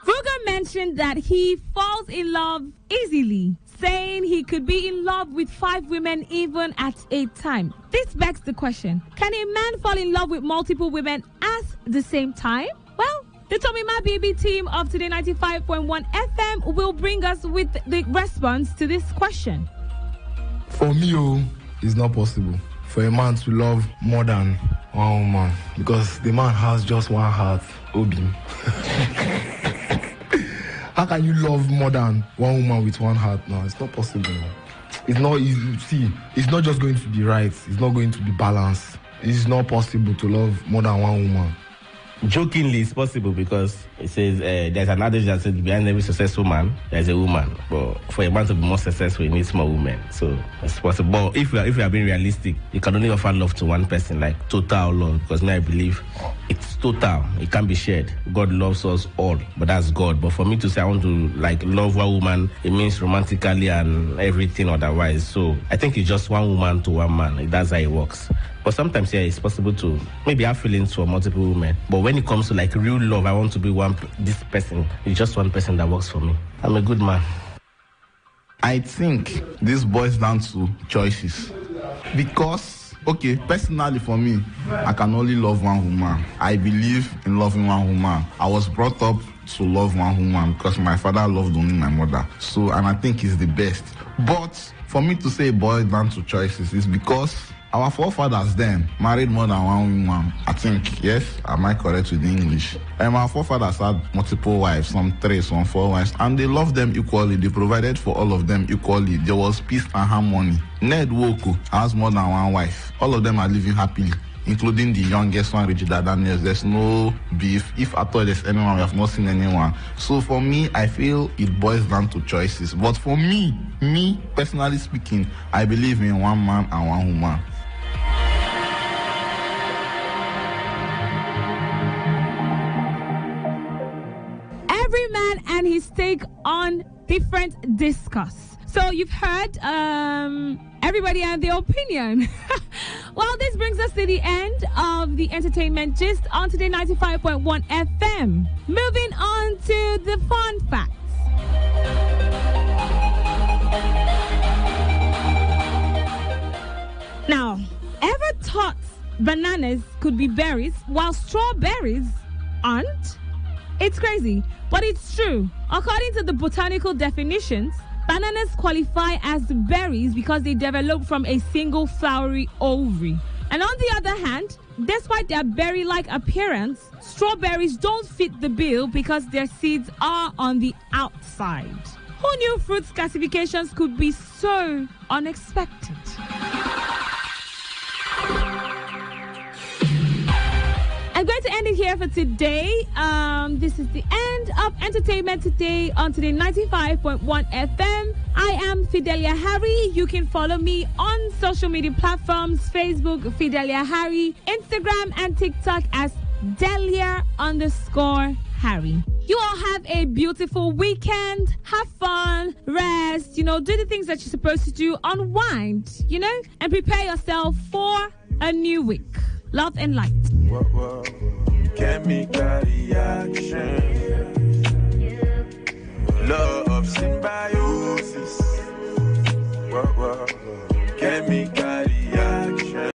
Ruger mentioned that he falls in love easily, saying he could be in love with 5 women even at a time. This begs the question, can a man fall in love with multiple women at the same time? Well, the Tommy Ma BB team of Today 95.1 FM will bring us with the response to this question.
For me, it's not possible for a man to love more than one woman because the man has just one heart, Obi. How can you love more than one woman with one heart? No, it's not possible. It's not easy. See, it's not just going to be right. It's not going to be balanced. It's not possible to love more than one woman.
Jokingly, it's possible because it says there's an adage that says behind every successful man, there's a woman. But for a man to be more successful, he needs more women. So it's possible. But if we are being realistic, you can only offer love to one person, like total love. Because me, I believe it's total. It can't be shared. God loves us all, but that's God. But for me to say I want to love one woman, it means romantically and everything otherwise. So I think it's just one woman to one man. That's how it works. But sometimes, it's possible to maybe have feelings for multiple women. But when it comes to real love, I want to be this person. It's just one person that works for me. I'm a good man.
I think this boils down to choices. Because, personally for me, I can only love one woman. I believe in loving one woman. I was brought up to love one woman because my father loved only my mother. So, and I think it's the best. But for me to say it boils down to choices is because our forefathers then married more than one woman. I think, yes, am I correct with the English? Our forefathers had multiple wives, some 3, some 4 wives, and they loved them equally. They provided for all of them equally. There was peace and harmony. Ned Woku has more than one wife. All of them are living happily, including the youngest one, Richard Daniels. There's no beef. If at all there's anyone, we have not seen anyone. So for me, I feel it boils down to choices. But for me personally speaking, I believe in one man and one woman.
Every man and his take on different discuss. So you've heard everybody and their opinion. Well, this brings us to the end of the entertainment gist on Today 95.1 FM. Moving on to the fun facts. Now, ever thought bananas could be berries while strawberries aren't? It's crazy, but it's true. According to the botanical definitions, bananas qualify as berries because they develop from a single flowery ovary. And on the other hand, despite their berry-like appearance, strawberries don't fit the bill because their seeds are on the outside. Who knew fruits classifications could be so unexpected? I'm going to end it here for today. This is the end of entertainment today on Today 95.1 FM. I am Fidelia Harry. You can follow me on social media platforms, Facebook, Fidelia Harry, Instagram and TikTok as Delia_Harry. You all have a beautiful weekend. Have fun, rest, do the things that you're supposed to do, unwind, and prepare yourself for a new week. Love and light.
Chemical reaction. Love symbiosis. Chemical reaction.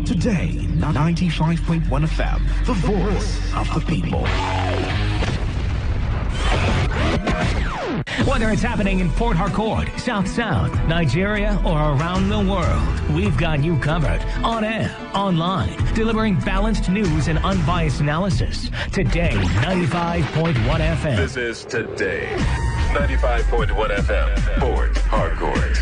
Today, 95.1 FM, the voice of the people.
Whether it's happening in Port Harcourt, South, Nigeria, or around the world, we've got you covered. On air, online, delivering balanced news and unbiased analysis. Today, 95.1 FM.
This is Today, 95.1 FM, Port Harcourt.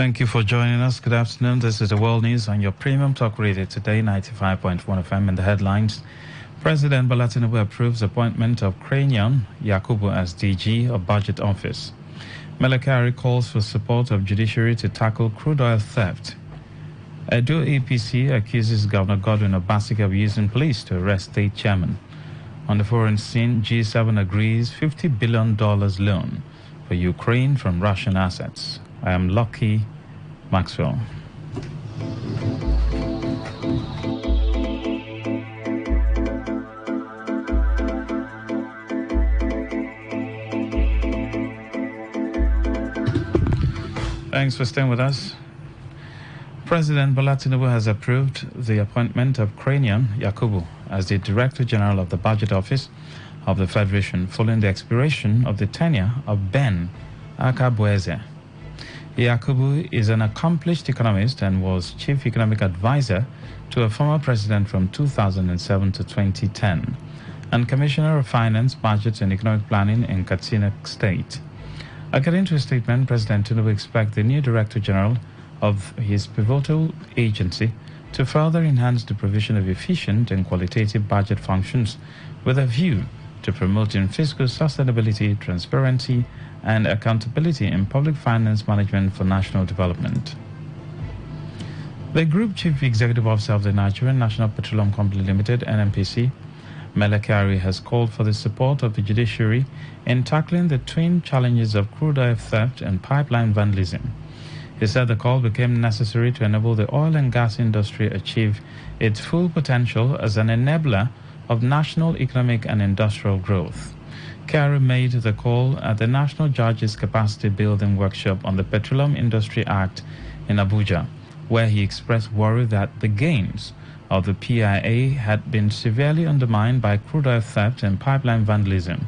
Thank you for joining us. Good afternoon. This is the World News on your premium talk radio Today, 95.1 FM. In the headlines, President Bola Tinubu approves appointment of Cranion Yakubu as DG of Budget Office. Melekari calls for support of judiciary to tackle crude oil theft. Edo APC accuses Governor Godwin Obaseki of using police to arrest state chairman. On the foreign scene, G7 agrees $50 billion loan for Ukraine from Russian assets. I am Lucky Maxwell. Thanks for staying with us. President Bola Tinubu has approved the appointment of Cranion Yakubu as the Director General of the Budget Office of the Federation following the expiration of the tenure of Ben Akabueze. Yakubu is an accomplished economist and was Chief Economic Advisor to a former president from 2007 to 2010 and Commissioner of Finance, Budget and Economic Planning in Katsina State. According to a statement, President Tinubu expects the new Director General of his pivotal agency to further enhance the provision of efficient and qualitative budget functions with a view to promoting fiscal sustainability, transparency, and accountability in public finance management for national development. The Group Chief Executive Officer of the Nigerian National Petroleum Company Limited, NNPC, Melekari, has called for the support of the judiciary in tackling the twin challenges of crude oil theft and pipeline vandalism. He said the call became necessary to enable the oil and gas industry achieve its full potential as an enabler of national economic and industrial growth. Kari made the call at the National Judges Capacity Building Workshop on the Petroleum Industry Act in Abuja, where he expressed worry that the gains of the PIA had been severely undermined by crude oil theft and pipeline vandalism.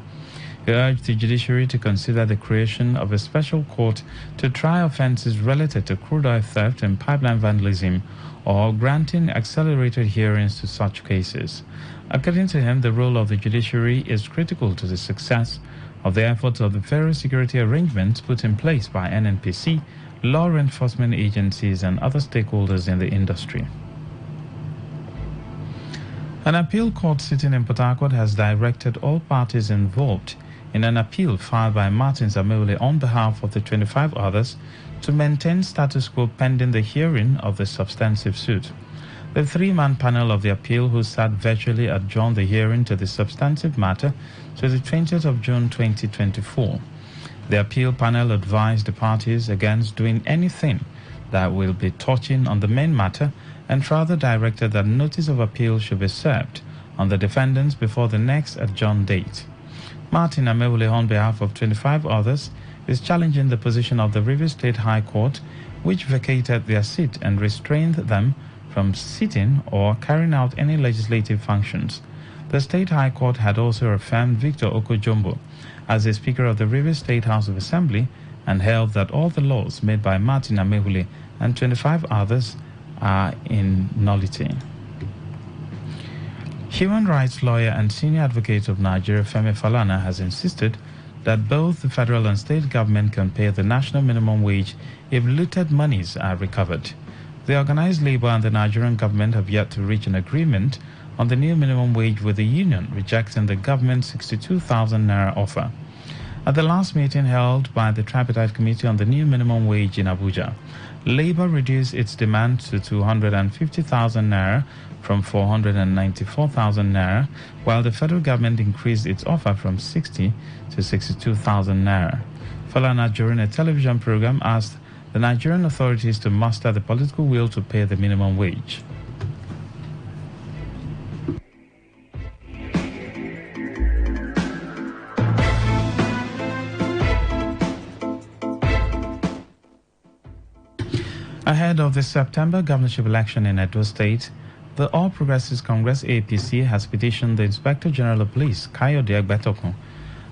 He urged the judiciary to consider the creation of a special court to try offences related to crude oil theft and pipeline vandalism or granting accelerated hearings to such cases. According to him, the role of the judiciary is critical to the success of the efforts of the various security arrangements put in place by NNPC, law enforcement agencies, and other stakeholders in the industry. An appeal court sitting in Port Harcourt has directed all parties involved in an appeal filed by Martin Zamewule on behalf of the 25 others to maintain status quo pending the hearing of the substantive suit. The three-man panel of the appeal, who sat virtually, adjourned the hearing to the substantive matter to the 20th of June 2024. The appeal panel advised the parties against doing anything that will be touching on the main matter and further directed that notice of appeal should be served on the defendants before the next adjourned date. Martin Amewule, on behalf of 25 others, is challenging the position of the Rivers State High Court, which vacated their seat and restrained them from sitting or carrying out any legislative functions. The State High Court had also affirmed Victor Okojombo as the Speaker of the Rivers State House of Assembly and held that all the laws made by Martin Amewule and 25 others are in nullity. Human rights lawyer and senior advocate of Nigeria, Femi Falana, has insisted that both the federal and state government can pay the national minimum wage if looted monies are recovered. The organized labor and the Nigerian government have yet to reach an agreement on the new minimum wage, with the union rejecting the government's 62,000 naira offer. At the last meeting held by the Tripartite Committee on the new minimum wage in Abuja, Labour reduced its demand to 250,000 naira from 494,000 naira, while the federal government increased its offer from 60 to 62,000 naira. Falana, during a television program, asked the Nigerian authorities to muster the political will to pay the minimum wage. Ahead of the September governorship election in Edo State, the All Progressives Congress APC has petitioned the Inspector General of Police, Kayode Egbetokun,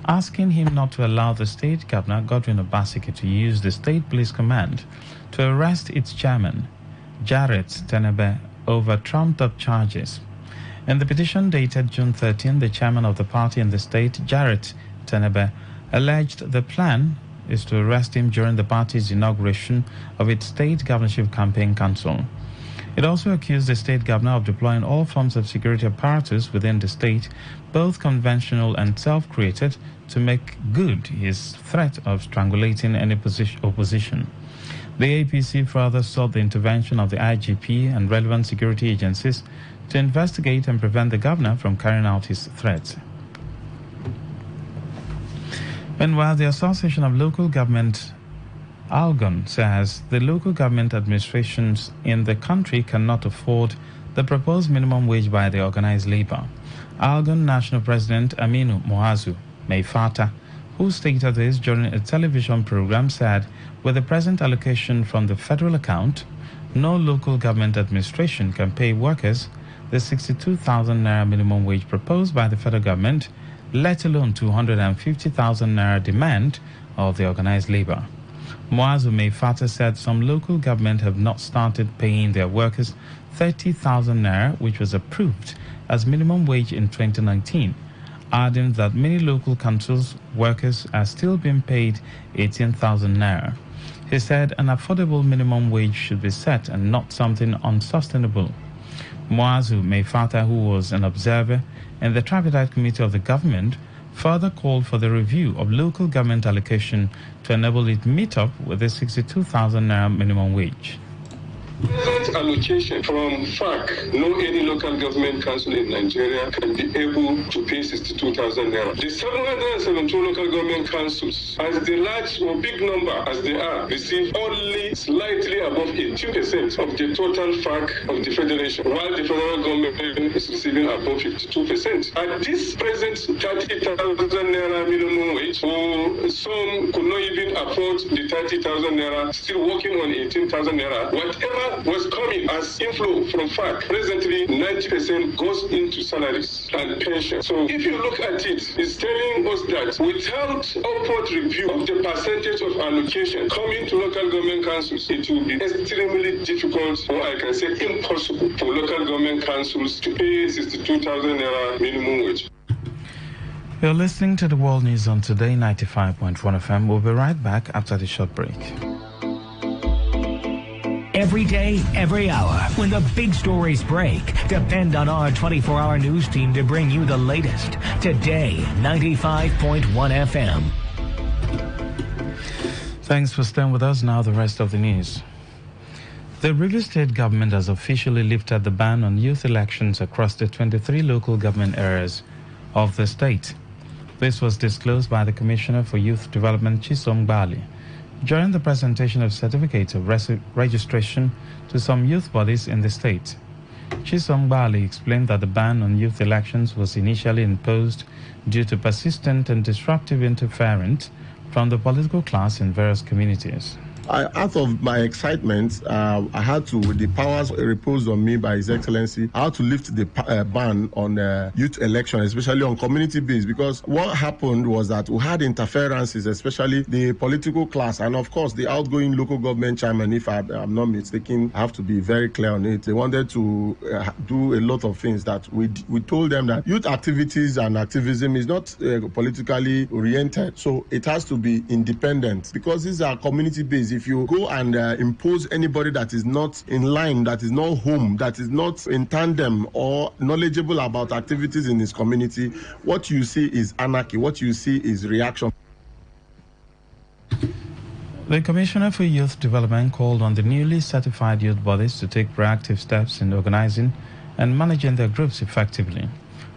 asking him not to allow the state governor, Godwin Obaseki, to use the State Police Command to arrest its chairman, Jarrett Tenebe, over trumped-up charges. In the petition dated June 13, the chairman of the party in the state, Jarrett Tenebe, alleged the plan is to arrest him during the party's inauguration of its state governorship campaign council. It also accused the state governor of deploying all forms of security apparatus within the state, both conventional and self-created, to make good his threat of strangulating any opposition. The APC further sought the intervention of the IGP and relevant security agencies to investigate and prevent the governor from carrying out his threats. Meanwhile, the Association of Local Government, ALGON, says the local government administrations in the country cannot afford the proposed minimum wage by the organized labor. ALGON National President Aminu Muazu Meifata, who stated this during a television program, said with the present allocation from the federal account, no local government administration can pay workers the 62,000 naira minimum wage proposed by the federal government, let alone 250,000 naira demand of the organized labor. Muazu Meifata said some local government have not started paying their workers 30,000 naira, which was approved as minimum wage in 2019, adding that many local councils workers are still being paid 18,000 naira. He said an affordable minimum wage should be set and not something unsustainable. Muazu Meifata, who was an observer in the tripartite committee of the government, further called for the review of local government allocation to enable it meet up with the 62,000 naira minimum wage.
Present allocation from FAC, no any local government council in Nigeria can be able to pay 62,000 naira. The 772 local government councils, as the large or big number as they are, receive only slightly above 18% of the total FAC of the federation, while the federal government is receiving above 52%. At this present 30,000 naira minimum wage, or some could not even afford the 30,000 naira, still working on 18,000 naira, whatever was coming as inflow from FAC, presently 90% goes into salaries and pension. So if you look at it, it's telling us that without upward review of the percentage of allocation coming to local government councils, it will be extremely difficult, or I can say impossible, for local government councils to pay 62,000 naira minimum wage.
You're listening to the World News on Today 95.1 FM. We'll be right back after the short break.
Every day, every hour, when the big stories break, depend on our 24-hour news team to bring you the latest. Today, 95.1 FM.
Thanks for staying with us. Now the rest of the news. The Rivers State government has officially lifted the ban on youth elections across the 23 local government areas of the state. This was disclosed by the Commissioner for Youth Development, Chisom Bali, during the presentation of certificates of registration to some youth bodies in the state. Chisom Bali explained that the ban on youth elections was initially imposed due to persistent and disruptive interference from the political class in various communities.
Out of my excitement, I had to, with the powers reposed on me by His Excellency, I had to lift the ban on youth election, especially on community base, because what happened was that we had interferences, especially the political class, and of course the outgoing local government chairman, if I'm not mistaken, I have to be very clear on it. They wanted to do a lot of things that we told them that youth activities and activism is not politically oriented, so it has to be independent, because these are community based. If you go and impose anybody that is not in line, that is not home, that is not in tandem or knowledgeable about activities in his community, what you see is anarchy, what you see is reaction.
The Commissioner for Youth Development called on the newly certified youth bodies to take proactive steps in organizing and managing their groups effectively.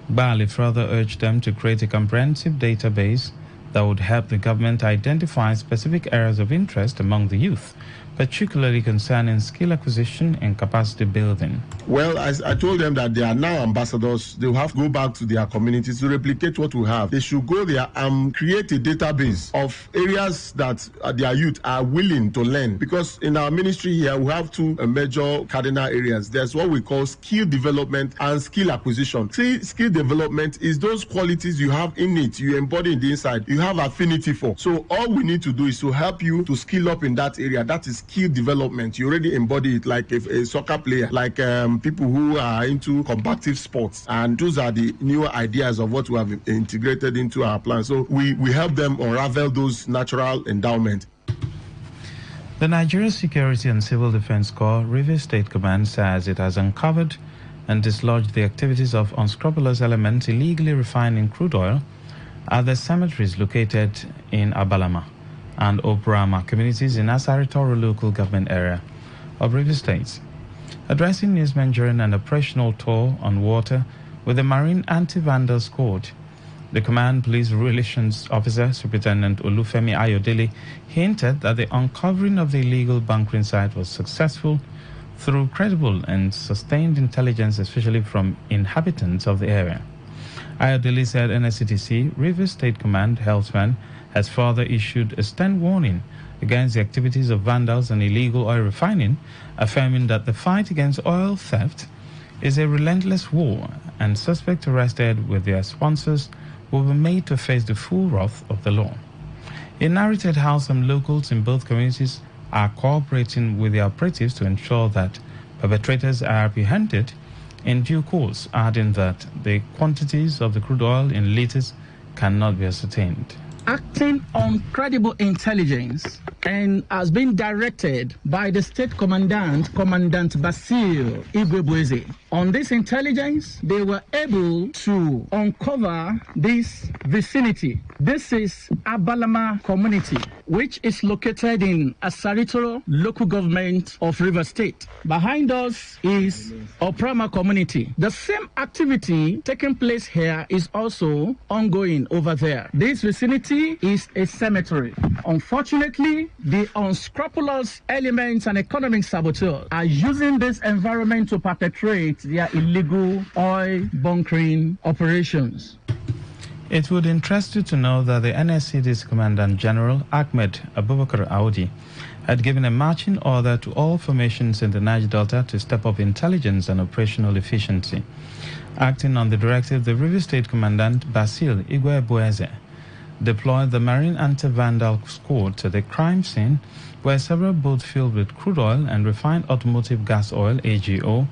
Bali further urged them to create a comprehensive database that would help the government identify specific areas of interest among the youth, particularly concerning skill acquisition and capacity building.
Well, I told them that they are now ambassadors. They will have to go back to their communities to replicate what we have. They should go there and create a database of areas that their youth are willing to learn. Because in our ministry here, we have two major cardinal areas. There's what we call skill development and skill acquisition. See, skill development is those qualities you have in it, you embody in the inside, you have affinity for. So all we need to do is to help you to skill up in that area. That is skill development. You already embody it, like a soccer player, like people who are into combative sports. And those are the newer ideas of what we have integrated into our plan. So we help them unravel those natural endowments.
The Nigeria Security and Civil Defense Corps Rivers State Command says it has uncovered and dislodged the activities of unscrupulous elements illegally refining crude oil at the cemeteries located in Abalama and Obrama communities in Asari Toro local government area of Rivers State. Addressing newsmen during an operational tour on water with the Marine Anti-Vandal Squad, the Command Police Relations Officer, Superintendent Olufemi Ayodele, hinted that the uncovering of the illegal bunkering site was successful through credible and sustained intelligence, especially from inhabitants of the area. Ayodele said NSCDC, Rivers State Command, Healthman, has further issued a stern warning against the activities of vandals and illegal oil refining, affirming that the fight against oil theft is a relentless war and suspects arrested with their sponsors will be made to face the full wrath of the law. He narrated how some locals in both communities are cooperating with the operatives to ensure that perpetrators are apprehended in due course, adding that the quantities of the crude oil in liters cannot be ascertained.
Acting on credible intelligence and has been directed by the state commandant, Commandant Basil Igwebueze. On this intelligence, they were able to uncover this vicinity. This is Abalama community, which is located in Asaritoro local government of Rivers State. Behind us is Oprama community. The same activity taking place here is also ongoing over there. This vicinity is a cemetery. Unfortunately, the unscrupulous elements and economic saboteurs are using this environment to perpetrate their illegal oil bunkering operations.
It would interest you to know that the NSCD's Commandant General Ahmed Abubakar Audi had given a marching order to all formations in the Niger Delta to step up intelligence and operational efficiency. Acting on the directive, the Rivers State Commandant Basil Igwebueze deployed the Marine Anti-Vandal Squad to the crime scene where several boats filled with crude oil and refined automotive gas oil, AGO,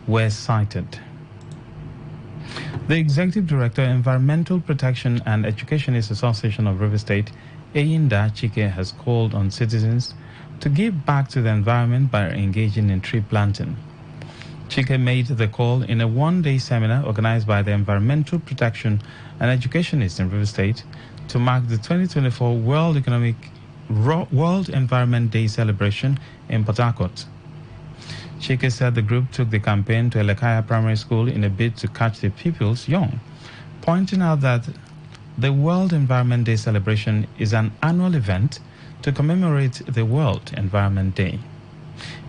were sighted. The Executive Director, Environmental Protection and Educationist Association of Rivers State, Eyinda Chike, has called on citizens to give back to the environment by engaging in tree planting. Chike made the call in a one-day seminar organized by the Environmental Protection and Educationists in Rivers State to mark the 2024 World Environment Day celebration in Port Harcourt. Chike said the group took the campaign to Elekaya Primary School in a bid to catch the pupils young, pointing out that the World Environment Day celebration is an annual event to commemorate the World Environment Day.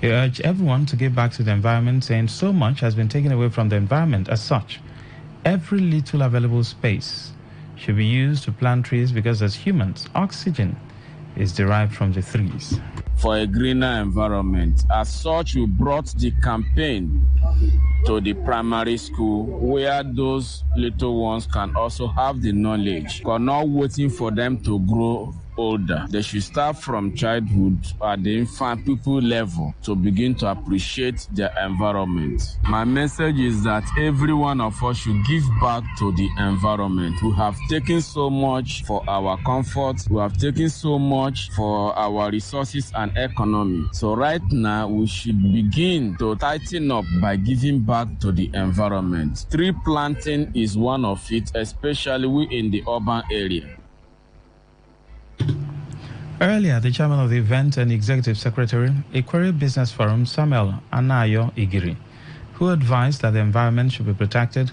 He urged everyone to give back to the environment, saying so much has been taken away from the environment as such. Every little available space should be used to plant trees because as humans, oxygen is derived from the trees.
For a greener environment. As such, we brought the campaign to the primary school where those little ones can also have the knowledge. We're not waiting for them to grow older. They should start from childhood at the infant pupil level to begin to appreciate their environment. My message is that every one of us should give back to the environment. We have taken so much for our comfort. We have taken so much for our resources and economy. So right now, we should begin to tighten up by giving back to the environment. Tree planting is one of it, especially we in the urban area.
Earlier, the chairman of the event and executive secretary, Equerry Business Forum, Samuel Anayo Igiri, who advised that the environment should be protected,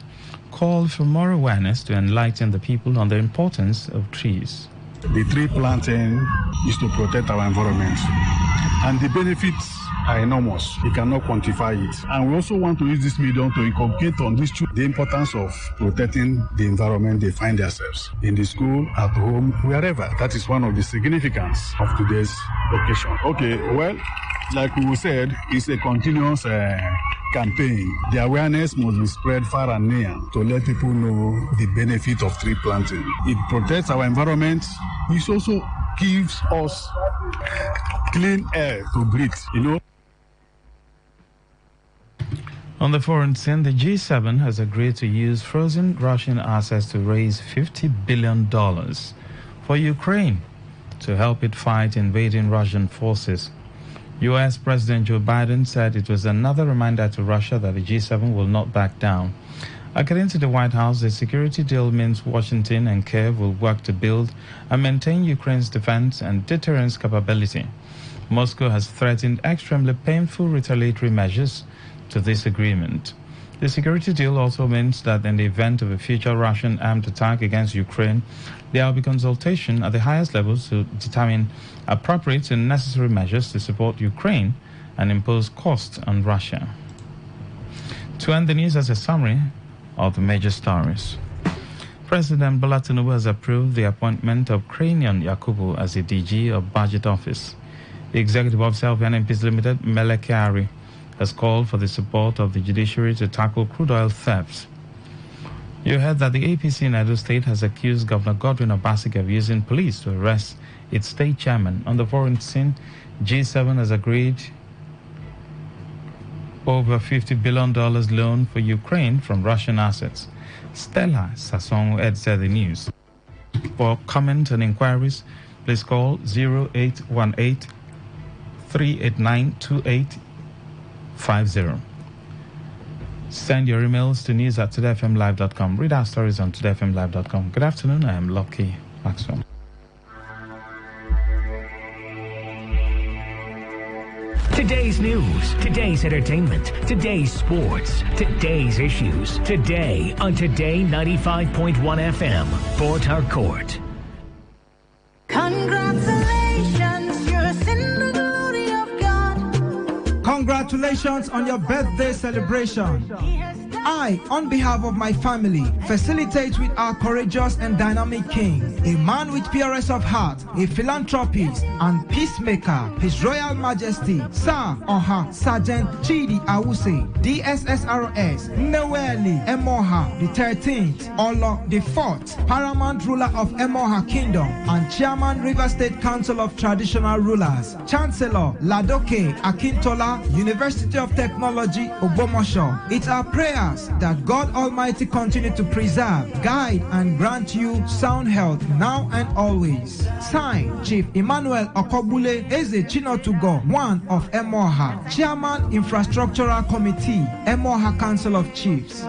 called for more awareness to enlighten the people on the importance of trees.
The tree planting is to protect our environment.
and the benefits are enormous. We cannot quantify it. And we also want to use this medium to inculcate on these children the importance of protecting the environment they find themselves in the school, at home, wherever. That is one of the significance of today's occasion. Okay, well, like we said, it's a continuous campaign. The awareness must be spread far and near to let people know the benefit of tree planting. It protects our environment. It also gives us clean air to breathe,
On the foreign scene, the G7 has agreed to use frozen Russian assets to raise $50 billion for Ukraine to help it fight invading Russian forces. U.S. President Joe Biden said it was another reminder to Russia that the G7 will not back down. According to the White House, the security deal means Washington and Kiev will work to build and maintain Ukraine's defense and deterrence capability. Moscow has threatened extremely painful retaliatory measures to this agreement. The security deal also means that in the event of a future Russian armed attack against Ukraine, there will be consultation at the highest levels to determine appropriate and necessary measures to support Ukraine and impose costs on Russia. To end the news, as a summary of the major stories. President Bola Tinubu has approved the appointment of Cranion Yakubu as the DG of Budget Office. The Executive Officer of NNPC Limited, Mele Kyari, has called for the support of the judiciary to tackle crude oil thefts. You heard that the APC in Edo State has accused Governor Godwin Obaseki of using police to arrest its state chairman. On the foreign scene, G7 has agreed over $50 billion loan for Ukraine from Russian assets. Stella Sasson edited the news. For comment and inquiries, please call 0818 389 2850. Send your emails to news@todayfmlive.com. Read our stories on todayfmlive.com. Good afternoon, I am Lucky Maxwell.
Today's news, today's entertainment, today's sports, today's issues. Today on Today 95.1 FM, Port Harcourt.
Congratulations, you're in the glory of God.
Congratulations on your birthday celebration. I, on behalf of my family, facilitate with our courageous and dynamic king, a man with purest of heart, a philanthropist and peacemaker, His Royal Majesty, Sir Oha Sergeant Chidi Awuse, DSSRS, Neweli Emoha, the 13th, Olo the 4th, Paramount Ruler of Emoha Kingdom, and Chairman River State Council of Traditional Rulers, Chancellor Ladoke Akintola, University of Technology, Ogbomosho. It's our prayers that God Almighty continue to preserve, guide, and grant you sound health now and always. Signed, Chief Emmanuel Okobule Eze Chinotugo, one of Emoha, Chairman Infrastructural Committee, Emoha Council of Chiefs.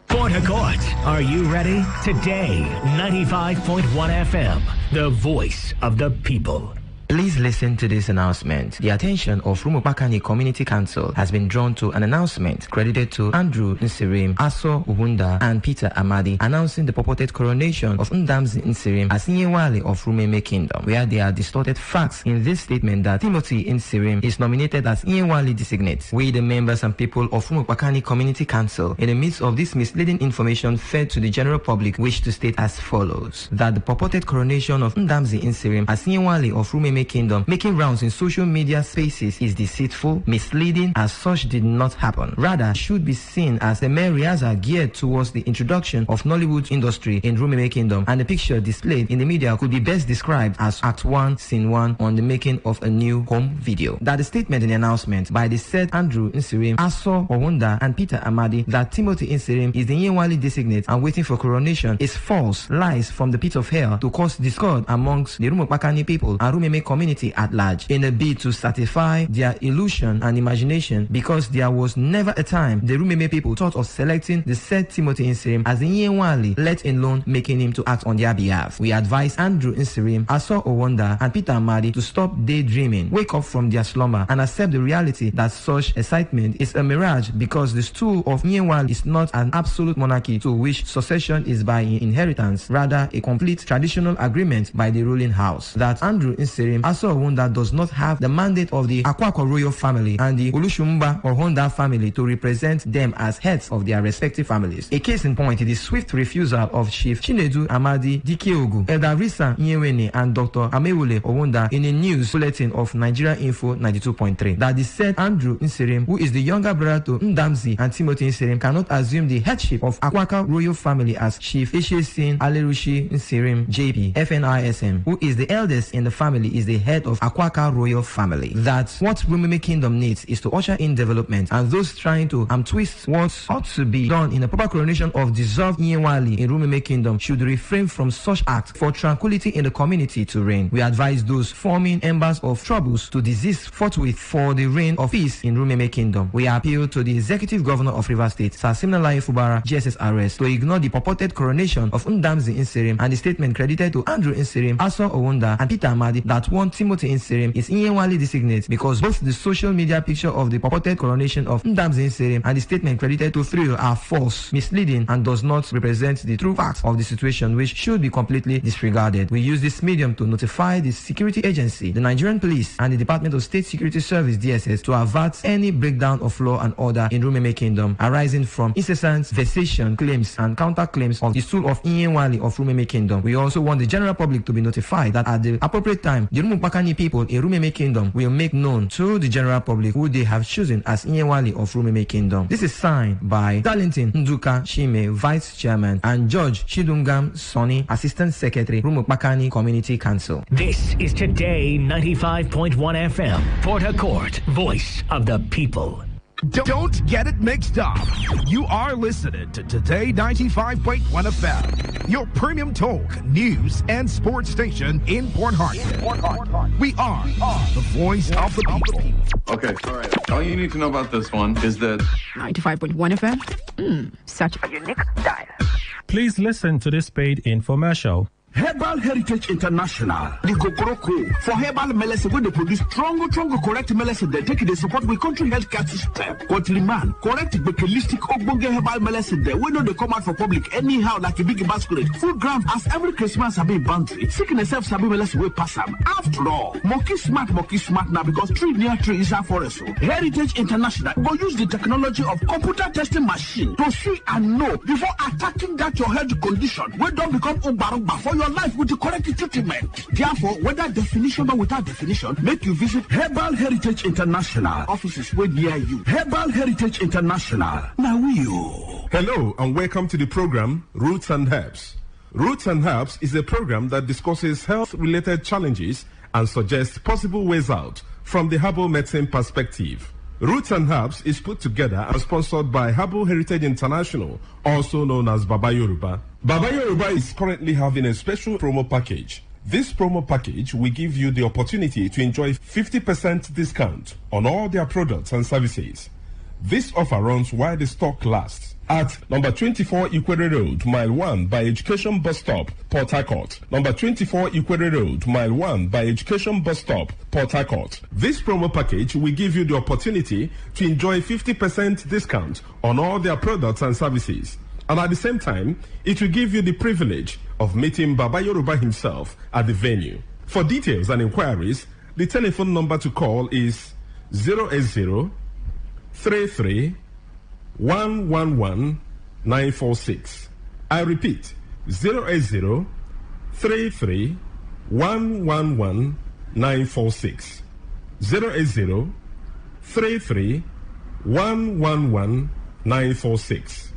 Port Harcourt, are you ready? Today, 95.1 FM, the voice of the people.
Please listen to this announcement. The attention of Rumokpakani Community Council has been drawn to an announcement credited to Andrew Nsirim, Aso Uhunda, and Peter Amadi, announcing the purported coronation of Ndamzi Nsirim as Nyewale of Rumeme Kingdom, where there are distorted facts in this statement that Timothy Nsirim is nominated as Nyewale designate. We, the members and people of Rumokpakani Community Council, in the midst of this misleading information fed to the general public, wish to state as follows: that the purported coronation of Ndamzi Nsirim as Nyewale of Rumeme Kingdom making rounds in social media spaces is deceitful, misleading, as such did not happen. Rather, should be seen as a mere rehearsal geared towards the introduction of Nollywood industry in Rumeme Kingdom, and the picture displayed in the media could be best described as Act 1, Scene 1 on the making of a new home video. That the statement in the announcement by the said Andrew Nsirim, Aso Ohunda, and Peter Amadi that Timothy Nsirim is the Nyewale designate and waiting for coronation is false, lies from the pit of hell to cause discord amongst the Rumokpakani people and Rumeme community at large in a bid to satisfy their illusion and imagination, because there was never a time the Rumeme people thought of selecting the said Timothy Nsirim as the Nyenwali, let alone making him to act on their behalf. We advise Andrew Nsirim, Aso Owonda, and Peter Amadi to stop daydreaming, wake up from their slumber, and accept the reality that such excitement is a mirage, because the stool of Nyenwali is not an absolute monarchy to which succession is by inheritance, rather a complete traditional agreement by the ruling house. That Andrew Nsirim, Aso Owonda, does not have the mandate of the Akwakwa royal family and the Olushumba or Honda family to represent them as heads of their respective families. A case in point is the swift refusal of Chief Chinedu Amadi Dikeogu, Elder Risa Nyewene, and Dr. Amewule Owonda in a news bulletin of Nigeria Info 92.3 that the said Andrew Nsirim, who is the younger brother to Ndamzi and Timothy Nsirim, cannot assume the headship of Akwaka royal family as Chief Eshesin Alerushi Nsirim JP FNISM, who is the eldest in the family, is the head of Akwaka royal family. That what Rumeme Kingdom needs is to usher in development, and those trying to twist what ought to be done in a proper coronation of dissolved Nyenwali in Rumeme Kingdom should refrain from such acts for tranquility in the community to reign. We advise those forming embers of troubles to desist forthwith for the reign of peace in Rumeme Kingdom. We appeal to the Executive Governor of Rivers State, Sir Siminalayi Fubara, GSS arrest, to ignore the purported coronation of Ndamzi Nsirim and the statement credited to Andrew Nsirim, Aso Owonda, and Peter Amadi that one Timothy Nsirim is Nyenwali designate, because both the social media picture of the purported coronation of Ndamzi Nsirim and the statement credited to Thrill are false, misleading, and does not represent the true facts of the situation, which should be completely disregarded. We use this medium to notify the security agency, the Nigerian Police, and the Department of State Security Service DSS to avert any breakdown of law and order in Rumeme Kingdom arising from incessant vexation claims and counterclaims of the stool of Nyenwali of Rumeme Kingdom. We also want the general public to be notified that at the appropriate time, the Rumupakani people in Rumeme Kingdom will make known to the general public who they have chosen as Nyenwali of Rumeme Kingdom. This is signed by Darlington Nduka Shime, Vice Chairman, and George Chidungam Sonny, Assistant Secretary, Rumupakani Community Council.
This is Today 95.1 FM, Port Harcourt, voice of the people.
Don't get it mixed up. You are listening to Today 95.1 FM, your premium talk, news, and sports station in Port Harcourt. We are the voice of the people.
Okay, all right. All you need to know about this one is that
95.1 FM, such a unique style.
Please listen to this paid infomercial.
Herbal Heritage International, the Kokoroko, for herbal medicine, when they produce strong, correct medicine, they take the support with country healthcare system. Country man, correct, holistic, ogbonge herbal medicine, they know they come out for public anyhow, like a big basket. Food grams, as every Christmas have been boundary. Sickness self sabi medicine will pass them. After all, monkey smart now, because tree near tree is our forest. Heritage International will use the technology of computer testing machine to see and know before attacking that your health condition. We don't become umbarumba for your life with the correct treatment. Therefore, whether definition or without definition, make you visit Herbal Heritage International. Offices way near you. Herbal Heritage International. Now you.
Hello and welcome to the program Roots and Herbs. Roots and Herbs is a program that discusses health-related challenges and suggests possible ways out from the herbal medicine perspective. Roots and Herbs is put together and sponsored by Herbal Heritage International, also known as Baba Yoruba. Baba Yoruba is currently having a special promo package. This promo package will give you the opportunity to enjoy 50% discount on all their products and services. This offer runs while the stock lasts. At number 24 Ikwere Road, Mile 1 by Education Bus Stop, Port Harcourt. Number 24 Ikwere Road, Mile 1 by Education Bus Stop, Port Harcourt. This promo package will give you the opportunity to enjoy 50% discount on all their products and services. And at the same time, it will give you the privilege of meeting Baba Yoruba himself at the venue. For details and inquiries, the telephone number to call is 080 33 111 946. I repeat, 080 33 111 946. 080 33 111 946.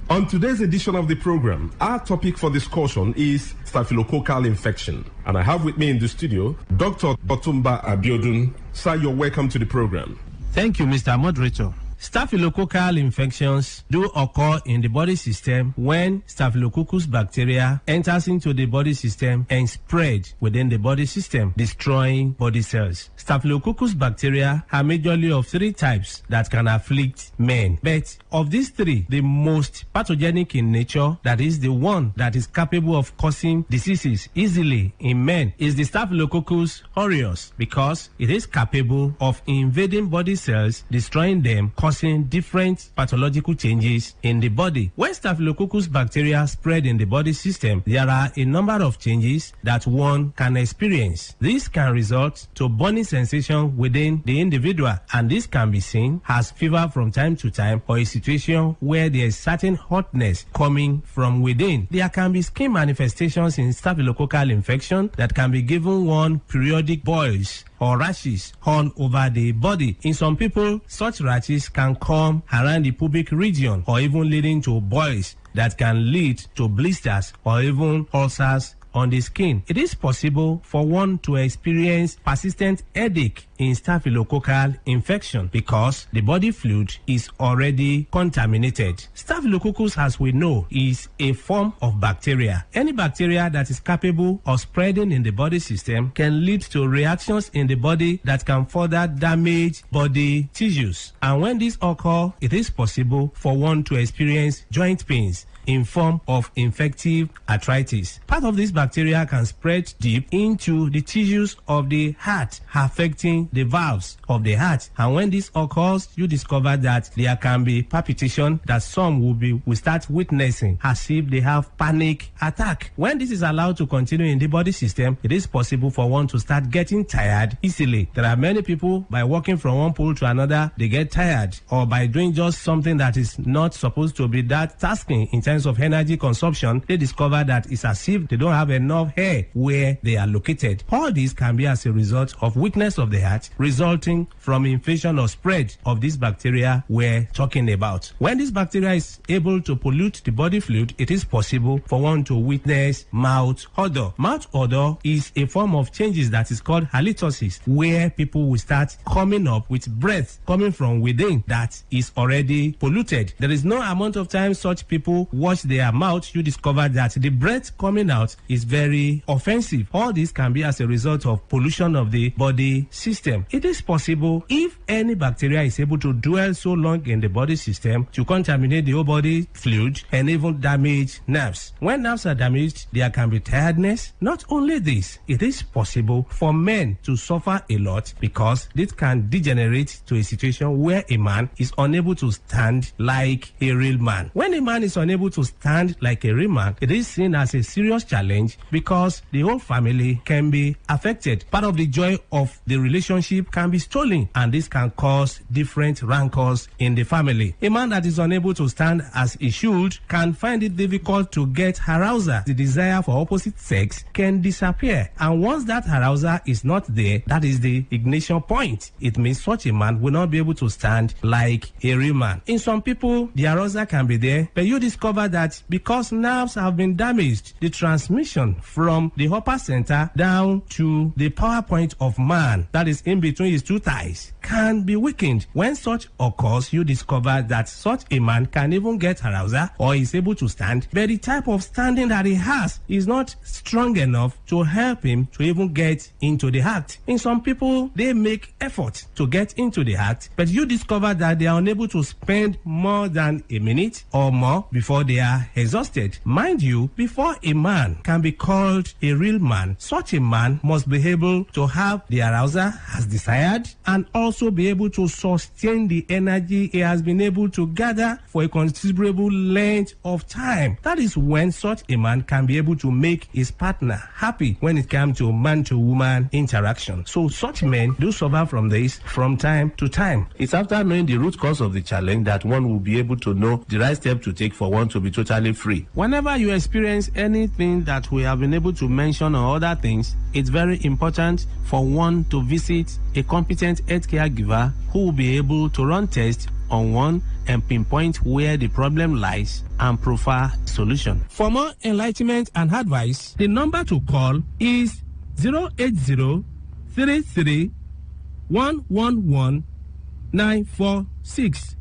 On today's edition of the program, our topic for discussion is staphylococcal infection. And I have with me in the studio, Dr. Botumba Abiodun. Sir, you're welcome to the program.
Thank you, Mr. Moderator.
Staphylococcal infections do occur in the body system when Staphylococcus bacteria enters into the body system and spread within the body system, destroying body cells. Staphylococcus bacteria are majorly of 3 types that can afflict men. But of these 3, the most pathogenic in nature, that is the one that is capable of causing diseases easily in men, is the Staphylococcus aureus, because it is capable of invading body cells, destroying them, causing different pathological changes in the body. When Staphylococcus bacteria spread in the body system, there are a number of changes that one can experience. This can result to burning sensation within the individual, and this can be seen as fever from time to time, or a situation where there is certain hotness coming from within. There can be skin manifestations in staphylococcal infection that can be given one periodic boils or rashes all over the body. In some people, such rashes can come around the pubic region, or even leading to boils that can lead to blisters or even ulcers on the skin. It is possible for one to experience persistent headache in staphylococcal infection because the body fluid is already contaminated. Staphylococcus, as we know, is a form of bacteria. Any bacteria that is capable of spreading in the body system can lead to reactions in the body that can further damage body tissues. And when this occurs, it is possible for one to experience joint pains in form of infective arthritis. Part of this bacteria can spread deep into the tissues of the heart, affecting the valves of the heart. And when this occurs, you discover that there can be palpitation that some will start witnessing as if they have panic attack. When this is allowed to continue in the body system, it is possible for one to start getting tired easily. There are many people, by walking from one pole to another, they get tired, or by doing just something that is not supposed to be that tasking in terms of energy consumption, they discover that it's as if they don't have enough hair where they are located. All this can be as a result of weakness of the heart resulting from infection or spread of this bacteria we're talking about. When this bacteria is able to pollute the body fluid, it is possible for one to witness mouth odor. Mouth odor is a form of changes that is called halitosis, where people will start coming up with breath coming from within that is already polluted. There is no amount of time such people wash their mouth, you discover that the breath coming out is very offensive. All this can be as a result of pollution of the body system. It is possible, if any bacteria is able to dwell so long in the body system, to contaminate the whole body fluid and even damage nerves. When nerves are damaged, there can be tiredness. Not only this, it is possible for men to suffer a lot because this can degenerate to a situation where a man is unable to stand like a real man. When a man is unable to stand like a real man, it is seen as a serious challenge because the whole family can be affected. Part of the joy of the relationship can be stolen, and this can cause different rancors in the family. A man that is unable to stand as he should can find it difficult to get arousal. The desire for opposite sex can disappear, and once that arousal is not there, that is the ignition point. It means such a man will not be able to stand like a real man. In some people, the arousal can be there, but you discover that because nerves have been damaged, the transmission from the upper center down to the power point of man, that is in between his two thighs, can be weakened. When such occurs, you discover that such a man can even get arousal or is able to stand, but the type of standing that he has is not strong enough to help him to even get into the act. In some people, they make effort to get into the act, but you discover that they are unable to spend more than a minute or more before they are exhausted. Mind you, before a man can be called a real man, such a man must be able to have the arousal as desired and also be able to sustain the energy he has been able to gather for a considerable length of time. That is when such a man can be able to make his partner happy when it comes to man-to-woman interaction. So such men do suffer from this from time to time. It's after knowing the root cause of the challenge that one will be able to know the right step to take for one to be totally free. Whenever you experience anything that we have been able to mention or other things, it's very important for one to visit a competent healthcare giver who will be able to run tests on one and pinpoint where the problem lies and provide solution. For more enlightenment and advice, the number to call is 080-33-111-946.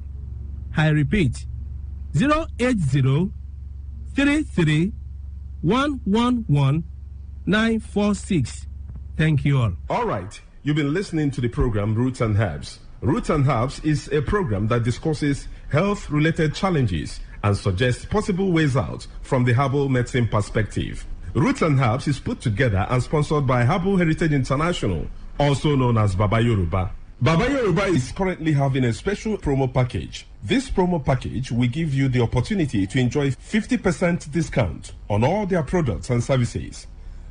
I repeat, 080 33 111 946. Thank you all.
All right. You've been listening to the program Roots and Herbs. Roots and Herbs is a program that discusses health-related challenges and suggests possible ways out from the herbal medicine perspective. Roots and Herbs is put together and sponsored by Herbal Heritage International, also known as Baba Yoruba. Baba Yoruba is currently having a special promo package. This promo package will give you the opportunity to enjoy 50% discount on all their products and services.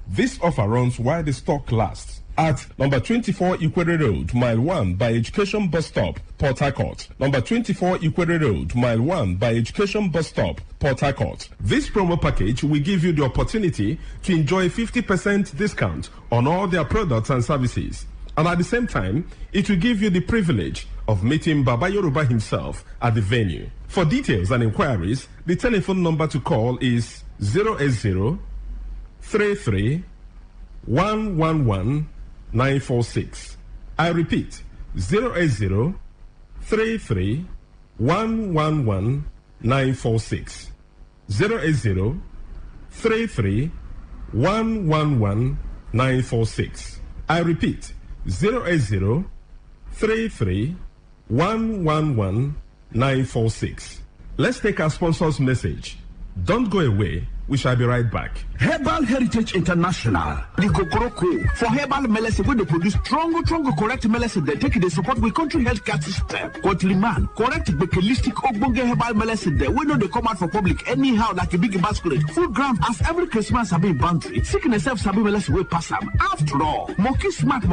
This offer runs while the stock lasts. At number 24 Ikwere Road, Mile 1 by Education Bus Stop, Port Harcourt. Number 24 Ikwere Road, Mile 1 by Education Bus Stop, Port Harcourt. This promo package will give you the opportunity to enjoy 50% discount on all their products and services. And at the same time, it will give you the privilege of meeting Baba Yoruba himself at the venue. For details and inquiries, the telephone number to call is 080 33 111 946. I repeat, 080 33 111 946. 080 33 111 946. I repeat, 080 33 111 946. Let's take our sponsor's message. Don't go away. We shall be right back.
Herbal Heritage International, the Kokoroko for herbal medicine when they produce strong, correct medicine. They take it, they support the country healthcare system. Quantliman, correct bakelistic ogbonge herbal medicine. They know they come out for public anyhow like a big basket. Full ground as every Christmas have been boundary. Sickness self sabi medicine will pass them. After all, monkey smart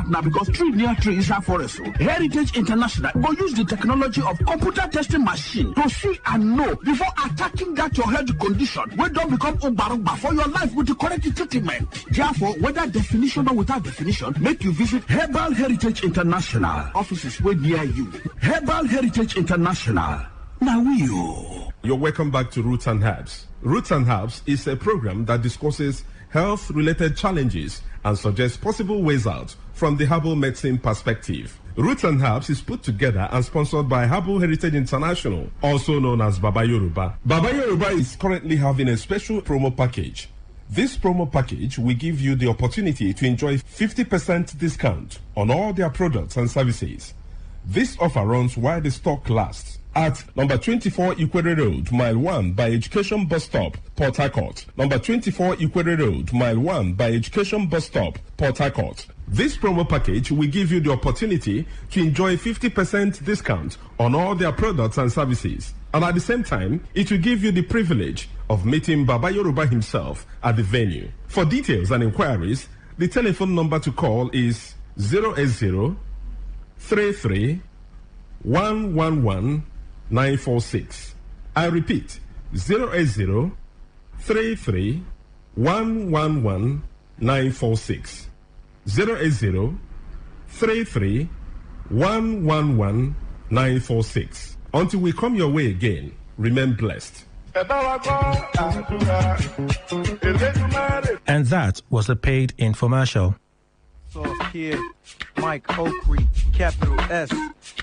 now because tree near tree is our forest. Heritage International will use the technology of computer testing machine to see and know before attacking that your health condition. When don't become umbaruba for your life with the correct treatment. Therefore, whether definition or without definition, make you visit Herbal Heritage International. Offices way near you. Herbal Heritage International. Now
You're welcome back to Roots and Herbs. Roots and Herbs is a program that discusses health-related challenges and suggests possible ways out from the herbal medicine perspective. Roots and Herbs is put together and sponsored by Herbal Heritage International, also known as Baba Yoruba. Baba Yoruba is currently having a special promo package. This promo package will give you the opportunity to enjoy 50% discount on all their products and services. This offer runs while the stock lasts. At number 24 Ikwere Road, Mile 1 by Education Bus Stop, Port Harcourt. Number 24 Ikwere Road, Mile 1 by Education Bus Stop, Port Harcourt. This promo package will give you the opportunity to enjoy 50% discount on all their products and services. And at the same time, it will give you the privilege of meeting Baba Yoruba himself at the venue. For details and inquiries, the telephone number to call is 080 33 111 946. I repeat, 080 33 111 946. 080 33 111 946. Until we come your way again, remain blessed.
And that was a paid infomercial.
Soft Kid, Mike Oakley, capital S.